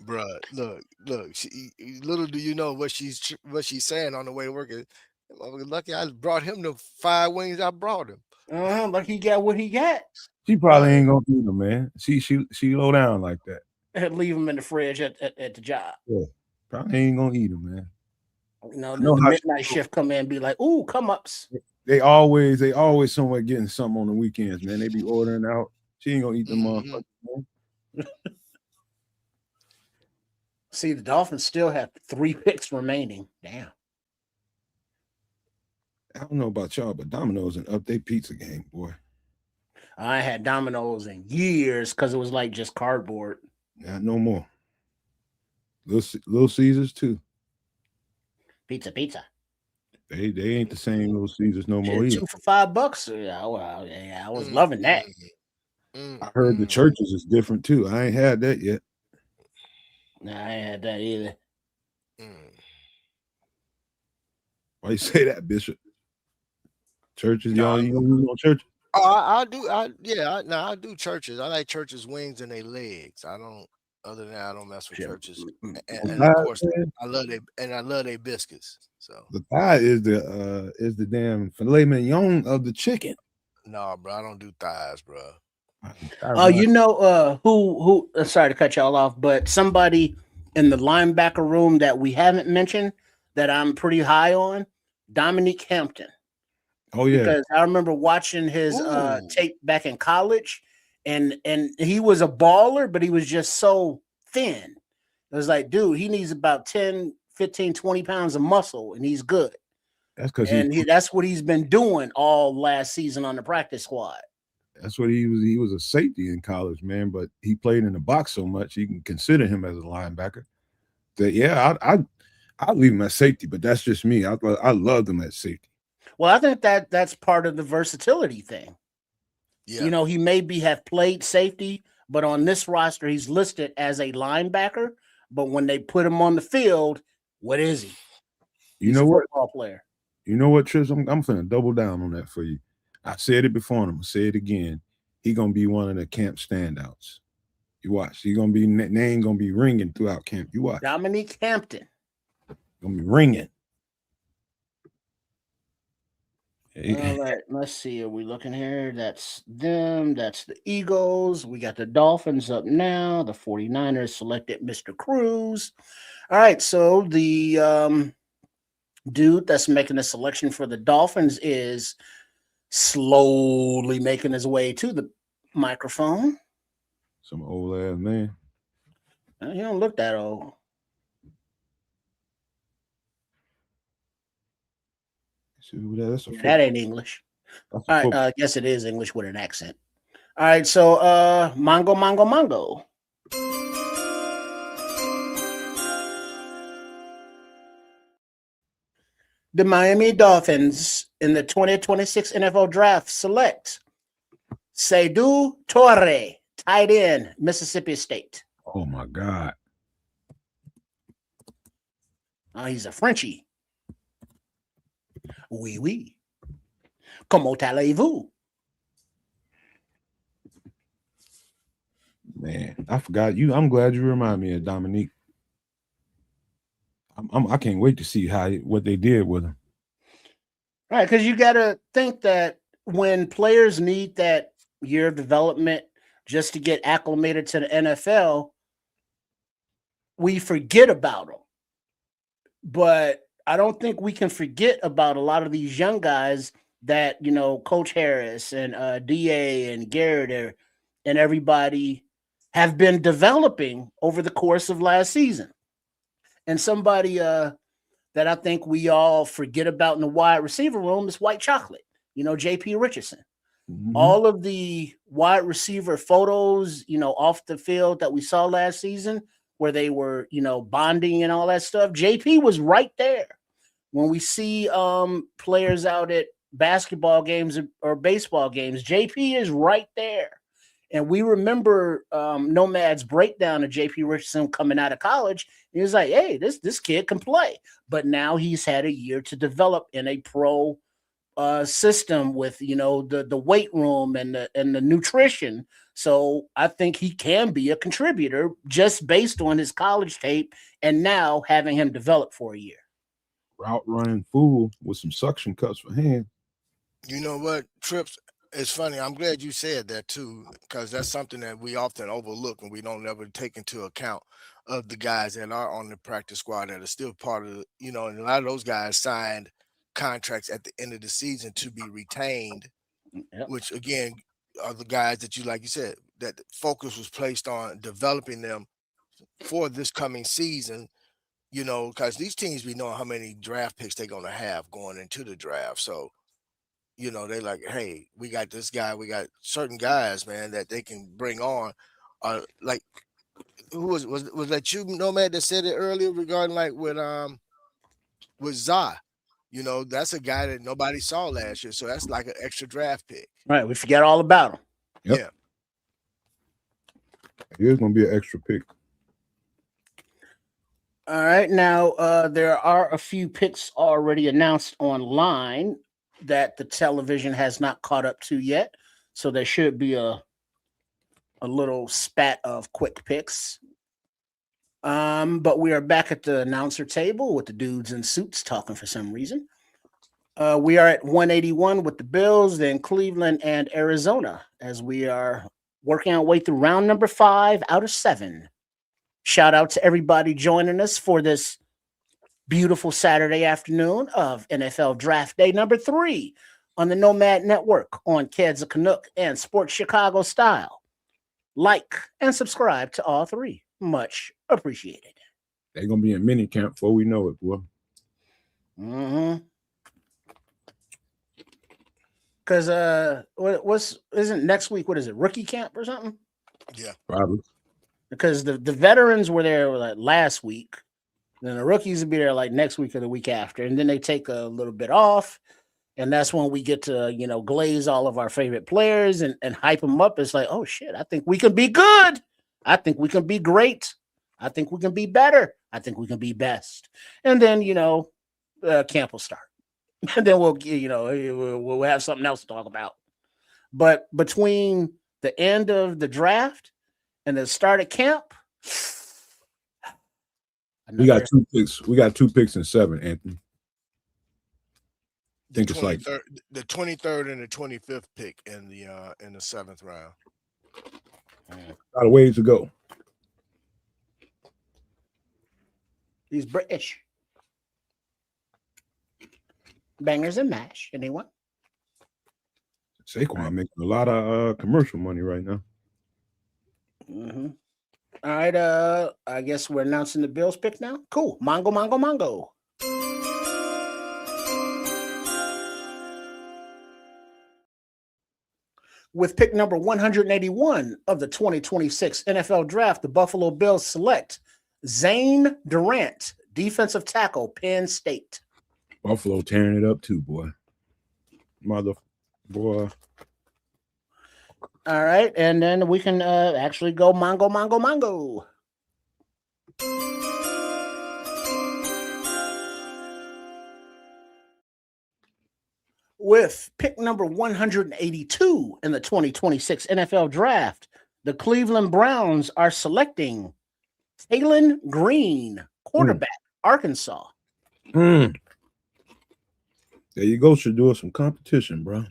Bruh, look. Little do you know what she's saying on the way to work. Lucky I brought him the 5 wings I brought him. But he got what he got. She probably ain't gonna eat them, man. She low down like that. And leave them in the fridge at the job. Yeah, probably ain't gonna eat them, man. You know, the midnight shift come in and be like, "Ooh, come ups." They always somewhere getting something on the weekends, man. They be ordering out. She ain't gonna eat them motherfuckers, man. See, the Dolphins still have 3 picks remaining. Damn. I don't know about y'all, but Domino's and up their pizza game, boy. I had Domino's in years because it was like just cardboard. Yeah, no more. Little Caesars too. Pizza. They ain't the same Little Caesars no more either. 2 for $5. Yeah, well, yeah, I was loving that. I heard the churches is different too. I ain't had that yet. Nah, I ain't had that either. Why you say that, Bishop? Churches, y'all, you know churches? Oh, I do. I do churches. I like churches' wings and their legs. Other than that, I don't mess with churches. And of course, I love their biscuits. So the thigh is the damn filet mignon of the chicken. No, bro, I don't do thighs, bro. Oh, you know who? Sorry to cut y'all off, but somebody in the linebacker room that we haven't mentioned that I'm pretty high on, Dominique Hampton. Oh yeah, because I remember watching his tape back in college, and he was a baller, but he was just so thin. It was like, dude, he needs about 10, 15, 20 pounds of muscle, and he's good. That's because that's what he's been doing all last season on the practice squad. That's what he was. He was a safety in college, man, but he played in the box so much you can consider him as a linebacker. That I'd leave him at safety, but that's just me. I loved him at safety. Well, I think that's part of the versatility thing. Yeah. You know, he maybe have played safety, but on this roster, he's listed as a linebacker. But when they put him on the field, what is he? You know what? Football player. You know what, Trish? I'm going to double down on that for you. I said it before, and I'm going to say it again. He's going to be one of the camp standouts. You watch. He's going to be name going to be ringing throughout camp. You watch. Dominique Hampton. Going to be ringing. All right, let's see. Are we looking here? That's them. That's the Eagles. We got the Dolphins up now. The 49ers selected Mr. Cruz. All right, so the dude that's making the selection for the Dolphins is slowly making his way to the microphone. Some old ass man. You don't look that old. That's that ain't English. All right, yes, it is English with an accent. All right, so Mongo. The Miami Dolphins in the 2026 NFL Draft select Seydou Touré, tight end, Mississippi State. Oh my God. He's a Frenchie. Oui. Comment allez-vous? Man, I forgot you. I'm glad you remind me of Dominique. I can't wait to see what they did with him. Right, because you got to think that when players need that year of development just to get acclimated to the NFL, we forget about them. But I don't think we can forget about a lot of these young guys that, Coach Harris and DA and Garrett and everybody have been developing over the course of last season. And somebody that I think we all forget about in the wide receiver room is White Chocolate, JP Richardson. Mm-hmm. All of the wide receiver photos, off the field that we saw last season where they were, bonding and all that stuff, JP was right there. When we see players out at basketball games or baseball games, JP is right there. And we remember Nomad's breakdown of JP Richardson coming out of college. He was like, hey, this kid can play. But now he's had a year to develop in a pro system with, the weight room and the nutrition. So I think he can be a contributor just based on his college tape and now having him develop for a year. Route running fool with some suction cups for hands. You know what, Trips? It's funny. I'm glad you said that too, because that's something that we often overlook and we don't ever take into account of the guys that are on the practice squad that are still part of, and a lot of those guys signed contracts at the end of the season to be retained, which again are the guys that like you said, that the focus was placed on developing them for this coming season, because these teams be knowing how many draft picks they're going to have going into the draft. So, they're like, hey, we got this guy, we got certain guys, man, that they can bring on. Like, who was that you, Nomad, that said it earlier regarding like with Za? That's a guy that nobody saw last year, so that's like an extra draft pick. Right, we forget all about him. Yep. Yeah, here's gonna be an extra pick. All right, now there are a few picks already announced online that the television has not caught up to yet. So there should be a little spat of quick picks. But we are back at the announcer table with the dudes in suits talking for some reason. We are at 181 with the Bills, then Cleveland and Arizona as we are working our way through round number 5 out of 7. Shout out to everybody joining us for this beautiful Saturday afternoon of NFL Draft Day number 3 on the Nomad Network on Keds of Canuck and Sports Chicago Style. Like and subscribe to all 3. Much appreciated. They're going to be in mini camp before we know it, boy. Mm-hmm. Because isn't next week, what is it, rookie camp or something? Yeah. Probably. Because the veterans were there like last week. Then the rookies will be there like next week or the week after. And then they take a little bit off. And that's when we get to, glaze all of our favorite players and hype them up. It's like, oh, shit, I think we can be good. I think we can be great. I think we can be better. I think we can be best. And then, camp will start. And then we'll have something else to talk about. But between the end of the draft and the start of camp, we got 2 picks. We got 2 picks in 7, Anthony. I think it's like the 23rd and the 25th pick in the 7th round. A lot of ways to go. He's British. Bangers and mash. Anyone? Saquon making a lot of commercial money right now. Mm-hmm. All right. I guess we're announcing the Bills pick now. Cool. Mongo. With pick number 181 of the 2026 NFL Draft, the Buffalo Bills select Zane Durant, defensive tackle, Penn State. Buffalo tearing it up too, boy. Boy. All right, and then we can actually go Mongo. With pick number 182 in the 2026 NFL Draft, the Cleveland Browns are selecting Taylon Green, quarterback, Arkansas. There you go. Should do us some competition, bro.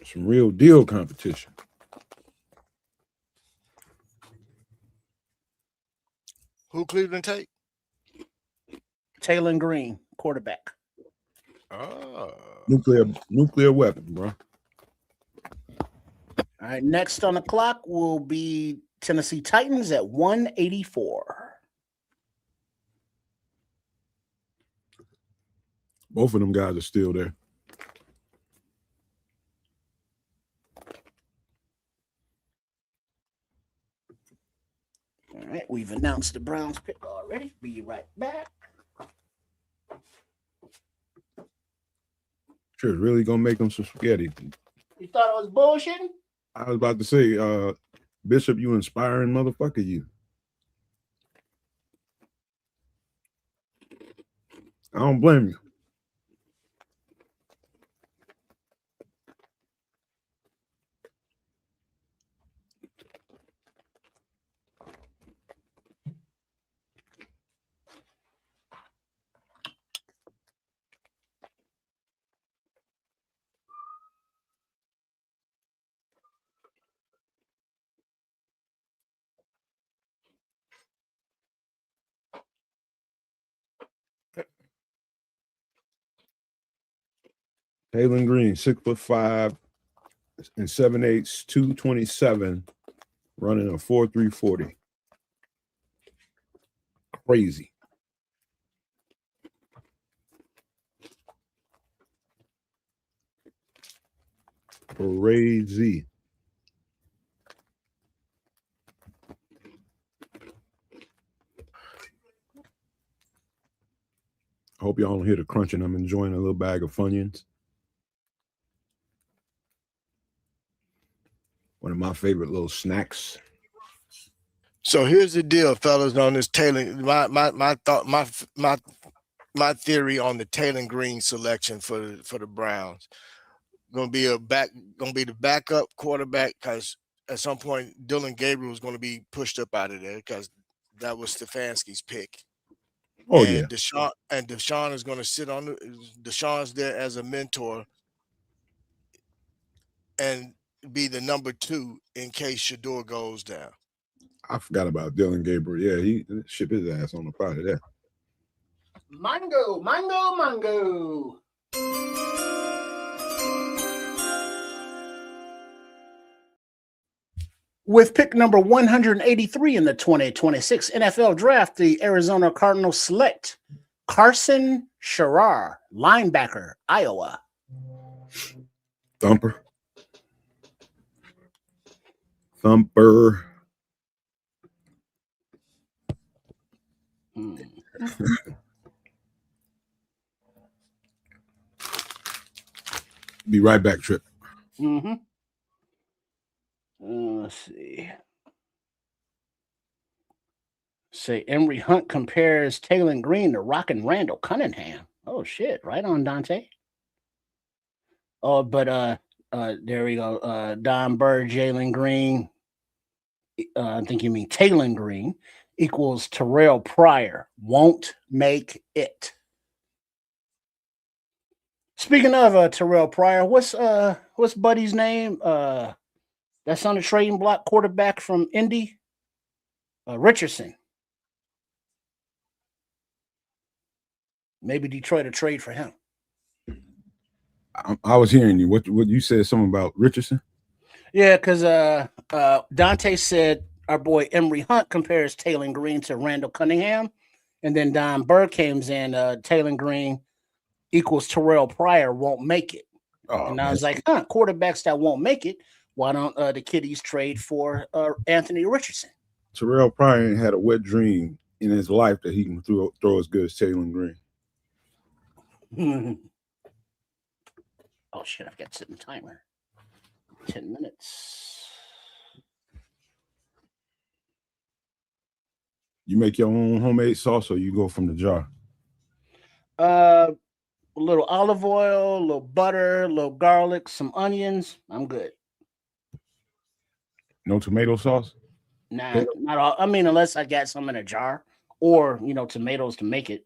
Some real deal competition. Who Cleveland take? Taylon Green, quarterback. Oh. Nuclear weapon, bro. All right, next on the clock will be Tennessee Titans at 184. Both of them guys are still there. All right, we've announced the Browns pick already. Be right back. Sure, really gonna make them some spaghetti. You thought it was bullshitting? I was about to say, Bishop, you inspiring motherfucker, you. I don't blame you. Taylon Green, 6'5" and 7'8", 227, running a 4.340. Crazy. Crazy. I hope y'all don't hear the crunching. I'm enjoying a little bag of Funyuns. One of my favorite little snacks. So here's the deal, fellas, on this Taylor. My theory on the Taylon Green selection for the Browns. Gonna be the backup quarterback, because at some point Dylan Gabriel is going to be pushed up out of there because that was Stefanski's pick. Oh, and yeah. Deshaun is going to sit on Deshaun's there as a mentor and be the number 2 in case Shador goes down. I forgot about Dylan Gabriel. Yeah, he ship his ass on the part of that. Mango. With pick number 183 in the 2026 NFL Draft, the Arizona Cardinals select Carson Scherer, linebacker, Iowa. Thumper. Be right back, Trip. Mm-hmm. Let's see. Say Emory Hunt compares Taylon Green to Rockin' Randall Cunningham. Oh shit! Right on, Dante. Oh, but there we go. Don Bird, Jalen Green. I think you mean Taylon Green equals Terrell Pryor. Won't make it. Speaking of Terrell Pryor, what's Buddy's name? That's on the trading block, quarterback from Indy, Richardson. Maybe Detroit will trade for him. I was hearing you. What you said? Something about Richardson? Yeah, because Dante said our boy Emory Hunt compares Taylon Green to Randall Cunningham, and then Don Burr comes in. Taylon Green equals Terrell Pryor won't make it. Oh, And I was like, quarterbacks that won't make it. Why don't the kiddies trade for Anthony Richardson? Terrell Pryor ain't had a wet dream in his life that he can throw as good as Taylor Green. Oh shit! I've got to set the timer. 10 minutes. You make your own homemade sauce, or you go from the jar? A little olive oil, a little butter, a little garlic, some onions. I'm good. No tomato sauce? Nah, not all. I mean, unless I got some in a jar or tomatoes to make it.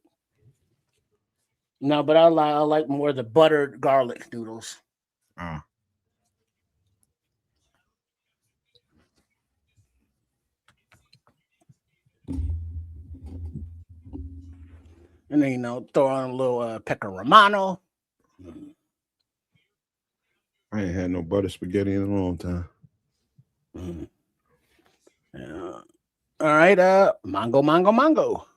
No, but I like more the buttered garlic noodles. And then throw on a little pecorino romano. I ain't had no butter spaghetti in a long time. Yeah. All right, mango.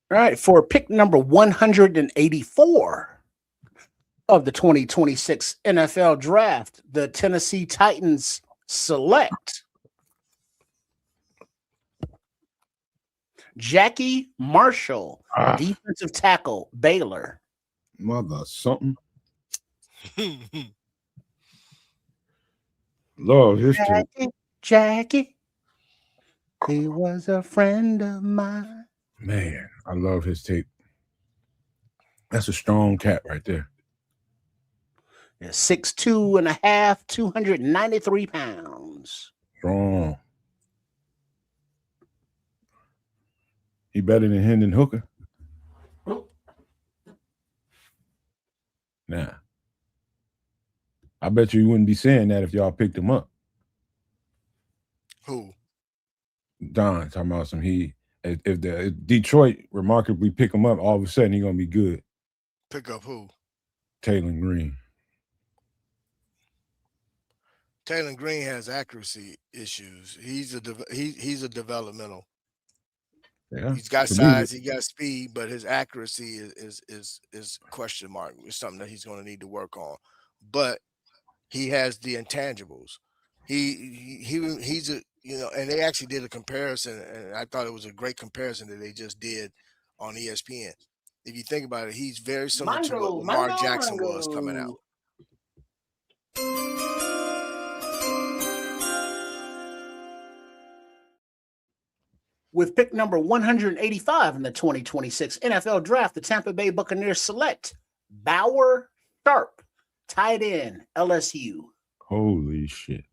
All right, for pick number 184 of the 2026 NFL Draft, the Tennessee Titans select Jackie Marshall, defensive tackle, Baylor. Mother something. Love history. Jackie, he was a friend of mine. Man, I love his tape. That's a strong cat right there. Yeah, 6'2 and a half, 293 pounds. Strong. He better than Hendon Hooker? Nah. I bet you wouldn't be saying that if y'all picked him up. Who? Don talking about some if Detroit remarkably pick him up, all of a sudden he's gonna be good. Pick up who? Taylor Green. Taylor Green has accuracy issues. He's a developmental. Yeah, he's got size, he got speed, but his accuracy is question mark. It's something that he's going to need to work on. But he has the intangibles. He's a and they actually did a comparison, and I thought it was a great comparison that they just did on ESPN. If you think about it, he's very similar to what Lamar Jackson was coming out. With pick number 185 in the 2026 NFL Draft, the Tampa Bay Buccaneers select Bauer Sharp, tight end, LSU. Holy shit.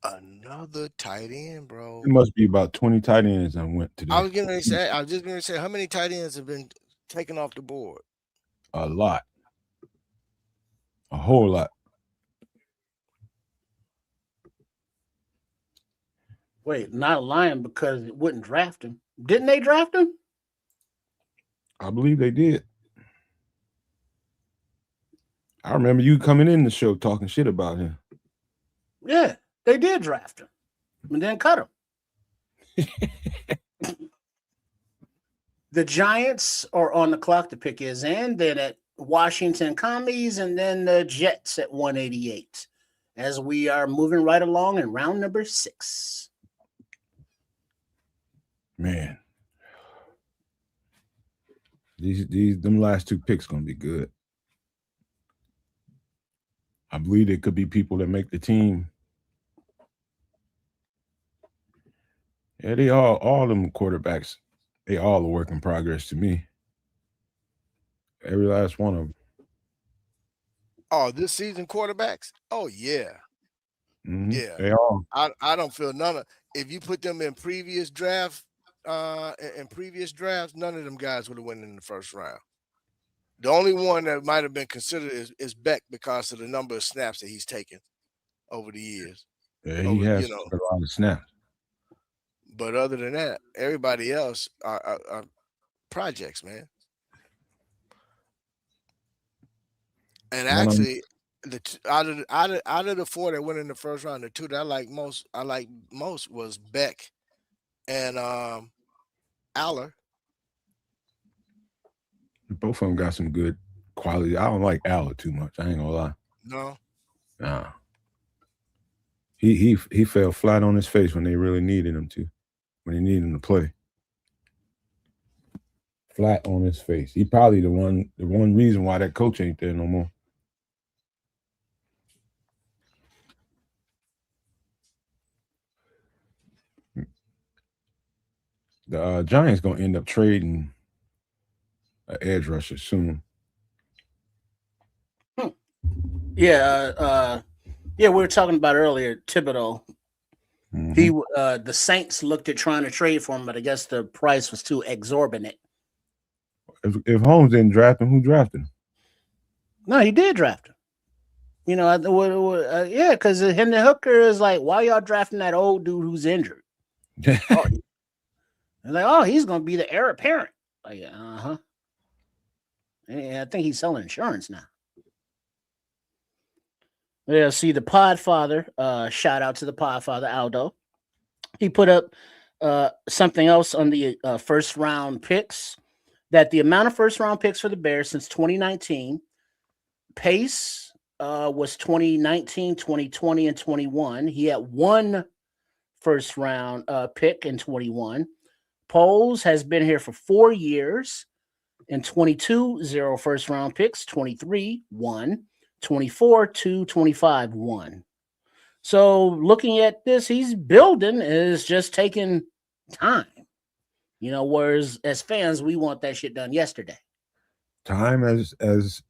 Another tight end, bro. It must be about 20 tight ends I went to. I was just going to say, how many tight ends have been taken off the board? A lot. A whole lot. Wait, not lying because it wouldn't draft him. Didn't they draft him? I believe they did. I remember you coming in the show talking shit about him. Yeah, they did draft him and then cut him. The Giants are on the clock to pick his end. Then at Washington Commies, and then the Jets at 188. As we are moving right along in round number 6. Man, them last two picks gonna be good. I believe it could be people that make the team. Yeah, they all them quarterbacks, they all a work in progress to me. Every last one of them. Oh, this season quarterbacks? Oh yeah. Mm-hmm. Yeah. They all. I don't feel none of, if you put them in previous drafts, none of them guys would have went in the first round. The only one that might have been considered is Beck because of the number of snaps that he's taken over the years. Yeah, he has a lot of snaps. But other than that, everybody else are projects, man. And actually, Out of the 4 that went in the first round, the 2 that I like most was Beck and Aller. Both of them got some good quality. I don't like Aller too much. I ain't gonna lie. No. Nah. He fell flat on his face when they really needed him to. When they needed him to play. Flat on his face. He probably the one reason why that coach ain't there no more. The Giants gonna end up trading an edge rusher soon. Yeah, we were talking about earlier, Thibodeau. Mhm. He the Saints looked at trying to trade for him, but I guess the price was too exorbitant. If Holmes didn't draft him, who drafted him? No, he did draft him. You know, yeah, because Hendon Hooker is like, why y'all drafting that old dude who's injured? Oh, and like, oh, he's gonna be the heir apparent. Like, and I think he's selling insurance now. Yeah, see the Podfather. Shout out to the Podfather Aldo. He put up something else on the first round picks. That the amount of first round picks for the Bears since 2019, Pace was 2019, 2020, and 21. He had 1 first round pick in 21. Poles has been here for 4 years. In 22, 0 first round picks. 23, 1. 24, 2. 25, 1. So looking at this, he's building is just taking time. You know, whereas as fans, we want that shit done yesterday. Time as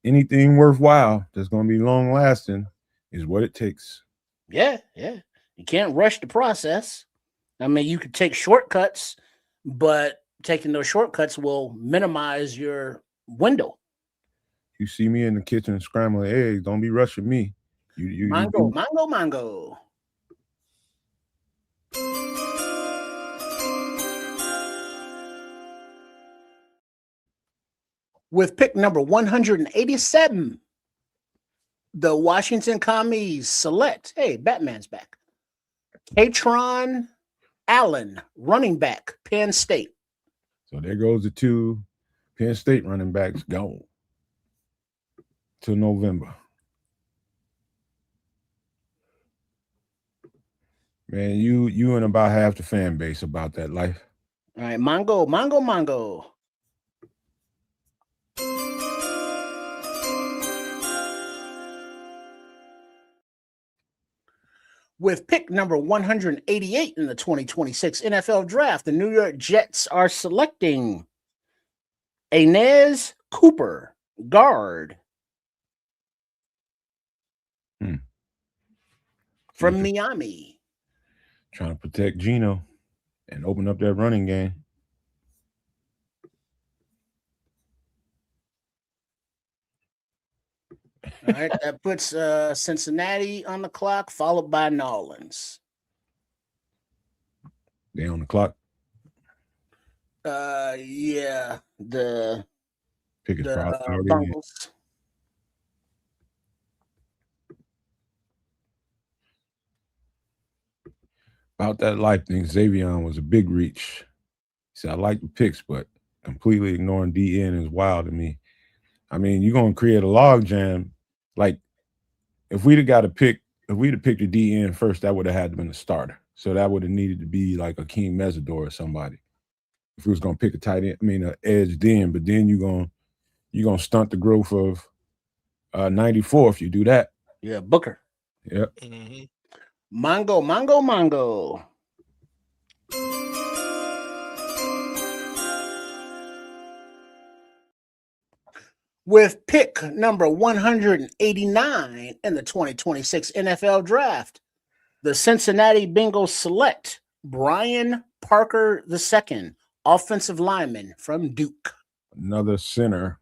anything worthwhile that's gonna be long lasting is what it takes. Yeah. You can't rush the process. I mean, you could take shortcuts, but taking those shortcuts will minimize your window. You see me in the kitchen scrambling eggs, don't be rushing me. Mango. With pick number 187, the Washington Commies select. Hey, Batman's back. Katron Allen, running back, Penn State. So there goes the 2 Penn State running backs gone till November. Man, you and about half the fan base about that life. All right, Mongo. With pick number 188 in the 2026 NFL Draft, the New York Jets are selecting Inez Cooper, guard. From Miami. Trying to protect Geno and open up that running game. All right, that puts Cincinnati on the clock, followed by New Orleans. They on the clock. Yeah, the Pick is probably Bengals. About that life thing, Xavier was a big reach. He said, I like the picks, but completely ignoring DN is wild to me. I mean, you're going to create a log jam. Like, if we'd have got a pick, if we'd have picked a DN first, that would have had to been a starter. So that would have needed to be like a King Mesidor or somebody. If we was going to pick a tight end, an edge then, but then you're going to stunt the growth of 94 if you do that. Yeah, Booker. Yep. Mm-hmm. Mongo. With pick number 189 in the 2026 NFL Draft, the Cincinnati Bengals select Brian Parker II, offensive lineman from Duke. Another center.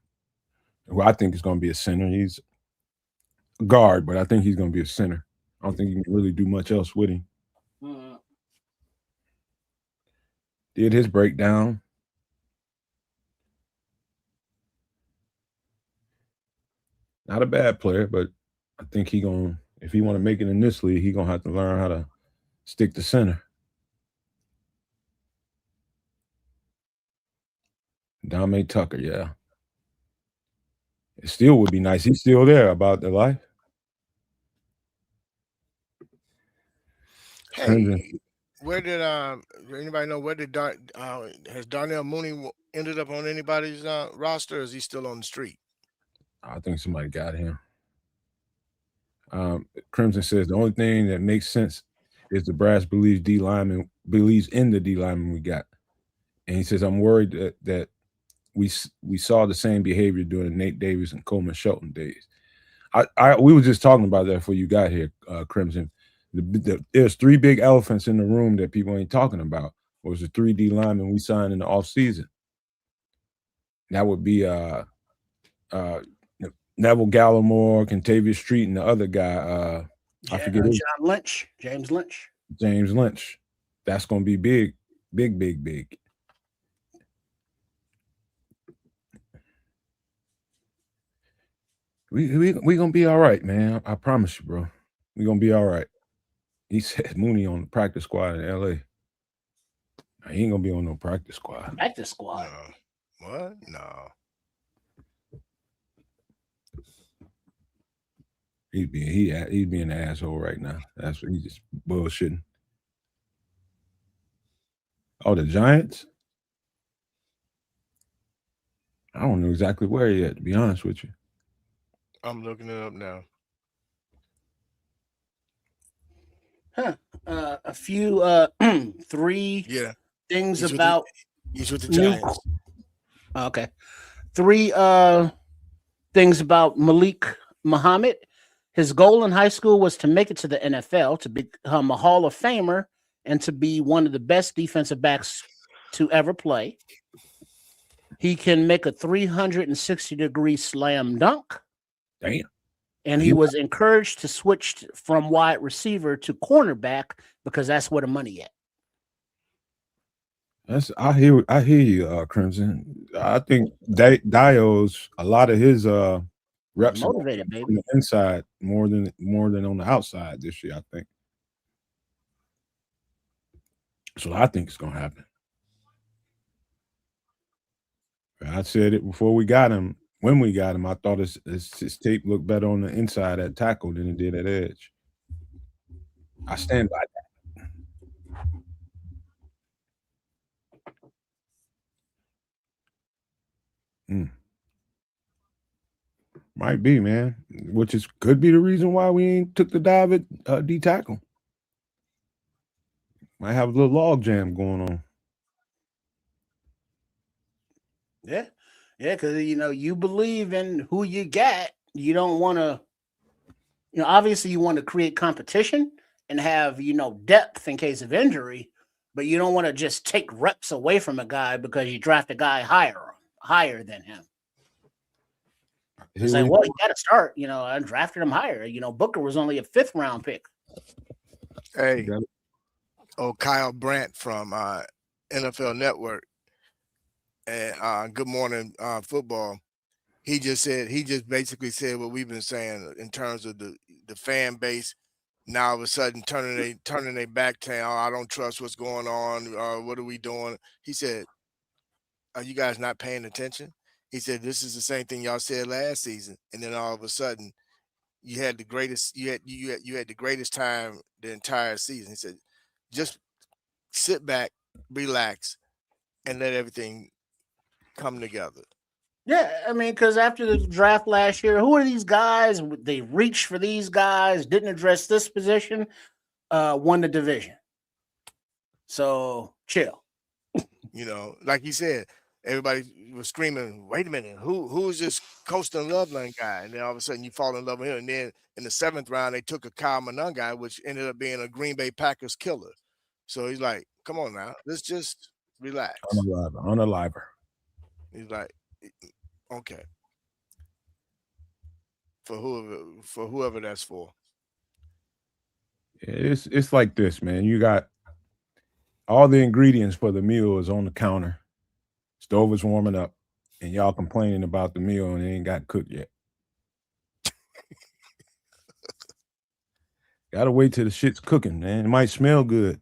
Well, I think it's going to be a center. He's a guard, but I think he's going to be a center. I don't think you can really do much else with him. Did his breakdown. Not a bad player, but I think if he want to make it in this league, he gonna have to learn how to stick to center. Dame Tucker, yeah. It still would be nice. He's still there about the life. Hey, where did anybody know where did has Darnell Mooney ended up on anybody's roster, or is he still on the street? I think somebody got him. Crimson says the only thing that makes sense is the brass believes in the D lineman we got. And he says, I'm worried that we saw the same behavior during the Nate Davis and Coleman Shelton days. We were just talking about that before you got here, Crimson. There's 3 big elephants in the room that people ain't talking about. It was the 3 D linemen we signed in the offseason. That would be Neville Gallimore, Contavious Street, and the other guy. I forget James Lynch. James Lynch. That's going to be big, big, big, big. We gonna be all right, man. I promise you, bro. We gonna be all right. He said Mooney on the practice squad in LA. He ain't gonna be on no practice squad. Practice squad. No. What? No. He's being an asshole right now. That's what he's just bullshitting. Oh, the Giants? I don't know exactly where he at, to be honest with you. I'm looking it up now. A few 3 things about he's with the Giants. Okay. 3 things about Malik Muhammad. His goal in high school was to make it to the NFL, to become a Hall of Famer, and to be one of the best defensive backs to ever play. He can make a 360-degree slam dunk. Damn. And he was encouraged to switch from wide receiver to cornerback because that's where the money at. I hear you, Crimson. I think Dio's a lot of his reps motivated, baby, on the inside more than on the outside this year. I think. So I think it's gonna happen. I said it before we got him. When we got him, I thought his tape looked better on the inside at tackle than it did at edge. I stand by that. Might be, man. Which could be the reason why we ain't took the dive at D tackle. Might have a little log jam going on. Yeah, because you believe in who you got. You don't want to, obviously you want to create competition and have depth in case of injury, but you don't want to just take reps away from a guy because you draft a guy higher than him. It's like, well, you got to start. I drafted him higher. Booker was only a 5th round pick. Hey, Kyle Brandt from NFL Network and Good Morning Football. He just basically said what we've been saying in terms of the fan base. Now all of a sudden turning their back to, I don't trust what's going on. What are we doing? He said, are you guys not paying attention? He said, this is the same thing y'all said last season. And then all of a sudden you had the greatest time the entire season. He said, just sit back, relax, and let everything come together. Yeah, because after the draft last year, who are these guys? They reached for these guys, didn't address this position, won the division. So chill. Like you said, everybody was screaming, wait a minute, who's this Coastal Loveland guy? And then all of a sudden you fall in love with him. And then in the 7th round, they took a Kyle Manon guy, which ended up being a Green Bay Packers killer. So he's like, come on now, let's just relax. On a liver. He's like, okay. For whoever that's for. It's like this, man. You got all the ingredients for the meal is on the counter. Stove is warming up, and y'all complaining about the meal and it ain't got cooked yet. Gotta wait till the shit's cooking, man. It might smell good.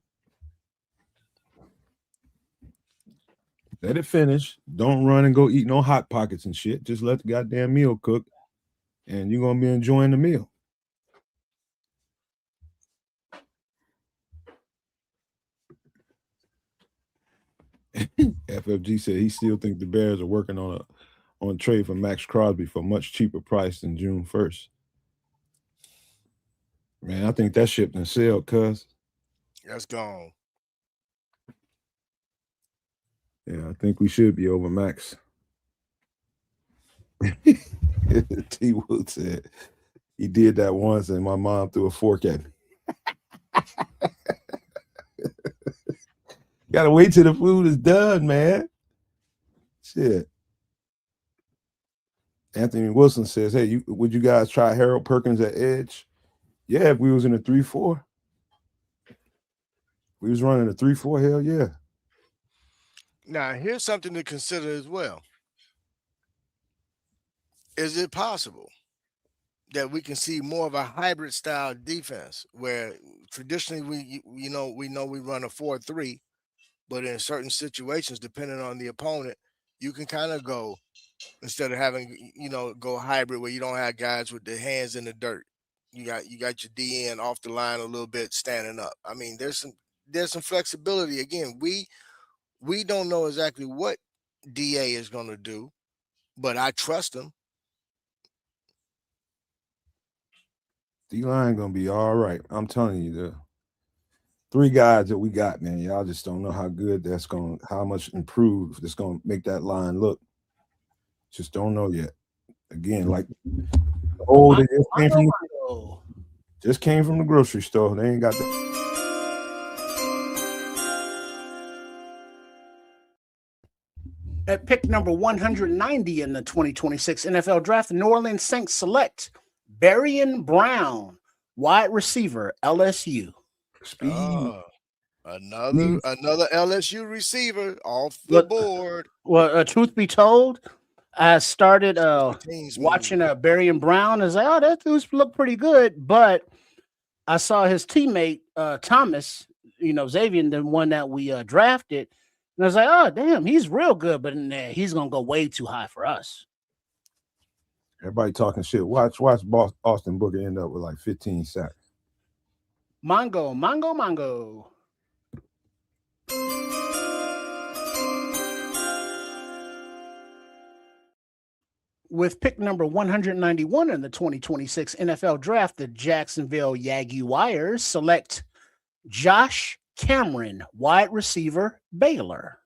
Let it finish. Don't run and go eat no Hot Pockets and shit. Just let the goddamn meal cook, and you're gonna be enjoying the meal. FFG said he still thinks the Bears are working on a trade for Max Crosby for a much cheaper price than June 1st. Man, I think that ship done sailed, cuz. That's gone. Yeah, I think we should be over Max. T Wood said he did that once and my mom threw a fork at me. Gotta wait till the food is done, man. Shit. Anthony Wilson says, hey, would you guys try Harold Perkins at edge? Yeah, if we was in a 3-4. We was running a 3-4, hell yeah. Now, here's something to consider as well. Is it possible that we can see more of a hybrid style defense where traditionally we know we run a 4-3, but in certain situations, depending on the opponent, you can kind of go instead of having go hybrid where you don't have guys with their hands in the dirt. You got your DN off the line a little bit standing up. I mean, there's some flexibility. Again, we don't know exactly what DA is going to do, but I trust him. D-line gonna be all right. I'm telling you, the 3 guys that we got, man, y'all just don't know how good how much improved that's gonna make that line look. Just don't know yet. Again, like the old just came from the grocery store. They ain't got the At pick number 190 in the 2026 NFL Draft, the New Orleans Saints select Barian Brown, wide receiver, LSU. Another LSU receiver off the board. Well, truth be told, I started watching Barian Brown. I was like, oh, that dude's look pretty good. But I saw his teammate Thomas, Xavier, the one that we drafted. And I was like, oh, damn, he's real good, but he's going to go way too high for us. Everybody talking shit. Watch Austin Booker end up with like 15 sacks. Mongo. With pick number 191 in the 2026 NFL Draft, the Jacksonville Jaguars select Josh Cameron, wide receiver, Baylor.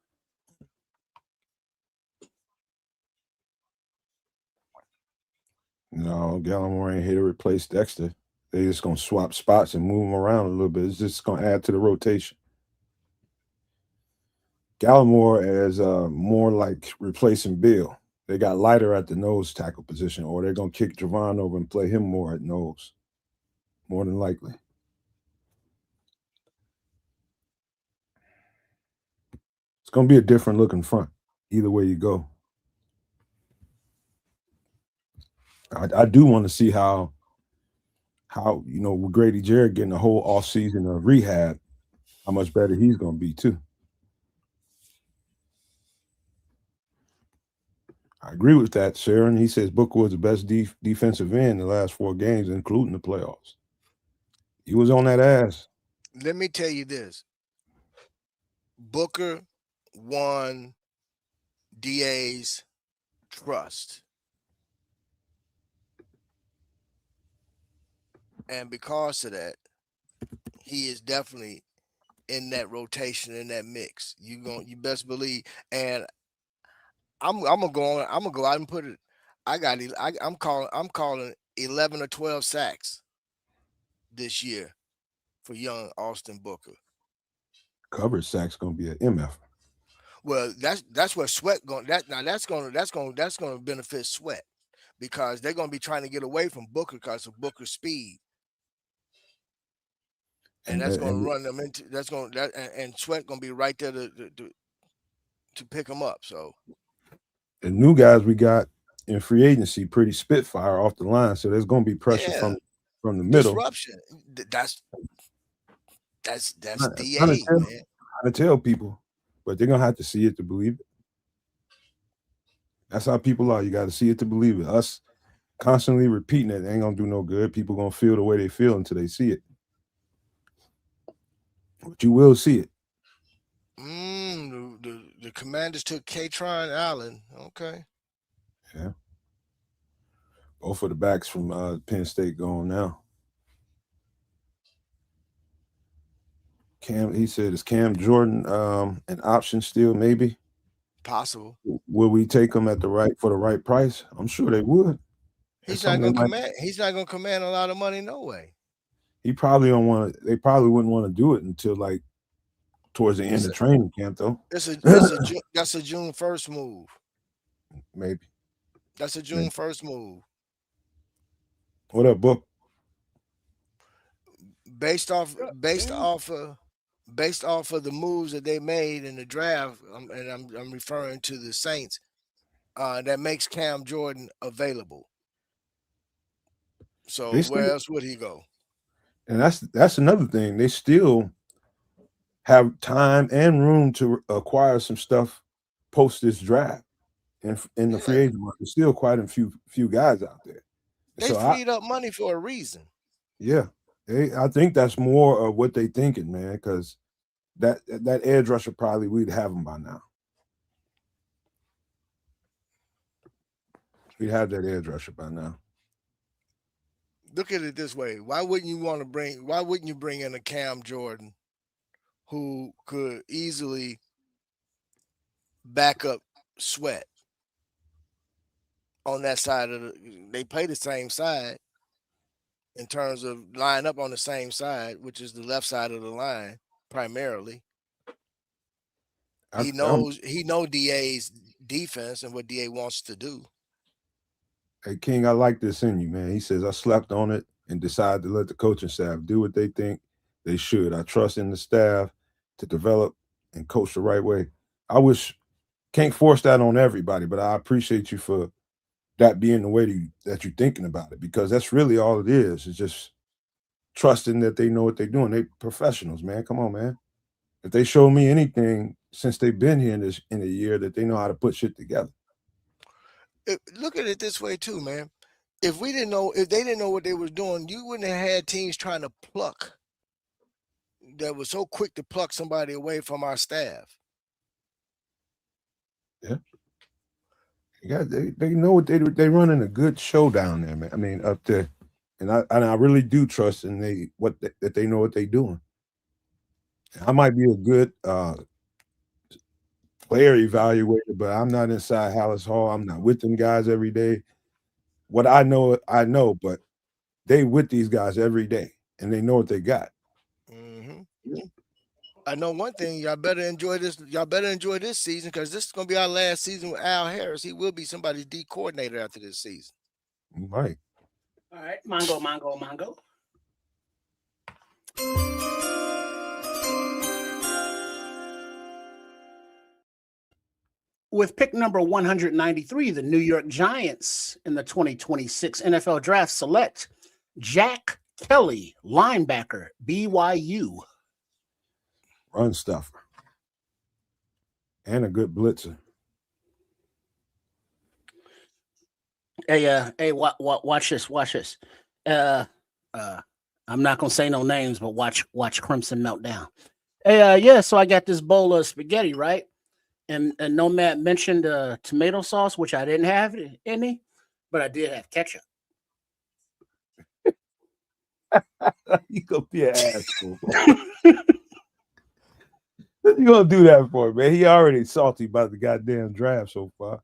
No, Gallimore ain't here to replace Dexter. They just gonna swap spots and move them around a little bit. It's just gonna add to the rotation. Gallimore is more like replacing Bill. They got lighter at the nose tackle position, or they're gonna kick Javon over and play him more at nose. More than likely. It's gonna be a different looking front, either way you go. I do want to see how with Grady Jarrett getting a whole offseason of rehab, how much better he's gonna be too. I agree with that, Sharon. He says Booker was the best defensive end in the last 4 games, including the playoffs. He was on that ass. Let me tell you this. Booker won DA's trust. And because of that, he is definitely in that rotation, in that mix. You best believe. And I'm gonna go out and put it. I'm calling 11 or 12 sacks this year for young Austin Booker. Coverage sacks gonna be an MF. Well, that's where Sweat going. That's gonna benefit Sweat because they're gonna be trying to get away from Booker because of Booker's speed. And that's going to run them into. And Sweat going to be right there to pick them up. So the new guys we got in free agency pretty spitfire off the line, so there's going to be pressure from from the middle. Disruption. That's I'm DA, man. trying to tell people, but they're gonna have to see it to believe it. That's how people are. You got to see it to believe it. Us constantly repeating it ain't gonna do no good. People gonna feel the way they feel until they see it. But you will see it. The Commanders took Katron Allen. Okay. Yeah. Both of the backs from Penn State going now. Cam, he said, is Cam Jordan an option still? Maybe possible. Will we take him for the right price? I'm sure they would. He's not gonna command. He's not gonna command a lot of money, no way. He probably don't want to. They probably wouldn't want to do it until like towards the end of training camp, though. That's a June 1st move. Maybe that's a June 1st move. What up, Book? Based off of the moves that they made in the draft, and I'm referring to the Saints, that makes Cam Jordan available. So where else would he go? And that's another thing. They still have time and room to acquire some stuff post this draft, and in the free agent market, there's still quite a few guys out there. They freed up money for a reason. Yeah. I think that's more of what they thinking, man, because that edge rusher probably we'd have him by now. We'd have that edge rusher by now. Look at it this way. Why wouldn't you bring in a Cam Jordan who could easily back up Sweat on that side they play the same side in terms of line up on the same side, which is the left side of the line primarily. He knows DA's defense and what DA wants to do. Hey, King, I like this in you, man. He says, I slept on it and decided to let the coaching staff do what they think they should. I trust in the staff to develop and coach the right way. Can't force that on everybody, but I appreciate you for that being the way that you're thinking about it, because that's really all it is. It's just trusting that they know what they're doing. They professionals, man. Come on, man. If they show me anything since they've been here in a year, that they know how to put shit together. Look at it this way too, man. If they didn't know what they were doing, you wouldn't have had teams trying to pluck. That was so quick to pluck somebody away from our staff. Yeah. Yeah, they know what they running a good show down there, man. I mean, up there, and I really do trust in that they know what they're doing. I might be a good player evaluator, but I'm not inside Hallis Hall. I'm not with them guys every day. What I know, but they with these guys every day, and they know what they got. Mm-hmm. I know one thing. Y'all better enjoy this. Y'all better enjoy this season, because this is going to be our last season with Al Harris. He will be somebody's D coordinator after this season. Right. All right. Mongo. With pick number 193, the New York Giants in the 2026 NFL Draft select Jack Kelly, linebacker, BYU. Run stuffer. And a good blitzer. Hey, watch this. I'm not gonna say no names, but watch Crimson Meltdown. Hey, so I got this bowl of spaghetti, right? And Nomad mentioned tomato sauce, which I didn't have any, but I did have ketchup. You gonna be an asshole. What you gonna do that for, man? He already salty about the goddamn draft so far.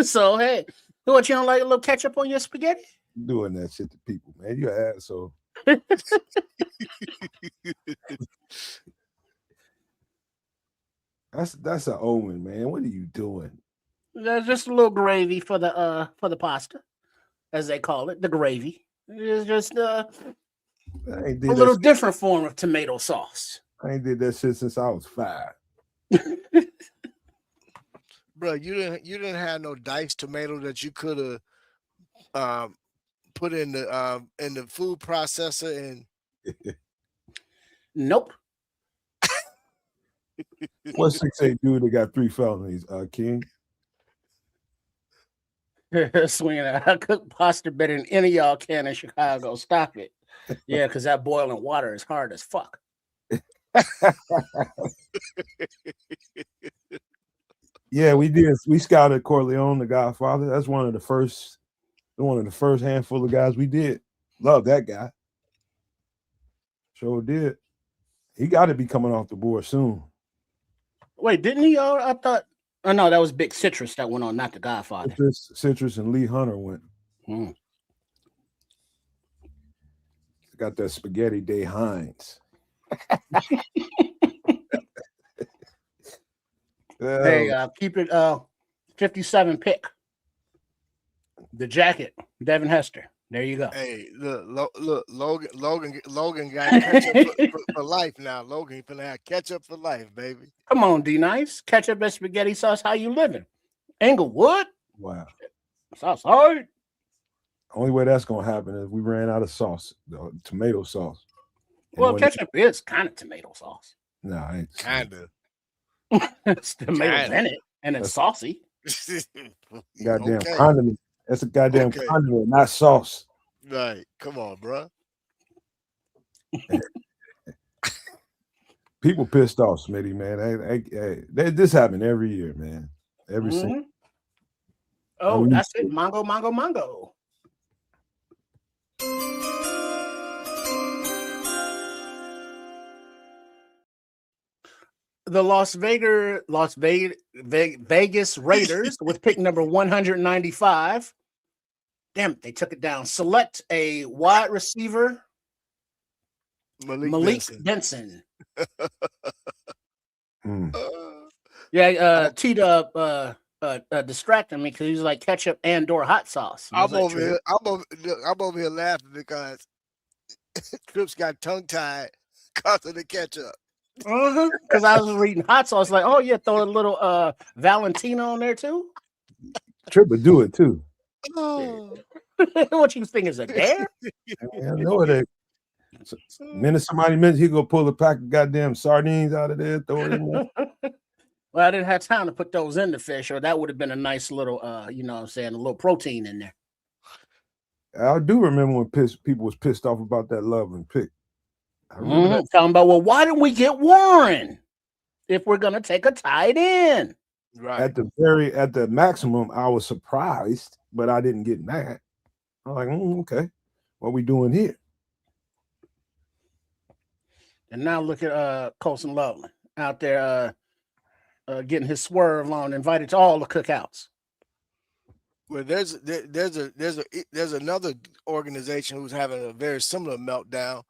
So hey, what, you don't like a little ketchup on your spaghetti? Doing that shit to people, man. You an asshole. That's an omen, man. What are you doing? There's just a little gravy for the pasta, as they call it, the gravy. It's just a little different form of tomato sauce. I ain't did that shit since I was 5. Bro, you didn't have no diced tomato that you could have put in the food processor and Nope. What's 6'8" dude that got 3 felonies? King. Swinging. I cook pasta better than any of y'all can in Chicago. Stop it. Yeah, because that boiling water is hard as fuck. Yeah, we did. We scouted Corleone, the Godfather. That's one of the first handful of guys we did. Love that guy. Sure did. He got to be coming off the board soon. Wait, didn't he? I thought. Oh no, that was Big Citrus that went on, not the Godfather. Citrus and Lee Hunter went. Mm. Got that spaghetti Day Hines. Hey, keep it 57 pick. The jacket, Devin Hester. There you go. hey, look, Logan got ketchup for life now. Logan finna have ketchup for life, baby. Come on, D Nice. Ketchup and spaghetti sauce. How you living? Englewood. Wow. Southside. Only way that's gonna happen is we ran out of sauce, the tomato sauce. Well, ketchup is kind of tomato sauce. No, ain't Kinda. It's tomatoes in it, and it's saucy. goddamn Okay. condiment. That's a goddamn Okay. condiment, not sauce. Right. Come on, bro. People pissed off, Smitty, man. This happened every year, man. Every single. Oh, that's it. Mongo. The Vegas Raiders with pick number 195. Damn it, they took it down. Select a wide receiver, Malik Benson. Yeah, T-Dub distracting me because he's like ketchup and or hot sauce. I'm over here laughing because Trips got tongue tied because of the ketchup. Because I was reading hot sauce, like, oh yeah, throw a little Valentina on there too. Trip would do it too. Oh. What you think is a dare? I know it. Minute somebody mentioned he go pull a pack of goddamn sardines out of there, throw it in there. Well, I didn't have time to put those in the fish, or that would have been a nice little, you know what I'm saying, a little protein in there. I do remember when people was pissed off about that Loveland pick. I remember that. Talking about, well, why didn't we get Warren if we're gonna take a tight end? Right. At the maximum, I was surprised, but I didn't get mad. I'm like, okay, what we doing here? And now look at Colson Loveland out there getting his swerve on, invited to all the cookouts. Well, there's another organization who's having a very similar meltdown,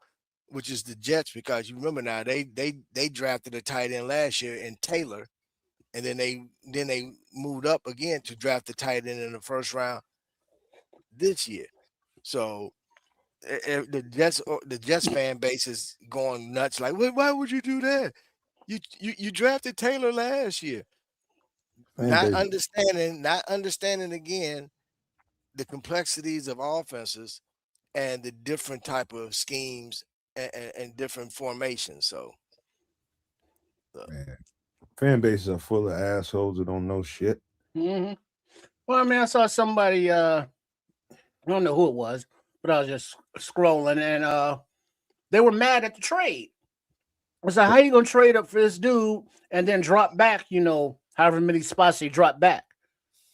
which is the Jets, because you remember now they drafted a tight end last year in Taylor, and then they moved up again to draft the tight end in the first round this year. So the Jets fan base is going nuts. Like, why would you do that? You drafted Taylor last year. Not understanding again the complexities of offenses and the different type of schemes and different formations. So, Man, fan bases are full of assholes that don't know shit. Mm-hmm. Well, I mean, I saw somebody, I don't know who it was, but I was just scrolling, and they were mad at the trade. I was like, how you going to trade up for this dude and then drop back, however many spots they drop back?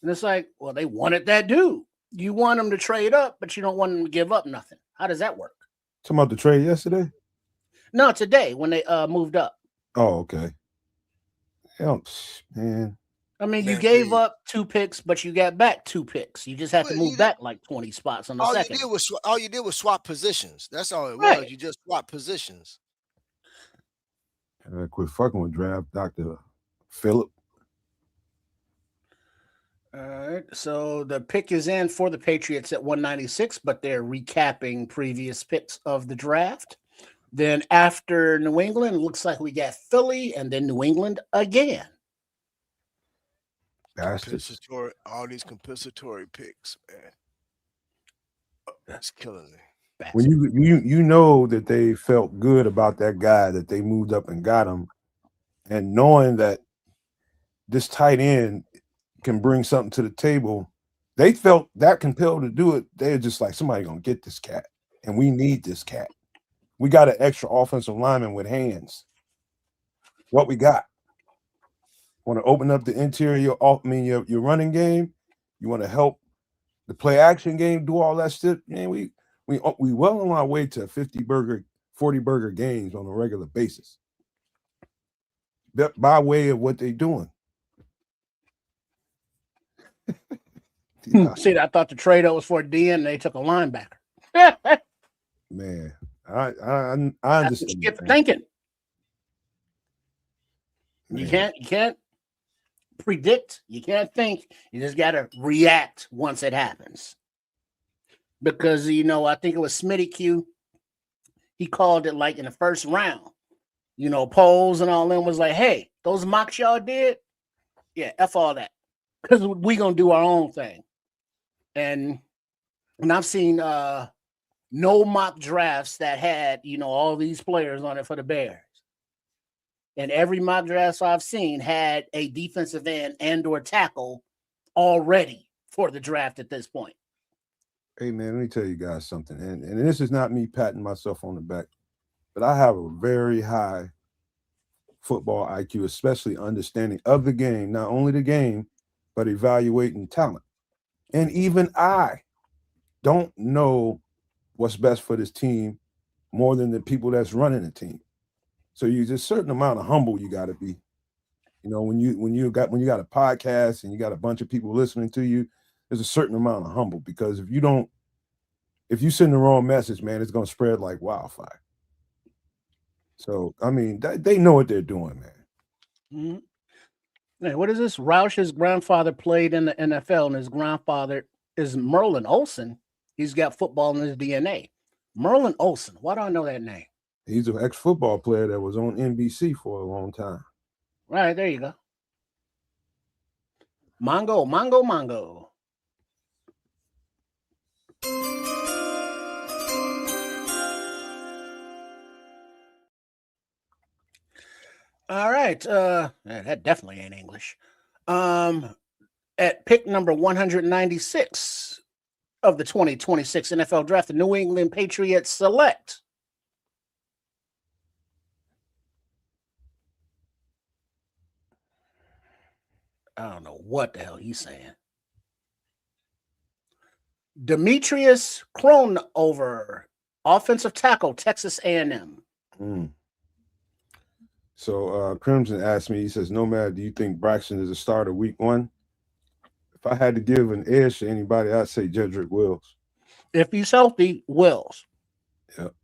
And it's like, well, they wanted that dude. You want them to trade up, but you don't want them to give up nothing. How does that work? Talking about the trade yesterday? No, today when they moved up. Oh, okay. Hell, man. I mean, you gave up 2 picks, but you got back 2 picks. You just have to move back like 20 spots on the second. All you did was swap positions. That's all it Right. was. You just swap positions. Quit fucking with draft Dr. Phillip. All right. So the pick is in for the Patriots at 196, but they're recapping previous picks of the draft. Then after New England, it looks like we got Philly and then New England again. Bastards. All these compensatory picks, man. That's killing me. When you know that they felt good about that guy, that they moved up and got him, and knowing that this tight end can bring something to the table, they felt that compelled to do it. They're just like, somebody gonna get this cat, and we need this cat. We got an extra offensive lineman with hands. What we got? Want to open up the interior? Your running game. You want to help the play action game, do all that stuff. Man, we well on our way to 40 burger games on a regular basis. By way of what they're doing. See, I thought the trade was for D and they took a linebacker. Man, I understand. Get thinking. Man. You can't predict. You can't think. You just got to react once it happens. Because, I think it was Smitty Q. He called it like in the first round. Polls and all them was like, hey, those mocks y'all did, yeah, F all that. Because we going to do our own thing. And I've seen no mock drafts that had, all these players on it for the Bears. And every mock draft I've seen had a defensive end and or tackle already for the draft at this point. Hey, man, let me tell you guys something. And this is not me patting myself on the back, but I have a very high football IQ, especially understanding of the game, not only the game, but evaluating talent. And even I don't know what's best for this team more than the people that's running the team. So there's a certain amount of humble you got to be. When you got a podcast and you got a bunch of people listening to you, there's a certain amount of humble, because if you send the wrong message, man, it's going to spread like wildfire. So, I mean, they know what they're doing, man. Mm-hmm. Hey, what is this? Roush's grandfather played in the NFL, and his grandfather is Merlin Olsen. He's got football in his DNA. Merlin Olsen. Why do I know that name? He's an ex-football player that was on NBC for a long time. Right, there you go. Mongo. All right. That definitely ain't English. At pick number 196 of the 2026 NFL Draft, the New England Patriots select I don't know what the hell he's saying. Demetrius Cronover, offensive tackle, Texas A&M. So Crimson asked me, he says, Nomad, do you think Braxton is a starter week 1? If I had to give an edge to anybody, I'd say Jedrick Wills. If he's healthy, Wills. Yep.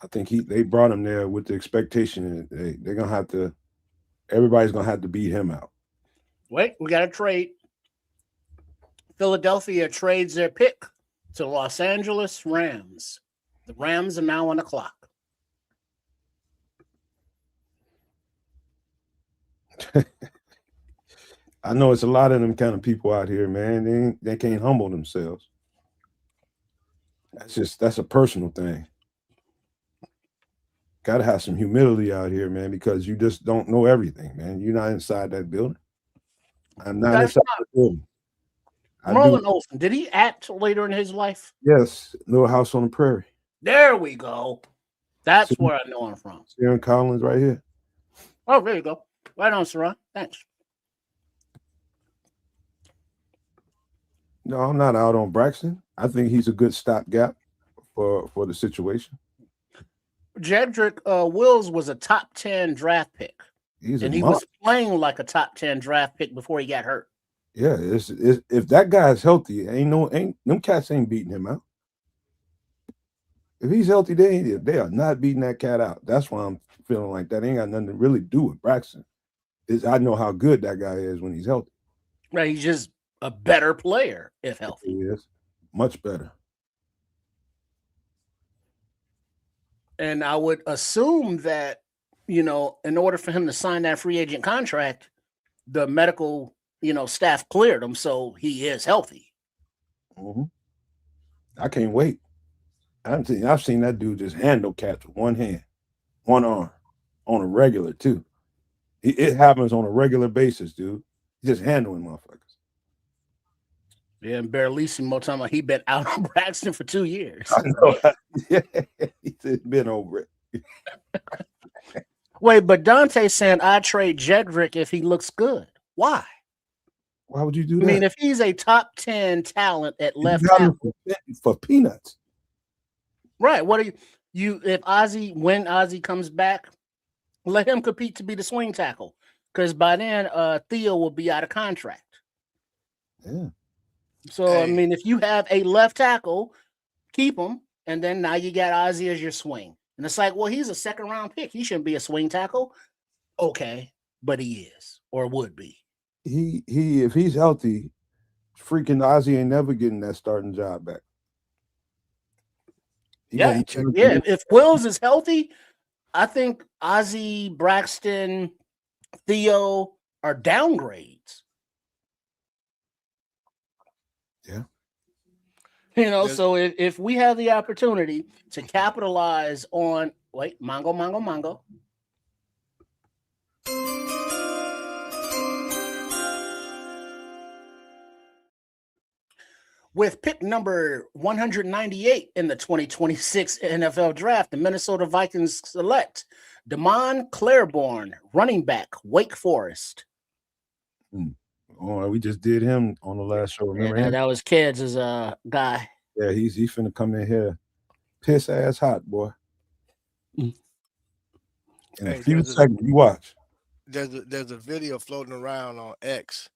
I think they brought him there with the expectation that they're going to have to, everybody's going to have to beat him out. Wait, we got a trade. Philadelphia trades their pick to Los Angeles Rams. The Rams are now on the clock. I know it's a lot of them kind of people out here, man. They can't humble themselves. That's a personal thing. Got to have some humility out here, man, because you just don't know everything, man. You're not inside that building. I'm not inside the building. Merlin Olsen, did he act later in his life? Yes, Little House on the Prairie. There we go. That's where I know him from. Aaron Collins right here. Oh, there you go. Right on, Saran. Thanks. No, I'm not out on Braxton. I think he's a good stopgap for the situation. Jedrick Wills was a top 10 draft pick. He was playing like a top 10 draft pick before he got hurt. Yeah, if that guy's healthy, them cats ain't beating him out. If he's healthy, they are not beating that cat out. That's why I'm feeling like that ain't got nothing to really do with Braxton. I know how good that guy is when he's healthy. Right, he's just a better player if healthy. He is much better. And I would assume that, in order for him to sign that free agent contract, the medical, staff cleared him, so he is healthy. Mm-hmm. I can't wait. I've seen that dude just handle cats with one hand, one arm, on a regular too. It happens on a regular basis, dude. He's just handling motherfuckers. Yeah, and Barrelissimo talking about he been out on Braxton for 2 years. I know. Yeah, he's been over it. Wait, but Dante's saying I trade Jedrick if he looks good. Why? Why would you do I that? mean, if he's a top 10 talent at You left got him tackle, for peanuts. right? What are you if when Ozzy comes back, let him compete to be the swing tackle, because by then Theo will be out of contract. Yeah. So I mean, if you have a left tackle, keep him, and then now you got Ozzy as your swing. And it's like, well, he's a second round pick. He shouldn't be a swing tackle. Okay, but he is or would be. He if he's healthy, freaking Ozzy ain't never getting that starting job back. Yeah. If Wills is healthy, I think Ozzy, Braxton, Theo are downgrades. Yeah. You know, so if we have the opportunity to capitalize on Mongo. With pick number 198 in the 2026 NFL Draft, the Minnesota Vikings select Damon Claiborne, running back, Wake Forest. Oh, we just did him on the last show. Remember him? That was Kids' guy. Yeah, he's finna come in here, piss ass hot, boy. In a few seconds, you watch. There's a video floating around on X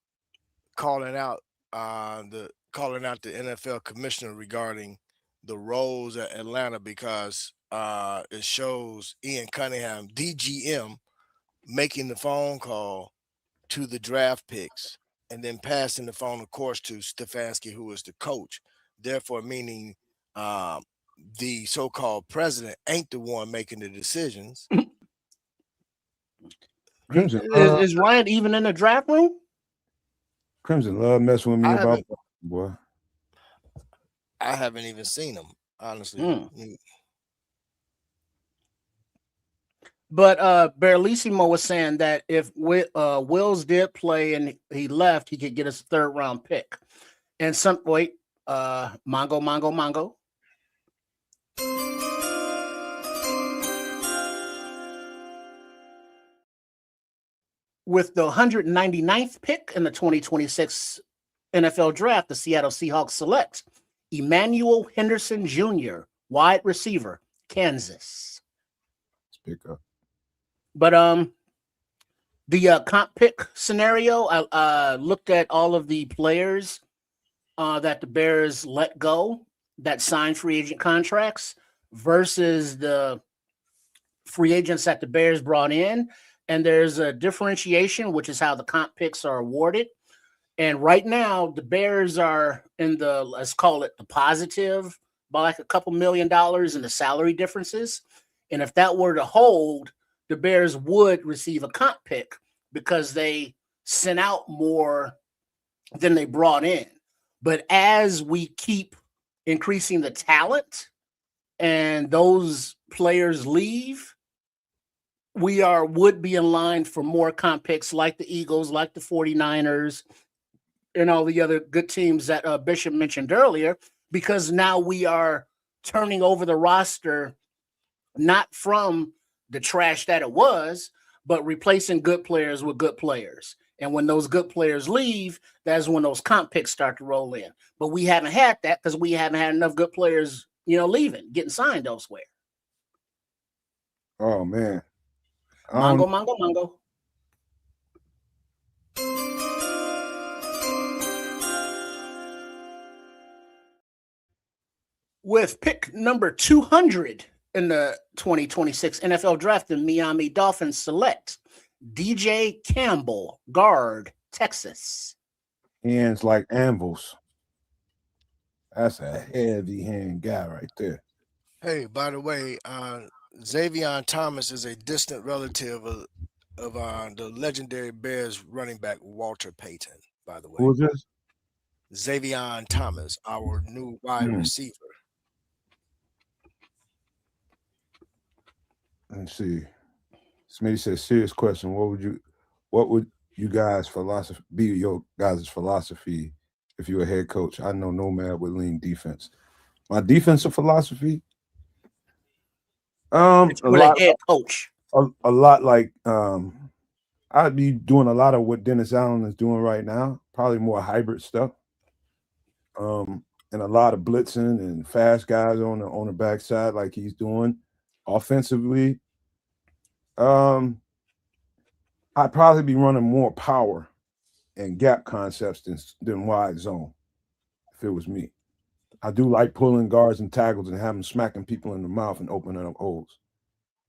calling out the NFL commissioner regarding the roles at Atlanta, because it shows Ian Cunningham, DGM, making the phone call to the draft picks and then passing the phone, of course, to Stefanski, who is the coach. Therefore, meaning the so-called president ain't the one making the decisions. Crimson, is Ryan even in the draft room? Crimson love messing with me about boy. I haven't even seen him, honestly. But Barrelissimo was saying that if Wills did play and he left, he could get us a third-round pick. And Mongo. With the 199th pick in the 2026 NFL Draft, the Seattle Seahawks select Emmanuel Henderson Jr., wide receiver, Kansas. Let's pick up. But the comp pick scenario, I looked at all of the players that the Bears let go that signed free agent contracts versus the free agents that the Bears brought in. And there's a differentiation, which is how the comp picks are awarded. And right now, the Bears are in the, let's call it the positive, by like a couple $1 million in the salary differences. And if that were to hold, the Bears would receive a comp pick because they sent out more than they brought in. But as we keep increasing the talent and those players leave, we would be in line for more comp picks like the Eagles, like the 49ers, and all the other good teams that Bishop mentioned earlier, because now we are turning over the roster, not from the trash that it was, but replacing good players with good players. And when those good players leave, that's when those comp picks start to roll in. But we haven't had that because we haven't had enough good players, leaving, getting signed elsewhere. Oh, man. Mongo. With pick number 200 in the 2026 NFL Draft, the Miami Dolphins select DJ Campbell, guard, Texas. Hands like anvils. That's a heavy hand guy right there. Hey, by the way, Xavier Thomas is a distant relative of the legendary Bears running back Walter Payton, by the way. Who is this? Xavier Thomas, our new wide receiver. Let's see. Smitty says, serious question. What would you guys philosophy be your guys' philosophy if you were head coach? I know Nomad would lean defense. My defensive philosophy, If a you were the lot, head coach. a lot like I'd be doing a lot of what Dennis Allen is doing right now, probably more hybrid stuff. And a lot of blitzing and fast guys on the backside like he's doing. Offensively, I'd probably be running more power and gap concepts than wide zone if it was me. I do like pulling guards and tackles and having smacking people in the mouth and opening up holes.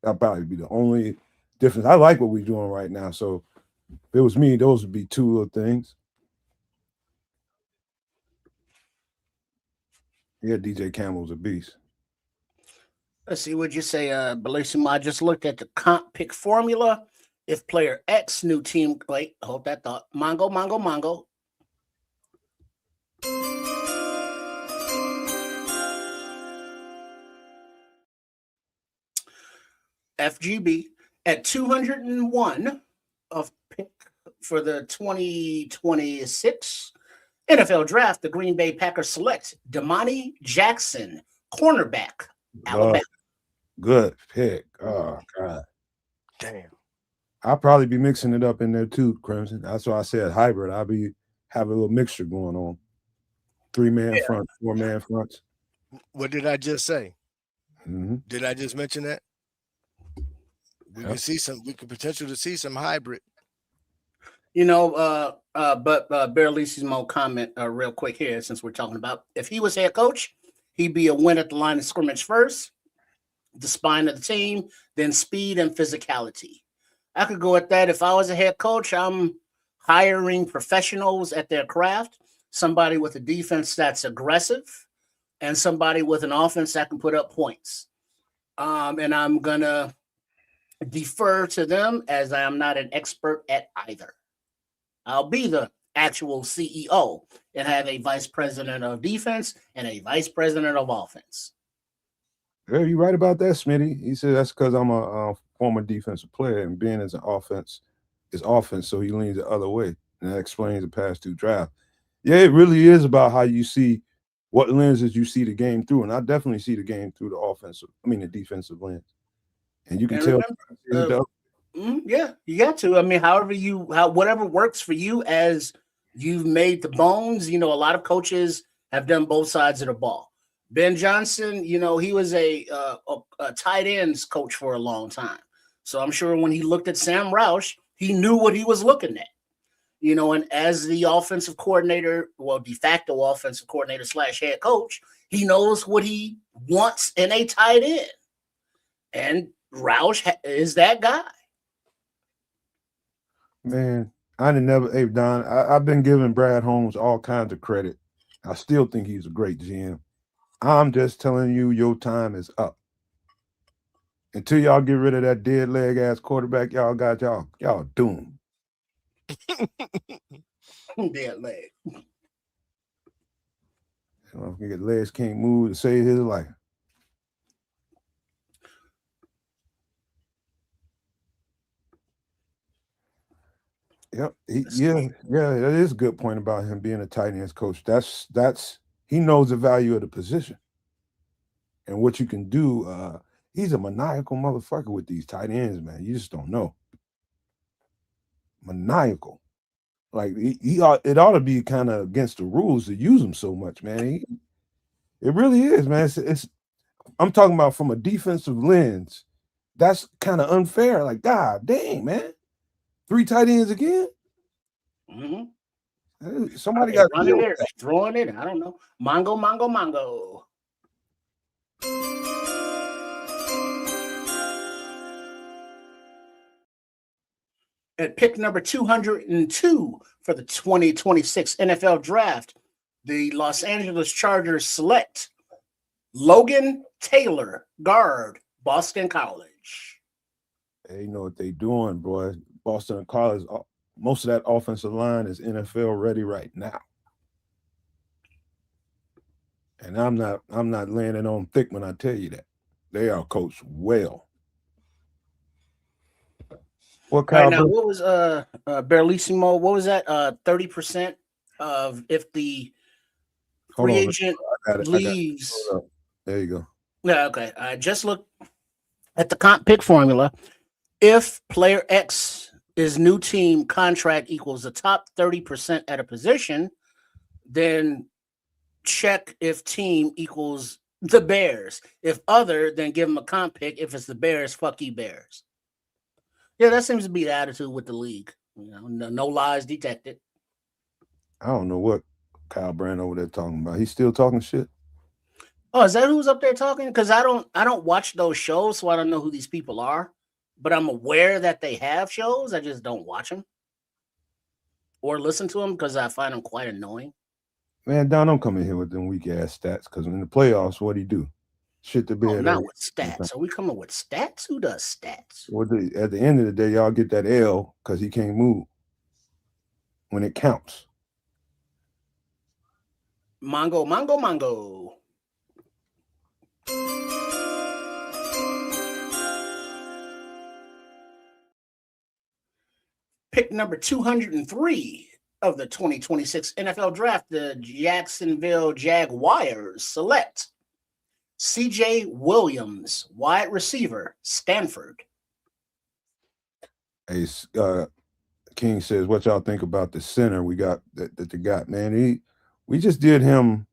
That'd probably be the only difference. I like what we're doing right now. So if it was me, those would be two little things. Yeah, DJ Campbell's a beast. Let's see what you say, Bellissimo. I just looked at the comp pick formula. If player X new team, wait, hold that thought. Mongo. FGB at 201 of pick for the 2026 NFL draft, the Green Bay Packers select Damani Jackson, cornerback, Alabama. Good pick. Oh, God. Damn. I'll probably be mixing it up in there too, Crimson. That's why I said hybrid. I'll be having a little mixture going on. 3-man front, 4-man fronts. What did I just say? Mm-hmm. Did I just mention that? We can see some. We could potentially see some hybrid. You know, but Berlissimo comment real quick here, since we're talking about if he was head coach, he'd be a win at the line of scrimmage first, the spine of the team, then speed and physicality. I could go at that. If I was a head coach, I'm hiring professionals at their craft, somebody with a defense that's aggressive, and somebody with an offense that can put up points. And I'm gonna defer to them as I am not an expert at either. I'll be the actual CEO and have a vice president of defense and a vice president of offense. Yeah, you're right about that, Smitty. He said that's because I'm a former defensive player and being as an offense is offense, so he leans the other way. And that explains the past two drafts. Yeah, it really is about how you see what lenses you see the game through. And I definitely see the game through the defensive lens. And you can tell. Yeah, you got to. I mean, whatever works for you as you've made the bones. You know, a lot of coaches have done both sides of the ball. Ben Johnson, you know, he was a tight ends coach for a long time. So I'm sure when he looked at Sam Roush, he knew what he was looking at. You know, and as the offensive coordinator, well, de facto offensive coordinator / head coach, he knows what he wants in a tight end. And Roush is that guy. Man, hey, Don, I've been giving Brad Holmes all kinds of credit. I still think he's a great GM. I'm just telling you, your time is up. Until y'all get rid of that dead leg ass quarterback, y'all doomed. Dead leg. His legs can't move to save his life. Yep. That is a good point about him being a tight ends coach. That's he knows the value of the position and what you can do. He's a maniacal motherfucker with these tight ends, man. You just don't know. Maniacal. Like it ought to be kind of against the rules to use him so much, man. It really is, man. I'm talking about from a defensive lens. That's kind of unfair. Like, God dang, man. 3 tight ends again? Mm-hmm. Somebody got running there, throwing it. I don't know. Mongo. At pick number 202 for the 2026 NFL Draft, the Los Angeles Chargers select Logan Taylor, guard, Boston College. They know what they're doing, boy. Boston College, most of that offensive line is NFL ready right now. And I'm not landing on thick when I tell you that. They are coached well. What All right, Kyle? now what was Barlissimo? What was that? 30% of if the Hold free on. agent I got it. leaves. Hold up. There you go. Yeah, okay. I just look at the comp pick formula. If player X is new team contract equals the top 30% at a position, then check if team equals the Bears. If other, then give them a comp pick. If it's the Bears, fuck you, Bears. Yeah, that seems to be the attitude with the league. You know, no lies detected. I don't know what Kyle Brand over there talking about. He's still talking shit. Oh, is that who's up there talking? Because I don't watch those shows, so I don't know who these people are. But I'm aware that they have shows. I just don't watch them or listen to them because I find them quite annoying. Man, Don, don't come in here with them weak ass stats because in the playoffs, what do he do? Shit the bed. Oh, not with stats. Are we coming with stats? Who does stats? Well, at the end of the day, y'all get that L because he can't move when it counts. Mongo. Pick number 203 of the 2026 NFL Draft, the Jacksonville Jaguars select C.J. Williams, wide receiver, Stanford. Hey, King says, what y'all think about the center we got that they got, man? We just did him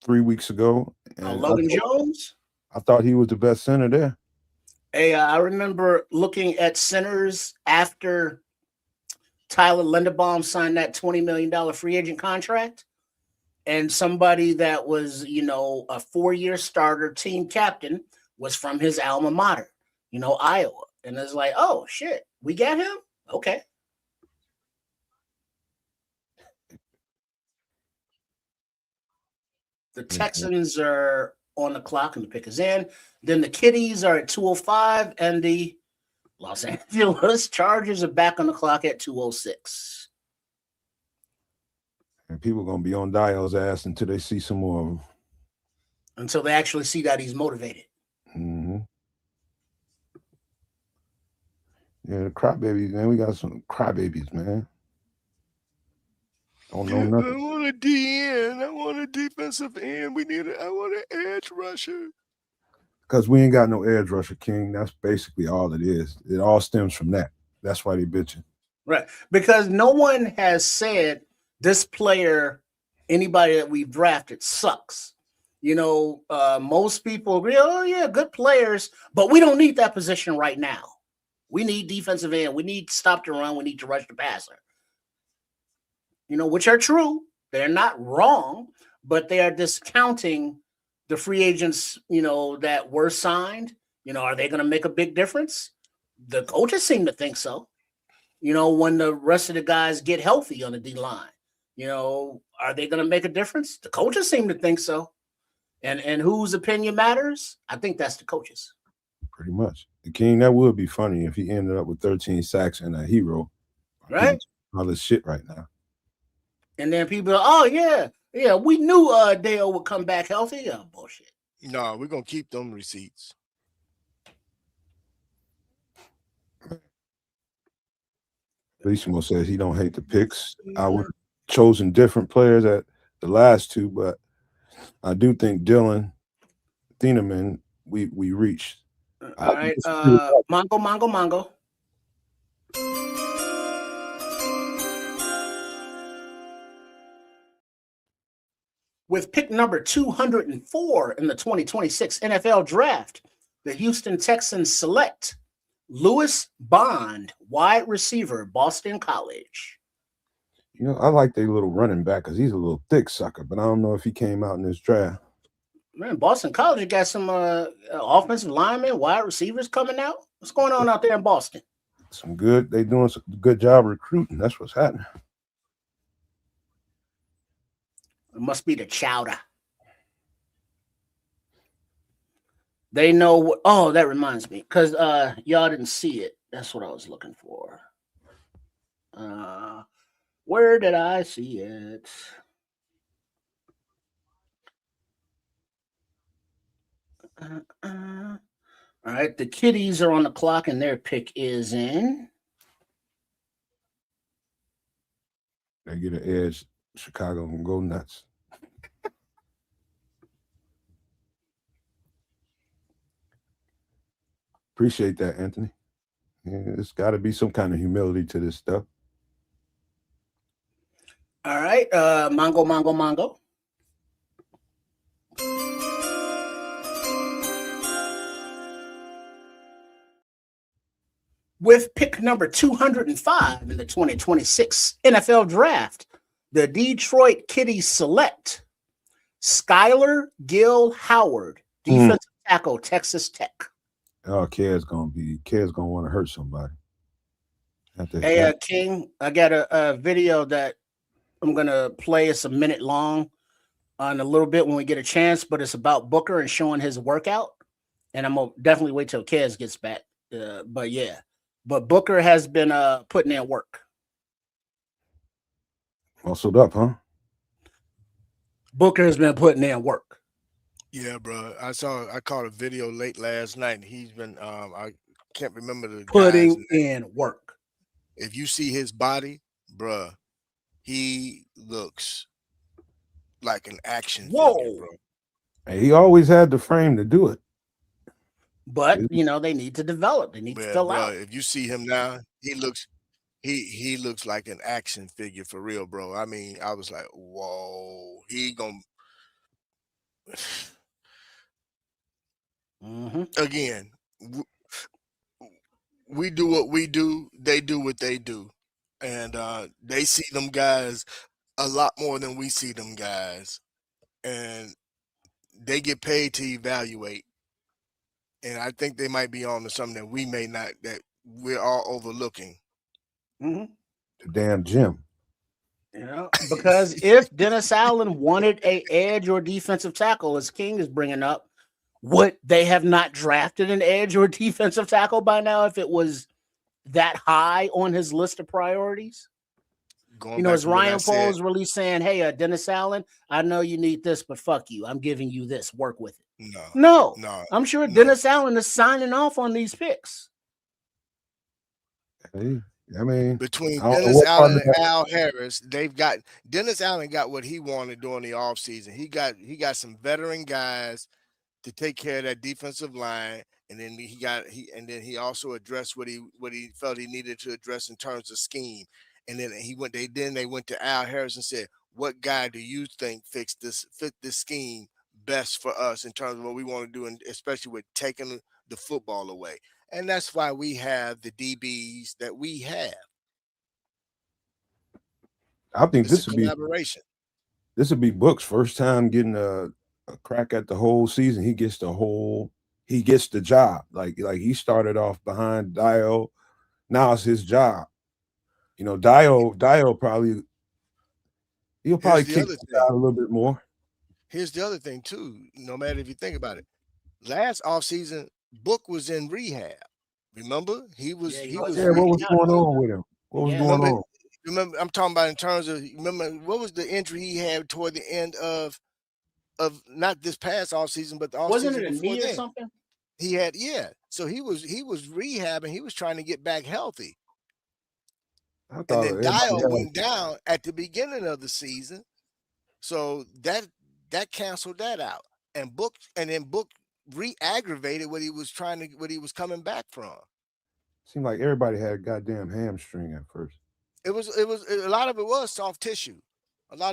3 weeks ago. And Logan Jones? I thought he was the best center there. Hey, I remember looking at centers after Tyler Linderbaum signed that $20 million free agent contract, and somebody that was, a 4-year starter team captain was from his alma mater, Iowa. And it's like, oh, shit, we got him? Okay. The Texans are on the clock and the pick is in. Then the Kitties are at 2:05, and the Los Angeles Chargers are back on the clock at 2:06. And people are going to be on Dial's ass until they see some more of him. Until they actually see that he's motivated. Mm-hmm. Yeah, the crybabies, man. We got some crybabies, man. Don't know nothing. I want a DN. I want a defensive end. I want an edge rusher. Because we ain't got no edge rusher, King. That's basically all it is. It all stems from that. That's why they bitching. Right. Because no one has said this player, anybody that we've drafted, sucks. Most people agree, oh, yeah, good players, but we don't need that position right now. We need defensive end. We need to stop the run. We need to rush the passer. Which are true. They're not wrong, but they are discounting the free agents, that were signed. Are they going to make a big difference? The coaches seem to think so. When the rest of the guys get healthy on the D-line, are they going to make a difference? The coaches seem to think so. And whose opinion matters? I think that's the coaches. Pretty much. The King, that would be funny if he ended up with 13 sacks and a hero. Right? All this shit right now. And then people are, oh, yeah, we knew Dale would come back healthy. Yeah, bullshit. No, we're going to keep them receipts. Bellissimo says he don't hate the picks. I would have chosen different players at the last two, but I do think Dylan Thieneman, we reached. All right, Mongo. With pick number 204 in the 2026 NFL Draft, the Houston Texans select Lewis Bond, wide receiver, Boston College. I like their little running back because he's a little thick sucker, but I don't know if he came out in this draft. Man, Boston College got some offensive linemen, wide receivers coming out. What's going on out there in Boston? They doing some good job recruiting. That's what's happening. It must be the chowder. They know what, oh, that reminds me, because y'all didn't see it. That's what I was looking for. Where did I see it? All right, the Kitties are on the clock, and their pick is in. Might get an edge. Chicago can go nuts. Appreciate that, Anthony. Yeah, there's got to be some kind of humility to this stuff. All right, Mongo. With pick number 205 in the 2026 NFL Draft, the Detroit Kitties select Skylar Gill Howard, defensive tackle, Texas Tech. Oh, Ked's gonna want to hurt somebody. Hey, King, I got a video that I'm gonna play. It's a minute long on a little bit when we get a chance, but it's about Booker and showing his workout. And I'm gonna definitely wait till Kez gets back. But yeah, but Booker has been putting in work. Muscled up, huh? Booker has been putting in work. Yeah, bro. I caught a video late last night. And he's been I can't remember the putting in work. If you see his body, bruh, he looks like an action figure, bro. And he always had the frame to do it. But they need to develop. They need to fill out. If you see him now, he looks like an action figure for real, bro. I mean, I was like, whoa, he gonna again. We do what we do, they do what they do. And they see them guys a lot more than we see them guys. And they get paid to evaluate. And I think they might be on to something that we may not, that we're all overlooking. The damn gym. Because if Dennis Allen wanted an edge or defensive tackle, as King is bringing up, would they have not drafted an edge or defensive tackle by now if it was that high on his list of priorities? As Ryan Poles really saying, hey, Dennis Allen, I know you need this, but fuck you. I'm giving you this. Work with it. No. I'm sure Dennis Allen is signing off on these picks. Hey, I mean, between Dennis Allen and Al Harris, Dennis Allen got what he wanted during the offseason. He got some veteran guys to take care of that defensive line, and then he also addressed what he felt he needed to address in terms of scheme. And then they went to Al Harris and said, what guy do you think fit this scheme best for us in terms of what we want to do, and especially with taking the football away? And that's why we have the DBs that we have. I think this would be collaboration. This would be Book's first time getting a crack at the whole season. He gets the job. Like he started off behind Dio. Now it's his job. Dio probably he'll probably kick it out a little bit more. Here's the other thing too. No matter if you think about it, last offseason, Book was in rehab. Remember, he was. What was going on with him? What was going on? Remember, I'm talking about in terms of. Remember, what was the injury he had toward the end of not this past offseason, but the offseason wasn't it a before knee then? Or something? He had, yeah. So he was rehabbing. He was trying to get back healthy. And then Dial went down at the beginning of the season, so that canceled that out. And Book re-aggravated what he was coming back from. Seemed like everybody had a goddamn hamstring at first. It was a lot of it was soft tissue. That's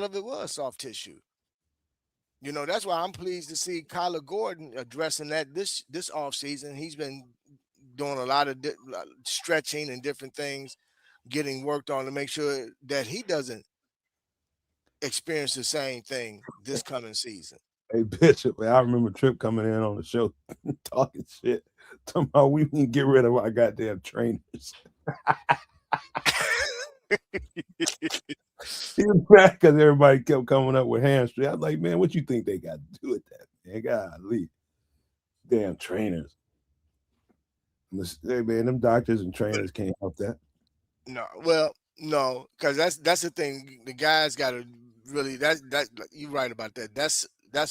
why I'm pleased to see Kyler Gordon addressing that this offseason. He's been doing a lot of stretching and different things, getting worked on to make sure that he doesn't experience the same thing this coming season. Hey, Bishop, man, I remember Tripp coming in on the show talking shit, talking about we can get rid of our goddamn trainers. He was mad because everybody kept coming up with hamstring. I was like, man, what you think they got to do with that? Man, golly, damn trainers. Hey, man, them doctors and trainers can't help that. No, because that's the thing. The guys got to really that you're right about that. That's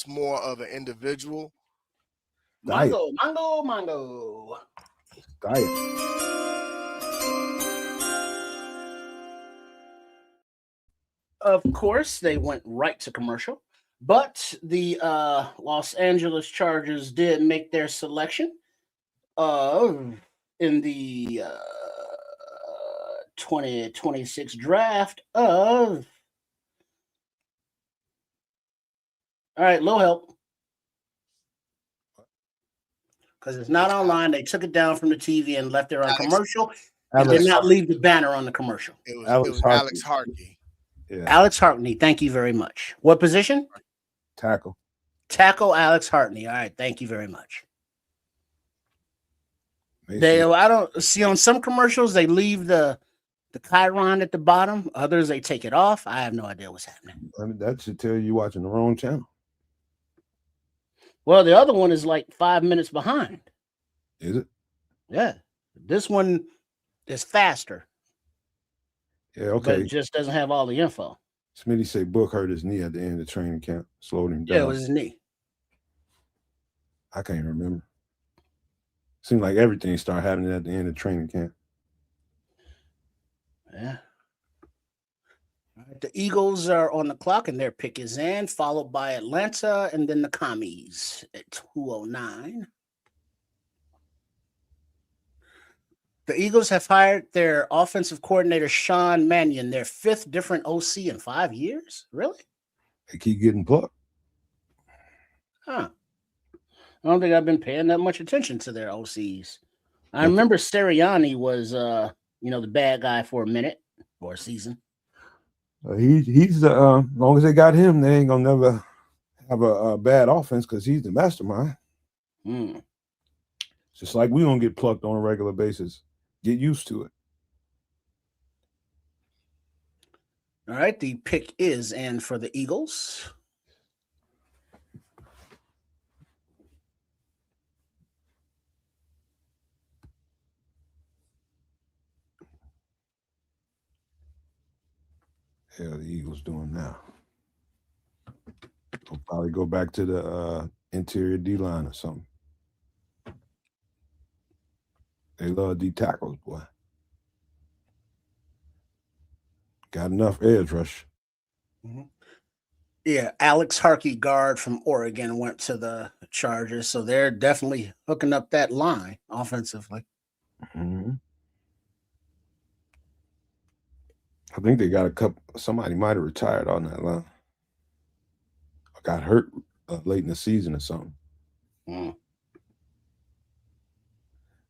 more of an individual. Mango. Diet. Of course, they went right to commercial, but the Los Angeles Chargers did make their selection in the 2026 draft of. All right, low help. Because it's not online. They took it down from the TV and left it on commercial. And did not leave the banner on the commercial. It was Alex Harkey. Yeah. Alex Hartney, thank you very much. What position? Tackle. Tackle Alex Hartney. All right, thank you very much. I don't see on some commercials they leave the chyron at the bottom. Others they take it off. I have no idea what's happening. I mean, that should tell you watching the wrong channel. Well, the other one is like 5 minutes behind. Is it? Yeah. This one is faster. Yeah, okay. But it just doesn't have all the info. Smitty say Book hurt his knee at the end of training camp. Slowed him down. Yeah, it was his knee. I can't remember. Seemed like everything started happening at the end of training camp. Yeah. All right, the Eagles are on the clock, and their pick is in, followed by Atlanta, and then the Commies at 2:09. The Eagles have hired their offensive coordinator, Sean Mannion, their 5th different OC in 5 years. Really? They keep getting plucked. Huh. I don't think I've been paying that much attention to their OCs. I remember Sirianni was, the bad guy for a minute or a season. He's the as long as they got him, they ain't gonna never have a bad offense because he's the mastermind. Just like we don't get plucked on a regular basis. Get used to it. All right, the pick is in for the Eagles. Hell, the Eagles doing now. They'll probably go back to the interior D line or something. They love D tackles, boy. Got enough edge rush. Yeah, Alex Harkey, guard from Oregon, went to the Chargers, so they're definitely hooking up that line offensively. I think they got a couple. Somebody might have retired on that line. Or got hurt late in the season or something.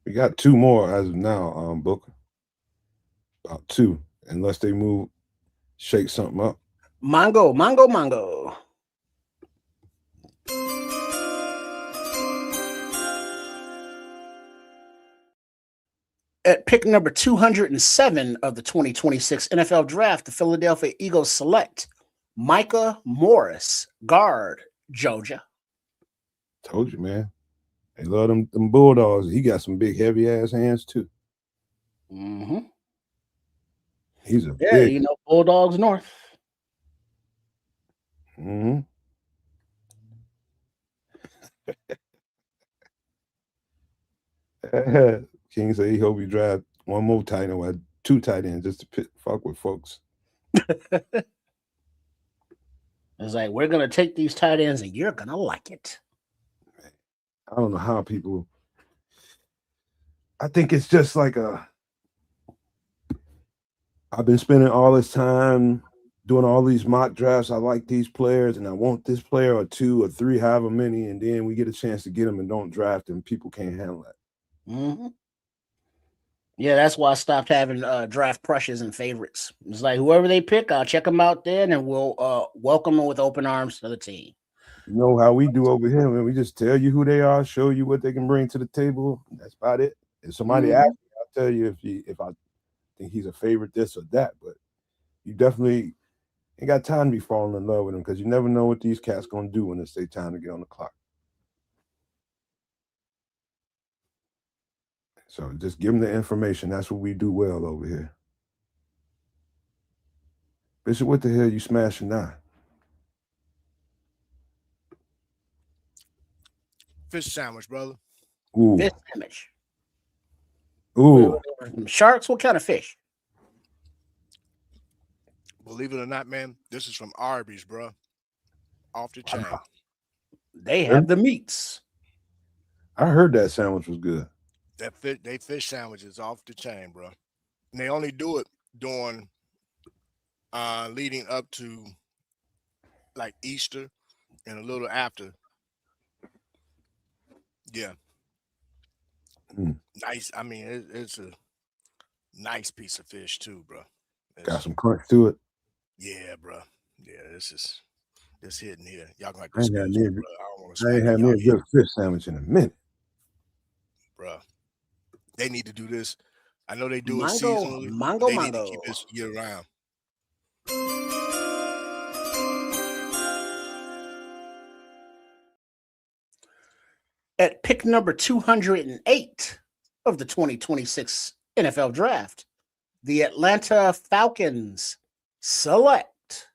We got 2 more as of now, Booker. About 2, unless they shake something up. Mongo. At pick number 207 of the 2026 NFL Draft, the Philadelphia Eagles select Micah Morris, guard, Georgia. Told you, man. They love them Bulldogs. He got some big, heavy-ass hands, too. He's a big... Bulldogs North. King said he hope he draft one more tight end or 2 tight ends just to fuck with folks. It's like, we're going to take these tight ends and you're going to like it. I don't know how people... I think it's just like I've been spending all this time doing all these mock drafts. I like these players and I want this player or 2 or 3, however many, and then we get a chance to get them and don't draft them. People can't handle that. Yeah, that's why I stopped having draft crushes and favorites. It's like whoever they pick, I'll check them out then, and we'll welcome them with open arms to the team. You know how we do over here, man. We just tell you who they are, show you what they can bring to the table. That's about it. If somebody asks me, I'll tell you if I think he's a favorite, this or that. But you definitely ain't got time to be falling in love with them because you never know what these cats gonna do when it's their time to get on the clock. So just give them the information. That's what we do well over here. Bishop, what the hell you smashing now? Fish sandwich, brother. Ooh. Fish sandwich. Ooh. Sharks? What kind of fish? believe it or not, man, this is from Arby's, bro. Off the chain. They have the meats. I heard that sandwich was good. They fish sandwiches off the chain, bro. And they only do it during leading up to like Easter and a little after. Yeah. Nice. I mean, it's a nice piece of fish too, bro. Got some crunch to it. Yeah, bro. Yeah, this hitting here. Y'all gonna have I to ain't had excuse me me, a- bro. I don't want I ain't to had me a good fish sandwich in a minute. bro. They need to do this. I know they do it Mango, seasonally. mango, They need to mango. keep this year round. At pick number 208 of the 2026 NFL Draft, the Atlanta Falcons select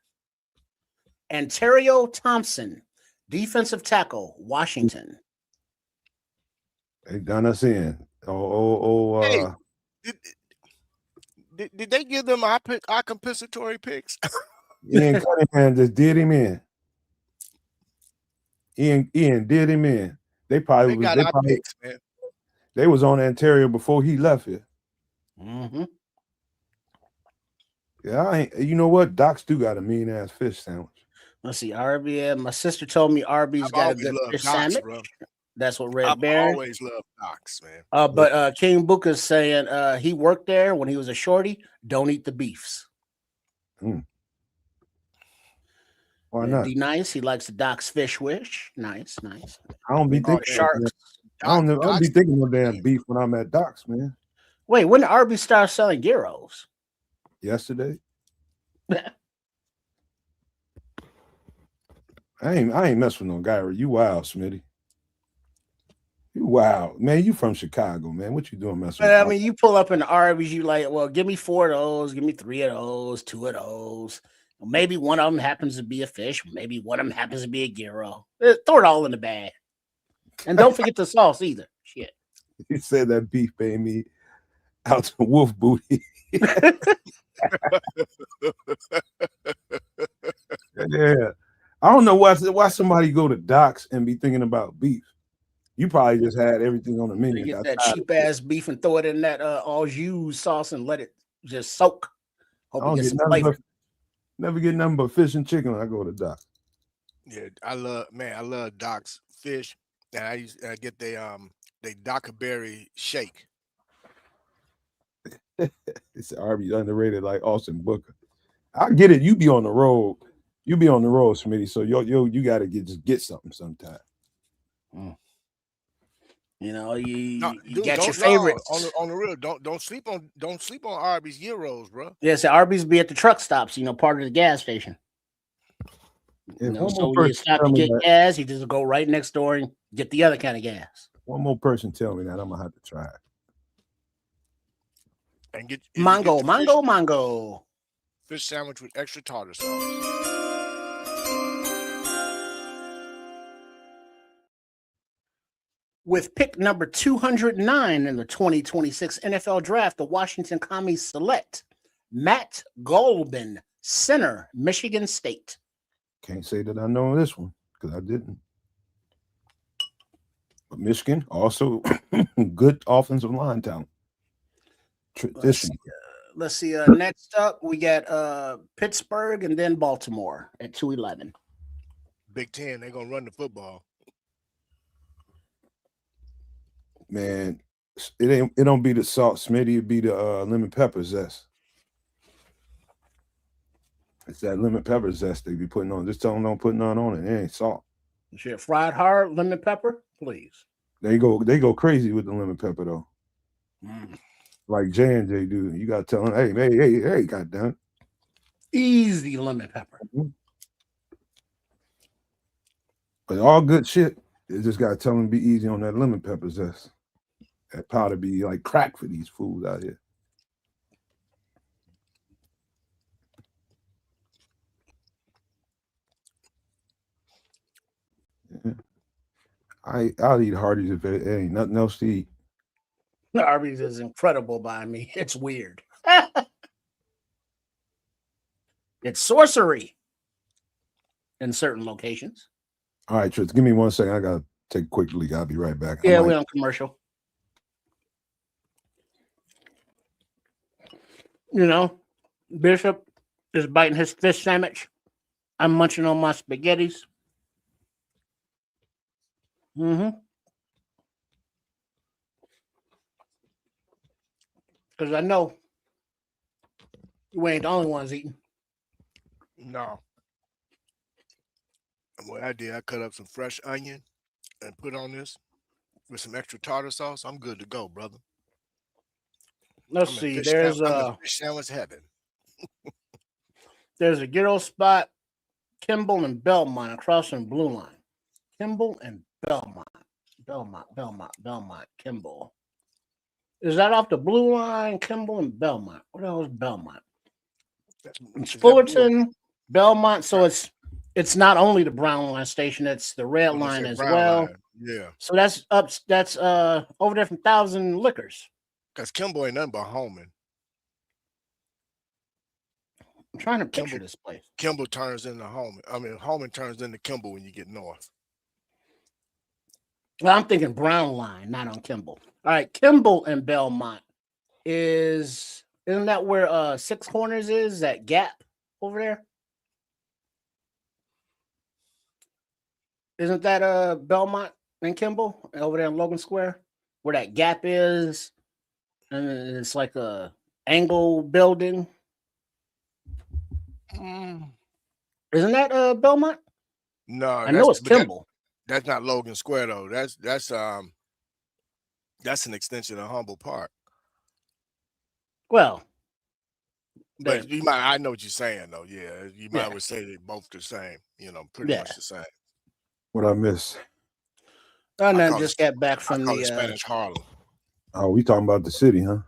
Ontario Thompson, defensive tackle, Washington. They done us in. Hey, did they give them our compensatory picks? Ian Cunningham just did him in. Ian did him in. They probably They got our picks, man. They was on Ontario before he left here. Mm-hmm. Yeah, you know what? Doc's do got a mean ass fish sandwich. Let's see, Arby's. My sister told me Arby's got a good fish sandwich. Bro. That's what Red I've Baron. always loved Doc's, man. But King Booker's saying he worked there when he was a shorty. Don't eat the beefs. Why not? D Nice. He likes the Doc's fish wish. Nice. I don't be thinking sharks. I don't be thinking no damn beef when I'm at Doc's, man. Wait, when did Arby's start selling gyros? Yesterday. I ain't mess with no guy. You wild, Smitty. You wild, man. You from Chicago, man. What you doing messing with? I mean, you pull up in the Arby's, you like, well, give me 4 of those, give me 3 of those, 2 of those. Maybe one of them happens to be a fish. Maybe one of them happens to be a gyro. Throw it all in the bag. And don't forget the sauce either. Shit. You said that beef made me out to wolf booty. Yeah. I don't know why somebody go to Doc's and be thinking about beef. You probably just had everything on the menu. You get that cheap ass beef and throw it in that au jus sauce and let it just soak. Hope you get some flavor. Never get nothing but fish and chicken when I go to Doc's. Yeah, I love Doc's fish, and I get they Dockberry shake. It's Arby's underrated like Austin Booker. I get it. You be on the road. You be on the road, Smitty. So you got to get something sometime. You know, you got your favorites on the real. Don't sleep on Arby's gyros, bro. Yes, Arby's be at the truck stops. You know, part of the gas station. So when you stop to get gas, you just go right next door and get the other kind of gas. One more person tell me that I'm gonna have to try it. And get mango. Fish sandwich with extra tartar sauce. With pick number 209 in the 2026 NFL Draft, the Washington Commies select Matt Golban, center, Michigan State. Can't say that I know this one because I didn't. But Michigan also good offensive line talent. Tradition. Let's see. Next up, we got Pittsburgh and then Baltimore at 211. Big Ten, they're gonna run the football. Man, it don't be the salt, Smitty. It be the lemon pepper zest. It's that lemon pepper zest they be putting on. Just tell them don't put none on it. It ain't salt. Shit, fried hard lemon pepper, please. They go crazy with the lemon pepper though. Like J&J do. You gotta tell them, hey, goddamn. Easy lemon pepper. But all good shit, you just gotta tell them to be easy on that lemon pepper zest. That powder be like crack for these fools out here. Yeah. I'll eat Hardee's if it ain't nothing else to eat. Arby's is incredible by me. It's weird. It's sorcery in certain locations. All right, Tritz, give me 1 second. I gotta take a quick leak. I'll be right back. Yeah, we're on commercial. You know, Bishop is biting his fish sandwich. I'm munching on my spaghettis. Because I know you ain't the only ones eating. No. And what I did, I cut up some fresh onion and put on this with some extra tartar sauce. I'm good to go, brother. Let's see. There's a fish sandwich heaven. There's a gyro spot, Kimball and Belmont across from Blue Line. Kimball and Belmont. Belmont, Kimball. Is that off the Blue Line, Kimball and Belmont? What else is Belmont? It's Fullerton, Belmont. So it's not only the Brown Line station, it's the Red Line as well. Line. Yeah. So that's over there from Thousand Liquors. Because Kimball ain't nothing but Holman. I'm trying to picture this place. Kimball turns into Holman. I mean, Holman turns into Kimball when you get north. Well, I'm thinking Brown Line, not on Kimball. All right, Kimball and Belmont isn't that where Six Corners is? That Gap over there? Isn't that Belmont and Kimball over there in Logan Square, where that Gap is? And it's like a angle building. Isn't that Belmont? No, I know it's Kimball. That's not Logan Square though. That's an extension of Humboldt Park. Well, but I know what you're saying though. Yeah, you might would say they're both the same. You know, pretty much the same. What I miss? And then just got back from the Spanish Harlem. Oh, we talking about the city, huh?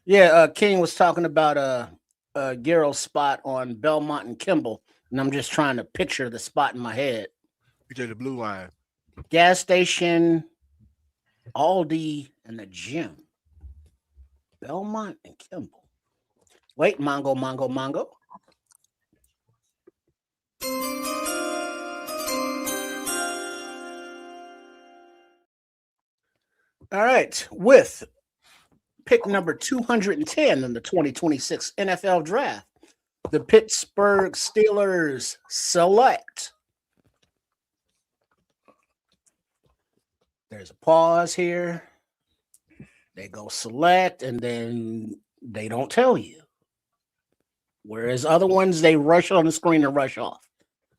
Yeah, King was talking about a gyro spot on Belmont and Kimball, and I'm just trying to picture the spot in my head. Picture the Blue Line. Gas station, Aldi, and the gym. Belmont and Kimball. Wait, Mongo. All right, with pick number 210 in the 2026 NFL Draft, the Pittsburgh Steelers select. There's a pause here. They go select, and then they don't tell you. Whereas other ones, they rush on the screen and rush off.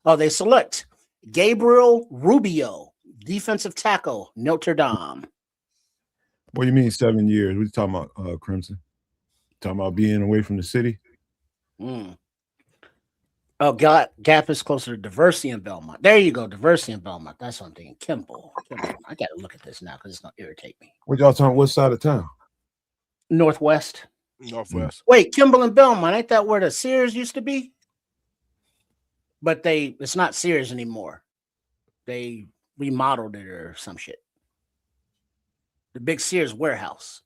Oh, they select Gabriel Rubio, defensive tackle, Notre Dame. What do you mean 7 years? What are you talking about, Crimson? Talking about being away from the city? Oh, Gap is closer to Diversity in Belmont. There you go, Diversity in Belmont. That's what I'm thinking. Kimball. I got to look at this now because it's going to irritate me. What y'all talking? What side of town? Northwest. Wait, Kimball and Belmont. Ain't that where the Sears used to be? But it's not Sears anymore. They remodeled it or some shit. The big Sears warehouse.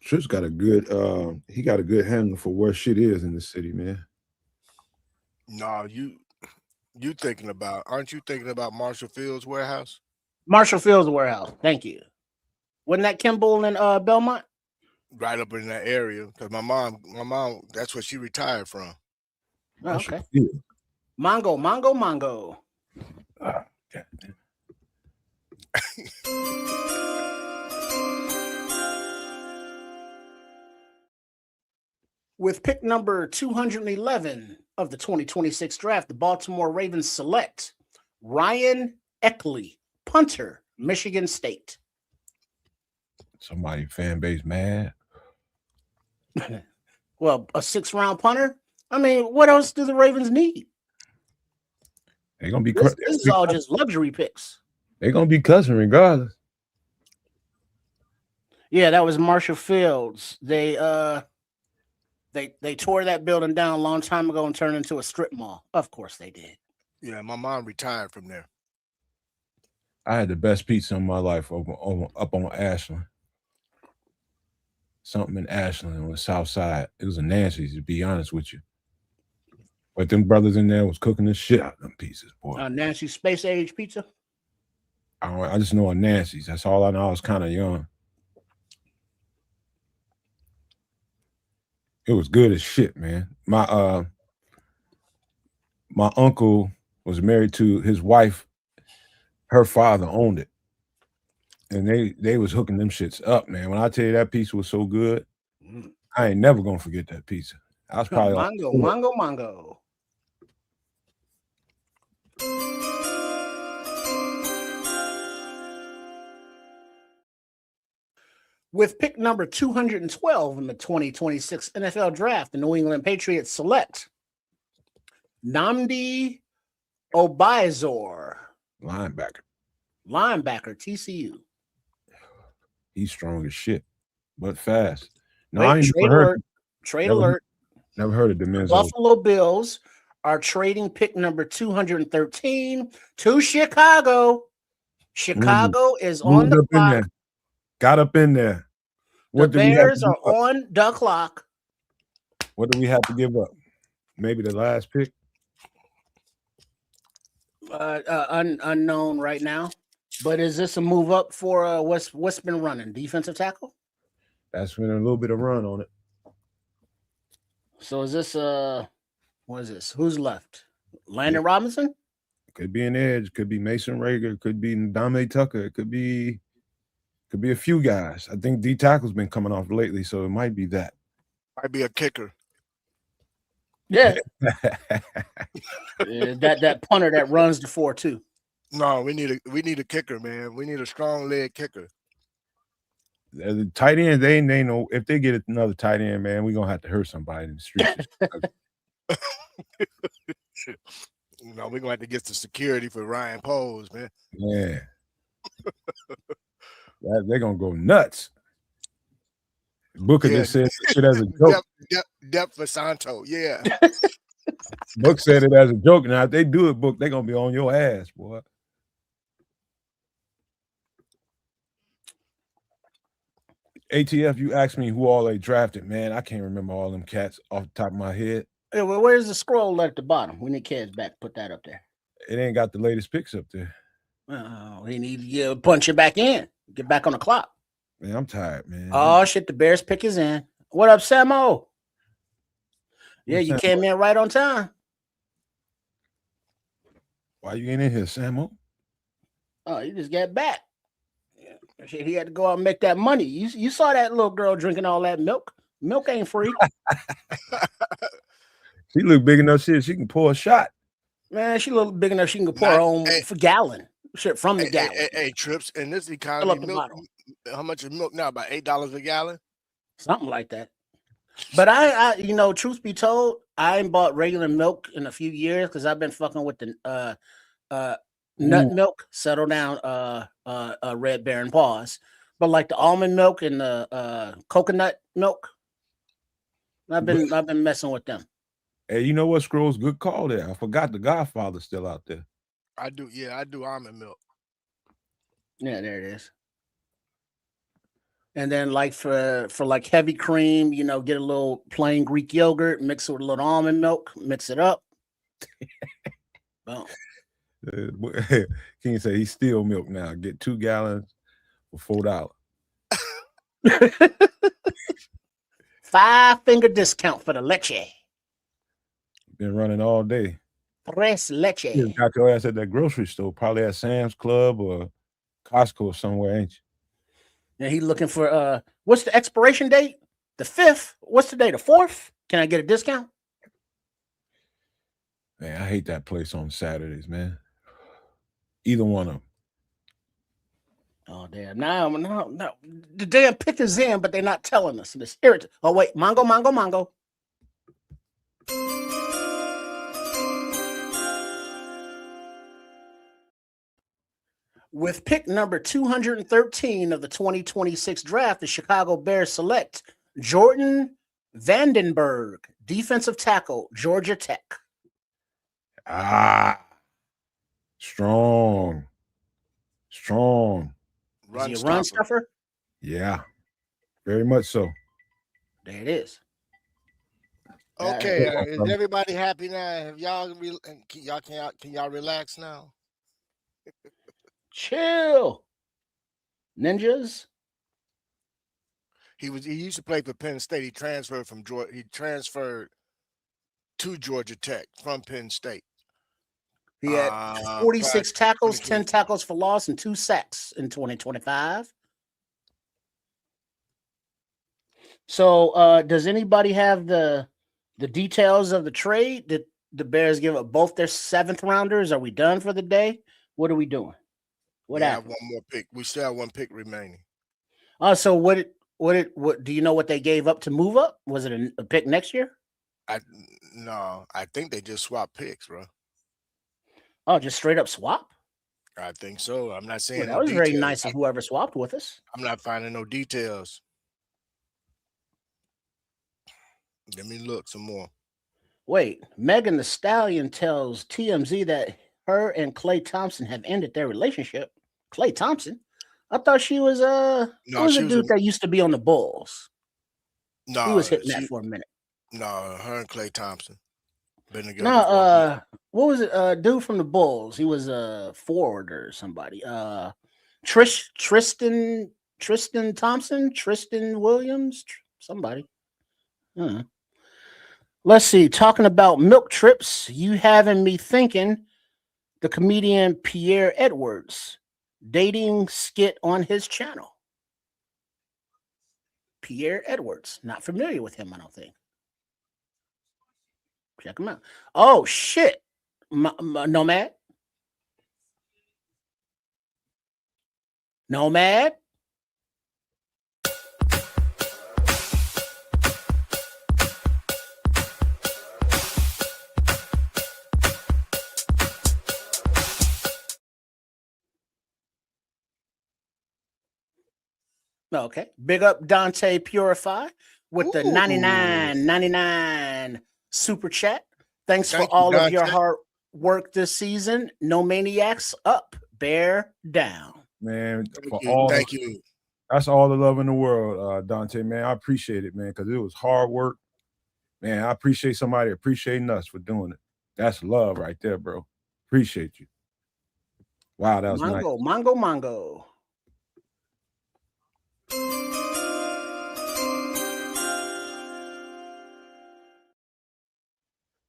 Tripp's got a good he got a good handle for where shit is in the city, man. No, you thinking about, aren't you thinking about Marshall Field's warehouse? Marshall Field's warehouse. Thank you. Wasn't that Kimball and Belmont? Right up in that area. Because my mom, that's where she retired from. Oh, okay. Mongo. With pick number 211 of the 2026 draft, the Baltimore Ravens select Ryan Eckley, punter, Michigan State. Somebody fan base mad. Well, a 6th-round punter? I mean, what else do the Ravens need? They're gonna be this is all just luxury picks. They're gonna be cussing regardless. Yeah, that was Marshall Fields. They tore that building down a long time ago and turned it into a strip mall. Of course they did. Yeah, my mom retired from there. I had the best pizza in my life up on Ashland. Something in Ashland on the south side. It was a Nancy's, to be honest with you. But them brothers in there was cooking the shit out of them pieces, boy. Nancy Space Age Pizza. I just know a Nancy's. That's all I know. I was kind of young. It was good as shit, man. My uncle was married to his wife. Her father owned it, and they was hooking them shits up, man. When I tell you that pizza was so good, I ain't never gonna forget that pizza. I was probably Mongo. With pick number 212 in the 2026 NFL Draft, the New England Patriots select Nnamdi Obaizor, linebacker, TCU. He's strong as shit, but fast. No, Wait, I ain't trade alert. Never heard of Demenzo. Buffalo Bills are trading pick number 213 to Chicago. Chicago is on the clock. Got up in there. The Bears are on the clock. What do we have to give up? Maybe the last pick? Unknown right now. But is this a move up for what's been running? Defensive tackle? That's been a little bit of run on it. So is this what is this? Who's left? Landon Robinson? Could be an edge, could be Mason Rager, could be Ndame Tucker, it could be a few guys. I think D tackle's been coming off lately, so it might be that. Might be a kicker. Yeah. that punter that runs the 4-2. No, we need a kicker, man. We need a strong leg kicker. The tight end, they know if they get another tight end, man, we're gonna have to hurt somebody in the streets. No, we're gonna have to get the security for Ryan Poles, man. Yeah. They're gonna go nuts. Booker just said shit as a joke. Depth for Santo, yeah. Book said it as a joke. Now, if they do it, Book, they're gonna be on your ass, boy. ATF, you asked me who all they drafted, man. I can't remember all them cats off the top of my head. Yeah, well, where's the scroll at the bottom? We need kids back. Put that up there. It ain't got the latest picks up there. Oh, he need to punch it back in. Get back on the clock. Man, I'm tired, man. Oh, shit. The Bears pick is in. What up, Samo? Yeah, you came in right on time. Why you ain't in here, Samo? Oh, he just got back. Yeah. Shit, he had to go out and make that money. You saw that little girl drinking all that milk. Milk ain't free. She look big enough shit. She can pour a shot. Man, she look big enough she can pour her own for gallon. Shit from the gallon. Hey, Trips, in this economy, milk, how much is milk now? About $8 a gallon? Something like that. But I truth be told, I ain't bought regular milk in a few years because I've been fucking with the nut milk. Settle down, Red Baron, pause. But like the almond milk and the coconut milk, I've been messing with them. Hey, you know what, Scrolls? Good call there. I forgot the Godfather's still out there. I do almond milk. Yeah, there it is. And then like for like heavy cream, get a little plain Greek yogurt, mix it with a little almond milk, mix it up. Boom. King say he's still milk now. Get 2 gallons for $4. 5-finger discount for the leche. Been running all day. Tres leche. You got your ass at that grocery store, probably at Sam's Club or Costco or somewhere, ain't you? And he looking for what's the expiration date? The 5th. What's the day? The 4th? Can I get a discount? Man, I hate that place on Saturdays, man. Either one of them. Oh damn! No. The damn pick is in, but they're not telling us. It's irritating. Oh wait, Mongo. With pick number 213 of the 2026 draft, the Chicago Bears select Jordan Vandenberg, defensive tackle, Georgia Tech. Strong. Is he a run stuffer? Yeah, very much so. There it is. Okay, is everybody happy now? Have y'all can y'all relax now? Chill, ninjas. He used to play for Penn State. He transferred to Georgia Tech from Penn State. He had 46 tackles, 10 tackles for loss, and 2 sacks in 2025. So, does anybody have the details of the trade? Did the Bears give up both their 7th rounders? Are we done for the day? What are we doing? What happened? Have one more pick. We still have 1 pick remaining. So what do you know what they gave up to move up? Was it a pick next year? No, I think they just swapped picks, bro. Oh, just straight up swap? I think so. I'm not saying that was very nice of whoever swapped with us. I'm not finding no details. Let me look some more. Wait, Megan Thee Stallion tells TMZ that her and Klay Thompson have ended their relationship. Klay Thompson? I thought she was who was a dude that used to be on the Bulls? No, he was hitting that for a minute. No, her and Klay Thompson been together. No, what was it? Dude from the Bulls. He was a forward or somebody. Tristan Thompson, Tristan Williams, somebody. Let's see. Talking about milk trips, you having me thinking the comedian Pierre Edwards dating skit on his channel. Pierre Edwards. Not familiar with him, I don't think. Check him out. Oh, shit. Nomad? Nomad? Okay. Big up Dante Purify with the 99.99 super chat. Thanks for all of your hard work this season. No maniacs up, bear down. Man, thank you. That's all the love in the world, Dante, man. I appreciate it, man, because it was hard work. Man, I appreciate somebody appreciating us for doing it. That's love right there, bro. Appreciate you. Wow, that was nice. Mongo.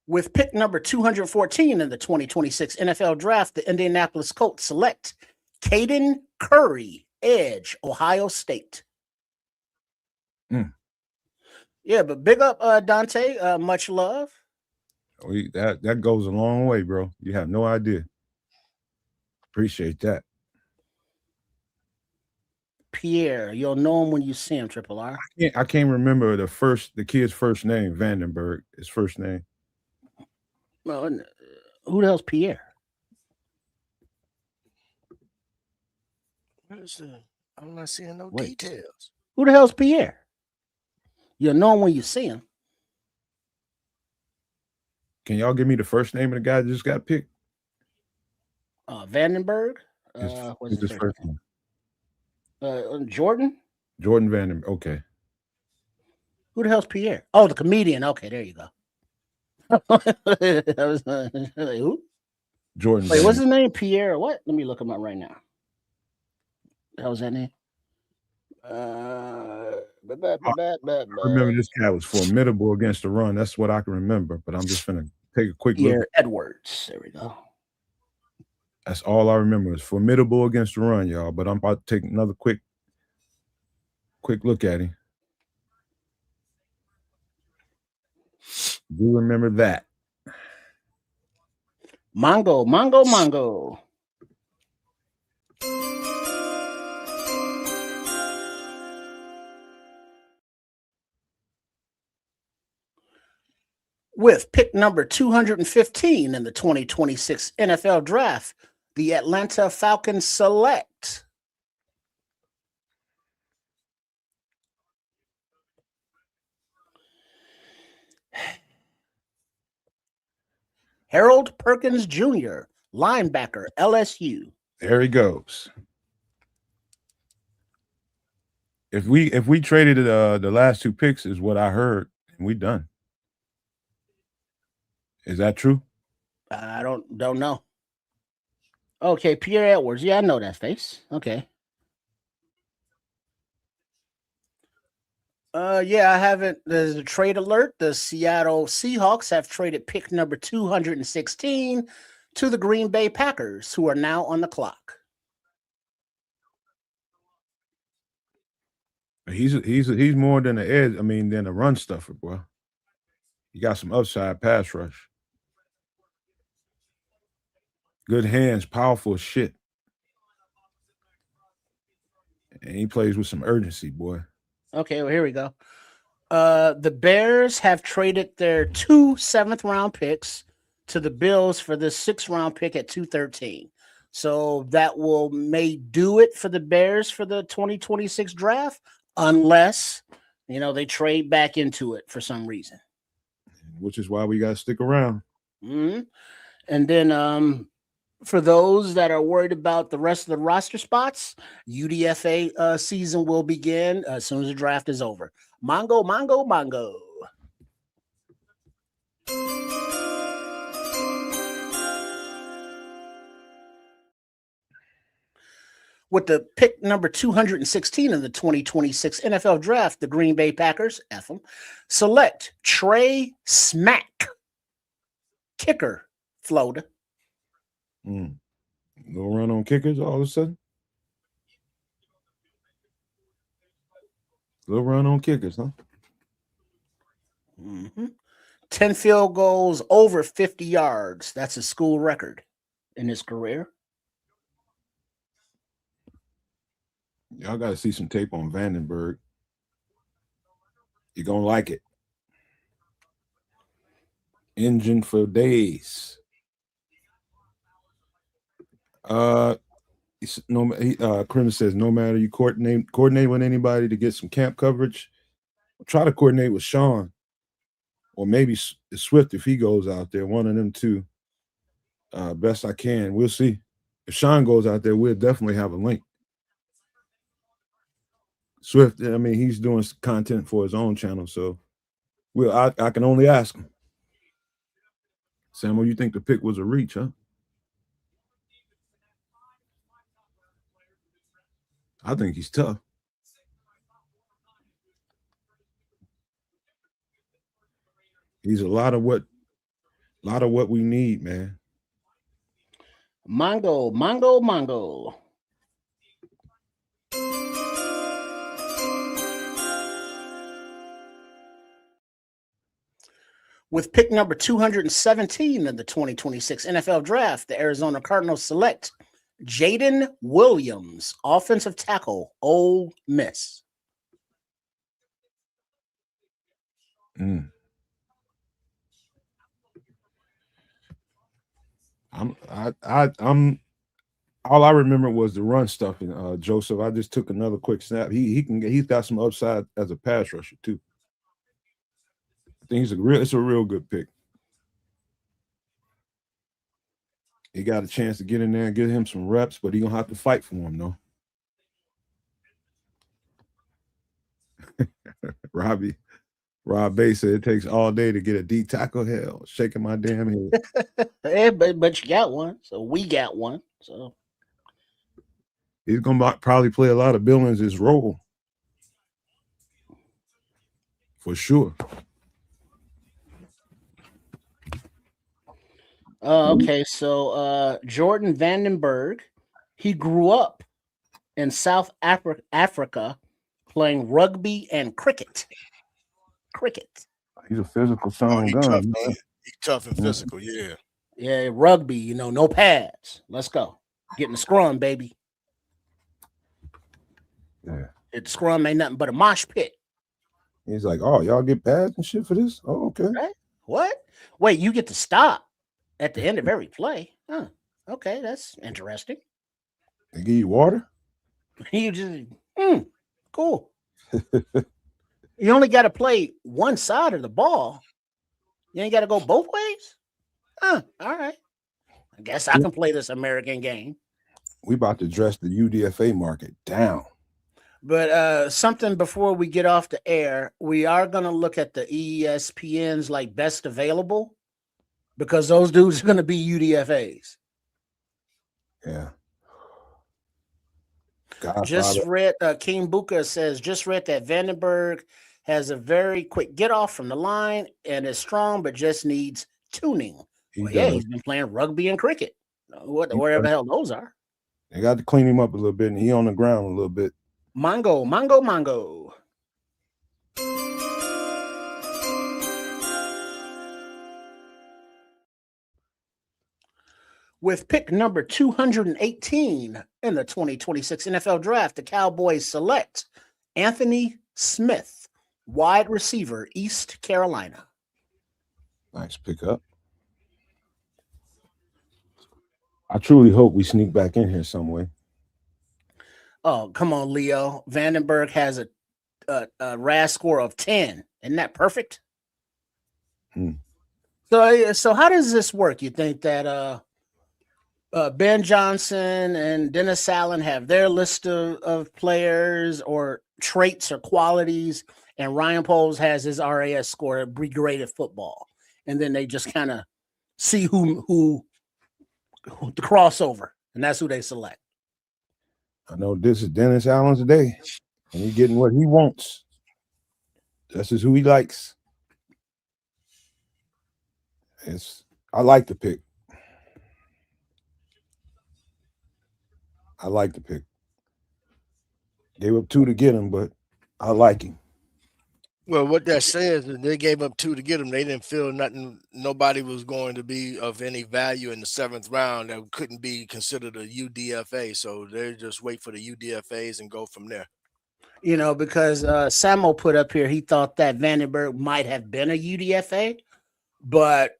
With pick number 214 in the 2026 NFL Draft, the Indianapolis Colts select Caden Curry, edge, Ohio State. Yeah, but big up, Dante. Much love. That goes a long way, bro. You have no idea. Appreciate that. Pierre, you'll know him when you see him, Triple R. I can't remember the kid's first name, Vandenberg, his first name. Well, who the hell's Pierre? I'm not seeing no details. Who the hell's Pierre? You'll know him when you see him. Can y'all give me the first name of the guy that just got picked? Vandenberg. What's his first name? Jordan Vandenberg. Okay. Who the hell's Pierre? Oh, the comedian. Okay, there you go. Who? Jordan. Wait, what's his name? Pierre? What? Let me look him up right now. How was that name? I remember this guy was formidable against the run. That's what I can remember. But I'm just gonna take a quick look. Edwards. There we go. That's all I remember. Is formidable against the run, y'all. But I'm about to take another quick look at him. Do remember that. Mongo. With pick number 215 in the 2026 NFL Draft, the Atlanta Falcons select Harold Perkins Jr., linebacker, LSU. There he goes. If we traded the last 2 picks, is what I heard, and we done. Is that true? I don't know. Okay, Pierre Edwards. Yeah, I know that face. Okay. Yeah, I haven't. There's a trade alert. The Seattle Seahawks have traded pick number 216 to the Green Bay Packers, who are now on the clock. He's more than an edge. I mean, than a run stuffer, bro. He got some upside pass rush. Good hands, powerful as shit. And he plays with some urgency, boy. Okay, well, here we go. The Bears have traded their 2 7th-round picks to the Bills for the 6th-round pick at 213. So that may do it for the Bears for the 2026 draft, unless they trade back into it for some reason. Which is why we got to stick around. Mm-hmm. And then for those that are worried about the rest of the roster spots, UDFA season will begin as soon as the draft is over. Mongo. With the pick number 216 in the 2026 NFL Draft, the Green Bay Packers, select Trey Smack, kicker, Florida. Little run on kickers all of a sudden. Little run on kickers, huh? 10 field goals over 50 yards. That's a school record in his career. Y'all got to see some tape on Vandenberg. You're going to like it. Engine for days. Crimmins says, no matter you coordinate with anybody to get some camp coverage, try to coordinate with Sean or maybe Swift if he goes out there, one of them two. Best I can. We'll see. If Sean goes out there, we'll definitely have a link. Swift, I mean, he's doing content for his own channel, so I can only ask him. Samuel, you think the pick was a reach, huh? I think he's tough. He's a lot of what we need, man. Mongo. With pick number 217 in the 2026 NFL Draft, the Arizona Cardinals select Jaden Williams, offensive tackle, Ole Miss. I'm all I remember was the run stuff in Joseph. I just took another quick snap. He's got some upside as a pass rusher too. I think it's a real good pick. He got a chance to get in there and get him some reps, but he gonna have to fight for him though. Rob Bay said it takes all day to get a D tackle. Hell, shaking my damn head. Yeah, but you got one, so we got one. So he's gonna probably play a lot of Billings' role for sure. Okay, so Jordan Vandenberg, he grew up in South Africa playing rugby and cricket. He's a physical sound gun. He's tough and physical, yeah. Yeah, rugby, no pads. Let's go. Getting the scrum, baby. Yeah. The scrum ain't nothing but a mosh pit. He's like, oh, y'all get pads and shit for this? Oh, okay. Right? What? Wait, you get to stop at the end of every play? Huh. Okay, that's interesting. They give you water? You just cool. You only got to play one side of the ball. You ain't got to go both ways? All right. I guess I can play this American game. We about to dress the UDFA market down. But something before we get off the air, we are going to look at the ESPN's like best available. because those dudes are going to be UDFAs. Yeah. Just read, King Buka says, just read that Vandenberg has a very quick get off from the line and is strong, but just needs tuning. He's been playing rugby and cricket, wherever the hell those are. They got to clean him up a little bit, and he on the ground a little bit. Mongo. With pick number 218 in the 2026 NFL Draft, the Cowboys select Anthony Smith, wide receiver, East Carolina. Nice pickup. I truly hope we sneak back in here some way. Oh, come on, Leo. Vandenberg has a RAS score of 10. Isn't that perfect? So how does this work? You think that Ben Johnson and Dennis Allen have their list of players or traits or qualities, and Ryan Poles has his RAS score to be great at football, and then they just kind of see who the crossover, and that's who they select. I know this is Dennis Allen's day, and he's getting what he wants. This is who he likes. I like the pick. Gave up 2 to get him, but I like him. Well, what that says is they gave up 2 to get him. They didn't feel nobody was going to be of any value in the 7th round that couldn't be considered a UDFA. So they just wait for the UDFAs and go from there. You know, because Samo put up here, he thought that Vandenberg might have been a UDFA, but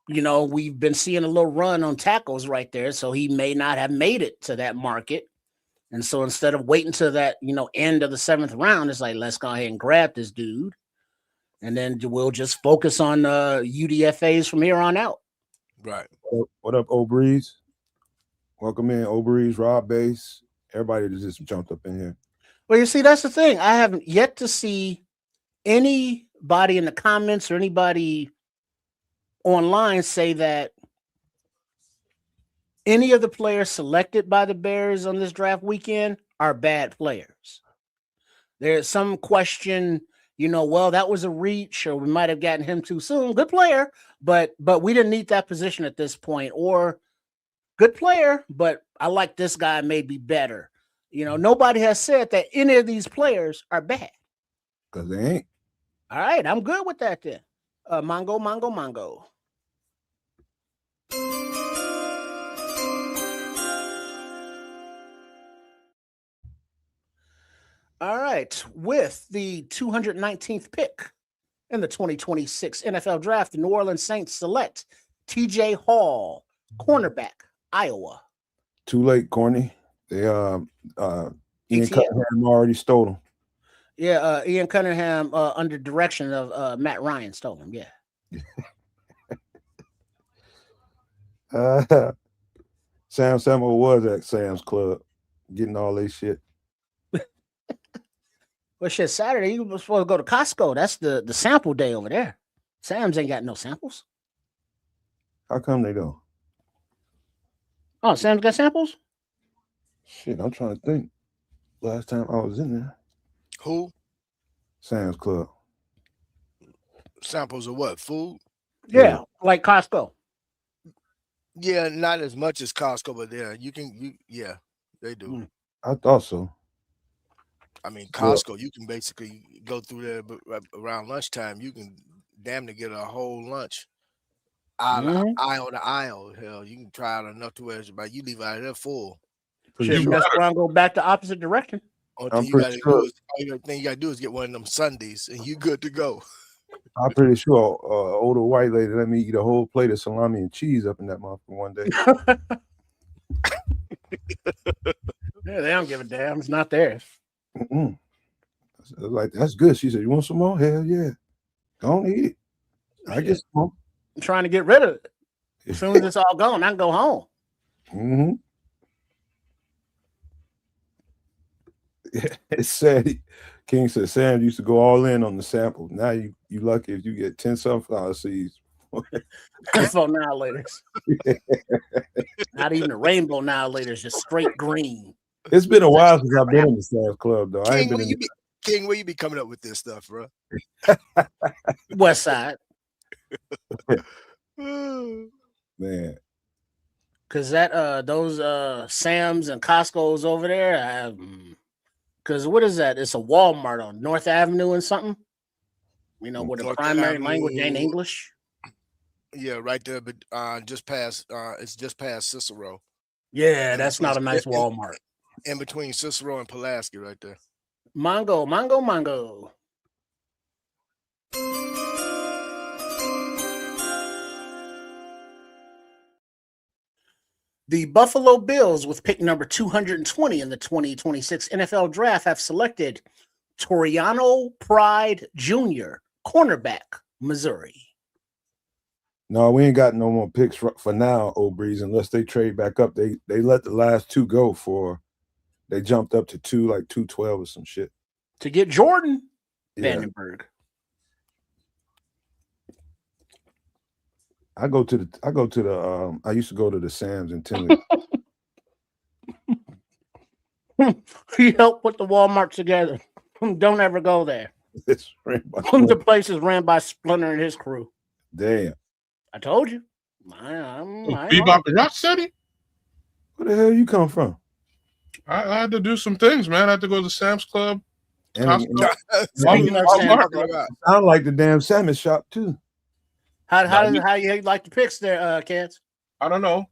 you know, we've been seeing a little run on tackles right there, so he may not have made it to that market. And so instead of waiting to that, end of the 7th round, it's like, let's go ahead and grab this dude. And then we'll just focus on UDFAs from here on out. Right. What up, O'Breeze? Welcome in, O'Breeze, Rob Bass. Everybody just jumped up in here. Well, you see, that's the thing. I haven't yet to see anybody in the comments or anybody online say that any of the players selected by the Bears on this draft weekend are bad players. There's some question, well, that was a reach, or we might have gotten him too soon. Good player, but we didn't need that position at this point. Or good player, but I like this guy maybe better. Nobody has said that any of these players are bad. Because they ain't. All right, I'm good with that then. Mongo. All right, with the 219th pick in the 2026 NFL Draft, the New Orleans Saints select TJ Hall, cornerback, Iowa. Too late, Corny. They Ian Cunningham already stole him. Yeah, Ian Cunningham under direction of Matt Ryan stole him. Yeah. Sam Samuel was at Sam's Club getting all this shit. Well, shit, Saturday, you were supposed to go to Costco. That's the sample day over there. Sam's ain't got no samples. How come they don't? Oh, Sam's got samples? Shit, I'm trying to think. Last time I was in there. Who? Sam's Club. Samples of what? Food? Yeah, like Costco. Yeah, not as much as Costco, but yeah, they do. I thought so. I mean, Costco, you can basically go through there, but around lunchtime, you can damn near get a whole lunch aisle to aisle. Hell, you can try out enough to where you leave out of there full. Shit, that's why I go back the opposite direction. I'm pretty sure. All thing you gotta do is get one of them Sundays, and you good to go. I'm pretty sure older white lady let me eat a whole plate of salami and cheese up in that mouth for one day. Yeah, they don't give a damn. It's not theirs. Like, that's good. She said, "You want some more?" Hell yeah. Don't eat it. I get some more. I'm trying to get rid of it. As soon as it's all gone, I can go home. Mm-hmm. It's sad. King said Sam used to go all in on the sample. Now you lucky if you get 10 sunflower seeds Rainbow annihilators. Not even the rainbow annihilators, just straight green. It's been a while since I've been in the Sam's Club, though. I ain't been in King, where you be coming up with this stuff, bro? West Side. Man. Cause that those Sam's and Costco's over there. Cause what is that? It's a Walmart on North Avenue and something. You know, where the primary language ain't English. Yeah, right there, but just past it's just past Cicero. Yeah, that's not a nice Walmart. In between Cicero and Pulaski, right there. Mongo. The Buffalo Bills, with pick number 220 in the 2026 NFL Draft, have selected Toriano Pride Jr., cornerback, Missouri. No, we ain't got no more picks for now, Old Breeze, unless they trade back up. They let the last two go for. They jumped up to 212 or some shit to get Jordan Vandenberg. I used to go to the Sam's in Tinley. He helped put the Walmart together. Don't ever go there. It's ran by the place is ran by Splinter and his crew. Damn. I told you. Bebop and Rocksteady? Where the hell you come from? I had to do some things, man. I had to go to Sam's Club. Sound like the damn salmon shop too. How you like the picks there, kids? I don't know.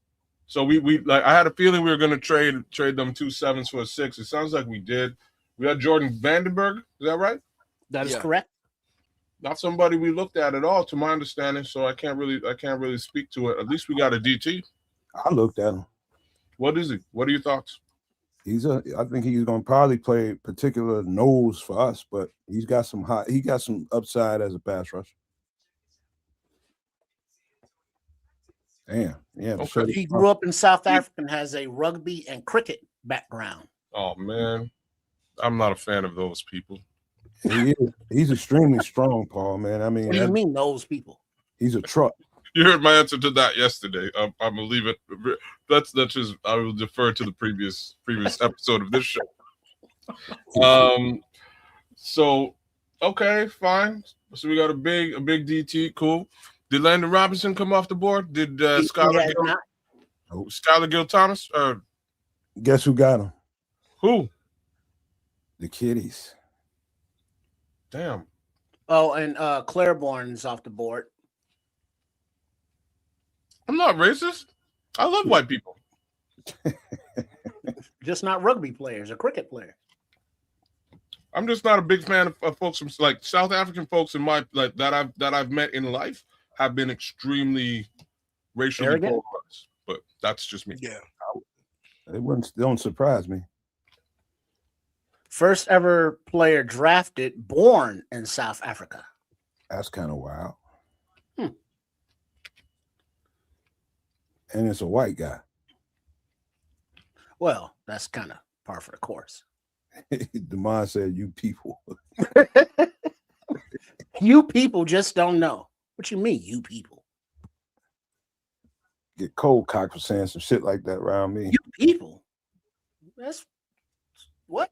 So we like I had a feeling we were gonna trade them 2 7s for a 6. It sounds like we did. We had Jordan Vandenberg, is that right? That is correct. Not somebody we looked at all, to my understanding. So I can't really speak to it. At least we got a DT. I looked at him. What is he? What are your thoughts? I think he's gonna probably play particular nose for us, but he got some upside as a pass rusher. Damn, yeah. Okay. He grew up in South Africa and has a rugby and cricket background. Oh man, I'm not a fan of those people. He's extremely strong, Paul. Man, I mean, what do you mean those people? He's a truck. You heard my answer to that yesterday. I'm gonna leave it. That's just. I will defer to the previous episode of this show. So, okay, fine. So we got a big DT. Cool. Did Landon Robinson come off the board? Did Skylar Gill Thomas? Guess who got him? Who? The Kitties. Damn. Oh, and Claiborne's off the board. I'm not racist. I love white people. Just not rugby players or cricket players. I'm just not a big fan of folks from like South African folks in my that I've met in life have been extremely racially polarized. But that's just me. Yeah. They don't surprise me. First ever player drafted born in South Africa. That's kind of wild. And it's a white guy. Well, that's kind of par for the course. Demond said, "You people." You people just don't know. What you mean, you people? Get cold cocked for saying some shit like that around me. You people? That's what?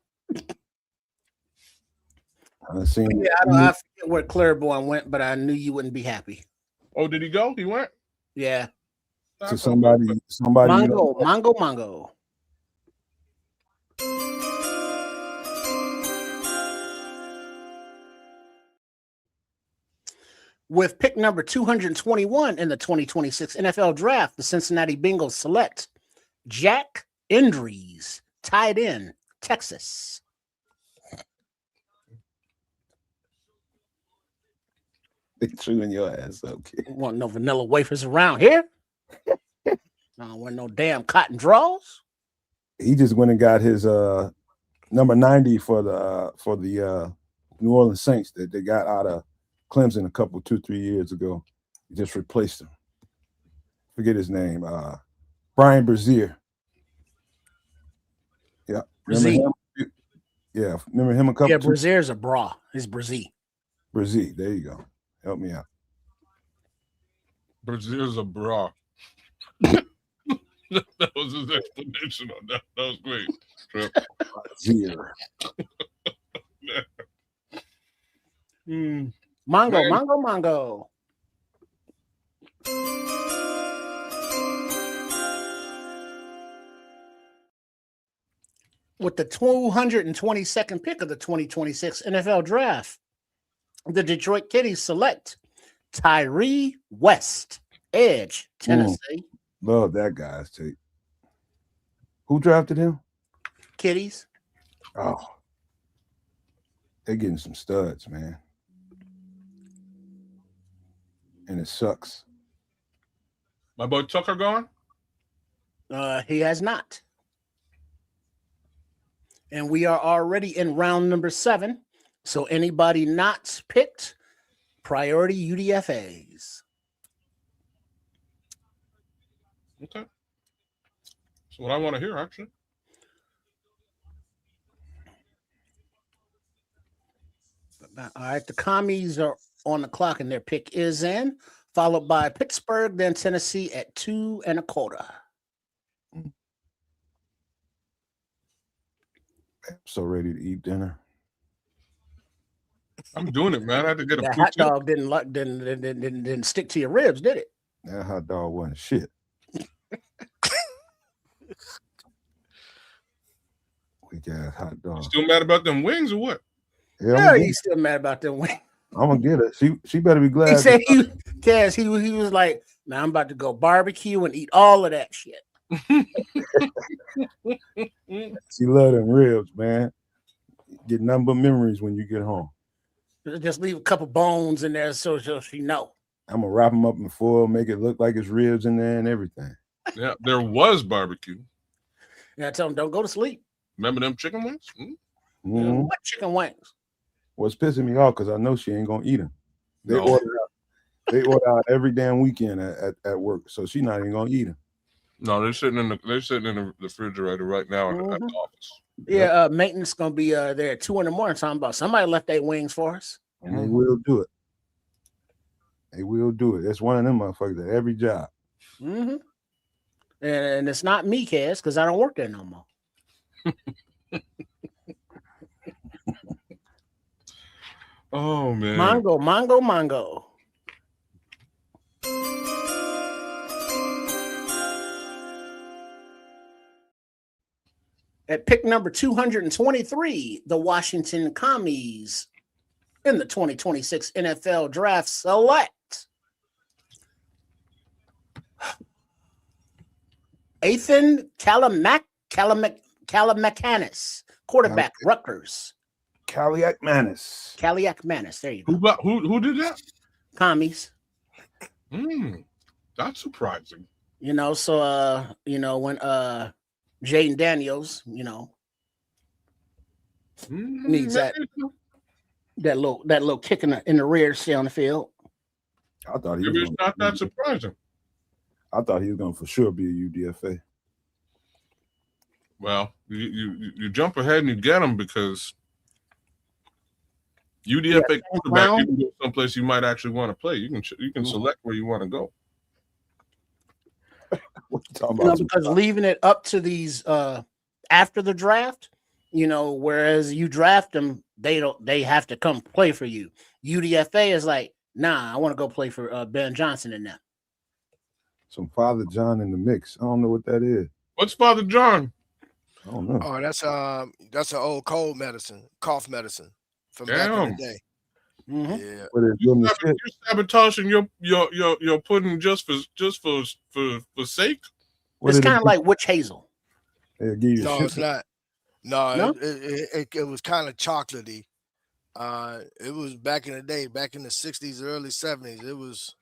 I seen. Yeah, I forget where Claiborne went, but I knew you wouldn't be happy. Oh, did he go? He went? Yeah. To somebody. Mongo. With pick number 221 in the 2026 NFL Draft, the Cincinnati Bengals select Jack Endries, tight end, Texas. They chewing your ass up, kid. Want no vanilla wafers around here? I don't want no damn cotton draws. He just went and got his number 90 for the New Orleans Saints that they got out of Clemson 2-3 years ago. He just replaced him. Forget his name. Brian Brazier. Yeah. Brazier. Yeah. Remember him a couple? Yeah, Brazier's a bra. He's Brazier. Brazier. There you go. Help me out. Brazil's a bra. That was his explanation on that. That was great. Trip. Here. Mongo, Man. Mongo. With the 222nd pick of the 2026 NFL Draft, the Detroit Kitties select Tyree West, edge, Tennessee. Love that guy's tape. Who drafted him? Kitties. Oh, they're getting some studs, man. And it sucks. My boy Tucker gone? He has not. And we are already in round number 7. So anybody not picked, priority UDFAs. Okay. That's what I want to hear, actually. All right, the Commies are on the clock and their pick is in, followed by Pittsburgh, then Tennessee at 2.25. I'm so ready to eat dinner. I'm doing it, man. I had to get a That hot dog didn't stick to your ribs, did it? That hot dog wasn't shit. Weak ass hot dog. Still mad about them wings or what? Yeah, he's still mad about them wings. I'm gonna get it. She better be glad. He said he was like, "Now I'm about to go barbecue and eat all of that shit." She love them ribs, man. Get nothing but memories when you get home. Just leave a couple bones in there so she know. I'm gonna wrap them up in foil, make it look like it's ribs in there and everything. Yeah, there was barbecue. Yeah, I tell them don't go to sleep. Remember them chicken wings? Mm-hmm. What chicken wings? What's pissing me off because I know she ain't gonna eat them. They No. order out every damn weekend at work, so she's not even gonna eat them. No, they're sitting in the refrigerator right now at the office. Yeah, maintenance gonna be there at 2 a.m. talking about somebody left their wings for us. And they will do it. They will do it. It's one of them motherfuckers at every job. Mm-hmm. And it's not me, Cass, because I don't work there no more. Oh man. Mongo. At pick number 223, the Washington Commies in the 2026 NFL Draft select Ethan Calamacanis, quarterback, Rutgers. Kaliakmanis. There you go. Who did that? Commies. That's surprising. So when Jaden Daniels, needs that little kick in the rear to stay on the field. I thought he Maybe was it's not that surprising. I thought he was gonna for sure be a UDFA. Well, you jump ahead and you get him because UDFA quarterback, you can go someplace you might actually want to play. You can select where you want to go. What you talking about? Because leaving it up to these after the draft, whereas you draft them, they have to come play for you. UDFA is like, nah, I want to go play for Ben Johnson and them. Some Father John in the mix. I don't know what that is. What's Father John? I don't know. Oh, that's an old cough medicine from back in the day. Mm-hmm. Yeah, You're sabotaging your pudding just for sake. It's kind of like witch hazel. They'll give you no, it's not. No, No? It was kind of chocolatey. It was back in the day, back in the 60s, early 70s.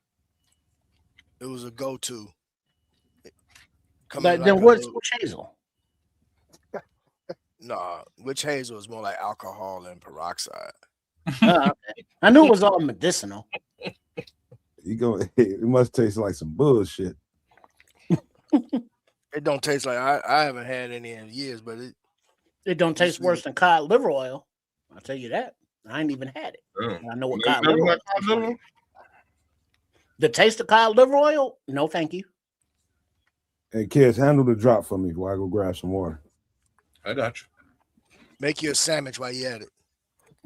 It was a go-to. But then what's witch hazel? No, witch hazel is more like alcohol and peroxide. Okay. I knew it was all medicinal. It must taste like some bullshit. It don't taste like I haven't had any in years, but it don't taste worse than cod liver oil. I'll tell you that. I ain't even had it. I know what cod liver oil. The taste of cod liver oil? No, thank you. Hey, kids, handle the drop for me while I go grab some water. I got you. Make you a sandwich while you at it.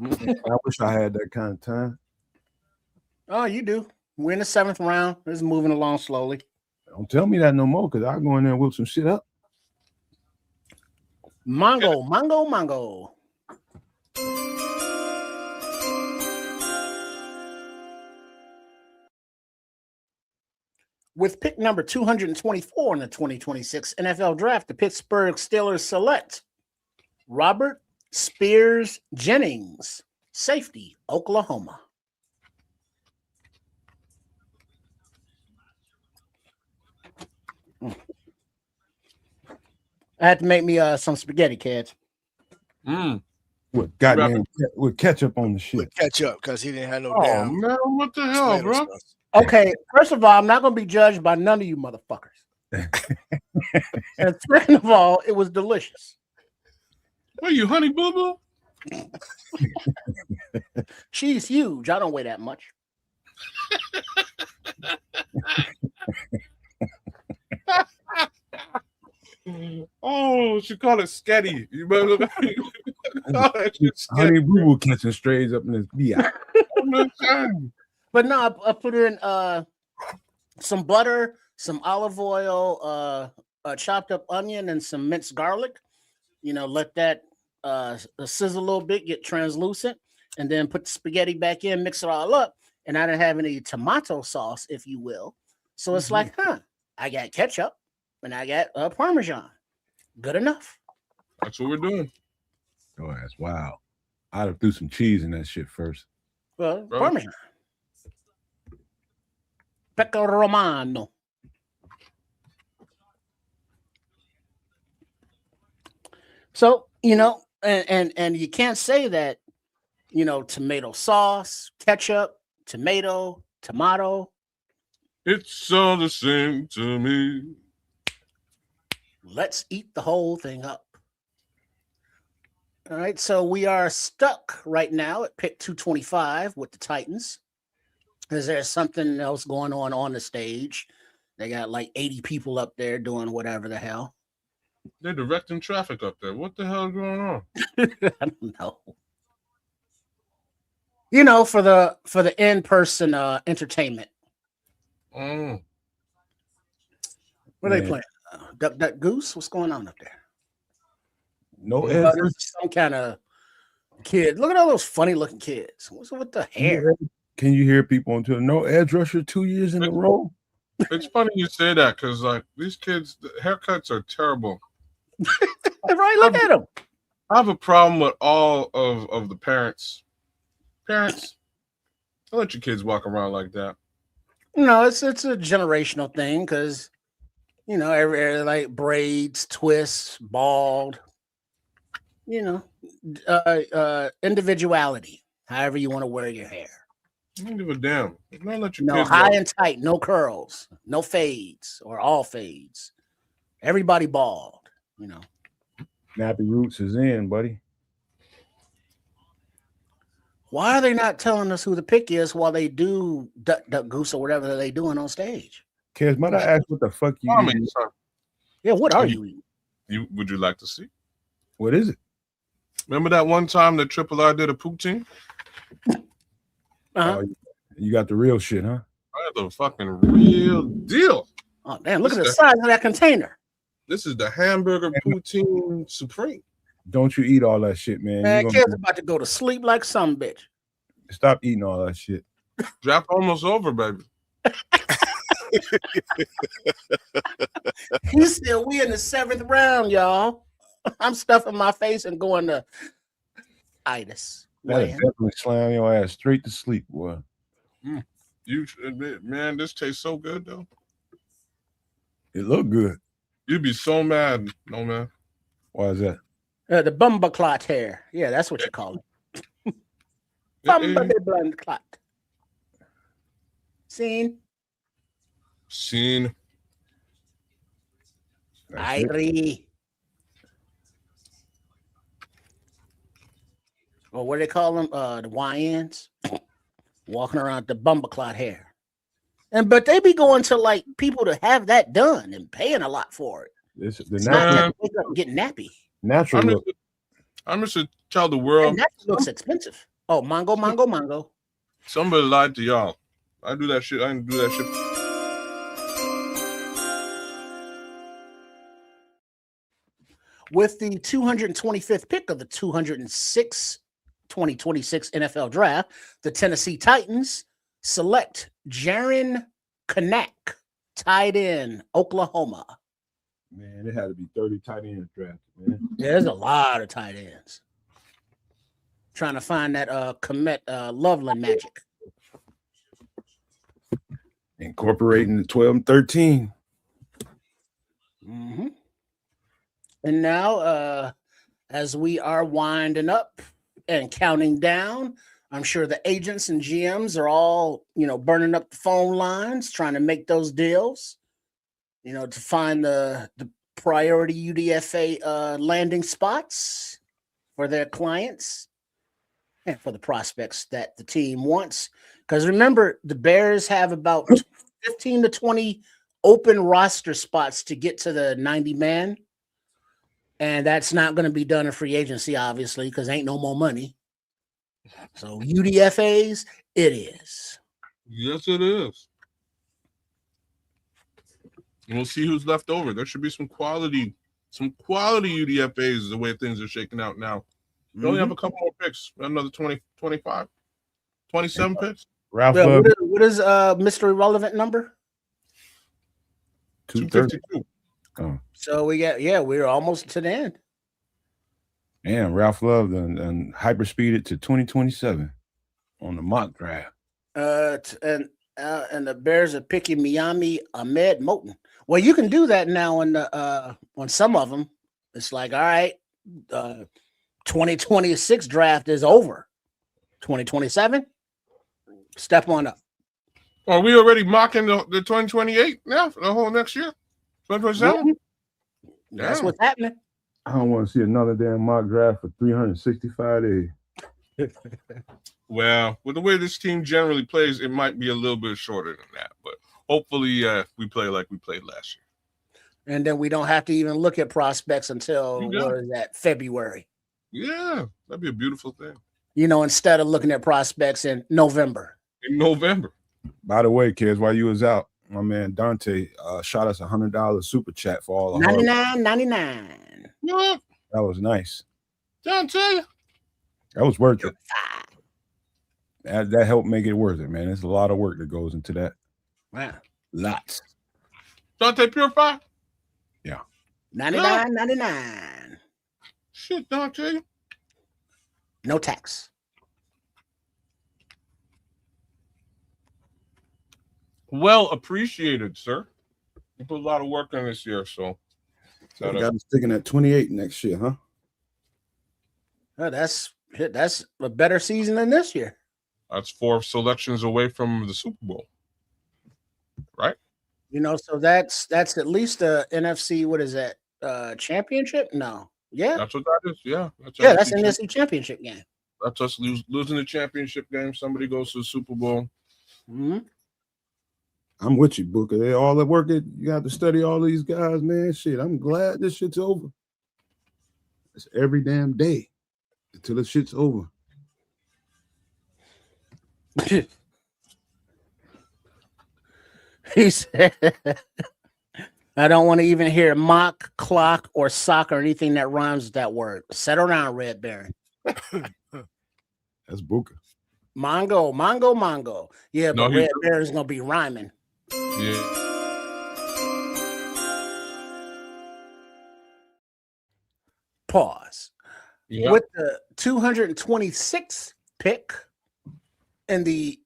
I wish I had that kind of time. Oh, you do. We're in the 7th round. It's moving along slowly. Don't tell me that no more, because I'll go in there and whip some shit up. Mongo, Mongo, Mongo. With pick number 224 in the 2026 NFL Draft, the Pittsburgh Steelers select Robert Spears Jennings, safety, Oklahoma. I had to make me some spaghetti, kids. With goddamn with ketchup on the shit. With ketchup, because he didn't have no Oh damn. man, what the hell, tomato bro? sauce. Okay, first of all, I'm not going to be judged by none of you motherfuckers. And second of all, it was delicious. What are you, Honey Boo Boo? She's huge. I don't weigh that much. Oh, she called it sketty. You better look. Honey Boo Boo catching strays up in his BI. But no, I put in some butter, some olive oil, chopped up onion, and some minced garlic. You know, let that sizzle a little bit, get translucent, and then put the spaghetti back in, mix it all up. And I didn't have any tomato sauce, if you will. So it's like, I got ketchup and I got Parmesan. Good enough. That's what we're doing. Oh, that's wow. I'd have threw some cheese in that shit first. Well, Parmesan. Pecco Romano. So, you know, and you can't say that, you know, tomato sauce, ketchup, tomato. It's all the same to me. Let's eat the whole thing up. All right, so we are stuck right now at pick 225 with the Titans. Is there something else going on the stage? They got like 80 people up there doing whatever the hell. They're directing traffic up there. What the hell is going on? I don't know. You know, for the in-person entertainment. Oh. What are they playing? Duck Goose? What's going on up there? No, some kind of kid. Look at all those funny-looking kids. What's with the hair? Can you hear people on Twitter? No edge rusher 2 years in a row. It's funny you say that because like these kids, the haircuts are terrible. Right, look at them. I have a problem with all of the parents. Parents, don't let your kids walk around like that. No, it's a generational thing because you know every like braids, twists, bald. You know, individuality. However you want to wear your hair. I don't give a damn. Don't let your No kids high walk. and tight, no curls, no fades or all fades. Everybody bald. You know. Nappy Roots is in, buddy. Why are they not telling us who the pick is while they do Duck Goose or whatever they're doing on stage? Kids, might I ask what the fuck you eating? Yeah, what are you eating? Would you like to see? What is it? Remember that one time that Triple R did a poutine? Uh-huh. You got the real shit, huh? I had the fucking real deal. Oh, damn, look at the size of that container. This is the hamburger poutine supreme. Don't you eat all that shit, man. Man, kids about to go to sleep like some bitch. Stop eating all that shit. Draft almost over, baby. He said we in the 7th round, y'all. I'm stuffing my face and going to itis. That'll definitely slam your ass straight to sleep, boy. You man, this tastes so good though. It look good. You'd be so mad, no man. Why is that? The bumba clot hair. Yeah, that's what you call it. Bumba de blonde clot. Scene. Irie. Or what do they call them? The YNs. Walking around with the bumba clot hair. but they be going to like people to have that done and paying a lot for it. It's the It's not natural, like wake up and get nappy. natural look. I'm just a child of the And world. that looks expensive. Oh, Mongo. Somebody lied to y'all. I do that shit. I didn't do that shit. With the 225th pick of the 2026 NFL Draft, the Tennessee Titans select Jaron Kanak, tight end, Oklahoma. Man, it had to be 30 tight ends drafted, man. Yeah, there's a lot of tight ends. Trying to find that Komet Loveland magic. Incorporating the 12 and 13. Mm-hmm. And now, as we are winding up and counting down, I'm sure the agents and GMs are all, burning up the phone lines, trying to make those deals, to find the priority UDFA landing spots for their clients and for the prospects that the team wants. Because remember, the Bears have about 15 to 20 open roster spots to get to the 90-man. And that's not going to be done in free agency, obviously, because ain't no more money. So UDFAs, it is. Yes, it is. And we'll see who's left over. There should be some quality UDFAs the way things are shaking out now. You only have a couple more picks, another 20, 25, 27 picks. Ralph Yeah, Love, what is Mr. Irrelevant number? 252. Oh, So we're almost to the end. and Ralph Love and hyperspeeded to 2027 on the mock draft. And the Bears are picking Miami Ahmed Moten. Well, you can do that now on some of them. It's like, all right, 2026 draft is over. 2027, step on up. Are we already mocking the 2028 now for the whole next year? 2027? That's Damn. what's happening. I don't want to see another damn mock draft for 365 days. Well, with the way this team generally plays, it might be a little bit shorter than that. But hopefully we play like we played last year. And then we don't have to even look at prospects until February. Yeah, that'd be a beautiful thing. Instead of looking at prospects in November. In November. By the way, kids, while you was out, my man Dante shot us $100 super chat for all the $99.99. What? That was nice. Dante. That was worth it. That helped make it worth it, man. There's a lot of work that goes into that. Wow. Lots. Dante Purify? Yeah. $99.99. Shit, Dante. No tax. Well appreciated, sir. You put a lot of work in this year, so. So we got him sticking at 28 next year, huh? Oh, that's a better season than this year. That's 4 selections away from the Super Bowl, right? So that's at least a NFC. What is that? Championship? No. Yeah. That's what that is. Yeah. That's an NFC championship game. That's us losing the championship game. Somebody goes to the Super Bowl. Mm-hmm. I'm with you, Booker. They all at work. You got to study all these guys, man. Shit, I'm glad this shit's over. It's every damn day until the shit's over. He said, I don't want to even hear mock, clock, or sock or anything that rhymes with that word. Settle down, Red Baron. That's Booker. Mongo. Yeah, No, but Red Baron's going to be rhyming. Yeah. Pause. Yeah. With the 226th pick in the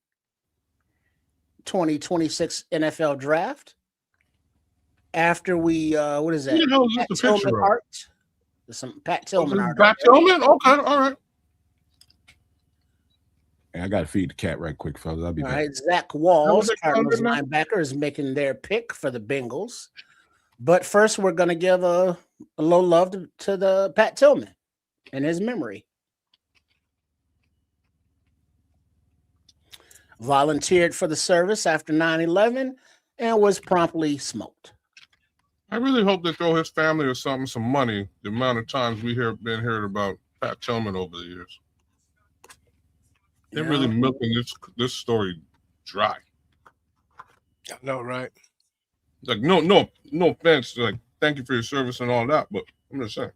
2026 NFL draft, after we what is that? Who the hell is Pat this the Tillman picture of? art? There's some Pat Tillman art. Pat Tillman? Okay, all right. Hey, I got to feed the cat right quick, fellas. I'll be All back. right, Zach Walls, That was Cardinals a comment, linebacker, is making their pick for the Bengals. But first, we're going to give a little love to the Pat Tillman in his memory. volunteered for the service after 9/11 and was promptly smoked. I really hope they throw his family or something some money. The amount of times we been hearing about Pat Tillman over the years, they're really milking this story dry. I know, right? Like no offense. Like thank you for your service and all that, but I'm just saying.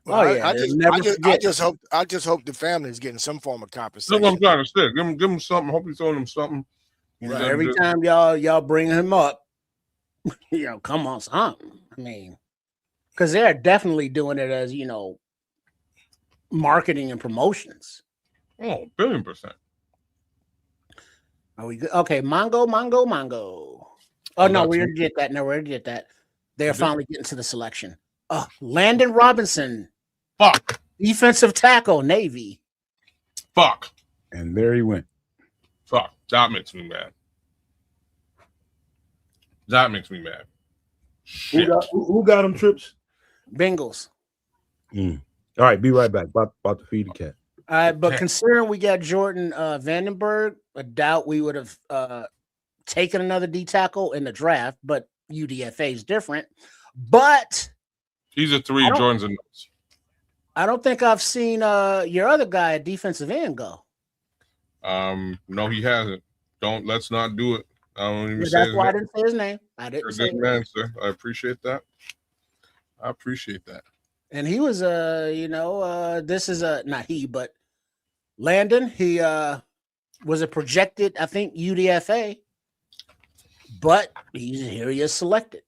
Well, I just hope the family is getting some form of compensation. That's what I'm trying to say. Give him something. Hope he's throwing him something. Every time y'all bring him up, come on, something. I mean, because they're definitely doing it as marketing and promotions. Oh, 1,000,000,000%. Are we good? Okay, Mongo. Oh no, we already did that. No, we already did that. They're finally getting to the selection. Landon Robinson. Fuck. Defensive tackle, Navy. Fuck. And there he went. Fuck. That makes me mad. Who got him, Trips? Bengals. All right, be right back. About to feed the cat. All right, but considering we got Jordan Vandenberg, I doubt we would have taken another D tackle in the draft, but UDFA is different. But he's a 3, Jordan's a nuts. I don't think I've seen your other guy at defensive end go. No, he hasn't. Let's not do it. I don't even say that's why I didn't say his name. I didn't say good man, sir. I appreciate that. And he was this is not he, but Landon, he was a projected, I think, UDFA, but here he is selected.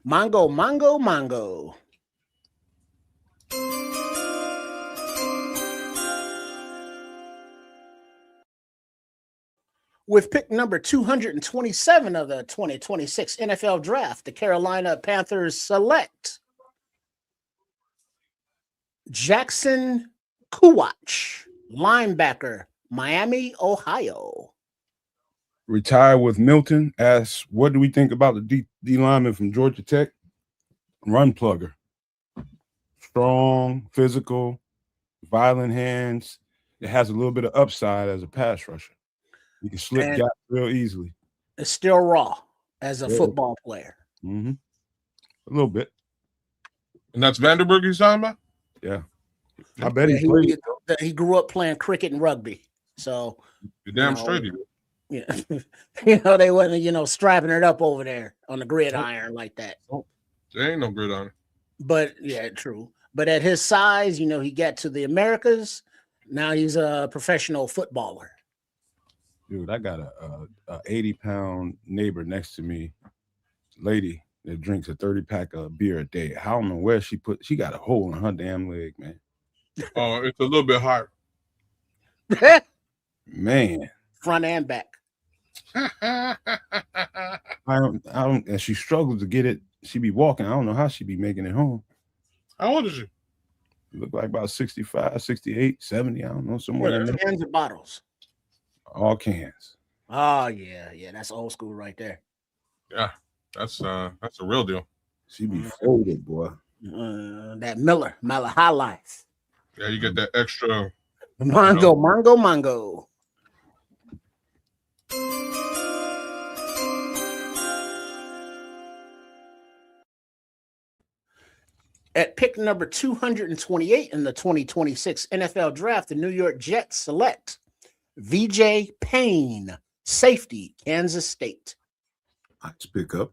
Mongo. With pick number 227 of the 2026 NFL Draft, the Carolina Panthers select Jackson Kuwach, linebacker, Miami, Ohio. Retired with Milton. Asks, what do we think about the D lineman from Georgia Tech? Run plugger. Strong, physical, violent hands. It has a little bit of upside as a pass rusher. You can slip gaps real easily. It's still raw as a football player. Mm-hmm. A little bit. And that's Vandenberg you're talking about? Yeah. I bet he played. He grew up playing cricket and rugby. So you're damn straight. Yeah. They wasn't, strapping it up over there on the gridiron like that. Oh, there ain't no gridiron. But yeah, true. But at his size, he got to the Americas. Now he's a professional footballer. Dude, I got a 80-pound neighbor next to me, lady that drinks a 30-pack of beer a day. I don't know where she got a hole in her damn leg, man. Oh, it's a little bit hard. Man. Front and back. I don't, and she struggles to get it. She be walking. I don't know how she be making it home. How old is she? Look like about 65, 68, 70. I don't know, somewhere in there. Cans and bottles. All cans. Oh yeah, that's old school right there. Yeah, that's a real deal. She be folded, boy. That Miller High Life. Yeah, you get that extra Mongo. At pick number 228 in the 2026 NFL Draft, the New York Jets select VJ Payne, safety, Kansas State. Let's pick up.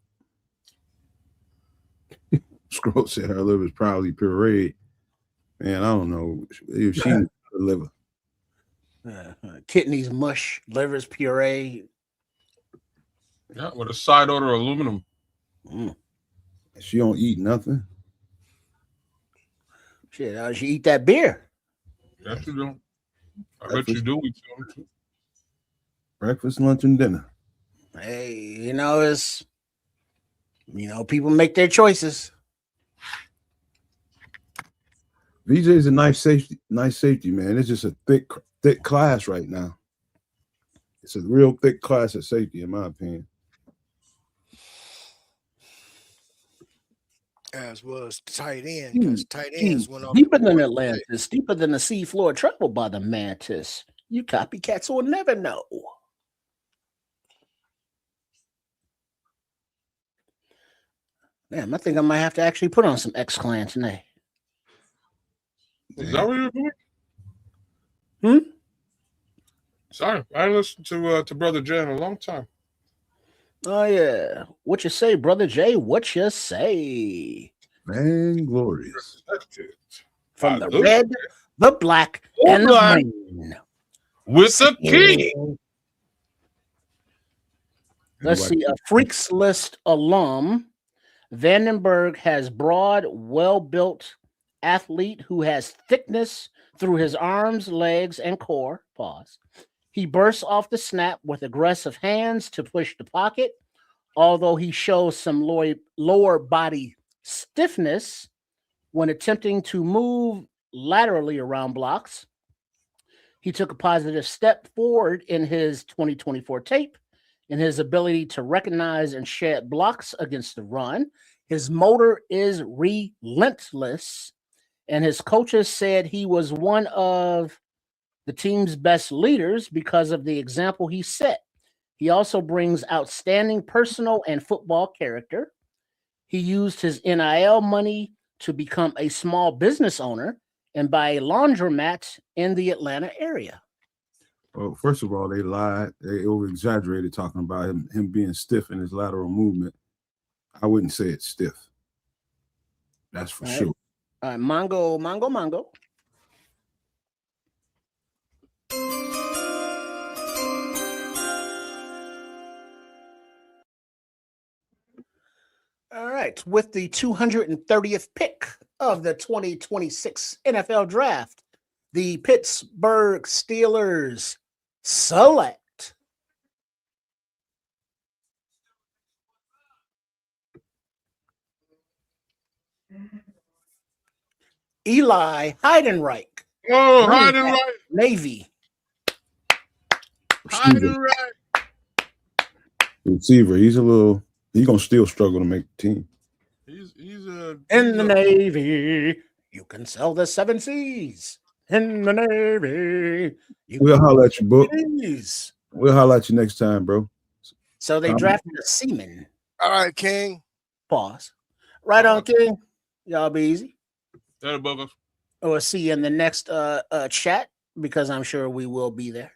Scroll said her liver's probably pureed. Man, I don't know if she her liver. Kidneys mush, liver's puree. Yeah, with a side order of aluminum. She don't eat nothing. Shit, she eat that beer. Yes, you do. I bet you do. Breakfast, lunch, and dinner. Hey, it's people make their choices. VJ is a nice safety, man. It's just a thick class right now. It's a real thick class of safety, in my opinion. As was tight end, because tight ends went off deeper than Atlantis, deeper than the sea floor traveled by the mantis. You copycats will never know. Damn, I think I might have to actually put on some X-Clan tonight. Is that what you're doing? Hmm? Sorry, I haven't listened to Brother Jay in a long time. Oh, yeah. What you say, Brother Jay? What you say? Man, glorious. From the red, the black, and the green. With the key. Let's see. A Freaks List alum. Vandenberg has broad, well-built athlete who has thickness through his arms, legs, and core. Pause. He bursts off the snap with aggressive hands to push the pocket, although he shows some lower body stiffness when attempting to move laterally around blocks. He took a positive step forward in his 2024 tape in his ability to recognize and shed blocks against the run. His motor is relentless, and his coaches said he was one of the team's best leaders because of the example he set. He also brings outstanding personal and football character. He used his NIL money to become a small business owner and buy a laundromat in the Atlanta area. Well, first of all, they lied. They over-exaggerated talking about him being stiff in his lateral movement. I wouldn't say it's stiff. That's for sure. All right, Mongo. All right, with the 230th pick of the 2026 NFL Draft, the Pittsburgh Steelers select Eli Heidenreich. Oh, Heidenreich. Navy. Heidenreich. Receiver. He's gonna still struggle to make the team. He's in the Navy. You can sell the 7 C's. In the Navy. We'll holler at you, Book. We'll holler at you next time, bro. So they drafted a seaman. All right, King. Pause. Right on, King. Y'all be easy. We'll see you in the next chat because I'm sure we will be there.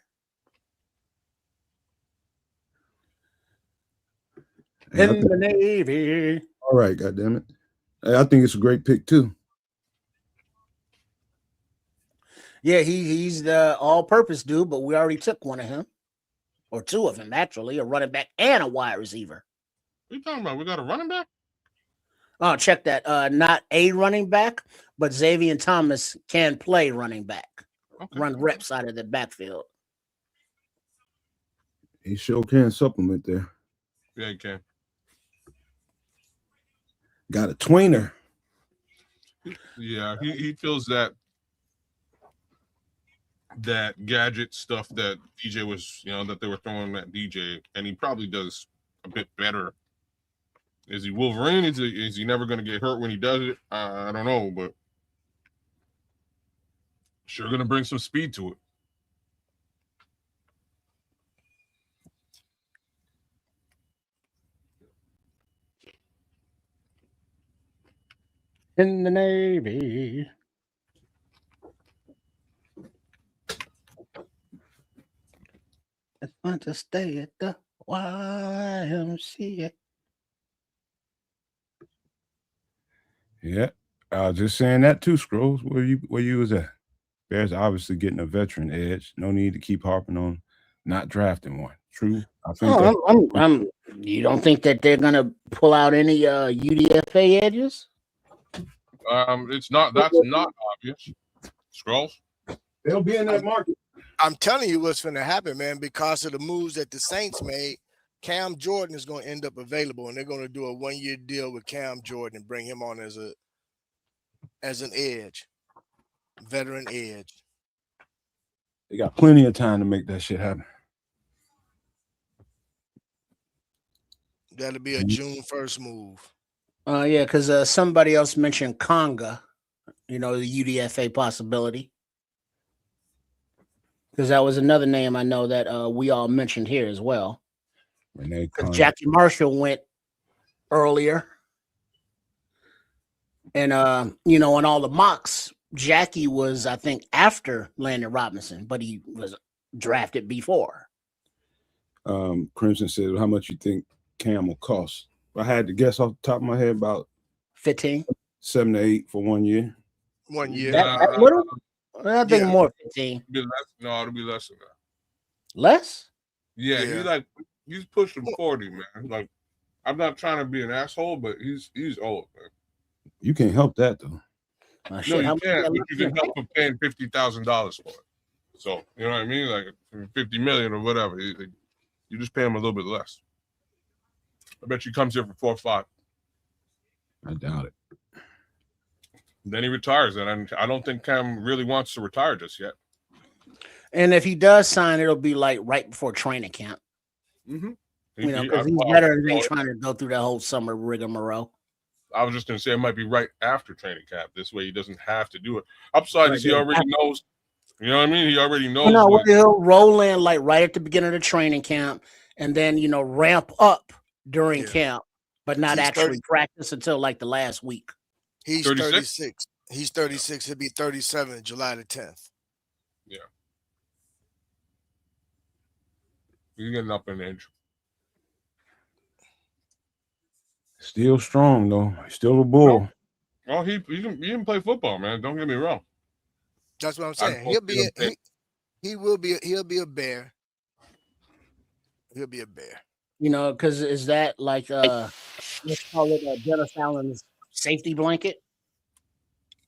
In the Navy. All right, goddammit. I think it's a great pick too. Yeah, he's the all-purpose dude, but we already took one of him. Or 2 of them, actually, a running back and a wide receiver. What are you talking about? We got a running back? Oh, check that. Not a running back, but Xavier Thomas can play running back. Okay. Run reps out of the backfield. He sure can supplement there. Yeah, he can. Got a tweener. Yeah, he feels that gadget stuff that DJ was, that they were throwing at DJ, and he probably does a bit better. Is he Wolverine? Is he never going to get hurt when he does it? I don't know, but sure going to bring some speed to it. In the Navy. It's fun to stay at the YMCA. Yeah, I was just saying that too, Scrolls. Where you was at? Bears obviously getting a veteran edge. No need to keep harping on not drafting one. True. I think you don't think that they're gonna pull out any UDFA edges? That's not obvious. Scrolls. They'll be in that market. I'm telling you what's going to happen, man, because of the moves that the Saints made. Cam Jordan is going to end up available, and they're going to do a 1-year deal with Cam Jordan and bring him on as an edge, veteran edge. They got plenty of time to make that shit happen. That'll be a June 1st move. Yeah, because somebody else mentioned Conga, the UDFA possibility. Because that was another name I know that we all mentioned here as well. Renee Because Conley. Jackie Marshall went earlier. And you know, in all the mocks, Jackie was, I think, after Landon Robinson, but he was drafted before. Crimson said, how much you think Cam will cost? I had to guess off the top of my head about 15. 7 to 8 for 1 year. 1 year. That little? I think Yeah. more 15. No, it'll be less than that. Less? Yeah, he's pushing 40, man. Like, I'm not trying to be an asshole, but he's old, man. You can't help that though. No, you can't, but you can help him paying $50,000 for it. So you know what I mean, like $50 million or whatever. You just pay him a little bit less. I bet you comes here for 4 or 5. I doubt it. Then he retires, and I don't think Cam really wants to retire just yet. And if he does sign, it'll be like right before training camp. Mm-hmm. You know, because he's better than trying to go through that whole summer rigmarole. I was just going to say it might be right after training camp. This way he doesn't have to do it. Upside is he already knows. You know what I mean? He already knows. No, he'll roll in like right at the beginning of the training camp and then, you know, ramp up during camp, but not actually practice until like the last week. He's 36. He's 36. He'll be 37 July the 10th. Yeah. He's getting up in age. Still strong though. Still a bull. Well, he can play football, man. Don't get me wrong. That's what I'm saying. He'll be a bear. He'll be a bear. You know, because is that like let's call it Dennis Allen's safety blanket?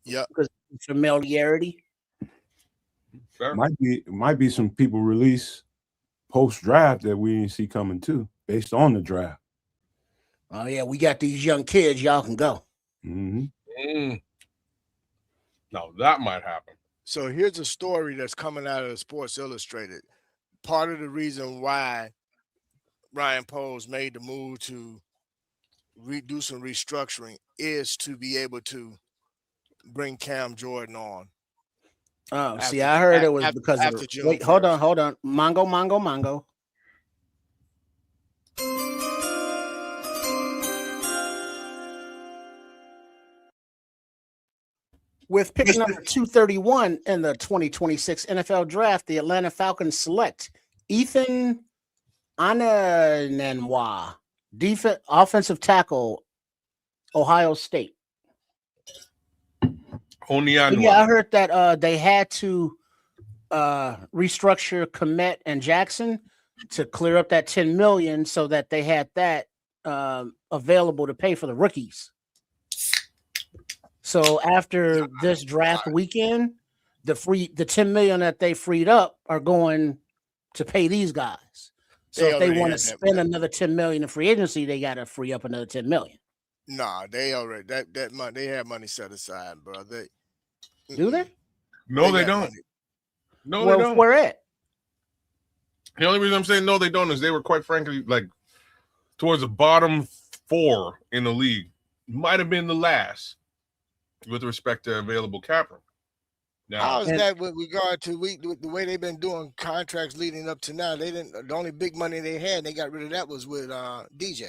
Yeah. Because familiarity. Fair. Might be some people release post draft that we didn't see coming too, based on the draft. Oh yeah, we got these young kids. Y'all can go. Mm-hmm. Now that might happen. So here's a story that's coming out of Sports Illustrated. Part of the reason why Ryan Poles made the move to do some restructuring is to be able to bring Cam Jordan on. Oh, see, I heard it was because of the, wait, hold on. Mongo. With pick number 231 in the 2026 NFL Draft, the Atlanta Falcons select Ethan Ananwa, offensive tackle, Ohio State. Yeah, I heard that they had to restructure Komet and Jackson to clear up that $10 million so that they had that available to pay for the rookies. So after this draft weekend, the $10 million that they freed up are going to pay these guys. So if they want to spend another $10 million in free agency, they got to free up another $10 million. Nah, they already that money, they have money set aside, bro. Do they? No, they don't. Money. No, well, they don't. Where at? The only reason I'm saying no, they don't is they were quite frankly like towards the bottom 4 in the league. Might have been the last with respect to available cap room. Now, how is that with regard to the way they've been doing contracts leading up to now? They didn't. The only big money they had, they got rid of that was with DJ.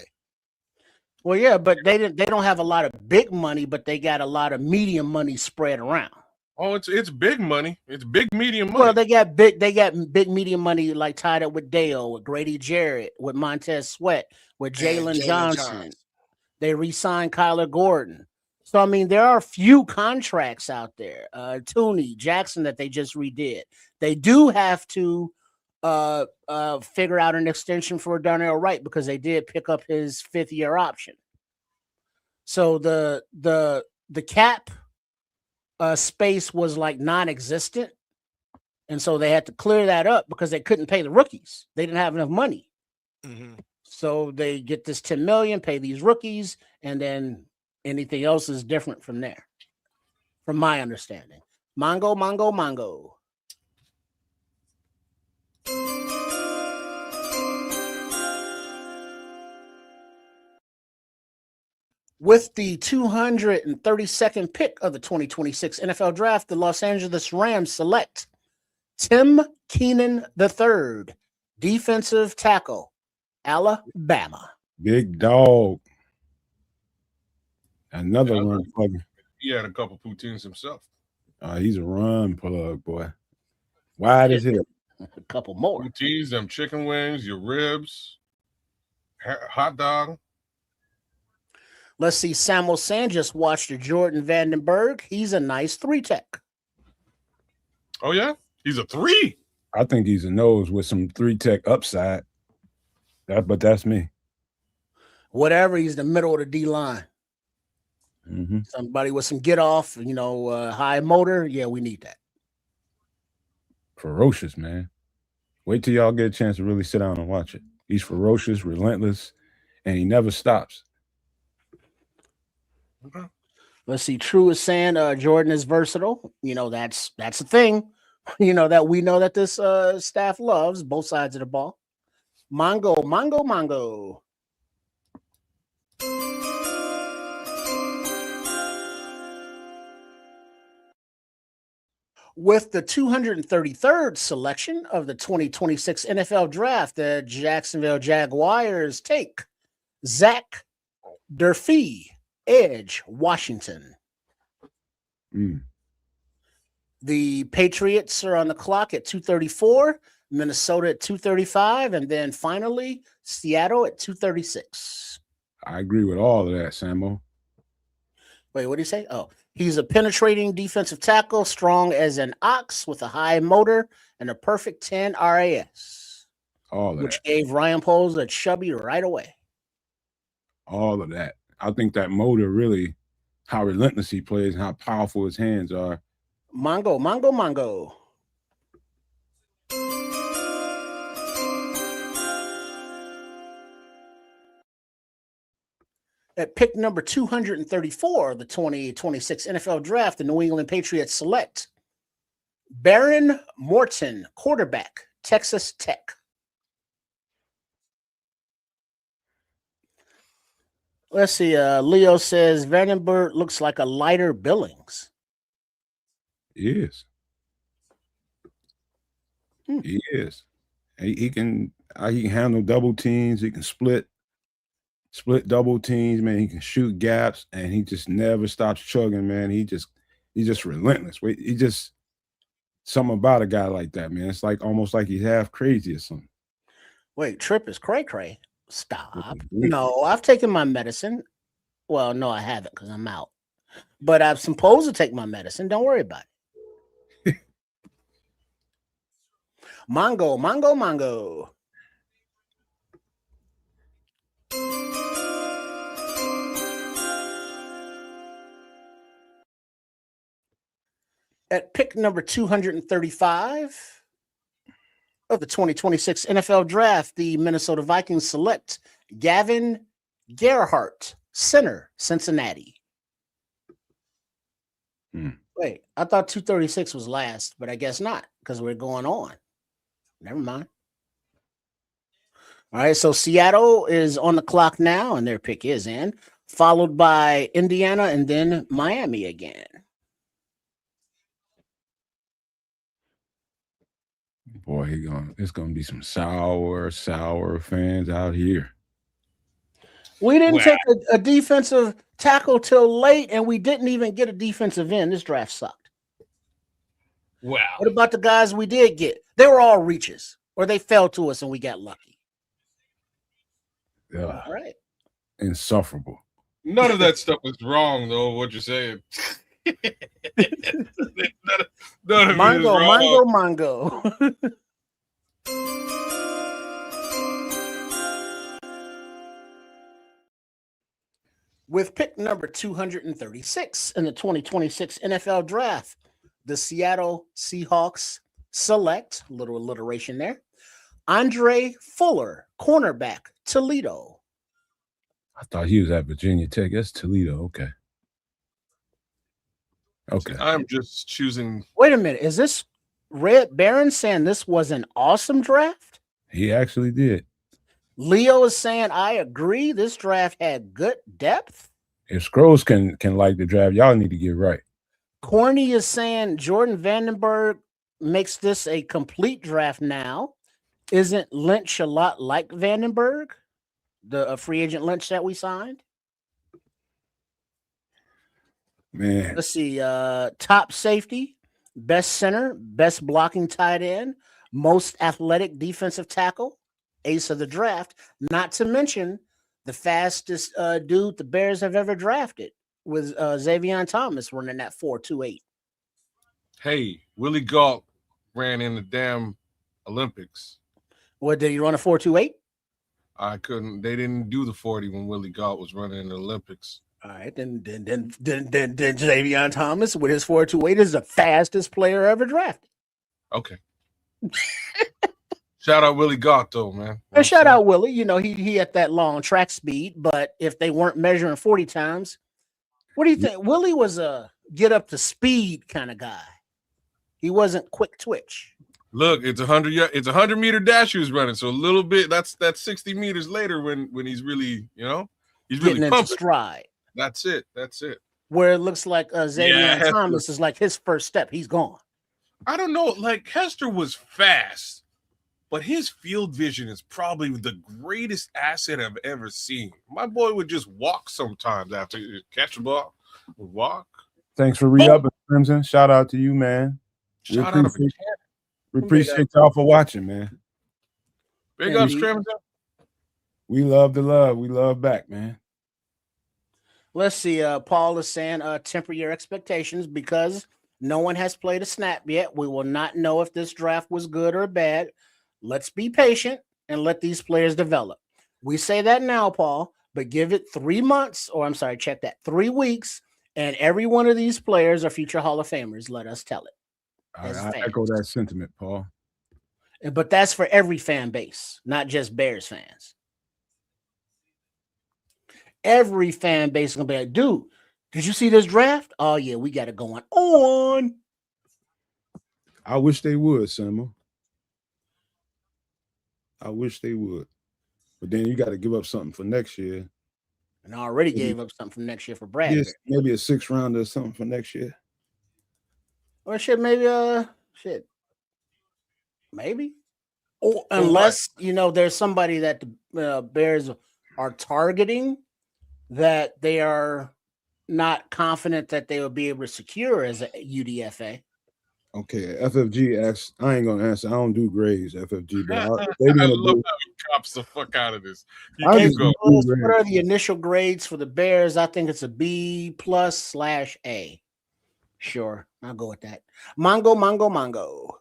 Well, yeah, but they don't have a lot of big money, but they got a lot of medium money spread around. Oh, it's big money. It's big medium money. Well, they got big medium money like tied up with Dale, with Grady Jarrett, with Montez Sweat, with Jalen Johnson. They re-signed Kyler Gordon. So I mean, there are a few contracts out there. Tooney, Jackson that they just redid. They do have to figure out an extension for Darnell Wright because they did pick up his 5th-year option. So the cap space was like non-existent, and so they had to clear that up because they couldn't pay the rookies. They didn't have enough money. Mm-hmm. So they get this $10 million, pay these rookies, and then anything else is different from there, from my understanding. Mongo. With the 232nd pick of the 2026 NFL Draft, the Los Angeles Rams select Tim Keenan III, defensive tackle, Alabama. Big dog. Another run plug. He had a couple poutines himself. He's a run plug, boy. Wide as hell. A couple more. Poutines, them chicken wings, your ribs, hot dog. Let's see. Samuel Sand just watched Jordan Vandenberg. He's a nice 3-tech. Oh, yeah? He's a 3. I think he's a nose with some 3-tech upside. But that's me. Whatever. He's the middle of the D line. Mm-hmm. Somebody with some get off, high motor. Yeah, we need that. Ferocious, man. Wait till y'all get a chance to really sit down and watch it. He's ferocious, relentless, and he never stops. Okay. Let's see. True is saying Jordan is versatile. That's a thing. That we know that this staff loves both sides of the ball. Mongo. With the 233rd selection of the 2026 NFL Draft, the Jacksonville Jaguars take Zach Durfee, edge, Washington. The Patriots are on the clock at 234, Minnesota at 235, and then finally Seattle at 236. I agree with all of that, Samo. Wait, what did he say? Oh, he's a penetrating defensive tackle, strong as an ox with a high motor and a perfect 10 RAS. All of which that. Gave Ryan Poles a chubby right away. All of that. I think that motor really, how relentless he plays and how powerful his hands are. Mongo. At pick number 234 of the 2026 NFL Draft, the New England Patriots select Baron Morton, quarterback, Texas Tech. Let's see. Leo says Vandenberg looks like a lighter Billings. He is. He is. He can handle double teams. He can split double teams, man. He can shoot gaps, and he just never stops chugging, man. He's just relentless. He just something about a guy like that, man. It's like almost like he's half crazy or something. Wait, Trip is cray. Stop. No, I've taken my medicine. Well, no, I haven't because I'm out. But I'm supposed to take my medicine. Don't worry about it. Mongo. At pick number 235 of the 2026 NFL Draft, the Minnesota Vikings select Gavin Gerhardt, center, Cincinnati. Wait, I thought 236 was last, but I guess not because we're going on. Never mind. All right, so Seattle is on the clock now, and their pick is in, followed by Indiana and then Miami again. Boy, it's gonna be some sour fans out here. We didn't take a defensive tackle till late, and we didn't even get a defensive end. This draft sucked. Wow. What about the guys we did get? They were all reaches, or they fell to us and we got lucky. Yeah. All right. Insufferable. None of that stuff is wrong, though, what you're saying. none of Mongo. With pick number 236 in the 2026 NFL Draft, the Seattle Seahawks select, a little alliteration there, Andre Fuller, cornerback, Toledo. I thought he was at Virginia Tech. That's Toledo. Okay. I'm just choosing. Wait a minute. Is this Red Baron saying this was an awesome draft? He actually did. Leo is saying, I agree. This draft had good depth. If Scrolls can like the draft, y'all need to get right. Corny is saying Jordan Vandenberg makes this a complete draft now. Isn't Lynch a lot like Vandenberg, the free agent Lynch that we signed? Man, Let's see. Top safety, best center, best blocking tight end, most athletic defensive tackle, ace of the draft. Not to mention the fastest dude the Bears have ever drafted with Xavier Thomas running that 4.28. Hey, Willie Gault ran in the damn Olympics. What did he run a 4.28? I couldn't. They didn't do the 40 when Willie Gault was running in the Olympics. All right, then Xavier Thomas with his 4.28 is the fastest player ever drafted. Okay. Shout out Willie Gault though, man. And shout out Willie. You know, he had that long track speed, but if they weren't measuring 40 times, what do you think? Willie was a get up to speed kind of guy. He wasn't quick twitch. Look, it's 100-meter dash he was running. So a little bit, that's 60 meters later when he's really, he's really Getting into pumping. stride. That's it. Where it looks like Xavier Thomas is like his first step. He's gone. I don't know. Like Hester was fast, but his field vision is probably the greatest asset I've ever seen. My boy would just walk sometimes after he catch the ball, would walk. thanks for re-upping, Crimson. Shout out to you, man. We appreciate y'all for watching, man. Big ups, Crimson. We love the love. We love back, man. Let's see. Paul is saying temper your expectations because no one has played a snap yet. We will not know if this draft was good or bad. Let's be patient and let these players develop. We say that now, Paul, but give it 3 months, or I'm sorry, check that, 3 weeks, and every one of these players are future Hall of Famers. Let us tell it. I echo that sentiment, Paul. But that's for every fan base, not just Bears fans. Every fan base is going to be like, dude, did you see this draft? Oh, yeah, we got it going on. I wish they would, Samuel. I wish they would. But then you got to give up something for next year. And I already gave up something for next year for Brad. Yes, maybe a 6th rounder or something for next year. Or maybe maybe. Or unless, there's somebody that the Bears are targeting that they are not confident that they will be able to secure as a UDFA. Okay, FFG asks, I ain't gonna answer. I don't do grades, FFG, but I love how he cops the fuck out of this. What are the initial grades for the Bears? I think it's a B+/A. Sure, I'll go with that. Mongo.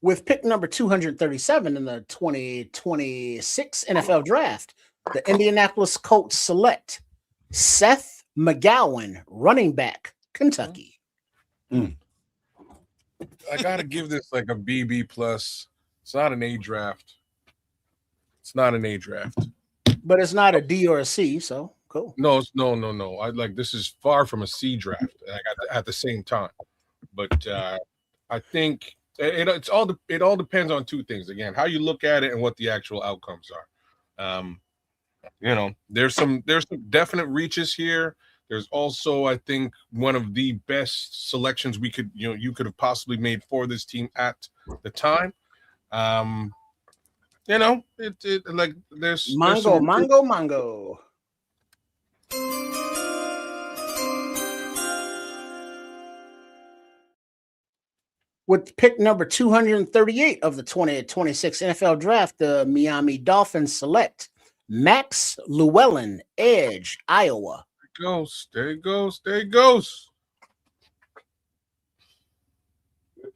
With pick number 237 in the 2026 NFL Draft, the Indianapolis Colts select Seth McGowan, running back, Kentucky. I gotta give this like a BB+. It's not an A draft. But it's not a D or a C, so cool. No. This is far from a C draft. At the same time, but I think it all depends on 2 things. Again, how you look at it and what the actual outcomes are. There's some definite reaches here. There's also, I think, one of the best selections you could have possibly made for this team at the time. There's Mongo. With pick number 238 of the 2026 NFL Draft, the Miami Dolphins select Max Llewellyn, edge, Iowa. There he goes. Good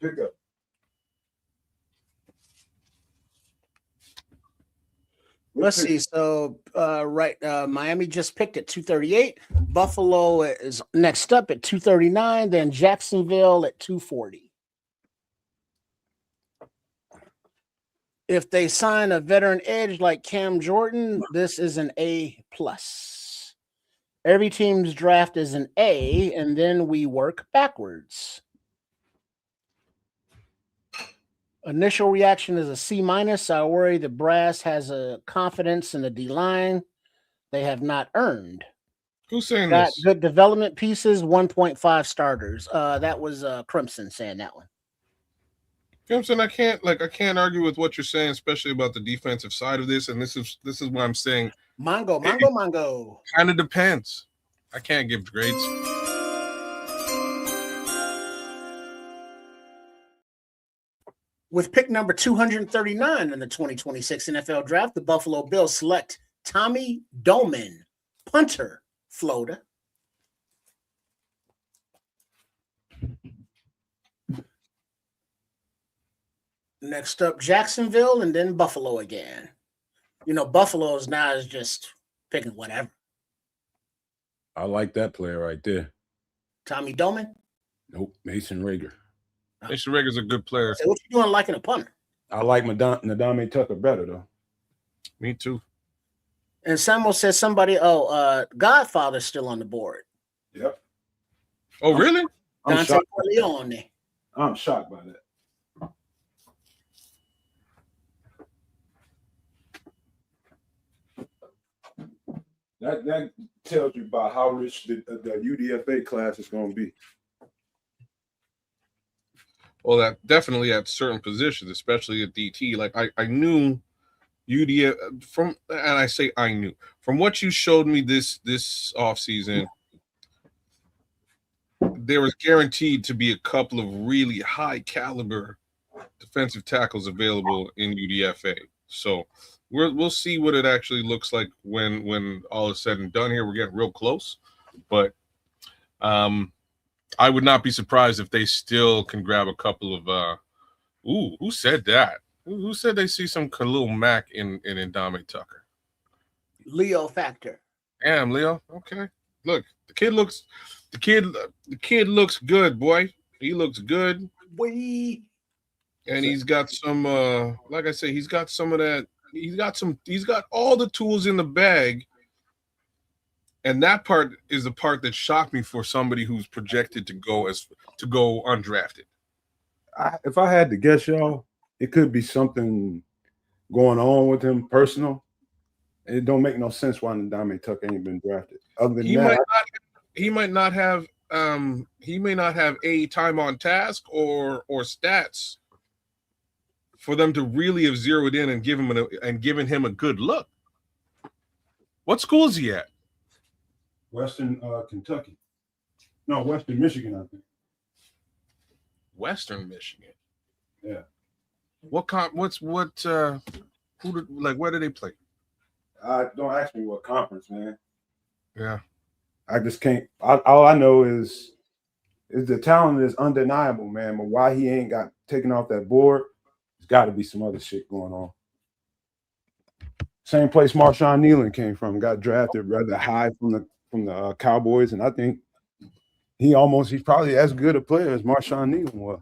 pickup. Let's see. So, Miami just picked at 238. Buffalo is next up at 239. Then Jacksonville at 240. If they sign a veteran edge like Cam Jordan, this is an A+. Every team's draft is an A, and then we work backwards. Initial reaction is a C-. I worry the brass has a confidence in the D line they have not earned. Who's saying Got this? good development pieces, 1.5 starters. That was Crimson saying that one. You know what I'm saying? I can't argue with what you're saying, especially about the defensive side of this. And this is why I'm saying Mongo. kind of depends. I can't give grades. With pick number 239 in the 2026 NFL Draft, the Buffalo Bills select Tommy Doman, punter, Florida. Next up, Jacksonville, and then Buffalo again. You know, Buffalo's now is just picking whatever. I like that player right there. Tommy Doman? Nope, Mason Rager. Mason Rager's a good player. Hey, what you doing liking a punter? I like Nadame Tucker better, though. Me too. And Samuel says Godfather's still on the board. Yep. Oh, really? I'm Dante shocked. Corleone. I'm shocked by that. That tells you about how rich the UDFA class is going to be. Well, that definitely at certain positions, especially at DT. Like I knew UDF from, and I say I knew from what you showed me this offseason, there was guaranteed to be a couple of really high caliber defensive tackles available in UDFA. So we'll see what it actually looks like when all is said and done here. We're getting real close, but I would not be surprised if they still can grab a couple of who said that? Who said they see some Khalil Mack in Ndame Tucker? Leo Factor. Damn, Leo. Okay. Look, the kid looks good, boy. He looks good. Boy. And he's got some like I say, he's got some of that. He's got all the tools in the bag. And that part is the part that shocked me for somebody who's projected to go undrafted. If I had to guess, y'all, it could be something going on with him personal. It don't make no sense why Ndame Tucker ain't been drafted. Other than he may not have a time on task or stats for them to really have zeroed in and given him a good look. What school is he at? Western Kentucky. No, Western Michigan, I think. Western Michigan. Yeah. Where do they play? Don't ask me what conference, man. Yeah. I just can't. All I know is the talent is undeniable, man. But why he ain't got taken off that board, there's got to be some other shit going on. Same place Marshawn Nealon came from, got drafted rather high from the Cowboys, and I think he's probably as good a player as Marshawn Nealon was.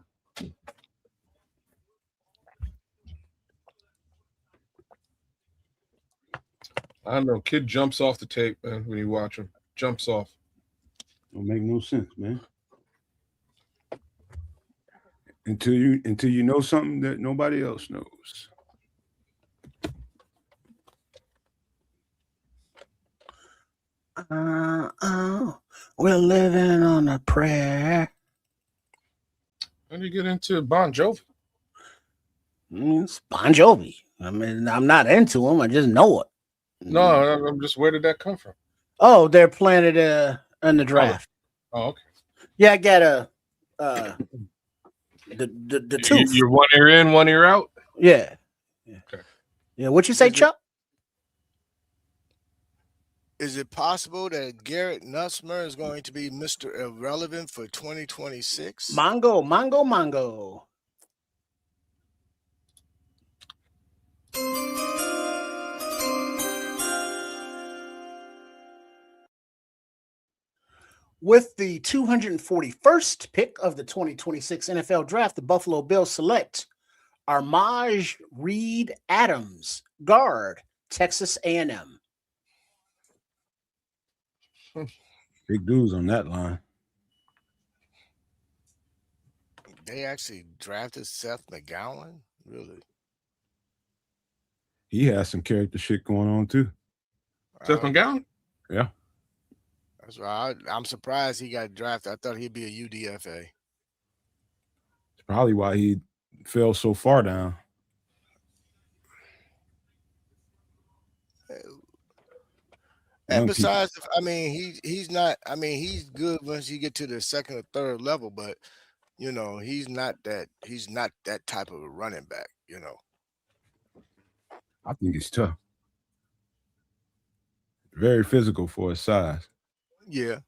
I don't know. Kid jumps off the tape, man, when you watch him. Jumps off. Don't make no sense, man. Until you know something that nobody else knows. We're living on a prayer. How do you get into Bon Jovi? It's Bon Jovi. I mean, I'm not into him. I just know it. No, I'm just, where did that come from? Oh, they're playing it in the draft. Oh, okay. Yeah, I got the tooth. You're 1 ear in, 1 ear out? Yeah. Okay. Yeah, what you say, Chuck? Is it possible that Garrett Nussmer is going to be Mr. Irrelevant for 2026? Mongo. With the 241st pick of the 2026 NFL Draft, the Buffalo Bills select Armaj Reed Adams, guard, Texas A&M. Big dudes on that line. They actually drafted Seth McGowan. Really? He has some character shit going on too. Seth McGowan? Yeah. That's right. I'm surprised he got drafted. I thought he'd be a UDFA. It's probably why he fell so far down. And besides, I mean, he's not. I mean, he's good once you get to the second or third level, but you know, he's not that. He's not that type of a running back. You know. I think he's tough. Very physical for his size. Yeah.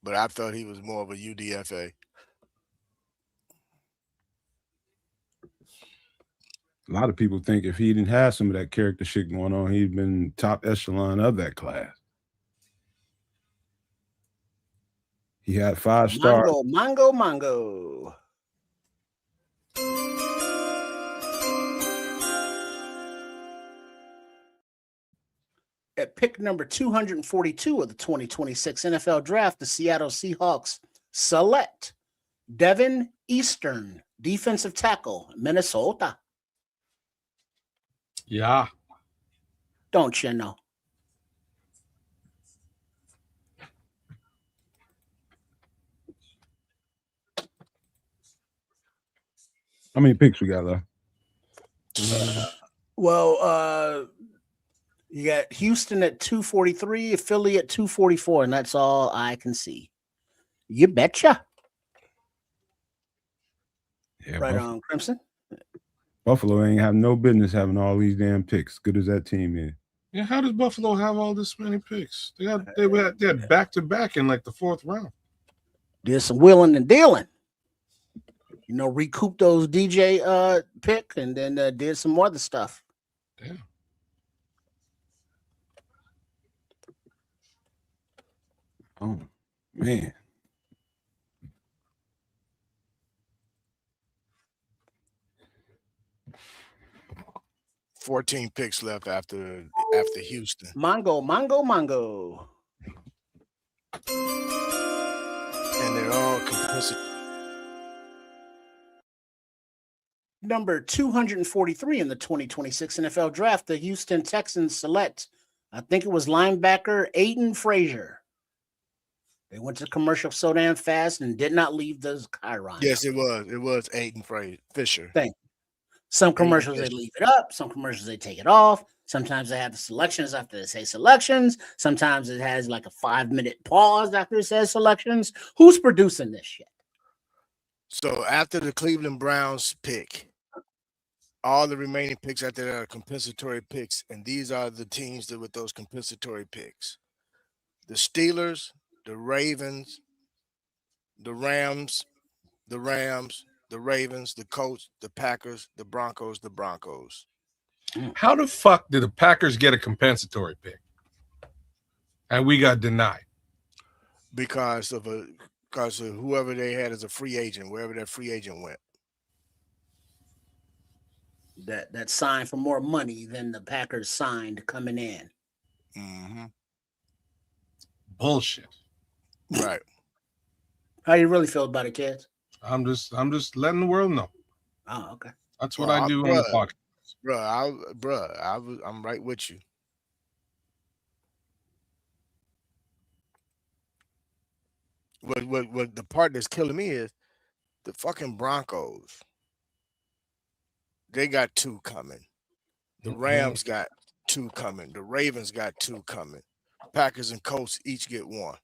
But I thought he was more of a UDFA. A lot of people think if he didn't have some of that character shit going on, he'd been top echelon of that class. He had 5 stars. Mongo. At pick number 242 of the 2026 NFL Draft, the Seattle Seahawks select Devin Eastern, defensive tackle, Minnesota. Yeah. Don't you know? How many picks we got left? You got Houston at 243, Philly at 244, and that's all I can see. You betcha. Yeah, right on, Crimson. Buffalo ain't have no business having all these damn picks. Good as that team is. Yeah, how does Buffalo have all this many picks? They had back-to-back in like the 4th round. Did some willing and dealing. You know, recoup those DJ pick and then did some other stuff. Damn. Oh, man. $14 picks left after Houston. Mongo. And they're all complicit. Number 243 in the 2026 NFL Draft, the Houston Texans select, I think it was linebacker Aiden Frazier. They went to commercial so damn fast and did not leave those Chiron. Yes, it was. It was Aiden Fisher. Thank you. Some commercials they leave it up. Some commercials they take it off. Sometimes they have the selections after they say selections. Sometimes it has like a 5-minute pause after it says selections. Who's producing this shit? So after the Cleveland Browns pick, all the remaining picks after that are compensatory picks, and these are the teams that with those compensatory picks: the Steelers, the Ravens, the Rams, the Ravens, the Colts, the Packers, the Broncos, the Broncos. How the fuck did the Packers get a compensatory pick? And we got denied. Because of whoever they had as a free agent, wherever that free agent went. That signed for more money than the Packers signed coming in. Mm-hmm. Bullshit. Right. How you really feel about it, kids? I'm just letting the world know. Oh, okay. That's what I do on the podcast. I'm right with you. What the part that's killing me is the fucking Broncos. They got 2 coming. The Rams got 2 coming. The Ravens got 2 coming. Packers and Colts each get 1.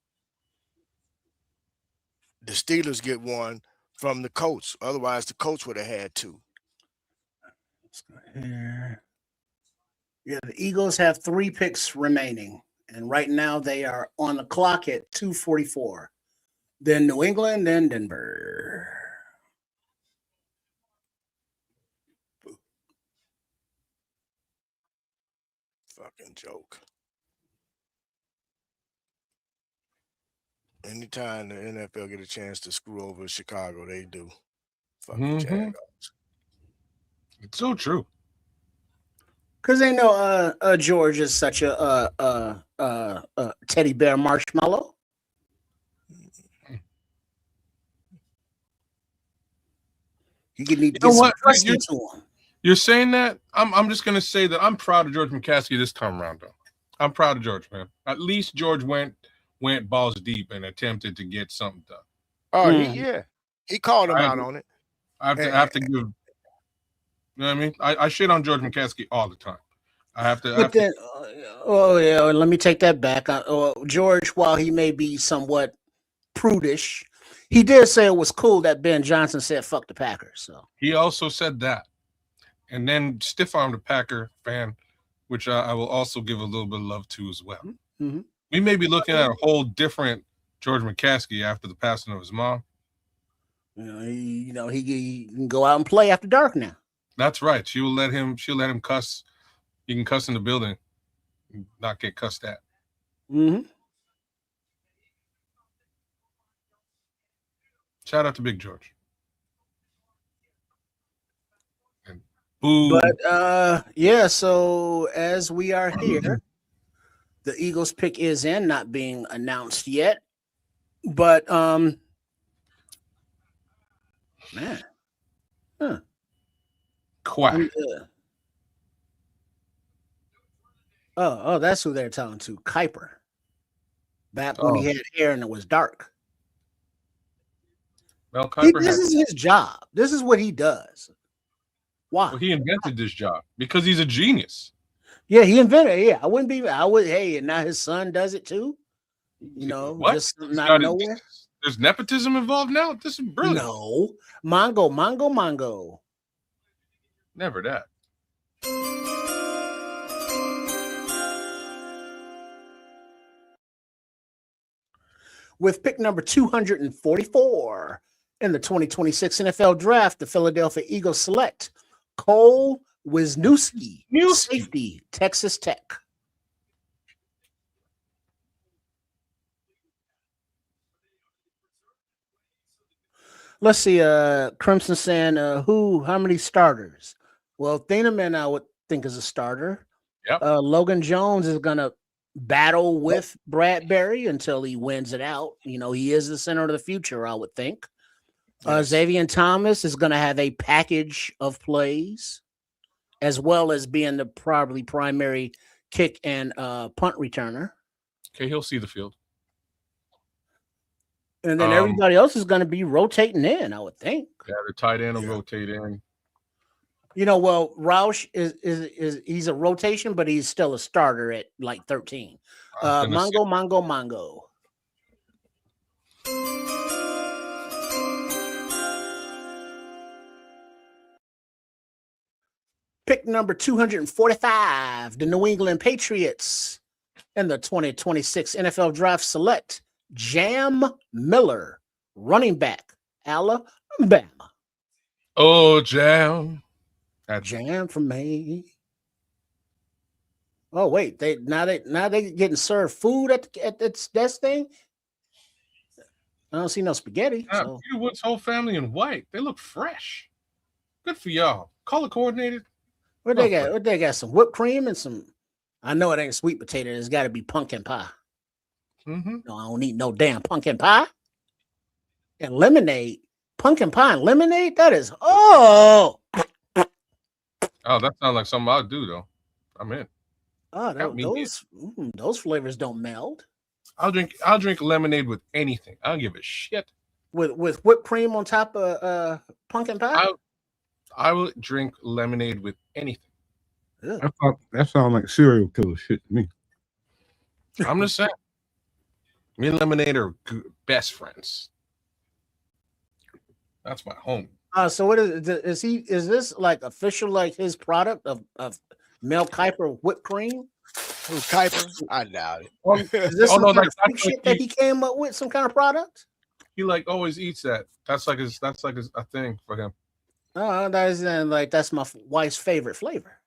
The Steelers get 1 from the Colts. Otherwise, the Colts would have had 2. Let's go here. Yeah, the Eagles have 3 picks remaining, and right now they are on the clock at 244. Then New England, then Denver. Fucking joke. Anytime the NFL get a chance to screw over Chicago, they do. Fucking Jaguars. It's so true. Because they know George is such a teddy bear marshmallow. He could need to You know get some what? trusty to him. You're saying that. I'm just gonna say that I'm proud of George McCaskey this time around, though. I'm proud of George, man. At least George went balls deep and attempted to get something done. Oh, Mm. he called him out on it. I have to give. You know what I mean? I shit on George McCaskey all the time. But then, oh yeah, let me take that back. George, while he may be somewhat prudish, he did say it was cool that Ben Johnson said "fuck the Packers." So he also said that, and then stiff-armed a Packer fan, which I will also give a little bit of love to as well. Mm-hmm. We may be looking at a whole different George McCaskey after the passing of his mom. He can go out and play after dark now. That's right. She'll let him cuss. He can cuss in the building, not get cussed at. Mm-hmm. Shout out to Big George. And boo. But yeah, so as we are here, the Eagles pick is in, not being announced yet. But man. Huh. Quack. Oh, that's who they're talking to, Kuiper. Back when he had hair and it was dark. Well, Kuiper this is his job. This is what he does. Why? Well, he invented this job because he's a genius. Yeah, he invented it. Yeah, I would. Hey, and now his son does it too. You know, what? Just not nowhere. There's nepotism involved now. This is brilliant. No, Mongo. Never that. With pick number 244 in the 2026 NFL Draft, the Philadelphia Eagles select Cole Wisniewski, safety, Texas Tech. Let's see, Crimson saying, how many starters? Well, Thieneman, I would think is a starter. Yep. Logan Jones is going to battle with Bradbury until he wins it out. You know, he is the center of the future, I would think. Yes. Xavier Thomas is going to have a package of plays, as well as being the probably primary kick and punt returner. Okay, he'll see the field. And then everybody else is going to be rotating in, I would think. Yeah, the tight end will rotate in. You know, well, Roush is he's a rotation, but he's still a starter at like 13. Mongo. Pick number 245, the New England Patriots in the 2026 NFL Draft select Jam Miller, running back, Alabama. Oh, Jam. Jam for me. Oh, wait, they getting served food at this thing. I don't see no spaghetti. Yeah, so. Peter Wood's whole family in white. They look fresh. Good for y'all. Color coordinated. What they got? What they got? Some whipped cream and some. I know it ain't sweet potato. It's got to be pumpkin pie. Mm-hmm. No, I don't eat no damn pumpkin pie. And lemonade, pumpkin pie and lemonade. That is Oh, that sounds like something I'll do though. I'm in. Oh, those flavors don't meld. I'll drink lemonade with anything. I don't give a shit. With whipped cream on top of pumpkin pie. I will drink lemonade with anything. I thought that sounded like serial killer shit to me. I'm just saying. Me and lemonade are best friends. That's my home. So what is this like official, like his product of Mel Kiper whipped cream? Who's Kiper? I doubt it. Is this some kind of shit that he came up with? Some kind of product? He like always eats that. That's like a thing for him. Oh, that's my wife's favorite flavor.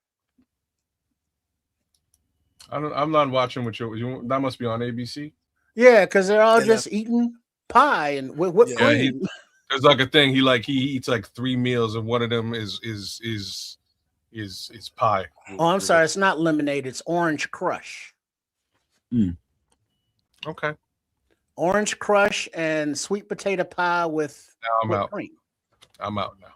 I'm not watching with you. That must be on ABC. Yeah, because they're all just eating pie and whipped cream. There's like a thing. He eats like 3 meals, and one of them is pie. Oh, I'm sorry. It's not lemonade. It's Orange Crush. Okay. Orange Crush and sweet potato pie with whipped cream. I'm out now.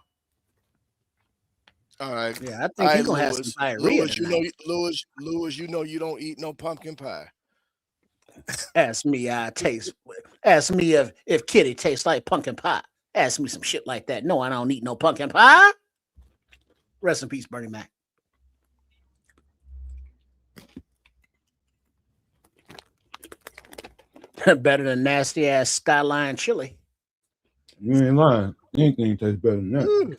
All right. Yeah, I All think he's right, gonna have some diarrhea tonight. Lewis, you know you don't eat no pumpkin pie. Ask me, Ask me if Kitty tastes like pumpkin pie. Ask me some shit like that. No, I don't eat no pumpkin pie. Rest in peace, Bernie Mac. Better than nasty ass Skyline chili. You ain't lying. Anything tastes better than that.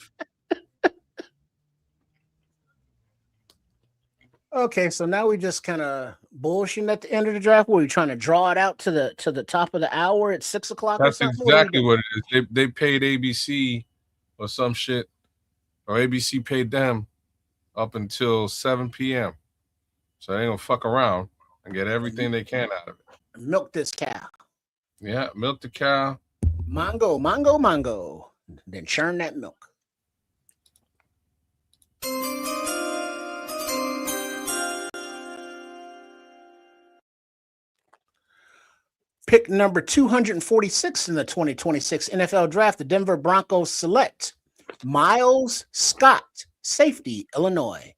Okay, so now we just kind of bullshitting at the end of the draft. Were we trying to draw it out to the top of the hour at 6 o'clock or That's something? exactly what it is. They paid ABC or some shit, or ABC paid them up until 7 p.m. So they ain't gonna fuck around and get everything they can out of it. Milk this cow. Yeah, milk the cow. Mango, mango, mango. Then churn that milk. Pick number 246 in the 2026 NFL Draft, the Denver Broncos select Miles Scott, safety, Illinois.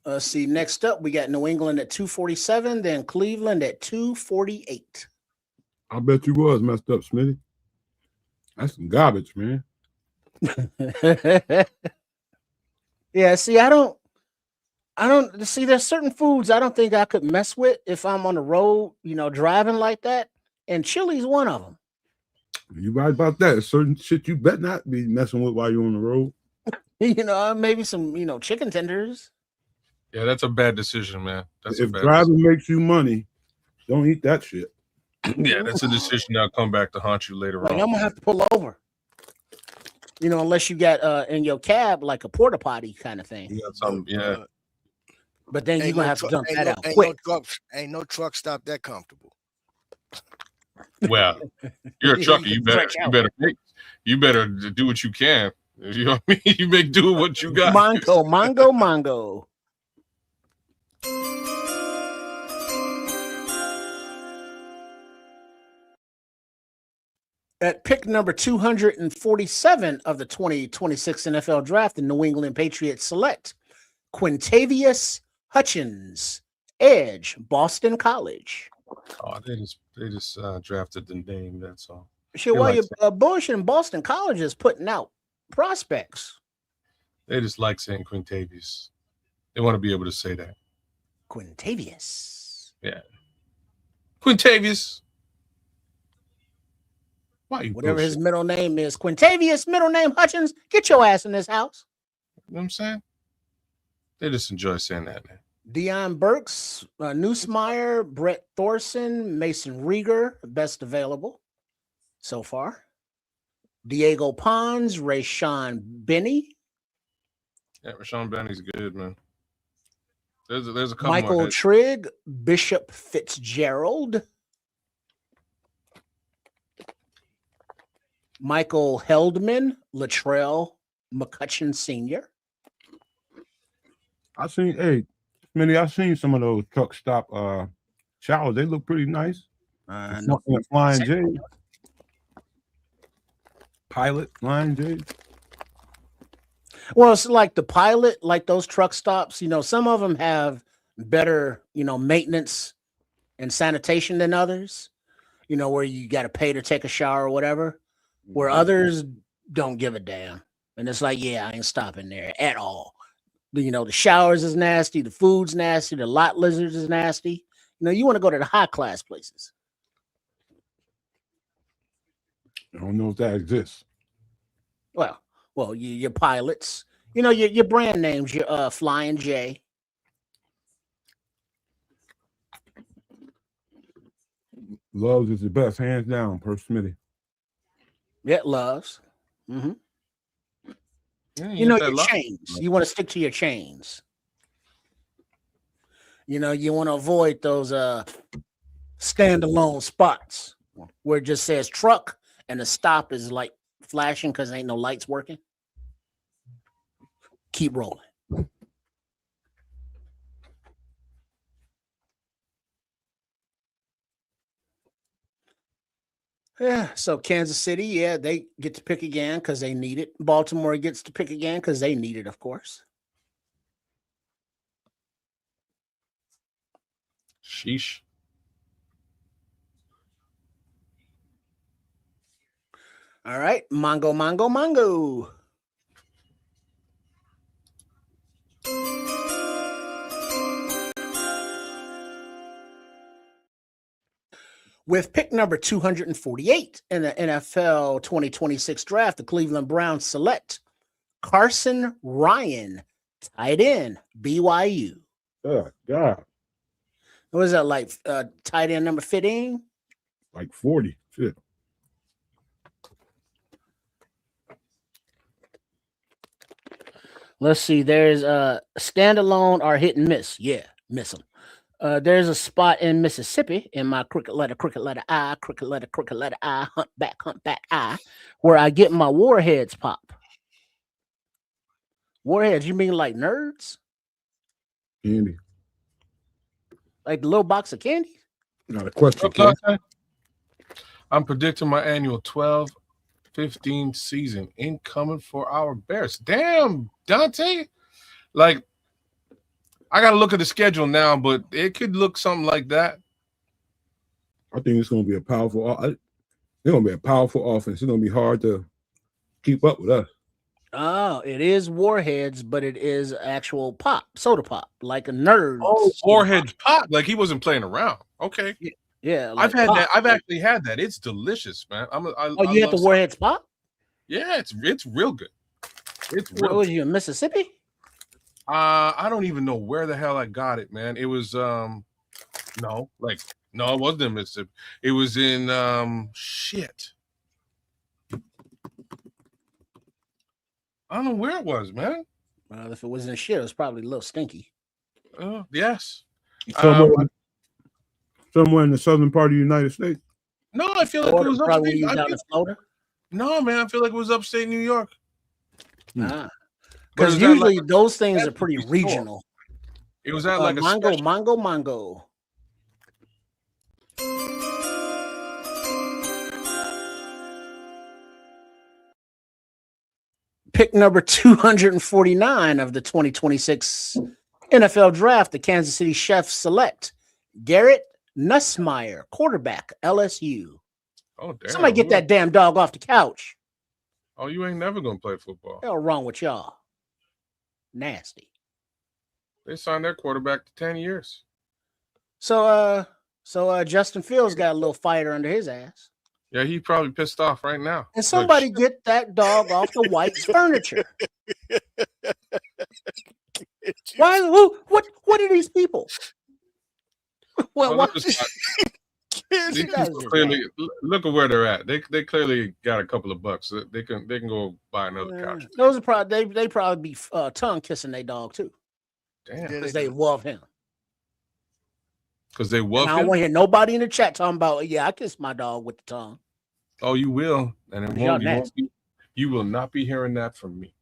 Let's see. Next up, we got New England at 247, then Cleveland at 248. I bet you was messed up, Smitty. That's some garbage, man. Yeah, see, I don't see there's certain foods I don't think I could mess with if I'm on the road, driving like that. And chili's one of them. You right about that. Certain shit you better not be messing with while you're on the road. Maybe some, chicken tenders. Yeah, that's a bad decision, man. That's if driving makes you money, don't eat that shit. Yeah, that's a decision that'll come back to haunt you later on. I'm gonna have to pull over. Unless you got in your cab like a porta potty kind of thing. You got some, yeah. But then you're gonna have to dump that out ain't quick. No truck stop that comfortable. Well, you're a trucker. You better do what you can. You know what I mean? You make do what you got. Mongo. At pick number 247 of the 2026 NFL Draft, the New England Patriots select Quintavious Hutchins, edge, Boston College. Oh, they just drafted the name. That's all. Sure, while you're Bush and Boston College is putting out prospects. They just like saying Quintavious. They want to be able to say that. Quintavious. Yeah. Quintavious. Whatever his middle name is, Quintavious, middle name Hutchins, get your ass in this house. You know what I'm saying? They just enjoy saying that, man. Deion Burks, Neusmeyer, Brett Thorson, Mason Rieger, best available so far. Diego Pons, Rayshawn Benny. Yeah, Rayshawn Benny's good, man. There's a couple Michael more Trigg, Bishop Fitzgerald. Michael Heldman, Latrell McCutcheon Sr. I've seen some of those truck stop showers. They look pretty nice. Flying J. Pilot, Flying J. Well, it's like the Pilot, like those truck stops, some of them have better, maintenance and sanitation than others, where you got to pay to take a shower or whatever, where others don't give a damn. And it's like, yeah, I ain't stopping there at all. The showers is nasty, the food's nasty, the lot lizards is nasty. You want to go to the high class places. I don't know if that exists. Well, your Pilots, your brand names, your Flying J. Loves is the best, hands down, per Smitty. Yeah, Loves. Mm-hmm. Yeah, your chains. You want to stick to your chains. You want to avoid those standalone spots where it just says truck and the stop is like flashing because ain't no lights working. Keep rolling. Yeah, so Kansas City, yeah, they get to pick again because they need it. Baltimore gets to pick again because they need it, of course. Sheesh. All right, Mongo. With pick number 248 in the NFL 2026 draft, the Cleveland Browns select Carson Ryan, tight end, BYU. Oh, God. What is that, like tight end number 15? Like 40. Shit. Let's see. There's standalone or hit and miss. Yeah, miss them. There's a spot in Mississippi in my cricket letter I, humpback I, where I get my warheads pop. Warheads, you mean like nerds? Candy. Like the little box of candy? Not a question, Look, Ken. I'm predicting my annual 12-15 season incoming for our Bears. Damn, Dante. Like, I got to look at the schedule now, but it could look something like that. I think it's going to be a powerful. It's going to be a powerful offense. It's going to be hard to keep up with us. Oh, it is warheads, but it is actual soda pop, like a nerd. Oh, warheads pop. Like he wasn't playing around. Okay. Yeah, I've like had pop. that. I've actually had that. It's delicious, man. You had the warheads pop? Yeah, it's real good. It's real. What was you in Mississippi? I don't even know where the hell I got it, man. It was no, it wasn't in Mississippi. It was in shit. I don't know where it was, man. Well, if it was in shit, it was probably a little stinky. Yes. Somewhere in the southern part of the United States. No, I feel like it was probably upstate. down in Florida. No, man, I feel like it was upstate New York. Because usually those things are pretty regional. It was at like a Mongo. Pick number 249 of the 2026 NFL draft, the Kansas City Chiefs select Garrett Nussmeier, quarterback, LSU. Oh, damn. Somebody get that damn dog off the couch. Oh, you ain't never gonna play football. What's the hell wrong with y'all? Nasty. They signed their quarterback to 10 years. So Justin Fields got a little fighter under his ass. Yeah, he probably pissed off right now. And somebody get that dog off the White's furniture. Why? Who? What are these people? Well, why? These people clearly look at where they're at. They clearly got a couple of bucks. They can go buy another couch. Those are probably they probably be tongue kissing their dog too. Damn, because they love him. Because they love him. I don't want to hear nobody in the chat talking about, yeah, I kiss my dog with the tongue. Oh, you will, and you will not be hearing that from me.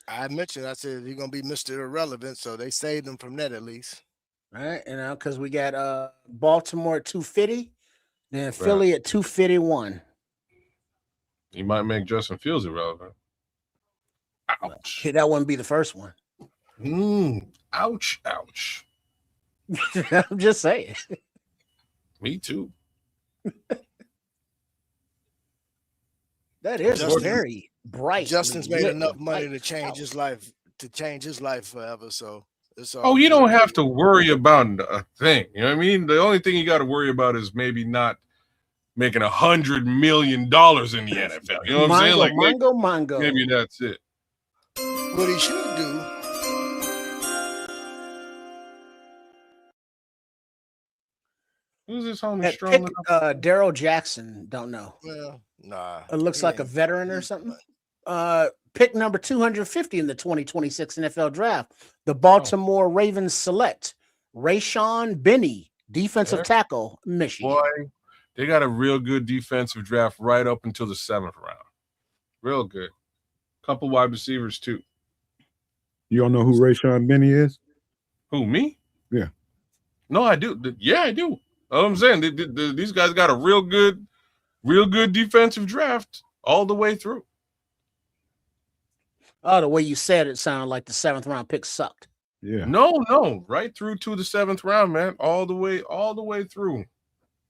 I mentioned, I said he's gonna be Mr. Irrelevant, so they saved him from that at least. All right, and because we got Baltimore at 250, then Philly at 251. You might make Justin Fields irrelevant. Ouch. That wouldn't be the first one. Ouch. I'm just saying. Me too. That is very bright. Justin's made enough money to change his life, forever. So it's all. Oh, you don't have to worry about a thing. You know what I mean? The only thing you got to worry about is maybe not making $100 million in the NFL. You know what I'm saying? Like Mongo. Maybe that's it. What he should do. Who's this homie strolling? Daryl Jackson, don't know. Well, nah. It looks like a veteran or something. Pick number 250 in the 2026 NFL draft. The Baltimore Ravens select Rayshon Benny, defensive tackle, Michigan. Boy, they got a real good defensive draft right up until the 7th round. Real good. Couple wide receivers too. You don't know who Rayshon Benny is? Who, me? Yeah. No, I do. Yeah, I do. All I'm saying, these guys got a real good defensive draft all the way through. Oh, the way you said it sounded like the 7th round pick sucked. Yeah. No, right through to the 7th round, man, all the way through.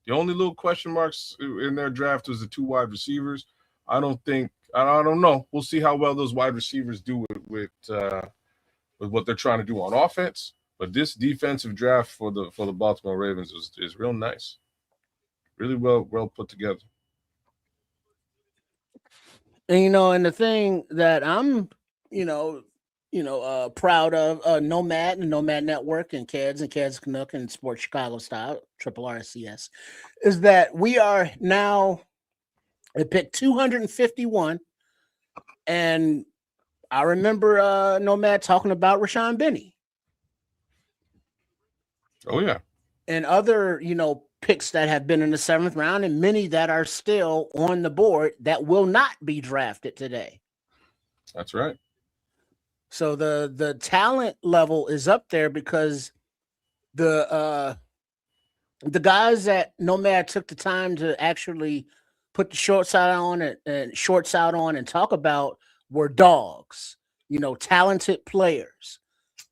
The only little question marks in their draft was the 2 wide receivers. I don't know. We'll see how well those wide receivers do with what they're trying to do on offense. But this defensive draft for the Baltimore Ravens is real nice, really well put together. And and the thing that I'm, proud of Nomad and Nomad Network and Keds Canuck and Sports Chicago Style, Triple RCS, is that we are now at pick 251. And I remember Nomad talking about Rashawn Benny. Oh, yeah. And other, picks that have been in the 7th round, and many that are still on the board that will not be drafted today. That's right. So the talent level is up there because the guys that Nomad took the time to actually put the shorts out on and talk about were dogs, talented players.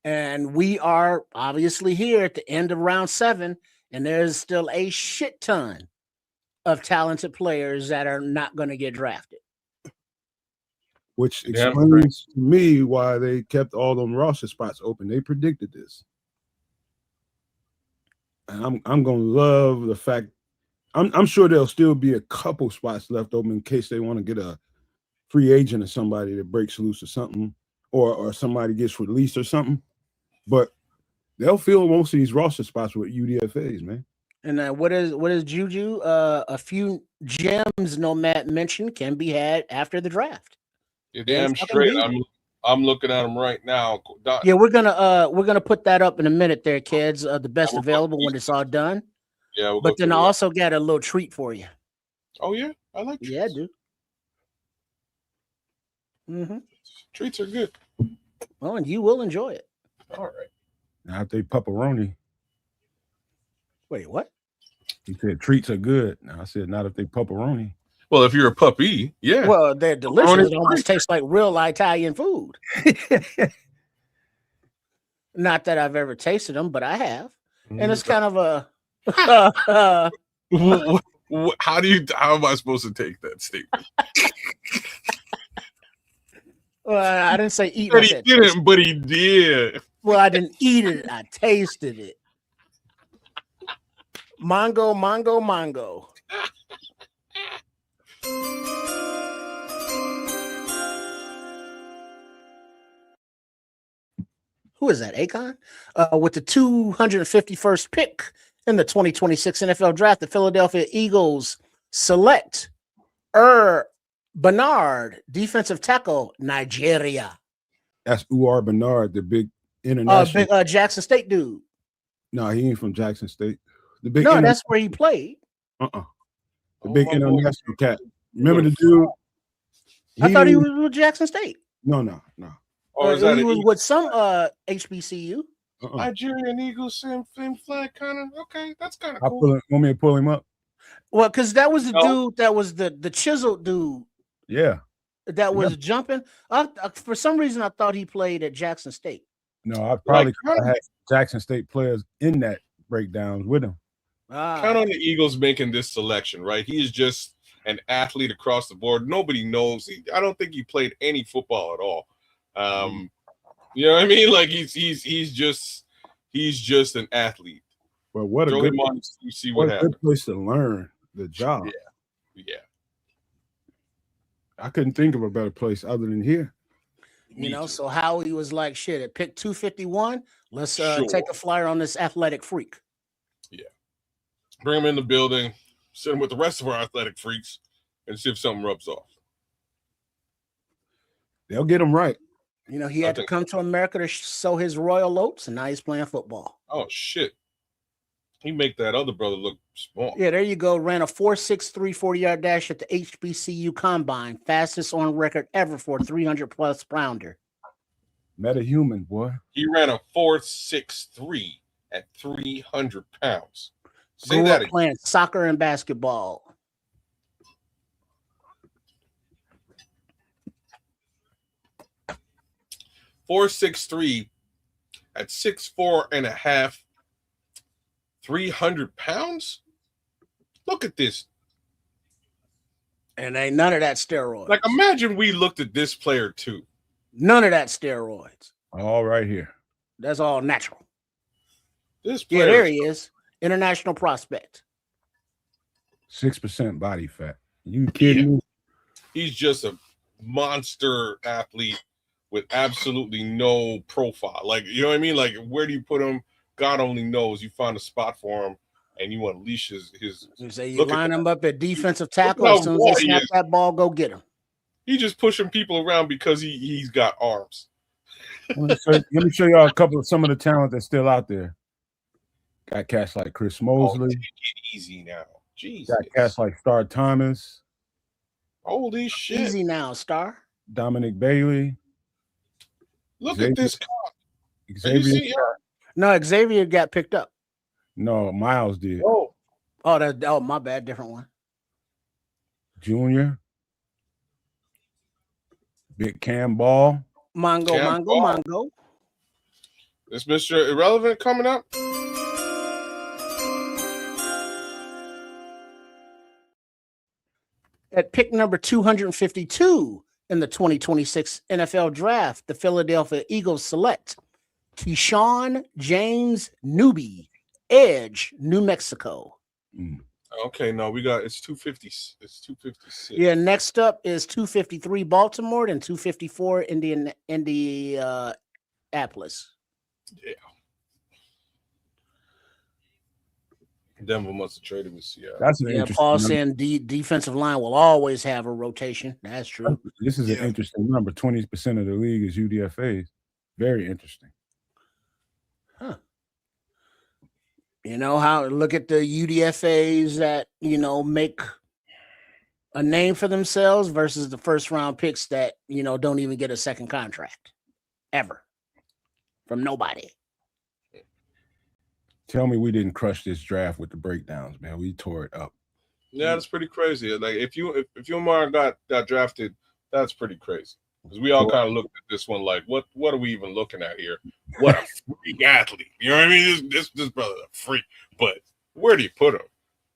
And we are obviously here at the end of round 7, and there's still a shit ton of talented players that are not going to get drafted. Which explains to me why they kept all them roster spots open. They predicted this. And I'm gonna love the fact I'm sure there'll still be a couple spots left open in case they want to get a free agent or somebody that breaks loose or something, or somebody gets released or something. But they'll fill most of these roster spots with UDFAs, man. And what is Juju? A few gems Nomad mentioned can be had after the draft. You're damn straight. I'm looking at them right now. Yeah, we're gonna put that up in a minute there, kids. The best available when it's all done. Yeah, but then I also got a little treat for you. Oh yeah, I like treats. Yeah, dude. Mm-hmm. Treats are good. Oh, and you will enjoy it. All right. Now if they pepperoni. Wait, what? He said treats are good. Now I said not if they pepperoni. Well, if you're a puppy, yeah. Well, they're delicious. It almost tastes like real Italian food. Not that I've ever tasted them, but I have. And it's kind of a how am I supposed to take that statement? Well, I didn't say eat. But he didn't, but he did. Well, I didn't eat it. I tasted it. Mango. Who is that? Akon? With the 251st pick in the 2026 NFL Draft, the Philadelphia Eagles select Bernard, defensive tackle, Nigeria. That's Uar Bernard, the big international. Big Jackson State dude. No, he ain't from Jackson State. The big that's where he played. The big international cat. Remember the dude? I thought he was with Jackson State. No. Or is he was with some HBCU. Nigerian Eagles, same flag, kind of. Okay, that's kind of cool. Want me to pull him up? Well, because that was the dude that was the chiseled dude. Yeah. That was jumping. For some reason, I thought he played at Jackson State. No, I probably had Jackson State players in that breakdowns with him. Count on the Eagles making this selection, right? He's just an athlete across the board. Nobody knows. I don't think he played any football at all. You know what I mean? Like he's just an athlete. Well, what a Throw good him on, you see what happens. Good place to learn the job. Yeah. I couldn't think of a better place other than here. So Howie was like, shit, at pick 251, let's take a flyer on this athletic freak. Yeah. Bring him in the building, sit him with the rest of our athletic freaks, and see if something rubs off. They'll get him right. He had to come to America to sow his royal oats, and now he's playing football. Oh, shit. He make that other brother look small. Yeah, there you go. Ran a 4.63 40-yard dash at the HBCU Combine. Fastest on record ever for a 300-plus pounder. Metahuman, boy. He ran a 4.63 at 300 pounds. Say Grew that up again. playing soccer and basketball. .463 at 6'4.5", 300 pounds. Look at this. And ain't none of that steroids. Like, imagine we looked at this player too. None of that steroids. All right here. That's all natural. This Yeah, player, there he is. International prospect. 6% body fat. You kidding me? he's just a monster athlete with absolutely no profile. Like, you know what I mean? Like, where do you put him? God only knows. You find a spot for him, and you unleash his. You say you line him up at defensive tackle. how As soon as raw they he snap is. that ball, go get him. He just pushing people around because he's got arms. Let me show y'all some of the talent that's still out there. Got cats like Chris Mosley. Take it easy now. Jesus. Got cats like Star Thomas. Holy shit. Easy now, Star. Dominic Bailey. Look Xavier- at this cop. Xavier. No, Xavier got picked up. No, Miles did. Oh, Oh, my bad. Different one. Junior. Big Cam Ball. Mongo. is Mr. Irrelevant coming up? At pick number 252 in the 2026 NFL Draft, the Philadelphia Eagles select Keyshawn James Newby, Edge, New Mexico. Okay, no, it's 250. It's 256. Yeah, next up is 253 Baltimore and 254 Indianapolis. Yeah. Denver must have traded with Seattle. That's an Yeah, interesting Paul number. saying defensive line will always have a rotation. That's true. This is an interesting number. 20% of the league is UDFAs. Very interesting. Huh. You know how look at the UDFAs that make a name for themselves versus the first round picks that don't even get a second contract ever from nobody. Tell me we didn't crush this draft with the breakdowns, man. We tore it up. Yeah, that's pretty crazy. Like if Umar got drafted, that's pretty crazy. Because we all kind of looked at this one like, what are we even looking at here? What a freak athlete. You know what I mean? This brother's a freak. But where do you put him?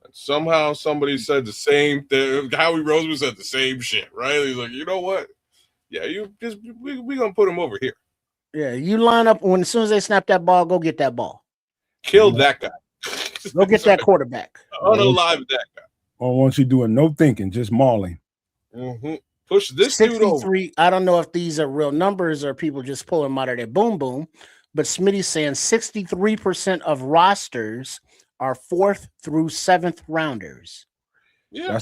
And somehow somebody said the same thing. Howie Roseman said the same shit, right? He's like, you know what? Yeah, we're gonna put him over here. Yeah, you line up as soon as they snap that ball, go get that ball. Kill that guy. Go get that quarterback. Unalive that guy. I want you doing no thinking, just mauling. Mm-hmm. Push this dude over. 63. I don't know if these are real numbers or people just pulling them out of their boom boom, but Smitty's saying 63% of rosters are 4th through 7th rounders. Yeah.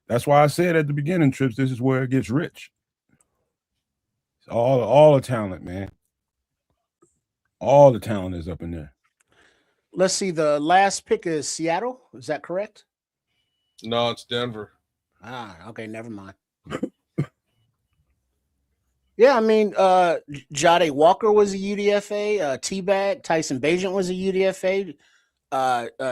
That's why I said at the beginning, Trips, this is where it gets rich. It's all the talent, man. All the talent is up in there. Let's see. The last pick is Seattle. Is that correct? No, it's Denver. Okay. Never mind. Yeah, I mean, Jade Walker was a UDFA. T-Bag, Tyson Bagent was a UDFA.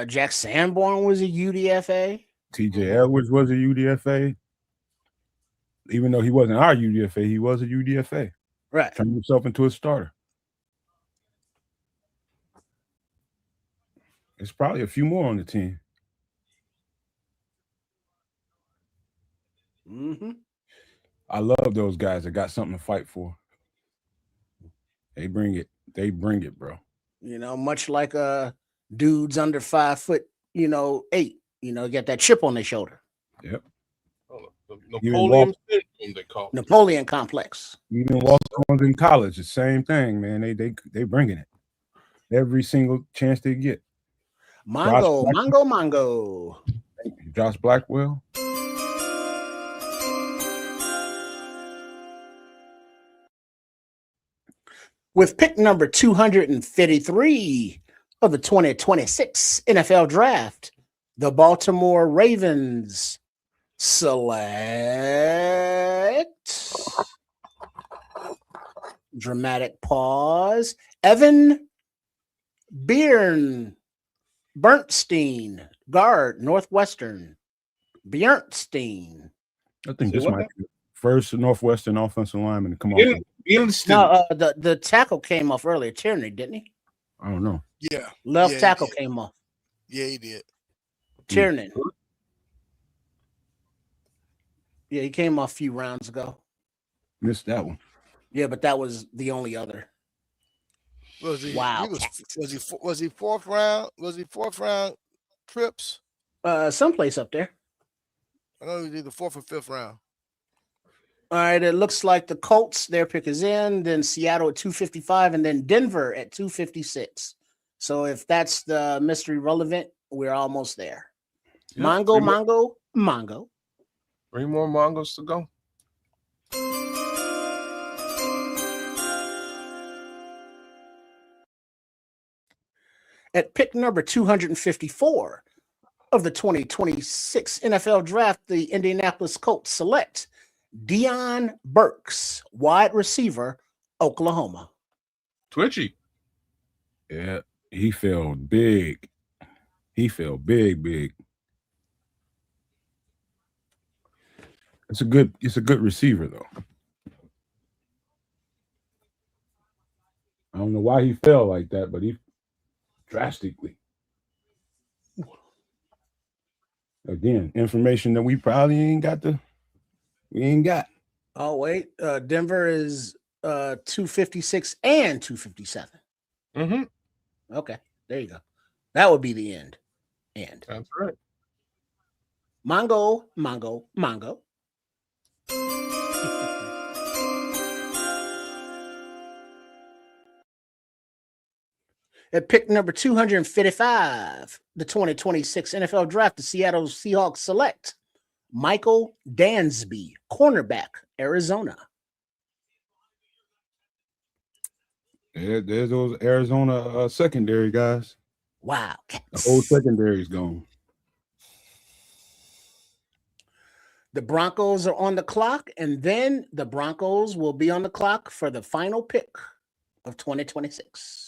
Jack Sanborn was a UDFA. TJ Edwards was a UDFA. Even though he wasn't our UDFA, he was a UDFA. Right. Turned himself into a starter. There's probably a few more on the team. Mm-hmm. I love those guys that got something to fight for. They bring it. They bring it, bro. Much like dudes under 5 foot, 8. Got that chip on their shoulder. Yep. Napoleon syndrome, they call it. Napoleon complex. Even walk-ons in college, the same thing, man. They bringing it every single chance they get. Mongo. Thank you, Josh Blackwell. With pick number 253 of the 2026 NFL Draft, the Baltimore Ravens select dramatic pause. Evan Bernstein, guard, Northwestern. Bernstein. I think Say this what might now? be the first Northwestern offensive lineman to come off. No, the tackle came off earlier. Tierney, didn't he? I don't know. Yeah. Left Yeah, tackle he came off. Yeah, he did. Tierney. Yeah, he came off a few rounds ago. Missed that one. Yeah, but that was the only other. Was he? Wow. Was he fourth round? Was he fourth round trips? Someplace up there. I know he was either fourth or fifth round. All right, it looks like the Colts, their pick is in, then Seattle at 255, and then Denver at 256. So if that's the mystery relevant, we're almost there. Yeah, Mongo. 3 more Mongos to go. At pick number 254 of the 2026 NFL Draft, the Indianapolis Colts select Deion Burks, wide receiver, Oklahoma. Twitchy. Yeah, he fell big. He fell big. It's a good receiver though. I don't know why he fell like that, but he drastically. Again, information that we probably ain't got. Oh, wait. Denver is 256 and 257. Mm-hmm. Okay, there you go. That would be the end. That's right. Mongo. At pick number 255, the 2026 NFL Draft, the Seattle Seahawks select Michael Dansby, cornerback, Arizona. There's those Arizona secondary guys. Wow. The whole secondary is gone. The Broncos are on the clock, and then the Broncos will be on the clock for the final pick of 2026.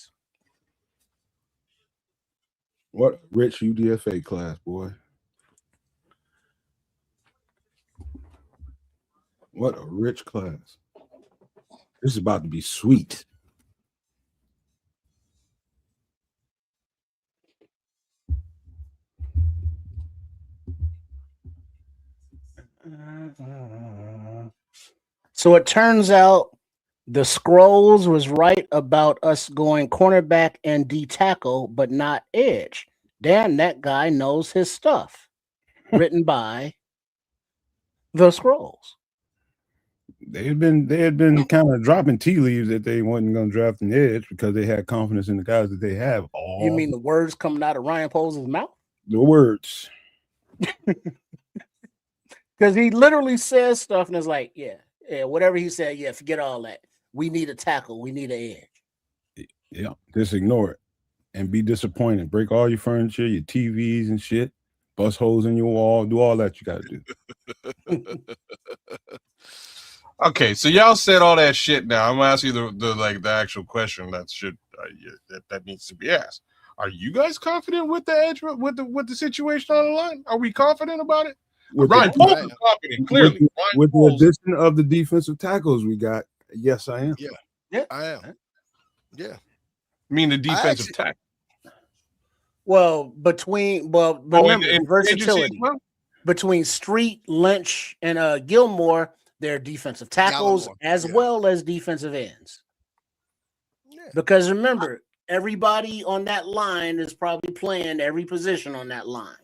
What rich UDFA class, boy. What a rich class. This is about to be sweet. So it turns out the Scrolls was right about us going cornerback and D tackle, but not edge. Damn, that guy knows his stuff. Written by the Scrolls. They had been kind of dropping tea leaves that they wasn't going to draft an edge because they had confidence in the guys that they have. You mean the words coming out of Ryan Poles' mouth? The words. Because he literally says stuff and it's like, yeah, whatever he said, yeah, forget all that. We need a tackle. We need an edge. Yeah, just ignore it and be disappointed. Break all your furniture, your TVs and shit. Bust holes in your wall. Do all that you got to do. Okay, so y'all said all that shit. Now I'm gonna ask you the actual question that needs to be asked. Are you guys confident with the edge with the situation on the line? Are we confident about it? Ryan Poles is confident, clearly. With the addition of the defensive tackles we got, yes, I am. Yeah, I am. Yeah. I mean the defensive tackle. Well, remember versatility between Street, Lynch, and Gilmore. They're defensive tackles as well as defensive ends. Yeah. Because remember, everybody on that line is probably playing every position on that line.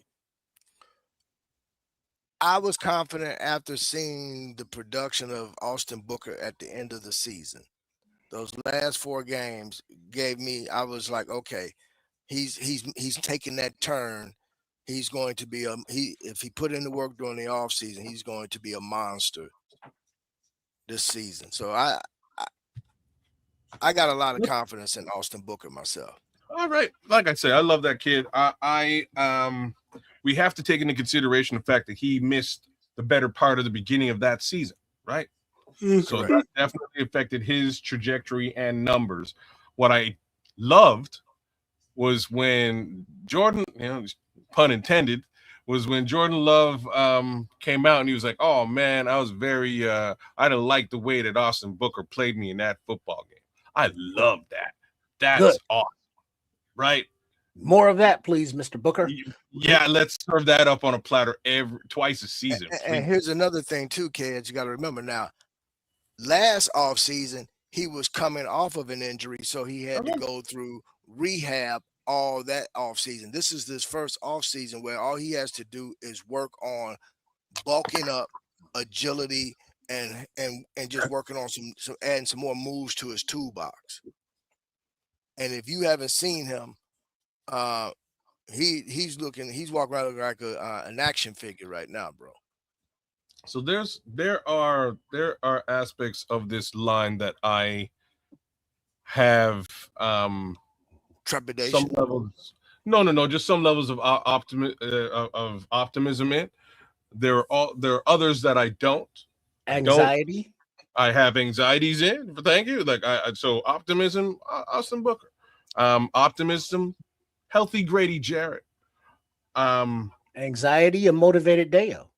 I was confident after seeing the production of Austin Booker at the end of the season. Those last 4 games I was like, okay, he's taking that turn. He's going to be if he put in the work during the offseason, he's going to be a monster this season. So I got a lot of confidence in Austin Booker myself. All right. Like I say, I love that kid. We have to take into consideration the fact that he missed the better part of the beginning of that season, right? So that definitely affected his trajectory and numbers. What I loved was when Jordan, pun intended, was when Jordan Love came out and he was like, "Oh man, I was very I didn't like the way that Austin Booker played me in that football game. I love that. That's Good. awesome, right? More of that, please, Mr. Booker. Yeah, let's serve that up on a platter twice a season. And here's another thing too, kids. You got to remember now. Last offseason, he was coming off of an injury, so he had to go through rehab all that offseason. This is his first offseason where all he has to do is work on bulking up, agility, and just working on some adding some more moves to his toolbox. And if you haven't seen him, he's walking around looking like an action figure right now, bro. So there are aspects of this line that I have Trepidation. some levels. No, just some levels of optimism in. There are others that I don't. Anxiety. I have anxieties in. Thank you. Like so optimism, Austin Booker. Optimism, healthy Grady Jarrett. Anxiety, a motivated Deo.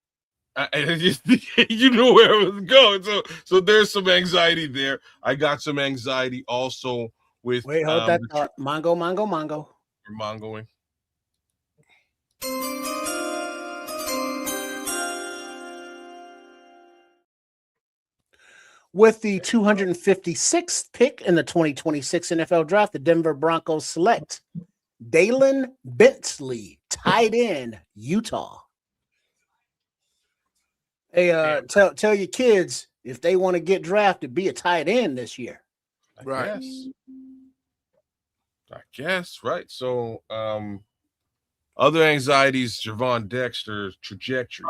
You know where I was going. So there's some anxiety there. I got some anxiety also with. Wait, hold that thought. Mongo. We're mongoing. With the 256th pick in the 2026 NFL Draft, the Denver Broncos select Dalen Bentley, tight end, Utah. Hey, tell your kids if they want to get drafted, be a tight end this year. Right. I guess, right. So other anxieties, Javon Dexter's trajectory.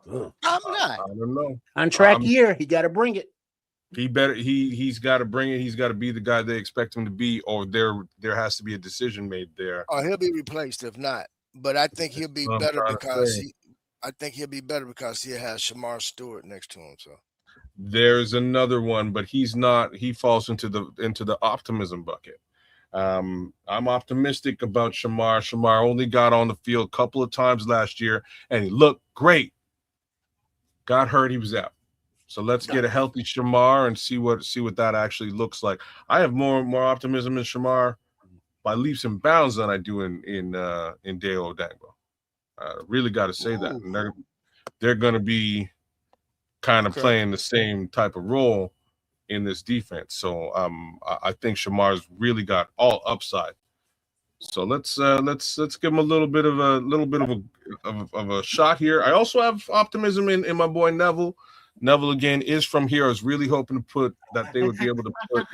I'm not. I don't know. On track year, he got to bring it. He's got to bring it. He's got to be the guy they expect him to be, or there has to be a decision made there. Or he'll be replaced if not. But I think he'll be better because he has Shamar Stewart next to him. So there's another one, but he's not. He falls into the optimism bucket. I'm optimistic about Shamar. Shamar only got on the field a couple of times last year, and he looked great. Got hurt, he was out. So let's get a healthy Shamar and see what that actually looks like. I have more optimism in Shamar by leaps and bounds than I do in Deo Odangbo. Really got to say that. And they're going to be kind of playing the same type of role in this defense. So I think Shamar's really got all upside. So let's give him a little bit of a shot here. I also have optimism in my boy Neville. Neville again is from here. I was really hoping to put that they would be able to put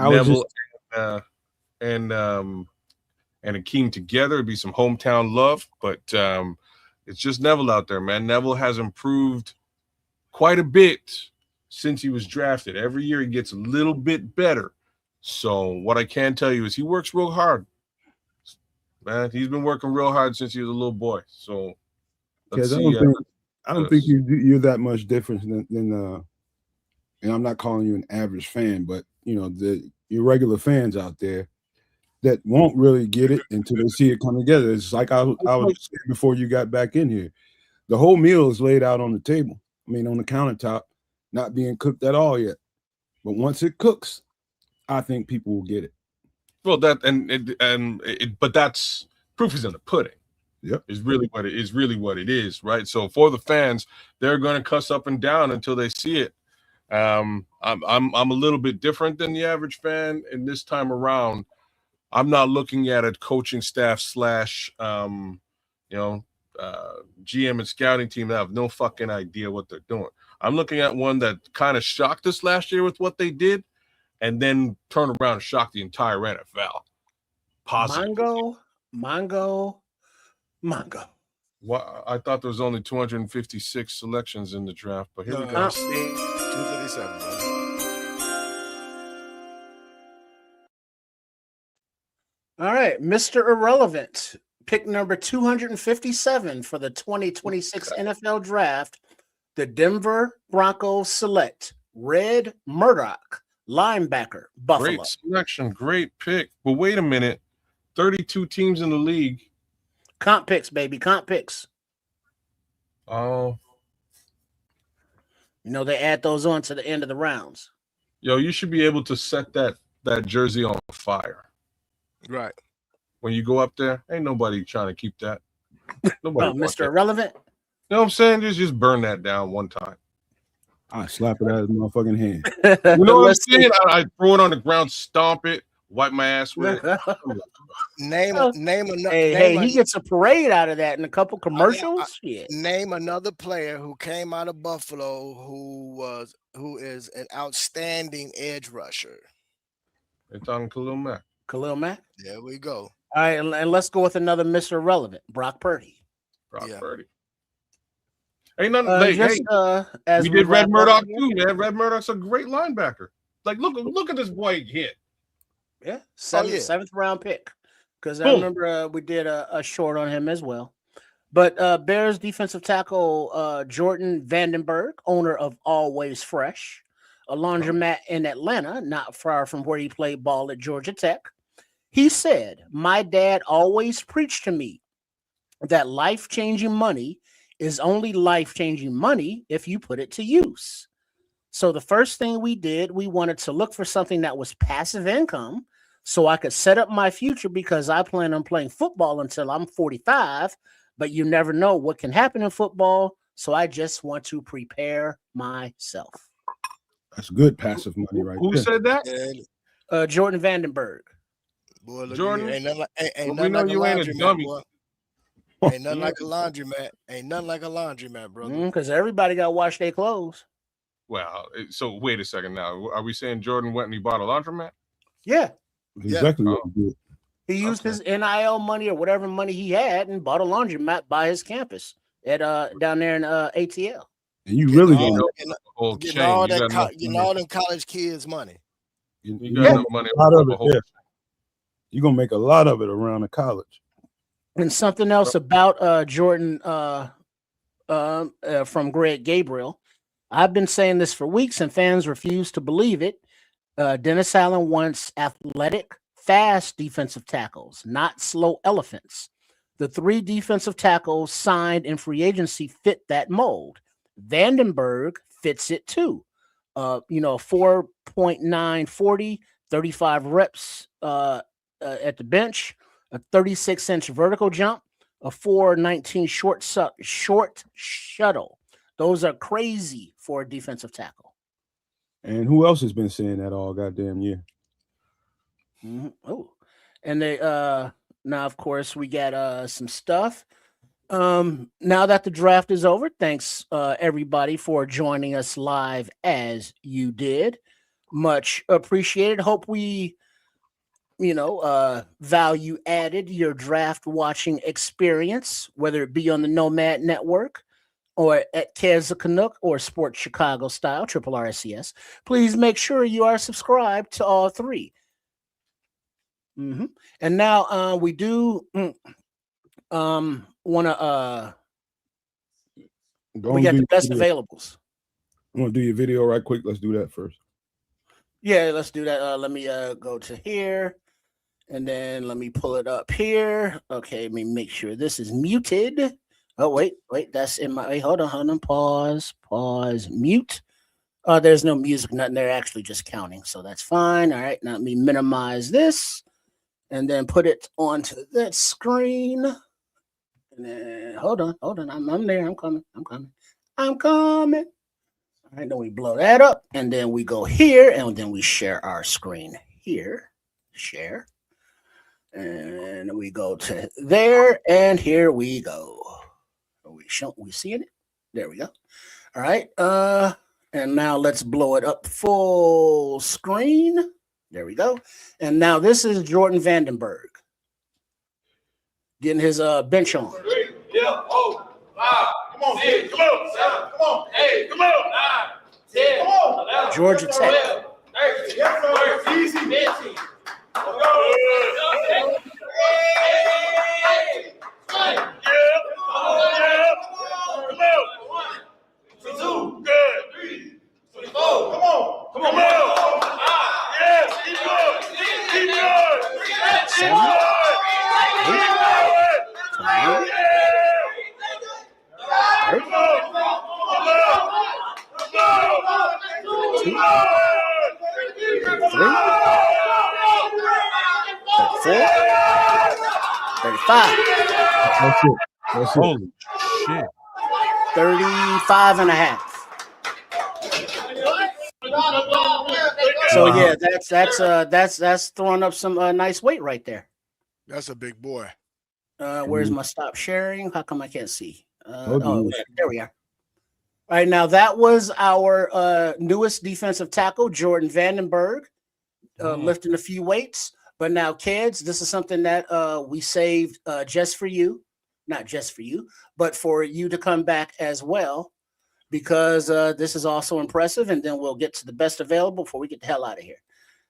Neville and Akeem together. It'd be some hometown love, but it's just Neville out there, man. Neville has improved quite a bit since he was drafted. Every year he gets a little bit better. So what I can tell you is he works real hard. Man, he's been working real hard since he was a little boy. So let's see. I don't think you're that much different than and I'm not calling you an average fan, but your regular fans out there that won't really get it until they see it come together. It's like I was saying before you got back in here. The whole meal is laid out on the table. I mean, on the countertop, not being cooked at all yet. But once it cooks, I think people will get it. Well, but that's proof is in the pudding. Yep. Is really what it is, right? So for the fans, they're going to cuss up and down until they see it. I'm a little bit different than the average fan, and this time around, I'm not looking at a coaching staff / GM and scouting team that have no fucking idea what they're doing. I'm looking at one that kind of shocked us last year with what they did, and then turn around and shock the entire NFL. Possibly. Mongo. Well, I thought there was only 256 selections in the draft, but here we go. 257. All right, Mr. Irrelevant, pick number 257 for the 2026 NFL Draft. The Denver Broncos select Red Murdoch, linebacker, Buffalo. Great selection, great pick. But wait a minute. 32 teams in the league. Comp picks, baby. Comp picks. Oh, You know, they add those on to the end of the rounds. yo, you should be able to set that jersey on fire. Right. When you go up there, ain't nobody trying to keep that. Nobody wants Mr. that. Irrelevant. You know what I'm saying? Just burn that down one time. I slap it out of his motherfucking hand. You know what I'm Let's see. saying? I throw it on the ground, stomp it, wipe my ass with it. Name Hey, he gets a parade out of that in a couple commercials. Name another player who came out of Buffalo who is an outstanding edge rusher. They're talking Khalil Mack. Khalil Mack. There we go. All right, and let's go with another Mr. Irrelevant, Brock Purdy. Brock Yeah. Purdy. Ain't nothing. As we did Red Murdoch too, man. Red Murdoch's a great linebacker. Like, look at this boy hit. Yeah, yeah. seventh round pick. Because I remember we did a short on him as well. But Bears defensive tackle Jordan Vandenberg, owner of Always Fresh, a laundromat in Atlanta, not far from where he played ball at Georgia Tech. He said, "My dad always preached to me that life-changing money is only life-changing money if you put it to use. So the first thing we did, we wanted to look for something that was passive income so I could set up my future because I plan on playing football until I'm 45, but you never know what can happen in football. So I just want to prepare myself." That's good passive money right Who there. said that? Jordan Vandenberg. Boy, look Jordan, ain't nothing we know like you a ain't a laundromat, dummy. boy. Ain't nothing like a laundromat. Ain't nothing like a laundromat, brother. Because everybody got to wash their clothes. Well, so wait a second now. Are we saying Jordan went and he bought a laundromat? Yeah. Exactly what he did. He used his NIL money or whatever money he had and bought a laundromat by his campus at down there in ATL. And you really Getting don't getting all them college kids money. You got enough money. A lot of it, yeah. You're gonna make a lot of it around the college. And something else about Jordan from Greg Gabriel. I've been saying this for weeks and fans refuse to believe it. Dennis Allen wants athletic, fast defensive tackles, not slow elephants. The 3 defensive tackles signed in free agency fit that mold. Vandenberg fits it too. 4.9 40, 35 reps at the bench, a 36-inch vertical jump, a 4.19 short shuttle. Those are crazy for a defensive tackle. And who else has been saying that all goddamn year? Mm-hmm. Oh, and they now of course we got some stuff. Now that the draft is over, thanks everybody for joining us live as you did. Much appreciated. Hope we value added your draft watching experience, whether it be on the Nomad Network or at Kez the Canuck or Sports Chicago Style, Triple RSCS. Please make sure you are subscribed to all 3. Mm-hmm. And now we do want to we got the best availables. I'm gonna do your video right quick. Let's do that first. Yeah, let's do that. Let me go to here, and then let me pull it up here. Okay, let me make sure this is muted. Oh, wait, that's in my, hold on, pause, mute. There's no music, nothing there, actually just counting, so that's fine. All right, now let me minimize this, and then put it onto that screen. And then, hold on, I'm there, I'm coming. All right, then we blow that up, and then we go here, and then we share our screen here, share. And we go to there, and here we go. We seeing it? There we go. All right. And now let's blow it up full screen. There we go. And now this is Jordan Vandenberg getting his bench on. 3, yeah, 4, 5, come on, 6, come on, 7, come on, 8, come on, 9, 10, come on, 11, Georgia Tech. 12, 13, easy, 15. 35. That's it. That's it. Holy shit. 35 and a half. So yeah, that's throwing up some nice weight right there. That's a big boy. Where's my stop sharing? How come I can't see? Oh, There we are. All right, now that was our newest defensive tackle, Jordan Vandenberg, lifting a few weights. But now, kids, this is something that we saved just for you. Not just for you, but for you to come back as well, because this is also impressive. And then we'll get to the best available before we get the hell out of here.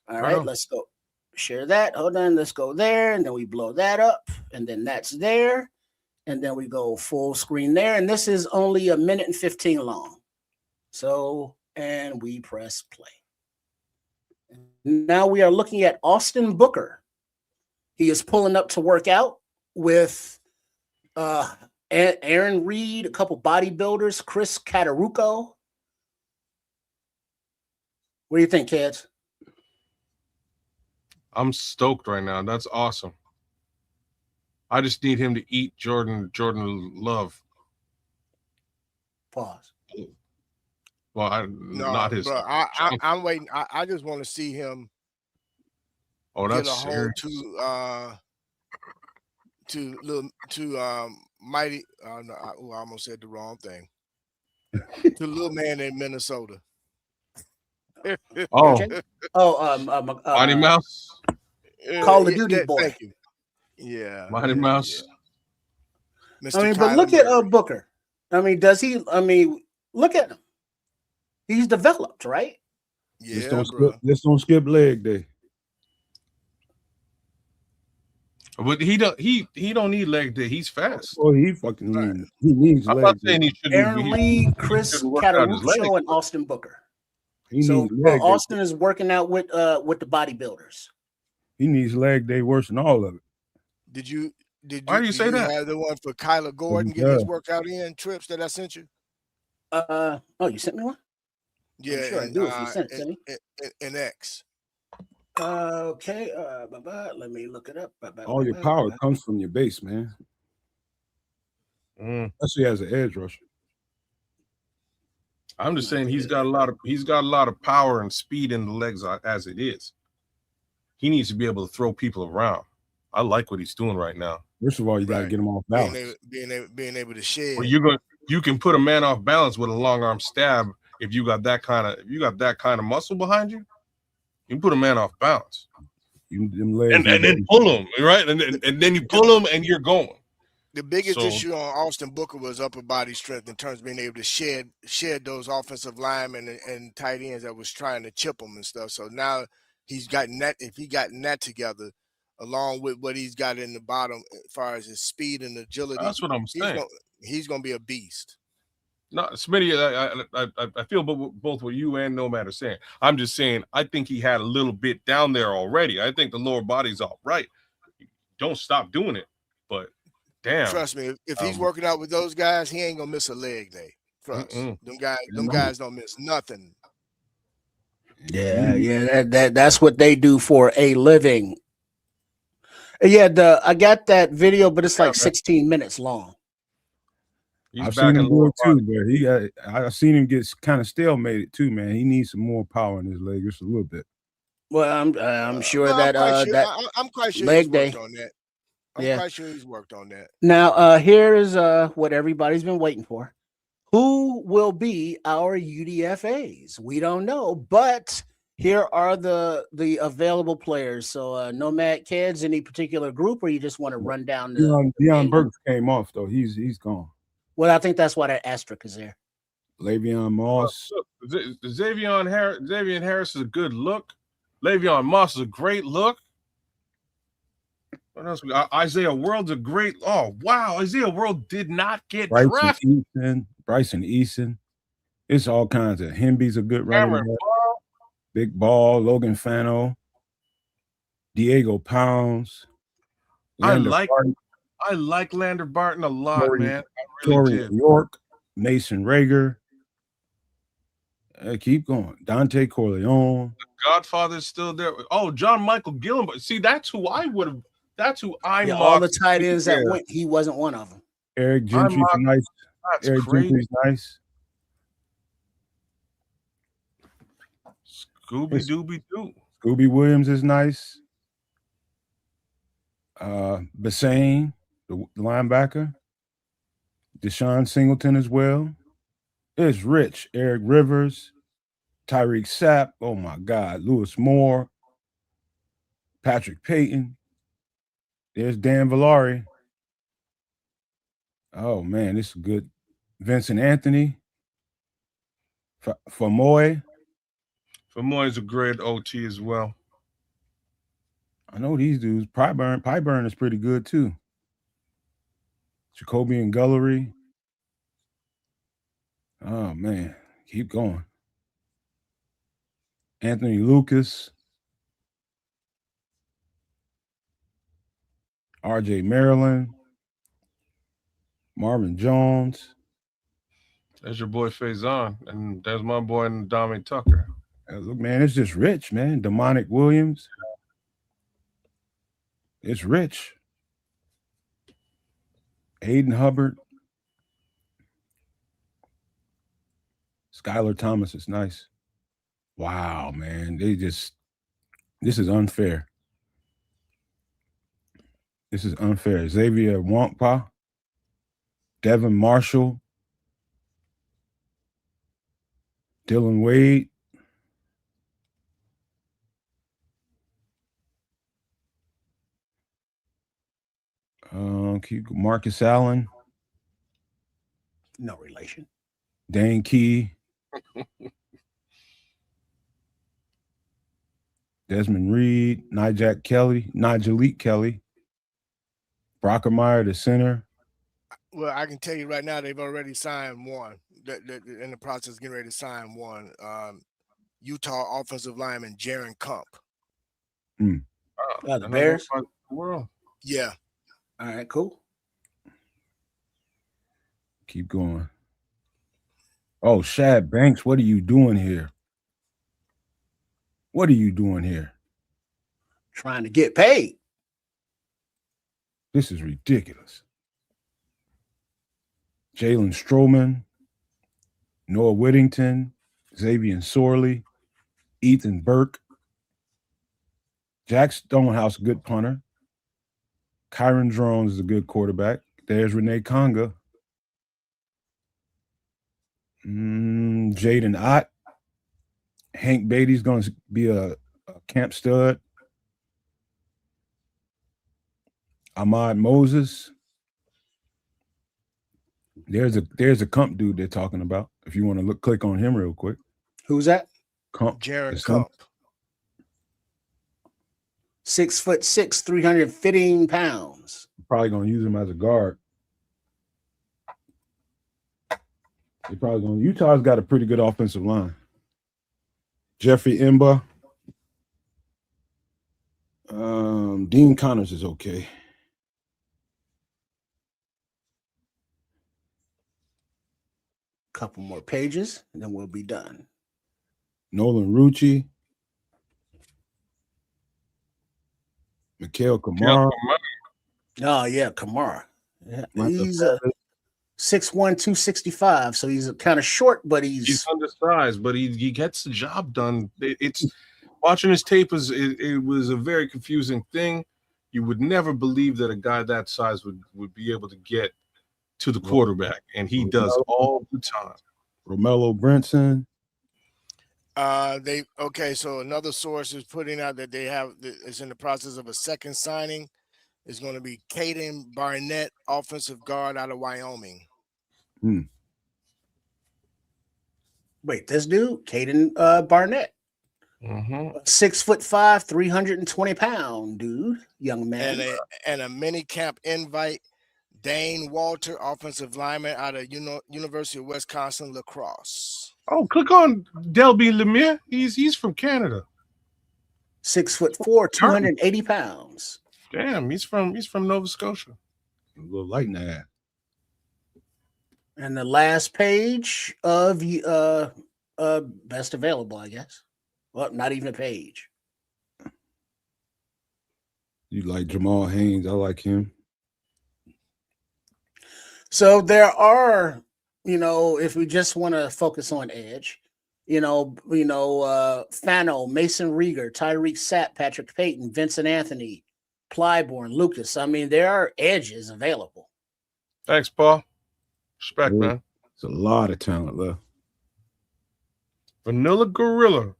All right, let's go. Share that. Hold on. Let's go there. And then we blow that up. And then that's there. And then we go full screen there. And this is only 1 minute and 15 long. So, and we press play. Now we are looking at Austin Booker. He is pulling up to work out with Aaron Reed, a couple bodybuilders, Chris Catarucco. What do you think, kids? I'm stoked right now. That's awesome. I just need him to eat Jordan Love. Pause. Well, not his. Bro, I'm waiting. I just want to see him. Oh, that's get a hold to mighty. No, I almost said the wrong thing. To little man in Minnesota. Mighty Mouse. Call of Duty boy. Thank you. Yeah, Mighty Mouse. Mr. I mean, but look at Booker. I mean, look at him. He's developed, right? Yeah, just don't skip leg day. But he don't need leg day. He's fast. Oh, he fucking he needs I'm leg not day. saying he should. Aaron Reed, Chris Cataruccio, and Austin Booker. So Austin is working out with the bodybuilders. He needs leg day worse than all of it. Why do you say that? Have the one for Kyler Gordon getting his workout in trips that I sent you? You sent me one? Yeah, I'm sure I do if you sent it to me. In X. Okay, let me look it up. All your power comes from your base, man. Especially as an edge rusher. I'm just saying he's got a lot of power and speed in the legs as it is. He needs to be able to throw people around. I like what he's doing right now. First of all, you got to get him off balance. Being able to shed. Well, you can put a man off balance with a long arm stab if you got that kind of muscle behind you. You can put a man off balance. And then pull him, right? And then you pull him and you're going. The biggest issue on Austin Booker was upper body strength in terms of being able to shed those offensive linemen and tight ends that was trying to chip them and stuff. So now he's gotten that. If he gotten that together, along with what he's got in the bottom as far as his speed and agility, that's what I'm saying. He's gonna be a beast. No, Smitty, I feel both what you and Nomad are saying. I'm just saying I think he had a little bit down there already. I think the lower body's all right. Don't stop doing it. But damn. Trust me, if he's working out with those guys, he ain't gonna miss a leg day. Trust. Them guys don't miss nothing. Yeah, that's what they do for a living. Yeah, I got that video, but it's like 16 minutes long. I've seen him do it too, but I've seen him get kind of stalemated too, man. He needs some more power in his leg, just a little bit. Well, I'm sure I'm quite sure leg day on that. I'm quite sure he's worked on that. Now, here is what everybody's been waiting for. Who will be our UDFAs? We don't know, but here are the available players. So, Nomad kids, any particular group, or you just want to run down the Deion Burks came off though. He's gone. Well, I think that's why that asterisk is there. Le'Veon Moss. Xavier Harris is a good look. Le'Veon Moss is a great look. What else? Isaiah World's a great. Oh wow, Isaiah World did not get drafted. Bryson Eason. It's all kinds of. Hemby's a good running back. Big Ball, Logan Fano, Diego Pounds. I like Lander Barton a lot, man. Torian York, Mason Rager. Keep going. Dante Corleone. The Godfather's still there. Oh, John Michael Gillen. See, that's who I would have. That's who I Yeah, mocked. all the tight ends that Yeah. went, he wasn't one of them. Eric Gentry's mocked- nice. That's Eric crazy. Gentry's nice. Scooby Dooby Doo. Scooby Williams is nice. Bassane, the linebacker. Deshaun Singleton as well. It's rich. Eric Rivers, Tyreek Sapp. Oh my God. Lewis Moore, Patrick Payton. There's Dan Villari. Oh man, this is good. Vincent Anthony. Famoy. Famoy is a great OT as well. I know these dudes. Pyburn is pretty good too. Jacoby and Gullery. Oh man, keep going. Anthony Lucas. RJ Maryland. Marvin Jones. There's your boy Faison, and there's my boy Ndame Tucker. Look, man, it's just rich, man. Demonic Williams. It's rich. Hayden Hubbard. Skylar Thomas is nice. Wow, man. This is unfair. This is unfair. Xavier Wankpa. Devin Marshall. Dylan Wade. Marcus Allen. No relation. Dane Key. Desmond Reed. Nigel Kelly. Brockermeyer, the center. Well, I can tell you right now, they've already signed one. They're in the process of getting ready to sign one. Utah offensive lineman Jaron Kump. The Bears. World. Yeah. All right, cool. Keep going. Oh, Shad Banks, what are you doing here? What are you doing here? Trying to get paid. This is ridiculous. Jalen Stroman, Noah Whittington, Xavier Sorley, Ethan Burke, Jack Stonehouse, good punter. Kyron Drones is a good quarterback. There's Renee Conga. Jaden Ott. Hank Beatty's going to be a camp stud. Ahmad Moses. There's a Kump dude they're talking about. If you want to click on him real quick. Who's that? Kump. Jaron Kump. 6'6", 315 pounds. Probably going to use him as a guard. They're probably going. Utah's got a pretty good offensive line. Jeffrey Imba. Dean Connors is okay. Couple more pages, and then we'll be done. Nolan Rucci. Mikhail Kamara. Oh, yeah, Kamara. Yeah, he's 6'1", 265, so he's kind of short, but he's undersized, but he gets the job done. It's watching his tape it was a very confusing thing. You would never believe that a guy that size would be able to get to the quarterback, and he does all the time. Romello Brinson. So another source is putting out that is in the process of a second signing. It's going to be Caden Barnett, offensive guard out of Wyoming. Wait, this dude, Caden Barnett. 6'5", 320-pound dude, young man. And a mini camp invite, Dane Walter, offensive lineman out of University of Wisconsin La Crosse. Oh, click on Delby Lemire. He's from Canada. 6'4", 280 pounds. Damn, he's from Nova Scotia. A little light in that. And the last page of best available, I guess. Well, not even a page. You like Jamal Haynes? I like him. So there are, if we just want to focus on edge, Fano, Mason Rieger, Tyreek Sapp, Patrick Payton, Vincent Anthony, Clybourne, Lucas. I mean, there are edges available. Thanks, Paul. Respect, man. There's a lot of talent left. Vanilla Gorilla.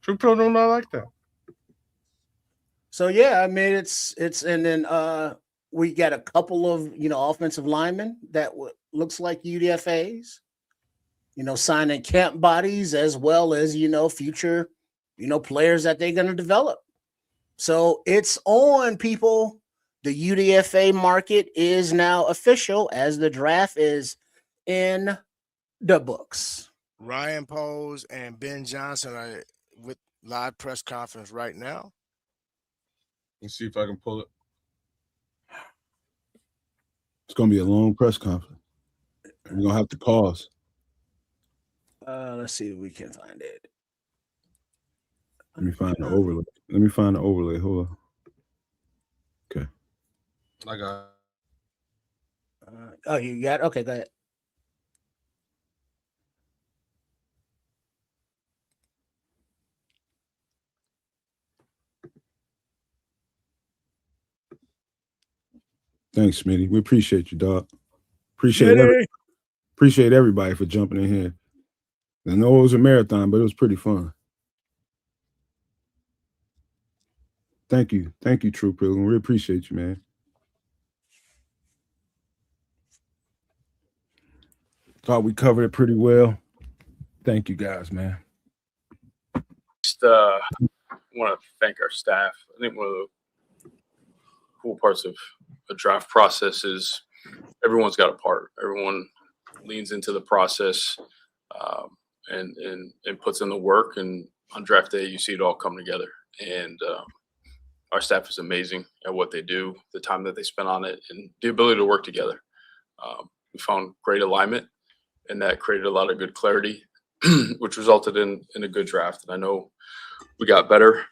True Pill do not like that. So yeah, I mean it's and then we got a couple of offensive linemen that looks like UDFAs. Signing camp bodies as well as future players that they're going to develop. So it's on, people. The UDFA market is now official as the draft is in the books. Ryan Poles and Ben Johnson are with live press conference right now. Let's see if I can pull it. It's going to be a long press conference. We're going to have to pause. Let's see if we can find it. Let me find the overlay. Hold on. Okay. I got Oh, you got it? Okay, go ahead. Thanks, Smitty. We appreciate you, dog. Appreciate everybody for jumping in here. I know it was a marathon, but it was pretty fun. Thank you, True Pilgrim. We appreciate you, man. Thought we covered it pretty well. Thank you, guys, man. Just want to thank our staff. I think one of the cool parts of a draft process is everyone's got a part. Everyone leans into the process and puts in the work. And on draft day, you see it all come together. And our staff is amazing at what they do, the time that they spend on it, and the ability to work together. We found great alignment, and that created a lot of good clarity, which resulted in a good draft. And I know we got better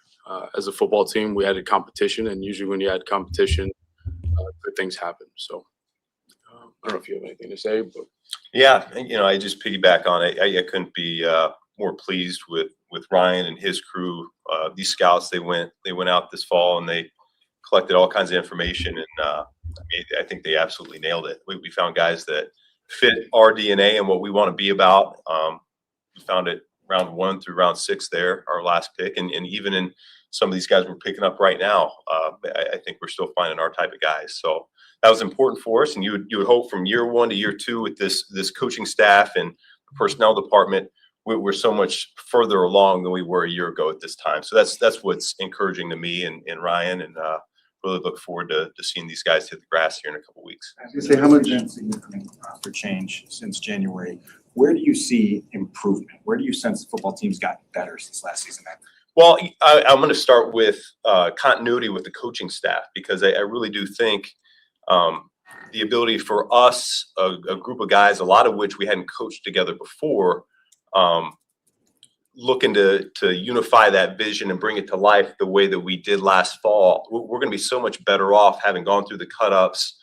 as a football team. We added competition, and usually when you add competition, good things happen. So I don't know if you have anything to say, but yeah, I just piggyback on it. I couldn't be more pleased with Ryan and his crew. These scouts, they went out this fall and they collected all kinds of information, and I think they absolutely nailed it. We found guys that fit our DNA and what we want to be about. We found it round 1 through round 6 there, our last pick, and even in some of these guys we're picking up right now, I think we're still finding our type of guys. So that was important for us, and you would hope from year 1 to year 2 with this coaching staff and personnel department, we're so much further along than we were a year ago at this time. So that's what's encouraging to me and Ryan, and really look forward to seeing these guys hit the grass here in a couple of weeks. I was going to say, how much been significant for change since January? Where do you see improvement? Where do you sense the football team's gotten better since last season? Well, I'm going to start with continuity with the coaching staff, because I really do think the ability for us, a group of guys, a lot of which we hadn't coached together before, looking to unify that vision and bring it to life the way that we did last fall. We're going to be so much better off having gone through the cut-ups.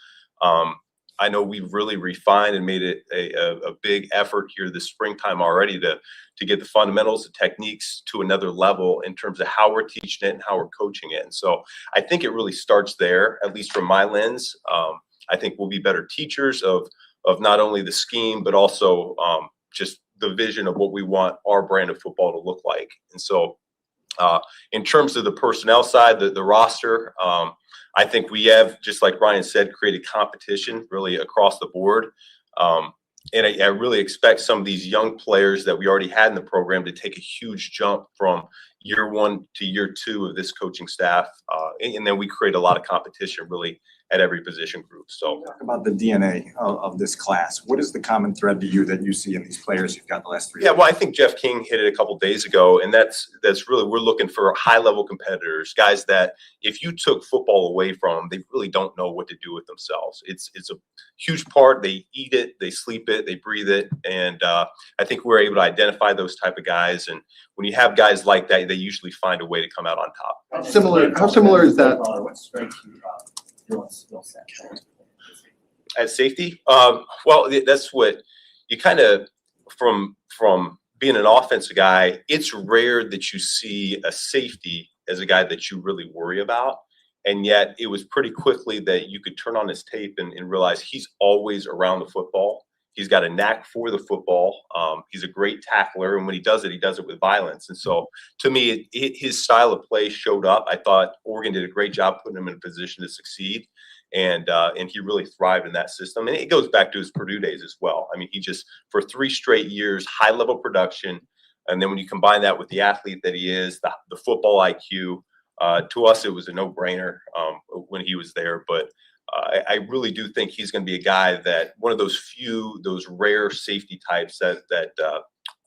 I know we've really refined and made it a big effort here this springtime already to get the fundamentals, the techniques to another level in terms of how we're teaching it and how we're coaching it. And so I think it really starts there, at least from my lens. I think we'll be better teachers of not only the scheme, but also just the vision of what we want our brand of football to look like. And so in terms of the personnel side, the roster, I think we have, just like Ryan said, created competition really across the board. And I really expect some of these young players that we already had in the program to take a huge jump from year 1 to year 2 of this coaching staff. And then we create a lot of competition really at every position group. So Talk about the DNA of this class. What is the common thread to you that you see in these players you've got the last 3 yeah, years? well, I think Jeff King hit it a couple days ago, and that's really, we're looking for high-level competitors, guys that if you took football away from them, they really don't know what to do with themselves. It's a huge part. They eat it, they sleep it, they breathe it, and I think we're able to identify those type of guys. And when you have guys like that, they usually find a way to come out on top. How similar is that? What strikes you about Dylan's skill set? At safety, well, that's what you kind of from being an offensive guy. It's rare that you see a safety as a guy that you really worry about, and yet it was pretty quickly that you could turn on his tape and realize he's always around the football. He's got a knack for the football. He's a great tackler, and when he does it with violence. And so, to me, his style of play showed up. I thought Oregon did a great job putting him in a position to succeed, and he really thrived in that system. And it goes back to his Purdue days as well. I mean, he just, for 3 straight years, high-level production, and then when you combine that with the athlete that he is, the football IQ, to us, it was a no-brainer when he was there. But I really do think he's going to be a guy that one of those rare safety types that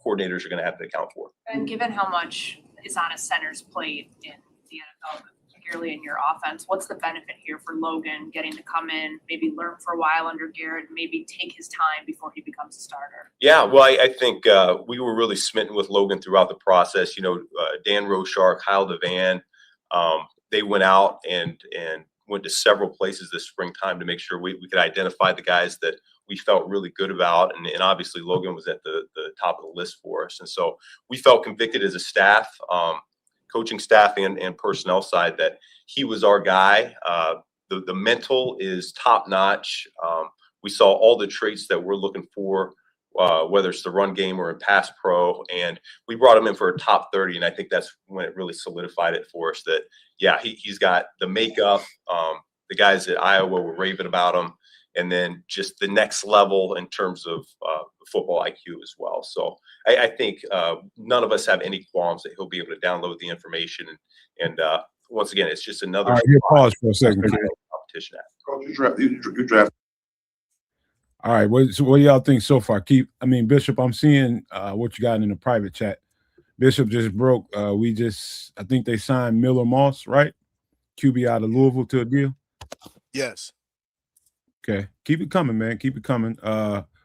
coordinators are going to have to account for. And given how much is on a center's plate in the NFL, particularly in your offense, what's the benefit here for Logan getting to come in, maybe learn for a while under Garrett, maybe take his time before he becomes a starter? Yeah, well, I think we were really smitten with Logan throughout the process. You know, Dan Roshar, Kyle Devan, they went out and went to several places this springtime to make sure we could identify the guys that we felt really good about. And obviously Logan was at the top of the list for us. And so we felt convicted as a staff, coaching staff and personnel side, that he was our guy. The mental is top notch. We saw all the traits that we're looking for, whether it's the run game or in pass pro, and we brought him in for a top 30. And I think that's when it really solidified it for us that, yeah, he's got the makeup. The guys at Iowa were raving about him, and then just the next level in terms of football IQ as well. So I think none of us have any qualms that he'll be able to download the information. And once again, it's just another. All right, you pause for a second. Competition. Coach, you draft. All right, what do y'all think so far? Bishop, I'm seeing what you got in the private chat. Bishop just broke. I think they signed Miller Moss, right? QB out of Louisville to a deal. Yes. Okay, keep it coming, man. Keep it coming.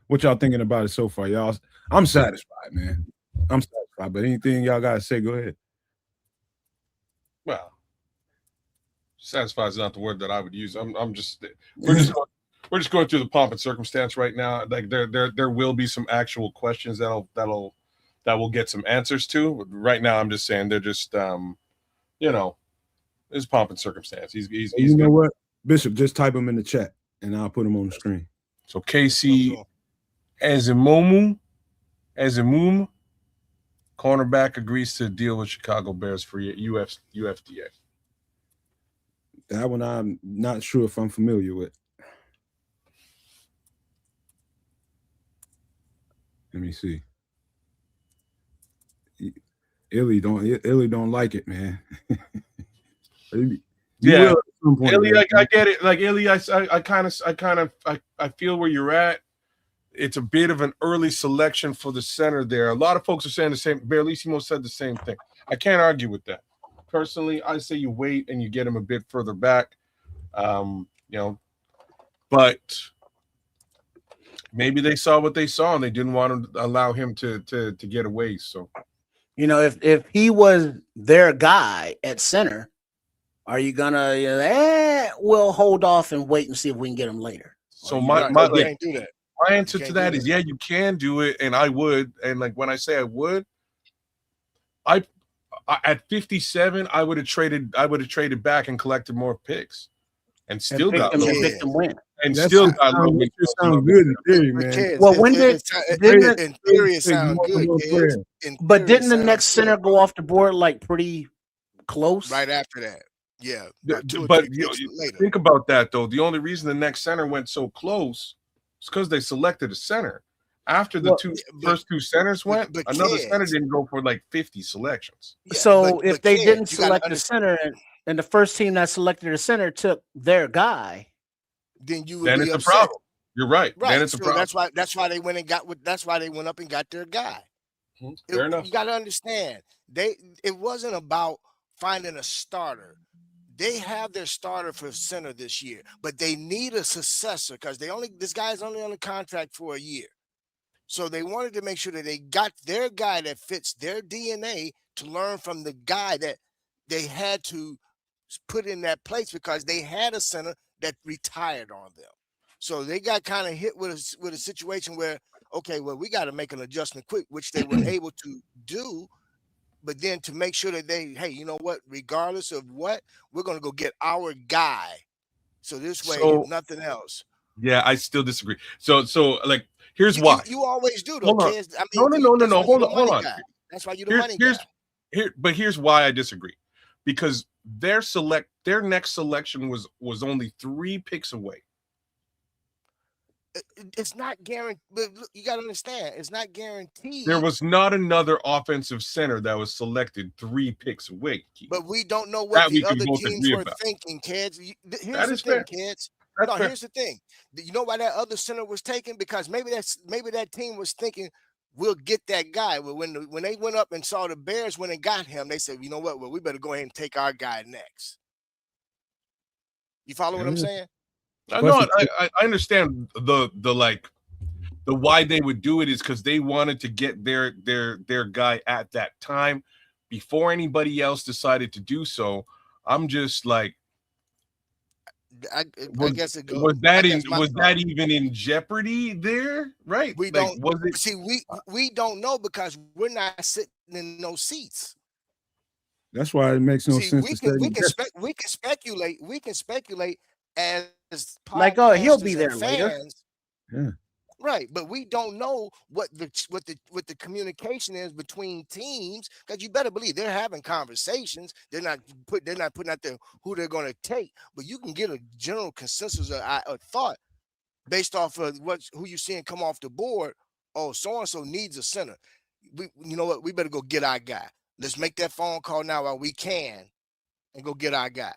What y'all thinking about it so far, y'all? I'm satisfied, man. I'm satisfied. But anything y'all gotta say, go ahead. Well, satisfied is not the word that I would use. We're just going through the pomp and circumstance right now. Like there will be some actual questions that will get some answers to. Right now, I'm just saying they're just it's pomp and circumstance. He's you know what, Bishop, just type him in the chat and I'll put him on the screen. So KC Ezemomu, cornerback, agrees to deal with Chicago Bears for UFDA. That one I'm not sure if I'm familiar with. Let me see. Illy don't like it, man. Yeah, Illy, I get it. Like Illy, I feel where you're at. It's a bit of an early selection for the center there. A lot of folks are saying the same. Barlissimo said the same thing. I can't argue with that. Personally, I say you wait and you get him a bit further back. But maybe they saw what they saw and they didn't want to allow him to get away. So, if he was their guy at center, are you gonna we'll hold off and wait and see if we can get him later? So can't do that. My answer to that is, yeah, you can do it, and I would. And like when I say I would, I at 57, I would have traded back and collected more picks, and still got Logan. And still got Logan. Sounds good in theory, man. Well, when in theory it sounds good, but didn't the next center go off the board like pretty close? Right after that, yeah. But think about that though. The only reason the next center went so close is because they selected a center. After the first two centers went, another center didn't go for like 50 selections. Yeah, so if they didn't select the center and the first team that selected a center took their guy, then you would Then be it's a upset. problem. You're right. Right. Then it's a So problem. that's why they went and got that's why they went up and got their guy. Fair enough. You got to understand, it wasn't about finding a starter. They have their starter for center this year, but they need a successor because this guy's only on a contract for a year. So they wanted to make sure that they got their guy that fits their DNA to learn from the guy that they had to put in that place because they had a center that retired on them. So they got kind of hit with a situation where, okay, well, we got to make an adjustment quick, which they were able to do. But then to make sure that hey, you know what, regardless of what, we're going to go get our guy. So this way, if nothing else. Yeah, I still disagree. So like, here's why. You always do, though, kids. I mean, no. Hold on. Guy. That's why you're the money guy. But here's why I disagree. Because their next selection was only 3 picks away. It's not guaranteed. You got to understand, it's not guaranteed. There was not another offensive center that was selected 3 picks away. Keith. But we don't know what the other teams were thinking, kids. Here's the thing, kids. No, here's the thing. You know why that other center was taken? Because maybe that team was thinking, we'll get that guy. Well, when they went up and saw the Bears when they got him, they said, you know what? Well, we better go ahead and take our guy next. You follow what I'm saying? No, I understand the why they would do it is because they wanted to get their guy at that time before anybody else decided to do so. I'm just like, I guess it goes. Was that even in jeopardy there? Right? We don't see. We don't know because we're not sitting in no seats. That's why it makes no sense. We can speculate. We can speculate as like, oh, he'll be there later. Yeah. Right, but we don't know what the communication is between teams because you better believe they're having conversations. They're not putting out there who they're going to take, but you can get a general consensus or thought based off of who you're seeing come off the board. Oh, so and so needs a center. You know what? We better go get our guy. Let's make that phone call now while we can, and go get our guy.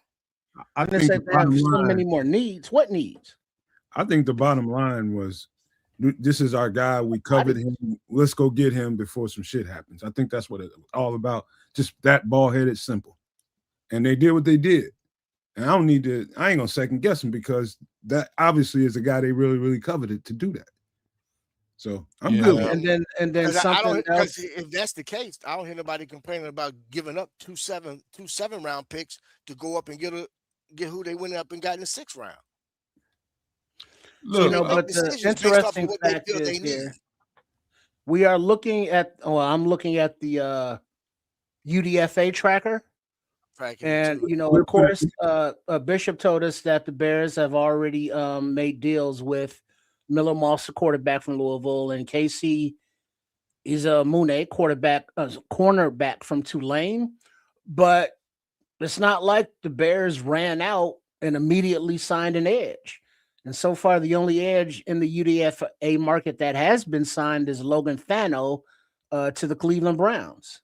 I'm gonna say they have so many more needs. What needs? I think the bottom line was, this is our guy. We covered him. Let's go get him before some shit happens. I think that's what it's all about. Just that ball-headed simple. And they did what they did. And I ain't gonna second guess him because that obviously is a guy they really, really coveted to do that. So I'm good. And then something else. If that's the case, I don't hear nobody complaining about giving up two seven round picks to go up and get who they went up and got in the 6th round. Look, but the interesting fact is here, we are looking at. Oh, I'm looking at the UDFA tracker, and of course, Bishop told us that the Bears have already made deals with Miller Moss, the quarterback from Louisville, and KC is a Mooney cornerback from Tulane. But it's not like the Bears ran out and immediately signed an edge. And so far, the only edge in the UDFA market that has been signed is Logan Fano to the Cleveland Browns.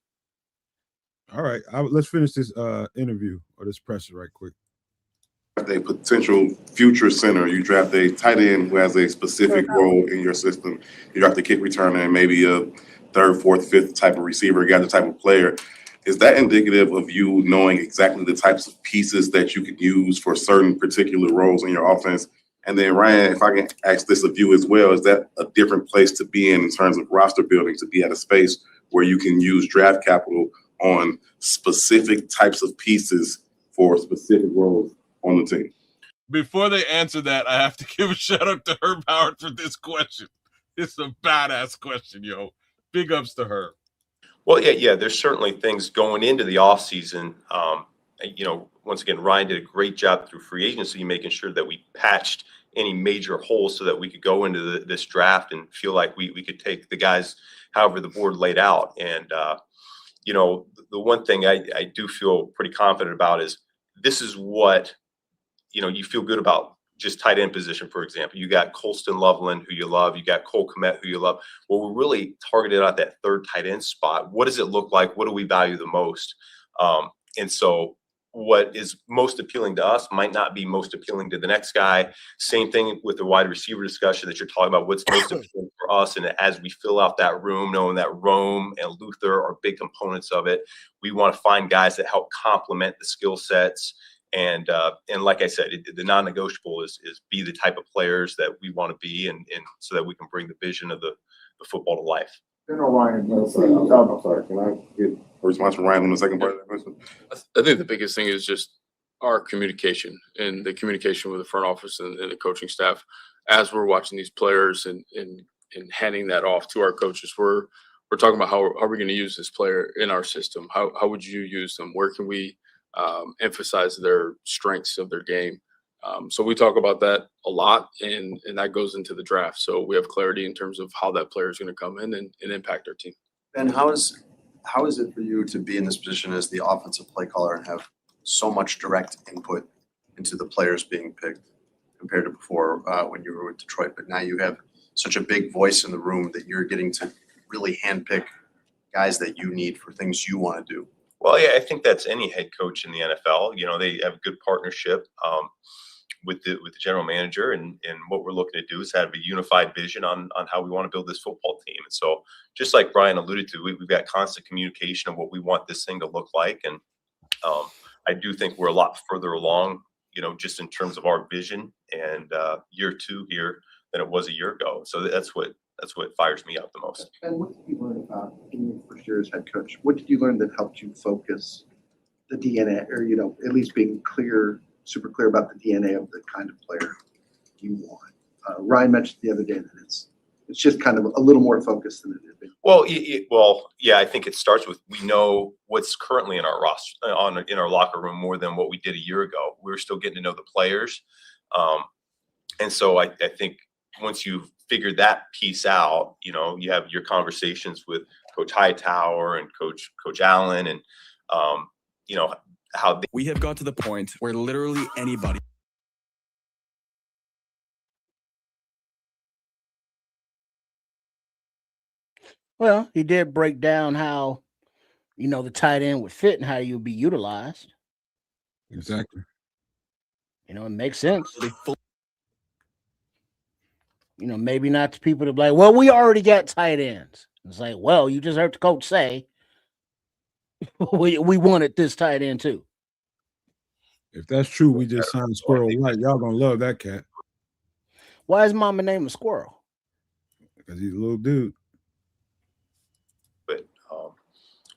All right, let's finish this interview or this presser right quick. A potential future center, you draft a tight end who has a specific role in your system. You draft a kick returner and maybe a 3rd, 4th, 5th type of receiver, the type of player. Is that indicative of you knowing exactly the types of pieces that you can use for certain particular roles in your offense? And then, Ryan, if I can ask this of you as well, is that a different place to be in terms of roster building, to be at a space where you can use draft capital on specific types of pieces for specific roles on the team? Before they answer that, I have to give a shout out to Herb Howard for this question. It's a badass question, yo. Big ups to Herb. Well, yeah. There's certainly things going into the offseason. Once again, Ryan did a great job through free agency, making sure that we patched any major holes so that we could go into this draft and feel like we could take the guys however the board laid out. And, the one thing I do feel pretty confident about is this is what, you feel good about just tight end position, for example. You got Colston Loveland, who you love. You got Cole Kmet, who you love. Well, we're really targeted at that 3rd tight end spot. What does it look like? What do we value the most? And so what is most appealing to us might not be most appealing to the next guy. Same thing with the wide receiver discussion that you're talking about. What's most appealing for us, and as we fill out that room, knowing that Rome and Luther are big components of it, we want to find guys that help complement the skill sets. And like I said, the non-negotiable is be the type of players that we want to be, and so that we can bring the vision of the football to life. General Ryan, I'm sorry. Can I get a response from Ryan on the second part of that question? I think the biggest thing is just our communication and the communication with the front office and the coaching staff. As we're watching these players and handing that off to our coaches, we're talking about how are we going to use this player in our system? How would you use them? Where can we emphasize their strengths of their game? So we talk about that a lot, and that goes into the draft. So we have clarity in terms of how that player is going to come in and impact our team. And how is it for you to be in this position as the offensive play caller and have so much direct input into the players being picked compared to before when you were with Detroit? But now you have such a big voice in the room that you're getting to really handpick guys that you need for things you want to do. Well, yeah, I think that's any head coach in the NFL. You know, they have a good partnership with the general manager, and what we're looking to do is have a unified vision on how we want to build this football team. And so, just like Brian alluded to, we've got constant communication of what we want this thing to look like. And I do think we're a lot further along, you know, just in terms of our vision and year two here than it was a year ago. So that's what fires me up the most. And what did you learn about in your first year as head coach? What did you learn that helped you focus the DNA, or, you know, at least being super clear about the DNA of the kind of player you want? Ryan mentioned the other day that it's just kind of a little more focused than it had been. Well, yeah, I think it starts with, we know what's currently in our roster, in our locker room, more than what we did a year ago. We're still getting to know the players, and so I think once you've figured that piece out, you know, you have your conversations with Coach Hightower and Coach Allen, and you know how we have got to the point where literally anybody. Well, he did break down how, you know, the tight end would fit and how you'll be utilized. Exactly. You know, it makes sense. You know, maybe not to people to be like, well, we already got tight ends. It's like, well, you just heard the coach say we wanted this tight end too. If that's true, we just signed Squirrel White. Y'all gonna love that cat. Why is mama named a squirrel? Because he's a little dude. But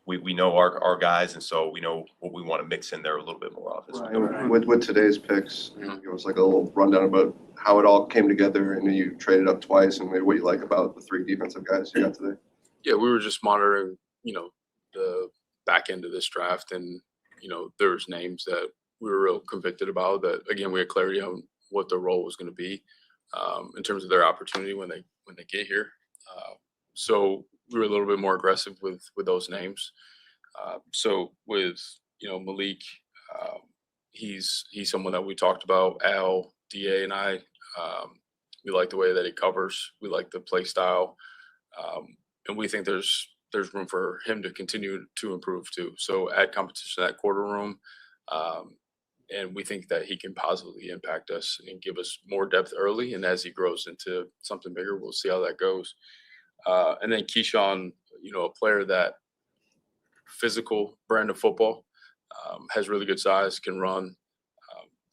we know our guys, and so we know what we want to mix in there a little bit more often. Right. With today's picks, it was like a little rundown about how it all came together, and then you traded up twice, and maybe what you like about the three defensive guys you got today. Yeah, we were just monitoring, you know, the back end of this draft, and you know, there's names that we were real convicted about. That again, we had clarity on what their role was going to be in terms of their opportunity when they get here. So we were a little bit more aggressive with those names. So with, you know, Malik, he's someone that we talked about. Al, Da, and I, we like the way that he covers. We like the play style, and we think there's room for him to continue to improve too. So add competition in that quarter room, and we think that he can positively impact us and give us more depth early. And as he grows into something bigger, we'll see how that goes. And then Keyshawn, you know, a player that physical brand of football, has really good size, can run.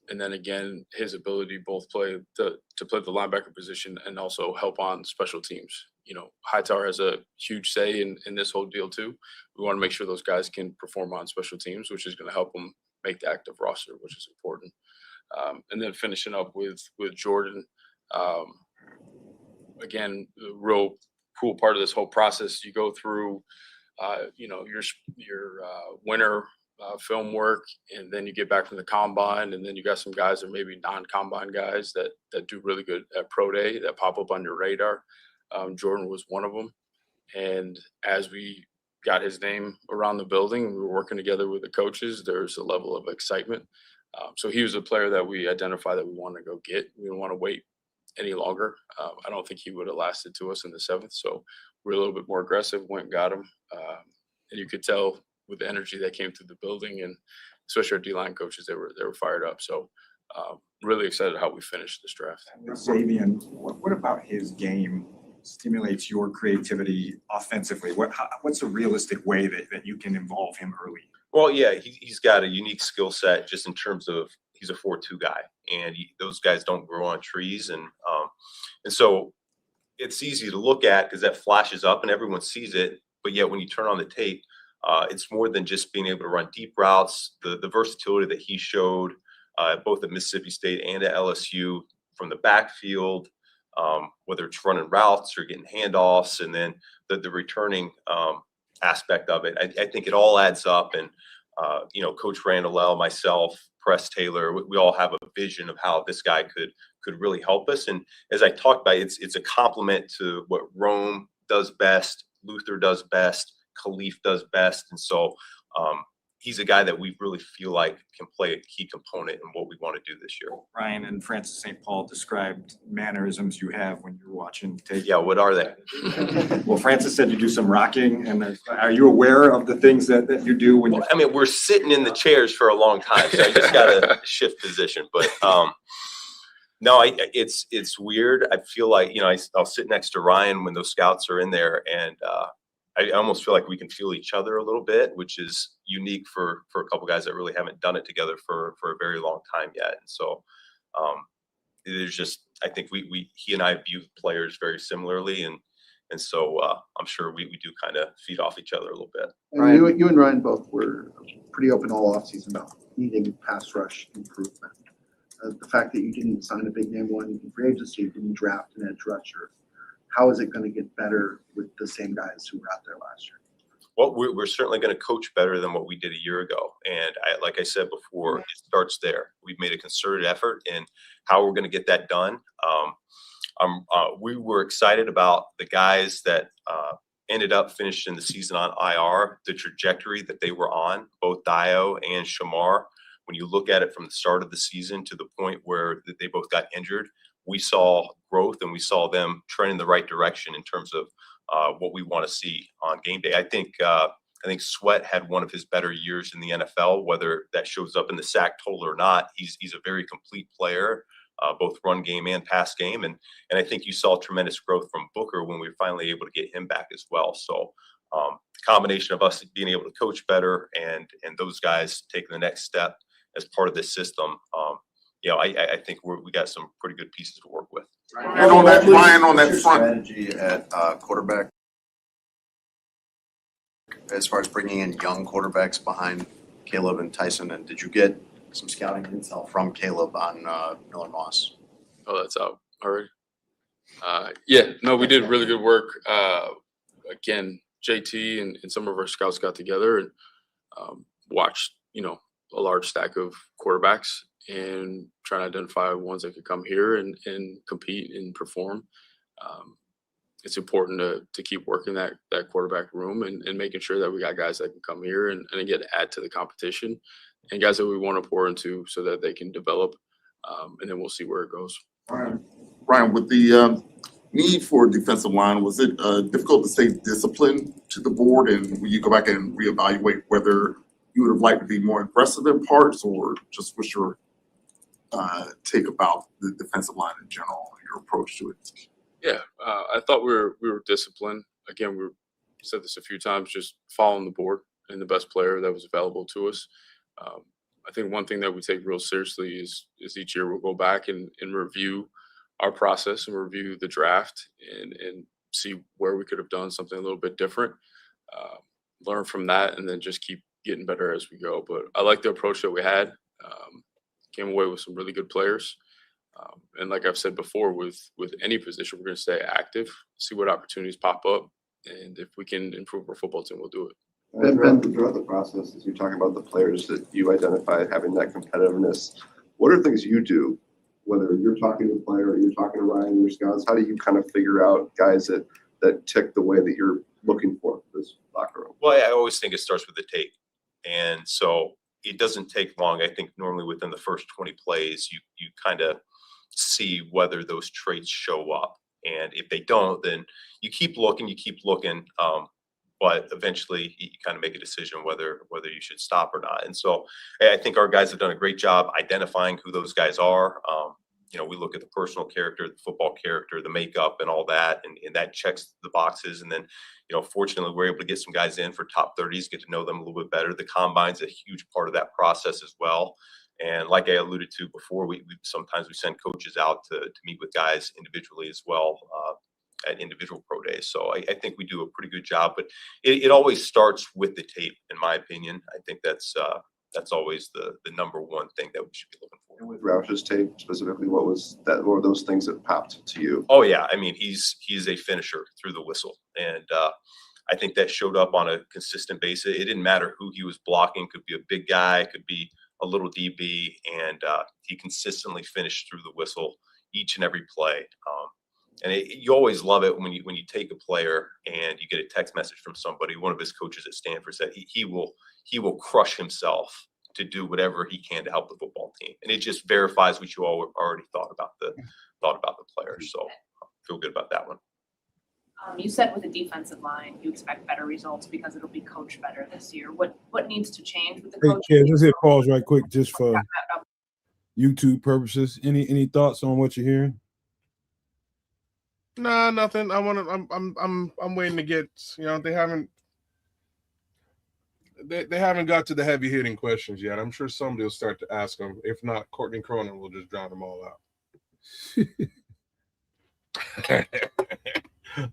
And then again, his ability to both play to play the linebacker position and also help on special teams. You know, Hightower has a huge say in this whole deal too. We want to make sure those guys can perform on special teams, which is going to help them make the active roster, which is important. And then finishing up with Jordan, again, the real cool part of this whole process, you go through, you know, your winter film work, and then you get back from the combine, and then you got some guys that maybe non-combine guys that do really good at pro day that pop up on your radar. Jordan was one of them. And as we got his name around the building and we were working together with the coaches, there's a level of excitement. So he was a player that we identified that we wanted to go get. We didn't want to wait any longer. I don't think he would have lasted to us in the 7th. So we're a little bit more aggressive, went and got him. And you could tell with the energy that came through the building and especially our D-line coaches, they were fired up. So really excited how we finished this draft. Xavier, what about his game stimulates your creativity offensively? What's a realistic way that you can involve him early? Well, yeah, he's got a unique skill set just in terms of he's a 4-2 guy, and those guys don't grow on trees, and so it's easy to look at because that flashes up and everyone sees it. But yet, when you turn on the tape, it's more than just being able to run deep routes. The versatility that he showed both at Mississippi State and at LSU from the backfield, whether it's running routes or getting handoffs, and then the returning aspect of it. I think it all adds up. And, Coach Randall, myself, Press Taylor, we all have a vision of how this guy could really help us. And as I talked about, it's a compliment to what Rome does best, Luther does best, Khalif does best. And so he's a guy that we really feel like can play a key component in what we want to do this year. Ryan and Francis St. Paul described mannerisms you have when you're watching tape. Yeah, what are they? Well, Francis said you do some rocking, and are you aware of the things that you do when we're sitting in the chairs for a long time, so I just got to shift position. But no, it's weird. I feel like, I'll sit next to Ryan when those scouts are in there, and I almost feel like we can feel each other a little bit, which is unique for a couple guys that really haven't done it together for a very long time yet. And so there's just, I think he and I view players very similarly, and so I'm sure we do kind of feed off each other a little bit. And you and Ryan both were pretty open all offseason about needing pass rush improvement. The fact that you didn't sign a big name one in free agency, didn't draft an edge rusher, how is it going to get better with the same guys who were out there last year? Well, we're certainly going to coach better than what we did a year ago. And like I said before, it starts there. We've made a concerted effort in how we're going to get that done. We were excited about the guys that ended up finishing the season on IR, the trajectory that they were on, both Dio and Shamar. When you look at it from the start of the season to the point where they both got injured, we saw growth and we saw them trend in the right direction in terms of what we want to see on game day. I think Sweat had one of his better years in the NFL, whether that shows up in the sack total or not. He's a very complete player, both run game and pass game. And I think you saw tremendous growth from Booker when we were finally able to get him back as well. So combination of us being able to coach better and those guys taking the next step as part of this system, I think we got some pretty good pieces to work with. And on that, Ryan, on that front. Strategy at quarterback, as far as bringing in young quarterbacks behind Caleb and Tyson, and did you get some scouting intel from Caleb on Miller Moss? Oh, that's out already. We did really good work. Again, JT and some of our scouts got together and watched, a large stack of quarterbacks and trying to identify ones that could come here and compete and perform. It's important to keep working that quarterback room and making sure that we got guys that can come here and again add to the competition and guys that we want to pour into so that they can develop, and then we'll see where it goes. Ryan, with the need for a defensive line, was it difficult to stay disciplined to the board, and will you go back and reevaluate whether you would have liked to be more aggressive in parts, or just what's your take about the defensive line in general and your approach to it? Yeah, I thought we were disciplined. Again, we said this a few times, just following the board and the best player that was available to us. I think one thing that we take real seriously is each year we'll go back and review our process and review the draft and see where we could have done something a little bit different, learn from that, and then just keep getting better as we go. But I like the approach that we had. Came away with some really good players. And like I've said before, with any position, we're going to stay active, see what opportunities pop up. And if we can improve our football team, we'll do it. Throughout the process, as you're talking about the players that you identified having that competitiveness, what are things you do, whether you're talking to a player or you're talking to Ryan and your scouts, how do you kind of figure out guys that tick the way that you're looking for this locker room? Well, I always think it starts with the tape. And so it doesn't take long. I think normally within the first 20 plays, you kind of see whether those traits show up. And if they don't, then you keep looking. but eventually you kind of make a decision whether you should stop or not. And so I think our guys have done a great job identifying who those guys are. We look at the personal character, the football character, the makeup, and all that, and that checks the boxes. And then, fortunately, we're able to get some guys in for top 30s, get to know them a little bit better. The combine's a huge part of that process as well. And like I alluded to before, we sometimes send coaches out to meet with guys individually as well at individual pro days. So I think we do a pretty good job, but it always starts with the tape, in my opinion. I think that's always the number one thing that we should be looking for. And with Roush's tape specifically, what were those things that popped to you? Oh yeah, I mean he's a finisher through the whistle, and I think that showed up on a consistent basis. It didn't matter who he was blocking; could be a big guy, could be a little DB, and he consistently finished through the whistle each and every play. And you always love it when you take a player and you get a text message from somebody. One of his coaches at Stanford said he will crush himself to do whatever he can to help the football team, and it just verifies what you all already thought about the players. So I feel good about that one. You said with the defensive line, you expect better results because it'll be coached better this year. What needs to change with the coach? Hey, let's hit pause right quick just for YouTube purposes. Any thoughts on what you're hearing? Nah, nothing. I'm waiting to get. They haven't got to the heavy hitting questions yet. I'm sure somebody will start to ask them. If not, Courtney Cronin will just drown them all out.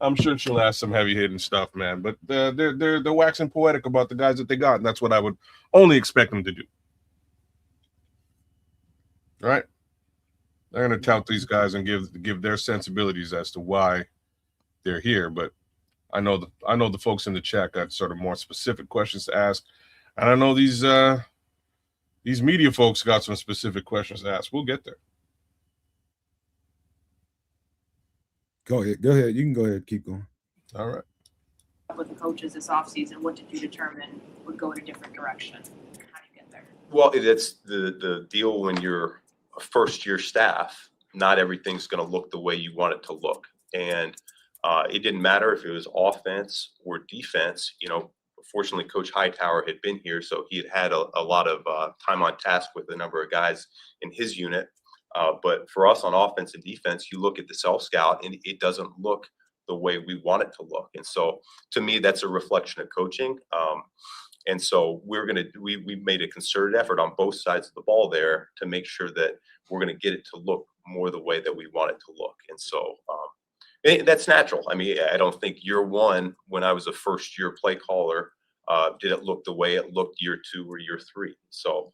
I'm sure she'll ask some heavy hitting stuff, man. But they're waxing poetic about the guys that they got, and that's what I would only expect them to do. All right. They're going to tout these guys and give their sensibilities as to why they're here. But I know the folks in the chat got sort of more specific questions to ask, and I know these media folks got some specific questions to ask. We'll get there. Go ahead. You can go ahead. Keep going. All right. With the coaches this offseason, what did you determine would go in a different direction? How do you get there? Well, it's the deal when you're a first-year staff. Not everything's going to look the way you want it to look, and it didn't matter if it was offense or defense. Fortunately, Coach Hightower had been here, so he had a lot of time on task with a number of guys in his unit. But for us on offense and defense, you look at the self-scout, and it doesn't look the way we want it to look. And so, to me, that's a reflection of coaching. And so we made a concerted effort on both sides of the ball there to make sure that we're going to get it to look more the way that we want it to look. And so that's natural. I mean, I don't think year one, when I was a first year play caller, did it look the way it looked year two or year three. So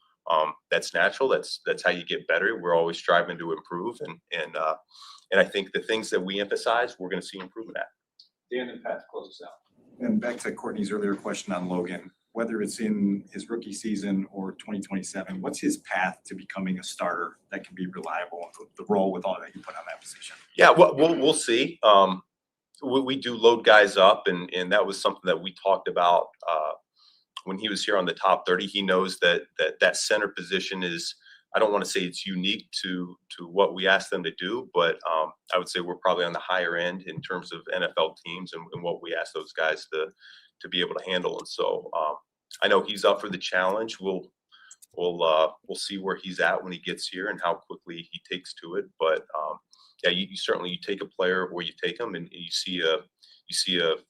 that's natural. That's how you get better. We're always striving to improve. And I think the things that we emphasize, we're going to see improvement at. Dan and Pat, close us out. And back to Courtney's earlier question on Logan, whether it's in his rookie season or 2027, what's his path to becoming a starter that can be reliable, the role with all that you put on that position? Yeah, we'll see. We do load guys up, and that was something that we talked about when he was here on the top 30. He knows that center position is, I don't want to say it's unique to what we asked them to do, but I would say we're probably on the higher end in terms of NFL teams and what we ask those guys to be able to handle. And so I know he's up for the challenge. We'll see where he's at when he gets here and how quickly he takes to it. But yeah, you certainly take a player where you take him, and you see a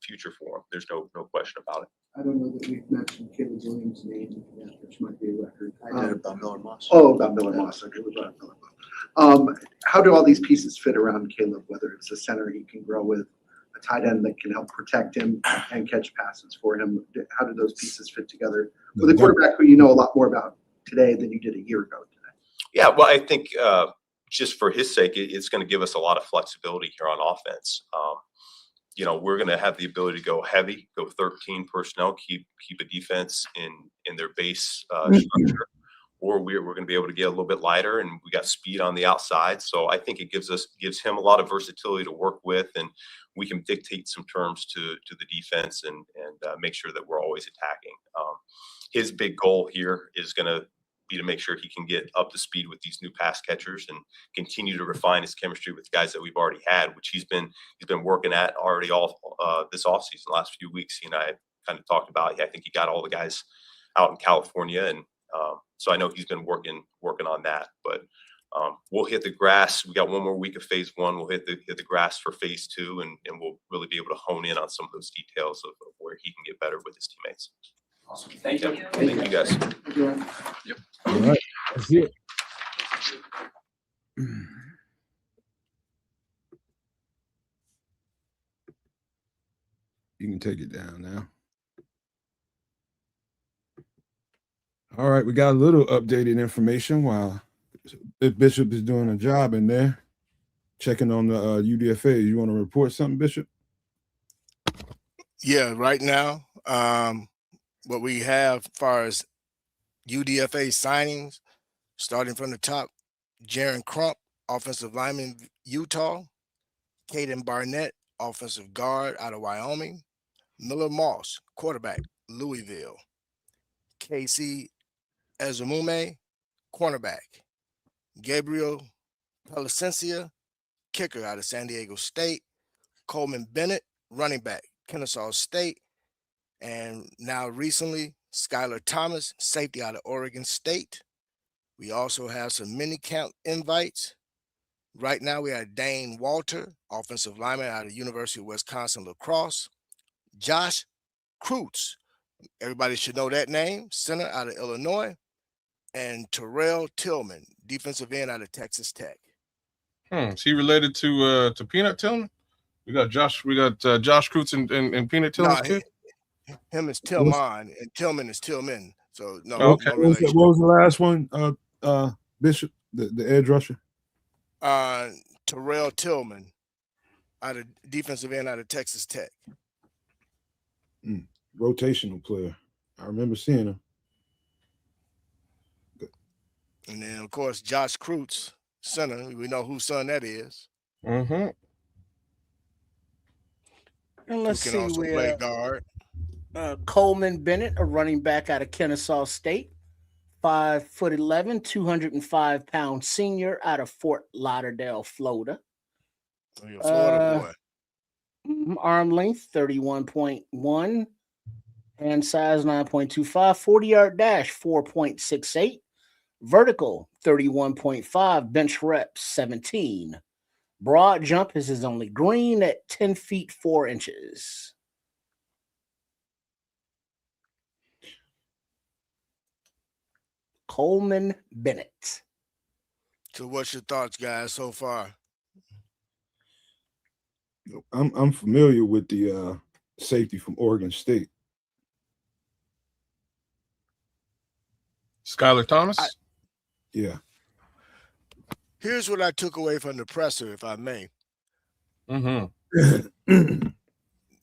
future for him. There's no question about it. I don't know that we've mentioned Caleb Williams' name, which might be a record. I did about Miller Moss. Oh, about Miller Moss. Okay, we brought up Miller Moss. How do all these pieces fit around Caleb? Whether it's a center he can grow with, a tight end that can help protect him and catch passes for him. How do those pieces fit together with a quarterback who you know a lot more about today than you did a year ago today? Yeah, well, I think just for his sake, it's going to give us a lot of flexibility here on offense. We're going to have the ability to go heavy, go 13 personnel, keep a defense in their base structure, or we're going to be able to get a little bit lighter, and we got speed on the outside. So I think it gives him a lot of versatility to work with, and we can dictate some terms to the defense and make sure that we're always attacking. His big goal here is going to be to make sure he can get up to speed with these new pass catchers and continue to refine his chemistry with guys that we've already had, which he's been working at already all this offseason, the last few weeks. He and I kind of talked about. I think he got all the guys out in California, and so I know he's been working on that. But we'll hit the grass. We got one more week of phase 1. We'll hit the grass for phase 2, and we'll really be able to hone in on some of those details of where he can get better with his teammates. Awesome. Thank you. Thank you guys. Yep. All right. That's it. You can take it down now. All right, we got a little updated information while Bishop is doing a job in there, checking on the UDFA. You want to report something, Bishop? Yeah, right now, what we have as far as UDFA signings, starting from the top, Jaron Crump, offensive lineman, Utah, Caden Barnett, offensive guard out of Wyoming, Miller Moss, quarterback, Louisville, Casey Ezemume, cornerback, Gabriel Palacencia, kicker out of San Diego State, Coleman Bennett, running back, Kennesaw State, and now recently, Skylar Thomas, safety out of Oregon State. We also have some mini camp invites. Right now, we have Dane Walter, offensive lineman out of University of Wisconsin La Crosse, Josh Kreutz, everybody should know that name, center out of Illinois, and Terrell Tillman, defensive end out of Texas Tech. Is he related to Peanut Tillman? We got Josh Kreutz and Peanut Tillman's kid? Him is Tillman, and Tillman is Tillman. So no, okay. no relation. What was the last one, Bishop, the edge rusher? Terrell Tillman, out of defensive end out of Texas Tech. Rotational player. I remember seeing him. And then, of course, Josh Kreutz, center. We know whose son that is. And let's Who see can also play guard. Coleman Bennett, a running back out of Kennesaw State, 5'11", 205-pound senior out of Fort Lauderdale, Florida. Oh, you're a Florida boy. Arm length 31.1, hand size 9.25, 40-yard dash 4.68, vertical 31.5, bench reps 17. Broad jump is his only green at 10 feet 4 inches. Coleman Bennett. So what's your thoughts, guys, so far? I'm familiar with the safety from Oregon State. Skylar Thomas? Yeah. Here's what I took away from the presser, if I may.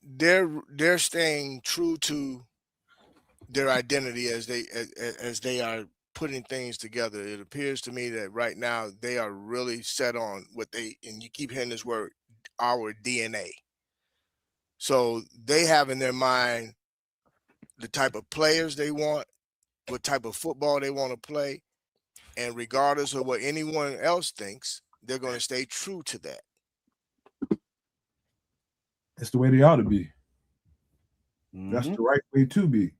They're staying true to their identity as they are putting things together. It appears to me that right now they are really set on what they, and you keep hearing this word, our DNA. So they have in their mind the type of players they want, what type of football they want to play, and regardless of what anyone else thinks, they're going to stay true to that. That's the way they ought to be. That's the right way to be.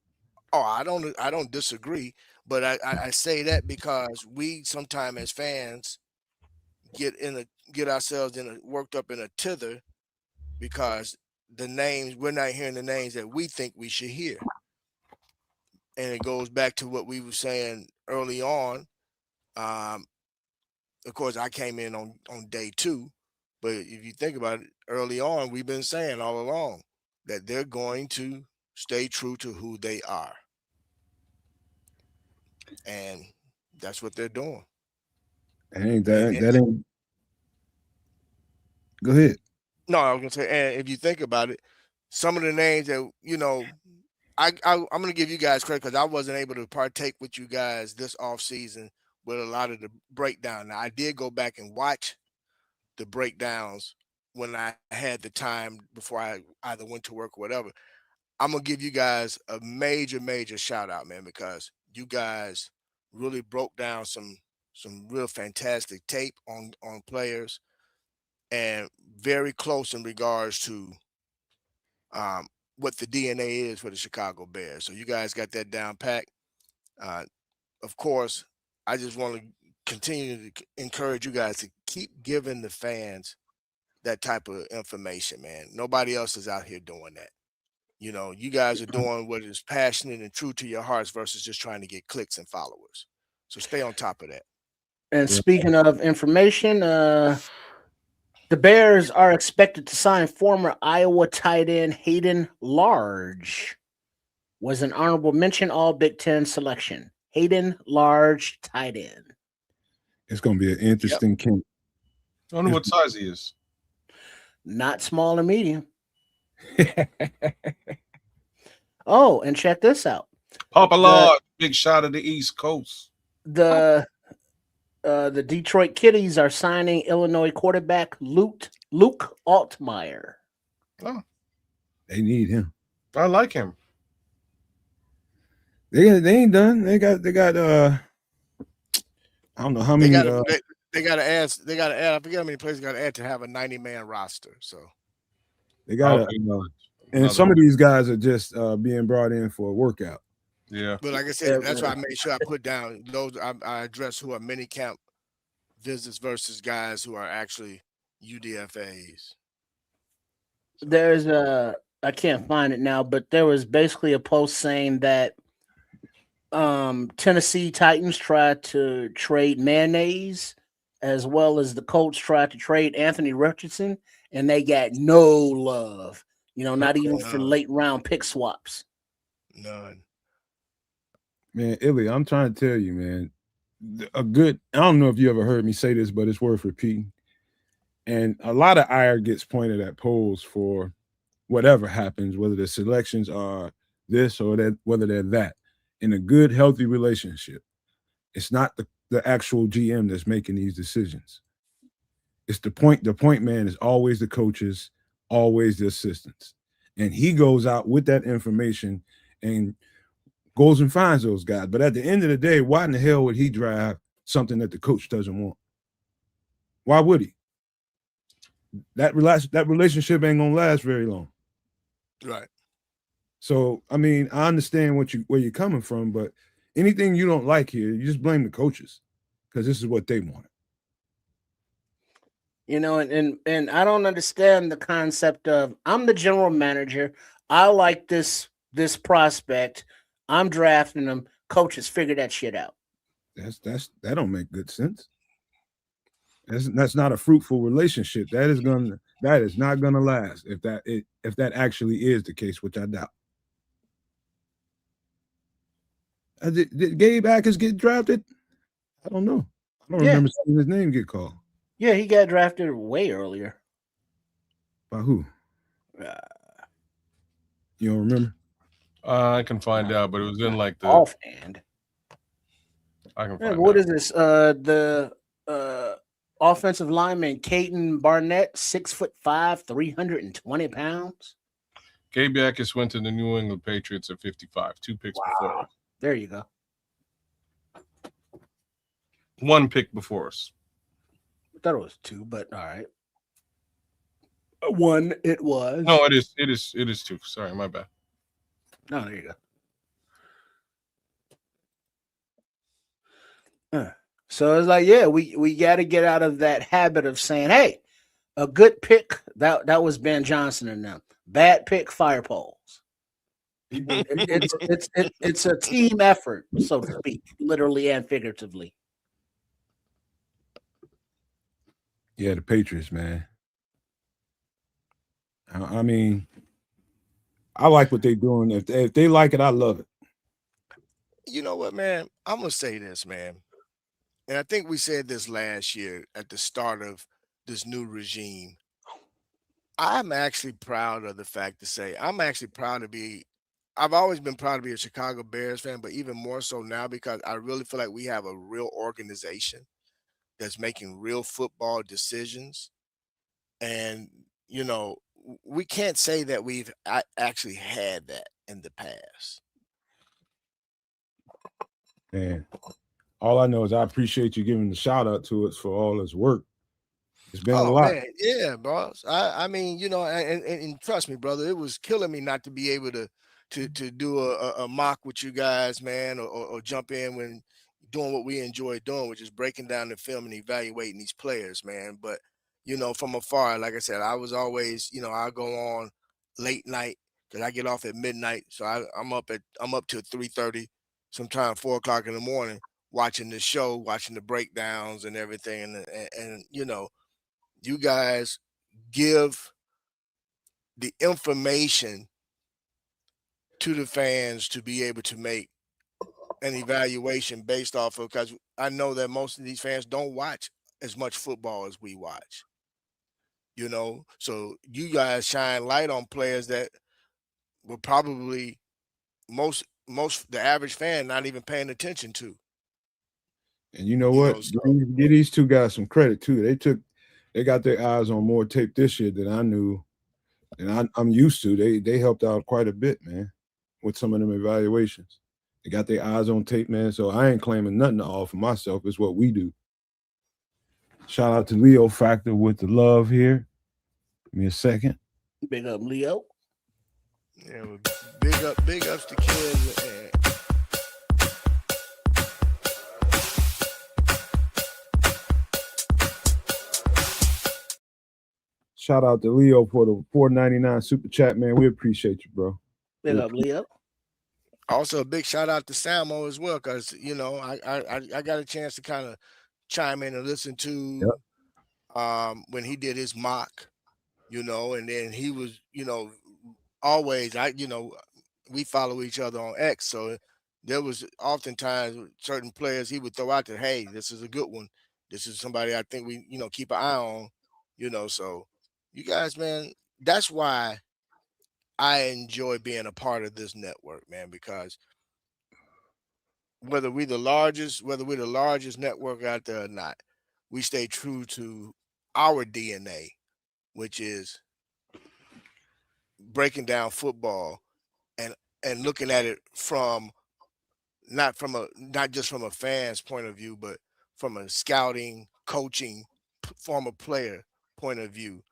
Oh, I don't disagree, but I say that because we sometimes as fans get ourselves worked up in a tither because we're not hearing the names that we think we should hear. And it goes back to what we were saying early on. Of course, I came in on day 2, but if you think about it, early on, we've been saying all along that they're going to stay true to who they are. And that's what they're doing. That ain't. Go ahead. No, I was gonna say, and if you think about it, some of the names that I'm gonna give you guys credit because I wasn't able to partake with you guys this off season with a lot of the breakdown. Now I did go back and watch the breakdowns when I had the time before I either went to work or whatever. I'm gonna give you guys a major shout out, man, because you guys really broke down some real fantastic tape on players and very close in regards to what the DNA is for the Chicago Bears. So you guys got that down pat. Of course, I just want to continue to encourage you guys to keep giving the fans that type of information, man. Nobody else is out here doing that. You know, you guys are doing what is passionate and true to your hearts versus just trying to get clicks and followers. So stay on top of that. And speaking of information, the Bears are expected to sign former Iowa tight end Hayden Large. Was an honorable mention all Big Ten selection. Hayden Large, tight end. It's going to be an interesting camp. I wonder what size he is. Not small or medium. Oh, and check this out. Papa Lord, big shot of the East Coast. The Detroit Kitties are signing Illinois quarterback Luke Altmaier. Oh, they need him. I like him. They ain't done. They got I don't know how many. They got to add. I forget how many players they got to add to have a 90-man roster. So they got and some of these guys are just being brought in for a workout. Yeah, but like I said, that's why I made sure I put down those. I address who are mini camp visits versus guys who are actually UDFAs. There's I can't find it now, but there was basically a post saying that Tennessee Titans tried to trade Mayonnaise, as well as the Colts tried to trade Anthony Richardson, and they got no love. You know, not even for late round pick swaps. None. Man, Illy, I'm trying to tell you, man, I don't know if you ever heard me say this, but it's worth repeating. And a lot of ire gets pointed at polls for whatever happens, whether the selections are this or that, whether they're that. In a good, healthy relationship, it's not the actual GM that's making these decisions. It's the point man is always the coaches, always the assistants. And he goes out with that information and goes and finds those guys. But at the end of the day, why in the hell would he drive something that the coach doesn't want? Why would he? That relationship ain't gonna last very long. Right. So, I mean, I understand where you're coming from, but anything you don't like here, you just blame the coaches because this is what they want. You know, and I don't understand the concept of I'm the general manager. I like this prospect. I'm drafting them. Coaches figure that shit out. That don't make good sense. That's not a fruitful relationship. That is not gonna last if that actually is the case, which I doubt. Did Gabe Akers get drafted? I don't know. I don't remember seeing his name get called. Yeah, he got drafted way earlier. By who? You don't remember? I can find out, but it was in like the offhand. I can find what out. is this? The offensive lineman Caden Barnett, 6'5", 320 pounds. Gabe Akers went to the New England Patriots at 55, 2 picks before us. There you go. 1 pick before us. I thought it was 2, but all right. 1 it was. No, it is 2. Sorry, my bad. No, there you go. So it's like, yeah, we got to get out of that habit of saying, hey, a good pick, that was Ben Johnson and them. Bad pick, fire poles. It's a team effort, so to speak, literally and figuratively. Yeah, the Patriots, man. I mean, I like what they're doing. If they like it, I love it. You know what, man? I'm going to say this, man. And I think we said this last year at the start of this new regime. I'm actually proud of the fact to say I've always been proud to be a Chicago Bears fan, but even more so now because I really feel like we have a real organization that's making real football decisions. And, you know, we can't say that we've actually had that in the past. Man, all I know is I appreciate you giving the shout out to us for all this work. It's been a Oh lot. man, yeah, boss. I mean, you know, and trust me, brother, it was killing me not to be able to do a mock with you guys, man, or jump in when doing what we enjoy doing, which is breaking down the film and evaluating these players, man. But you know, from afar, like I said, I was always, you know, I go on late night because I get off at midnight, so I'm up till 3:30, sometime 4 o'clock in the morning, watching the show, watching the breakdowns and everything, and you know, you guys give the information to the fans to be able to make an evaluation based off of, because I know that most of these fans don't watch as much football as we watch, you know. So you guys shine light on players that were probably most the average fan not even paying attention to. And you know You what? know, so Give these two guys some credit too. They got their eyes on more tape this year than I knew, and I'm used to. They helped out quite a bit, man, with some of them evaluations. They got their eyes on tape, man. So I ain't claiming nothing to all for myself. It's what we do. Shout out to Leo Factor with the love here. Give me a second. Big up, Leo. yeah, well, big ups to kids. Shout out to Leo for the $4.99 super chat, man. We appreciate you, bro. Big up, Leo. Also, a big shout out to Samo as well, because you know I got a chance to kind of chime in and listen to when he did his mock, you know, and then he was, you know, always we follow each other on X, so there was oftentimes certain players he would throw out there, hey, this is a good one, this is somebody I think we keep an eye on, you know. So you guys, man, that's why I enjoy being a part of this network, man, because whether we're the largest network out there or not, we stay true to our DNA, which is breaking down football and looking at it from not just from a fan's point of view, but from a scouting, coaching, former player point of view,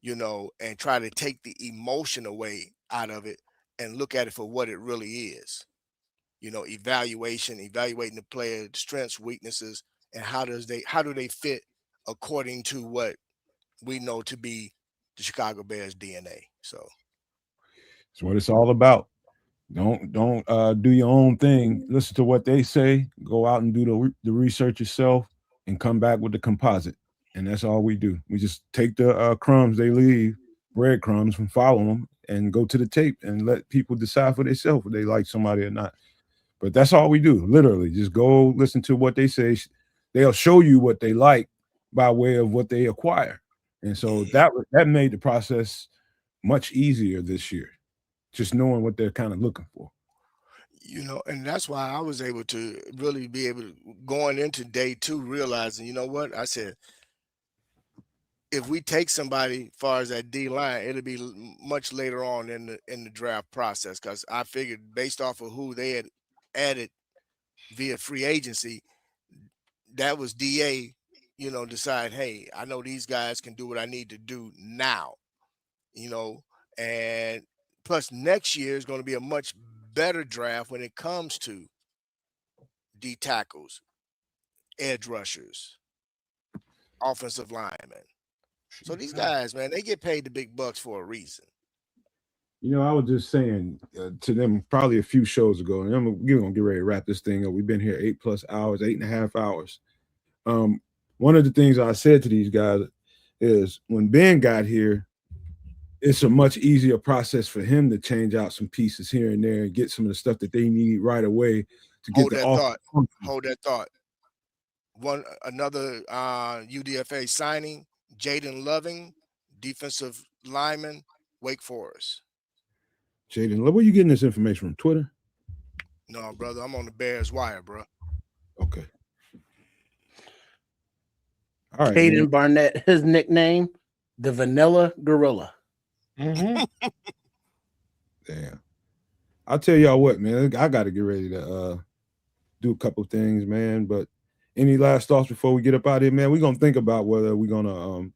you know, and try to take the emotion away out of it and look at it for what it really is. You know, evaluating the player strengths, weaknesses, and how do they fit according to what we know to be the Chicago Bears DNA. So That's what it's all about. Don't do your own thing. Listen to what they say. Go out and do the research yourself, and come back with the composite. And that's all we do. We just take the crumbs they leave, breadcrumbs, and follow them, and go to the tape and let people decide for themselves if they like somebody or not. But that's all we do. Literally, just go listen to what they say. They'll show you what they like by way of what they acquire. And so that made the process much easier this year, just knowing what they're kind of looking for. you know, and that's why I was able to really be able to going into day 2, realizing, you know what, I said, if we take somebody as far as that D line, it'll be much later on in the draft process, because I figured based off of who they had added via free agency, that was DA, you know, decide, hey, I know these guys can do what I need to do now, you know, and plus next year is going to be a much better draft when it comes to D tackles, edge rushers, offensive linemen. So these guys, man, they get paid the big bucks for a reason. You know, I was just saying to them probably a few shows ago, and we're going to get ready to wrap this thing up. We've been here 8+ hours, 8.5 hours. One of the things I said to these guys is when Ben got here, it's a much easier process for him to change out some pieces here and there and get some of the stuff that they need right away to get the offense. Hold that thought. Another UDFA signing, Jaden Loving, defensive lineman, Wake Forest. Jaden, where you getting this information from? Twitter? No, brother, I'm on the Bears wire, bro. Okay. All right. Caden Barnett, his nickname, the Vanilla Gorilla. Damn. I'll tell y'all what, man. I got to get ready to do a couple things, man. But any last thoughts before we get up out of here, man? We're gonna think about whether we're gonna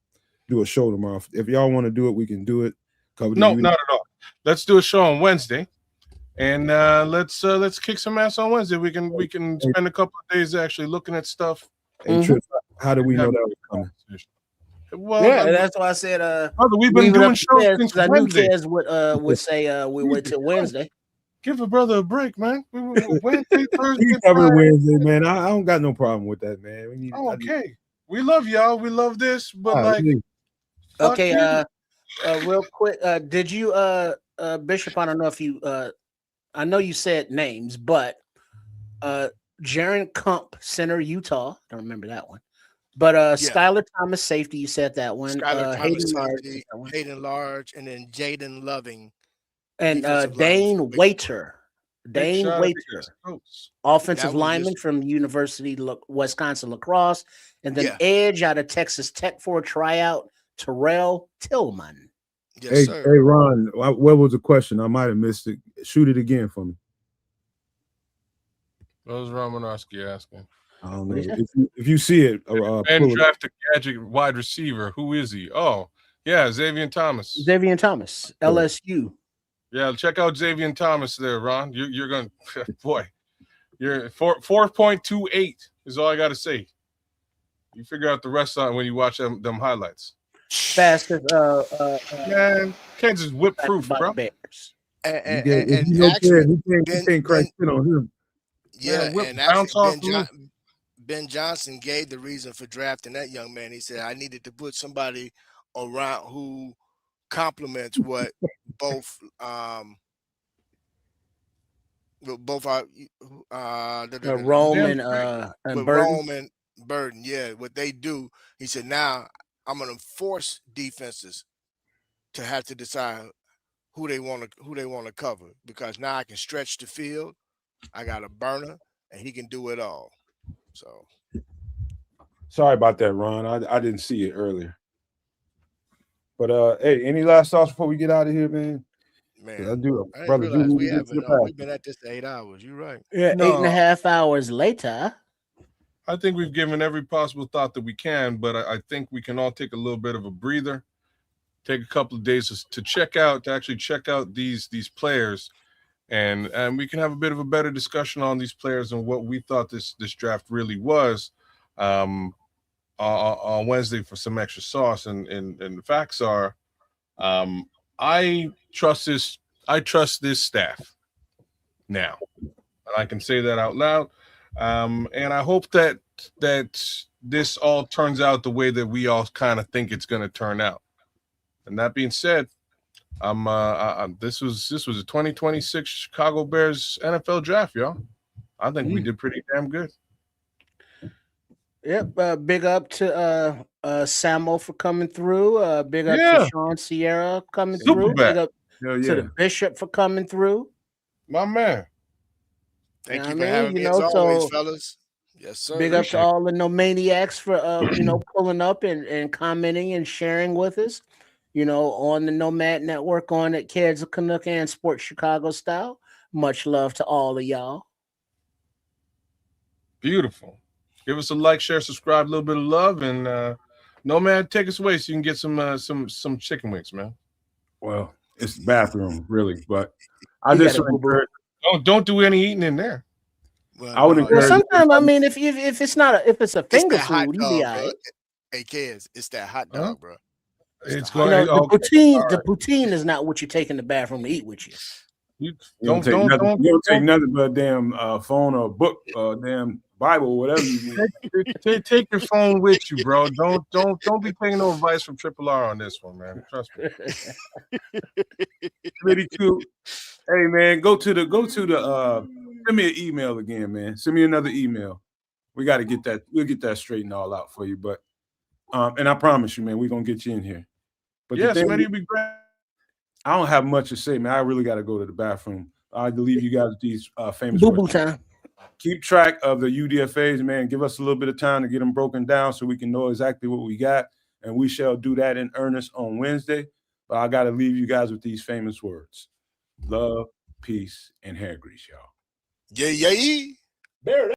do a show tomorrow. If y'all want to do it, we can do it. Cover the No, not at all. Let's do a show on Wednesday, and let's kick some ass on Wednesday. We can spend a couple of days actually looking at stuff. Hey, Trip, how do we know that was coming? Well, yeah, that's why I said brother, we've been doing shows since I knew Wednesday. Kez would say we wait till Wednesday. Give a brother a break, man. Wednesday, Thursday, We cover Friday. Wednesday, man. I don't got no problem with that, man. We need. Okay, we love y'all. We love this, but All right, like, fuck Okay, you. real quick, did you Bishop? I don't know if you I know you said names, but Jaron Kump, center, Utah. Don't remember that one. But Skylar Thomas, safety, you said that one. Skylar Hayden Thomas, Large, safety, Hayden Large, and then Jaden Loving. and defensive Dane lineman. Waiter. Dane shout out to Waiter, East Coast. offensive That was lineman just- from University Wisconsin Lacrosse, and then Yeah. edge out of Texas Tech for a tryout, Terrell Tillman. Yes, Hey, sir. hey, Ron, what was the question? I might have missed it. Shoot it again for me. What was Romanowski asking? I don't What know. is that? If you see it, And pull it. draft a gadget wide receiver. Who is he? Oh, yeah, Xavier Thomas. Xavier Thomas, LSU. Yeah, check out Xavier Thomas there, Ron. You're going to, boy, you're 4.28 is all I got to say. You figure out the rest on when you watch them highlights. Fastest Man, Kansas whip proof, by bro. Bears. And If you know Ted, he can't crack shit on him. Yeah, whip and bounce actually off Ben Johnson gave the reason for drafting that young man. He said, I needed to put somebody around who complements what both our Rome and with Burton. Rome and Burden, yeah, what they do. He said, now I'm gonna force defenses to have to decide who they want to cover, because now I can stretch the field. I got a burner, and he can do it all. So Sorry about that, Ron. I didn't see it earlier. But hey, any last thoughts before we get out of here, man? man, I do, I didn't brother. realize Do we get to haven't. the back. We've been at this 8 hours. You're right. Yeah, No. 8.5 hours later. I think we've given every possible thought that we can, but I think we can all take a little bit of a breather, take a couple of days to actually check out these players, and we can have a bit of a better discussion on these players and what we thought this draft really was on Wednesday for some extra sauce. And the facts are, I trust this staff now, and I can say that out loud. And I hope that this all turns out the way that we all kind of think it's going to turn out. And that being said, this was a 2026 Chicago Bears NFL draft, y'all. I think we did pretty damn good. Yep. Big up to Samo for coming through. Big up Yeah. to Sean Sierra coming Super through. back. Big up to the Bishop for coming through. My man. Thank You you know for what I mean? having me You as know, always, so fellas. Yes, sir. big up to all the No Maniacs for pulling up and commenting and sharing with us. On the Nomad Network, on at Kids of Canuck and Sports Chicago Style. Much love to all of y'all. Beautiful. Give us a like, share, subscribe, a little bit of love, and Nomad, take us away so you can get some chicken wings, man. Well, it's the bathroom, really, but I just encourage. Don't do any eating in there. I would encourage. Sometimes, I mean, if it's a finger that hot food, you dog, be bro. all right. Hey, kids, it's that hot dog, bro. It's You know, the poutine is not what you take in the bathroom to eat with you. You don't take nothing but a damn phone or a book or damn Bible, whatever you need. Take your phone with you, bro. Don't be taking no advice from Triple R on this one, man. Trust me. 22. Hey man, go to the send me an email again, man. Send me another email. We got to get that. We'll get that straightened all out for you. But and I promise you, man, we're gonna get you in here. But yes, man, it'd be great. I don't have much to say, man. I really got to go to the bathroom. I leave you guys with these famous boo-boo words. time. Keep track of the UDFAs, man. Give us a little bit of time to get them broken down so we can know exactly what we got. And we shall do that in earnest on Wednesday. But I got to leave you guys with these famous words. Love, peace, and hair grease, y'all. Yeah. There.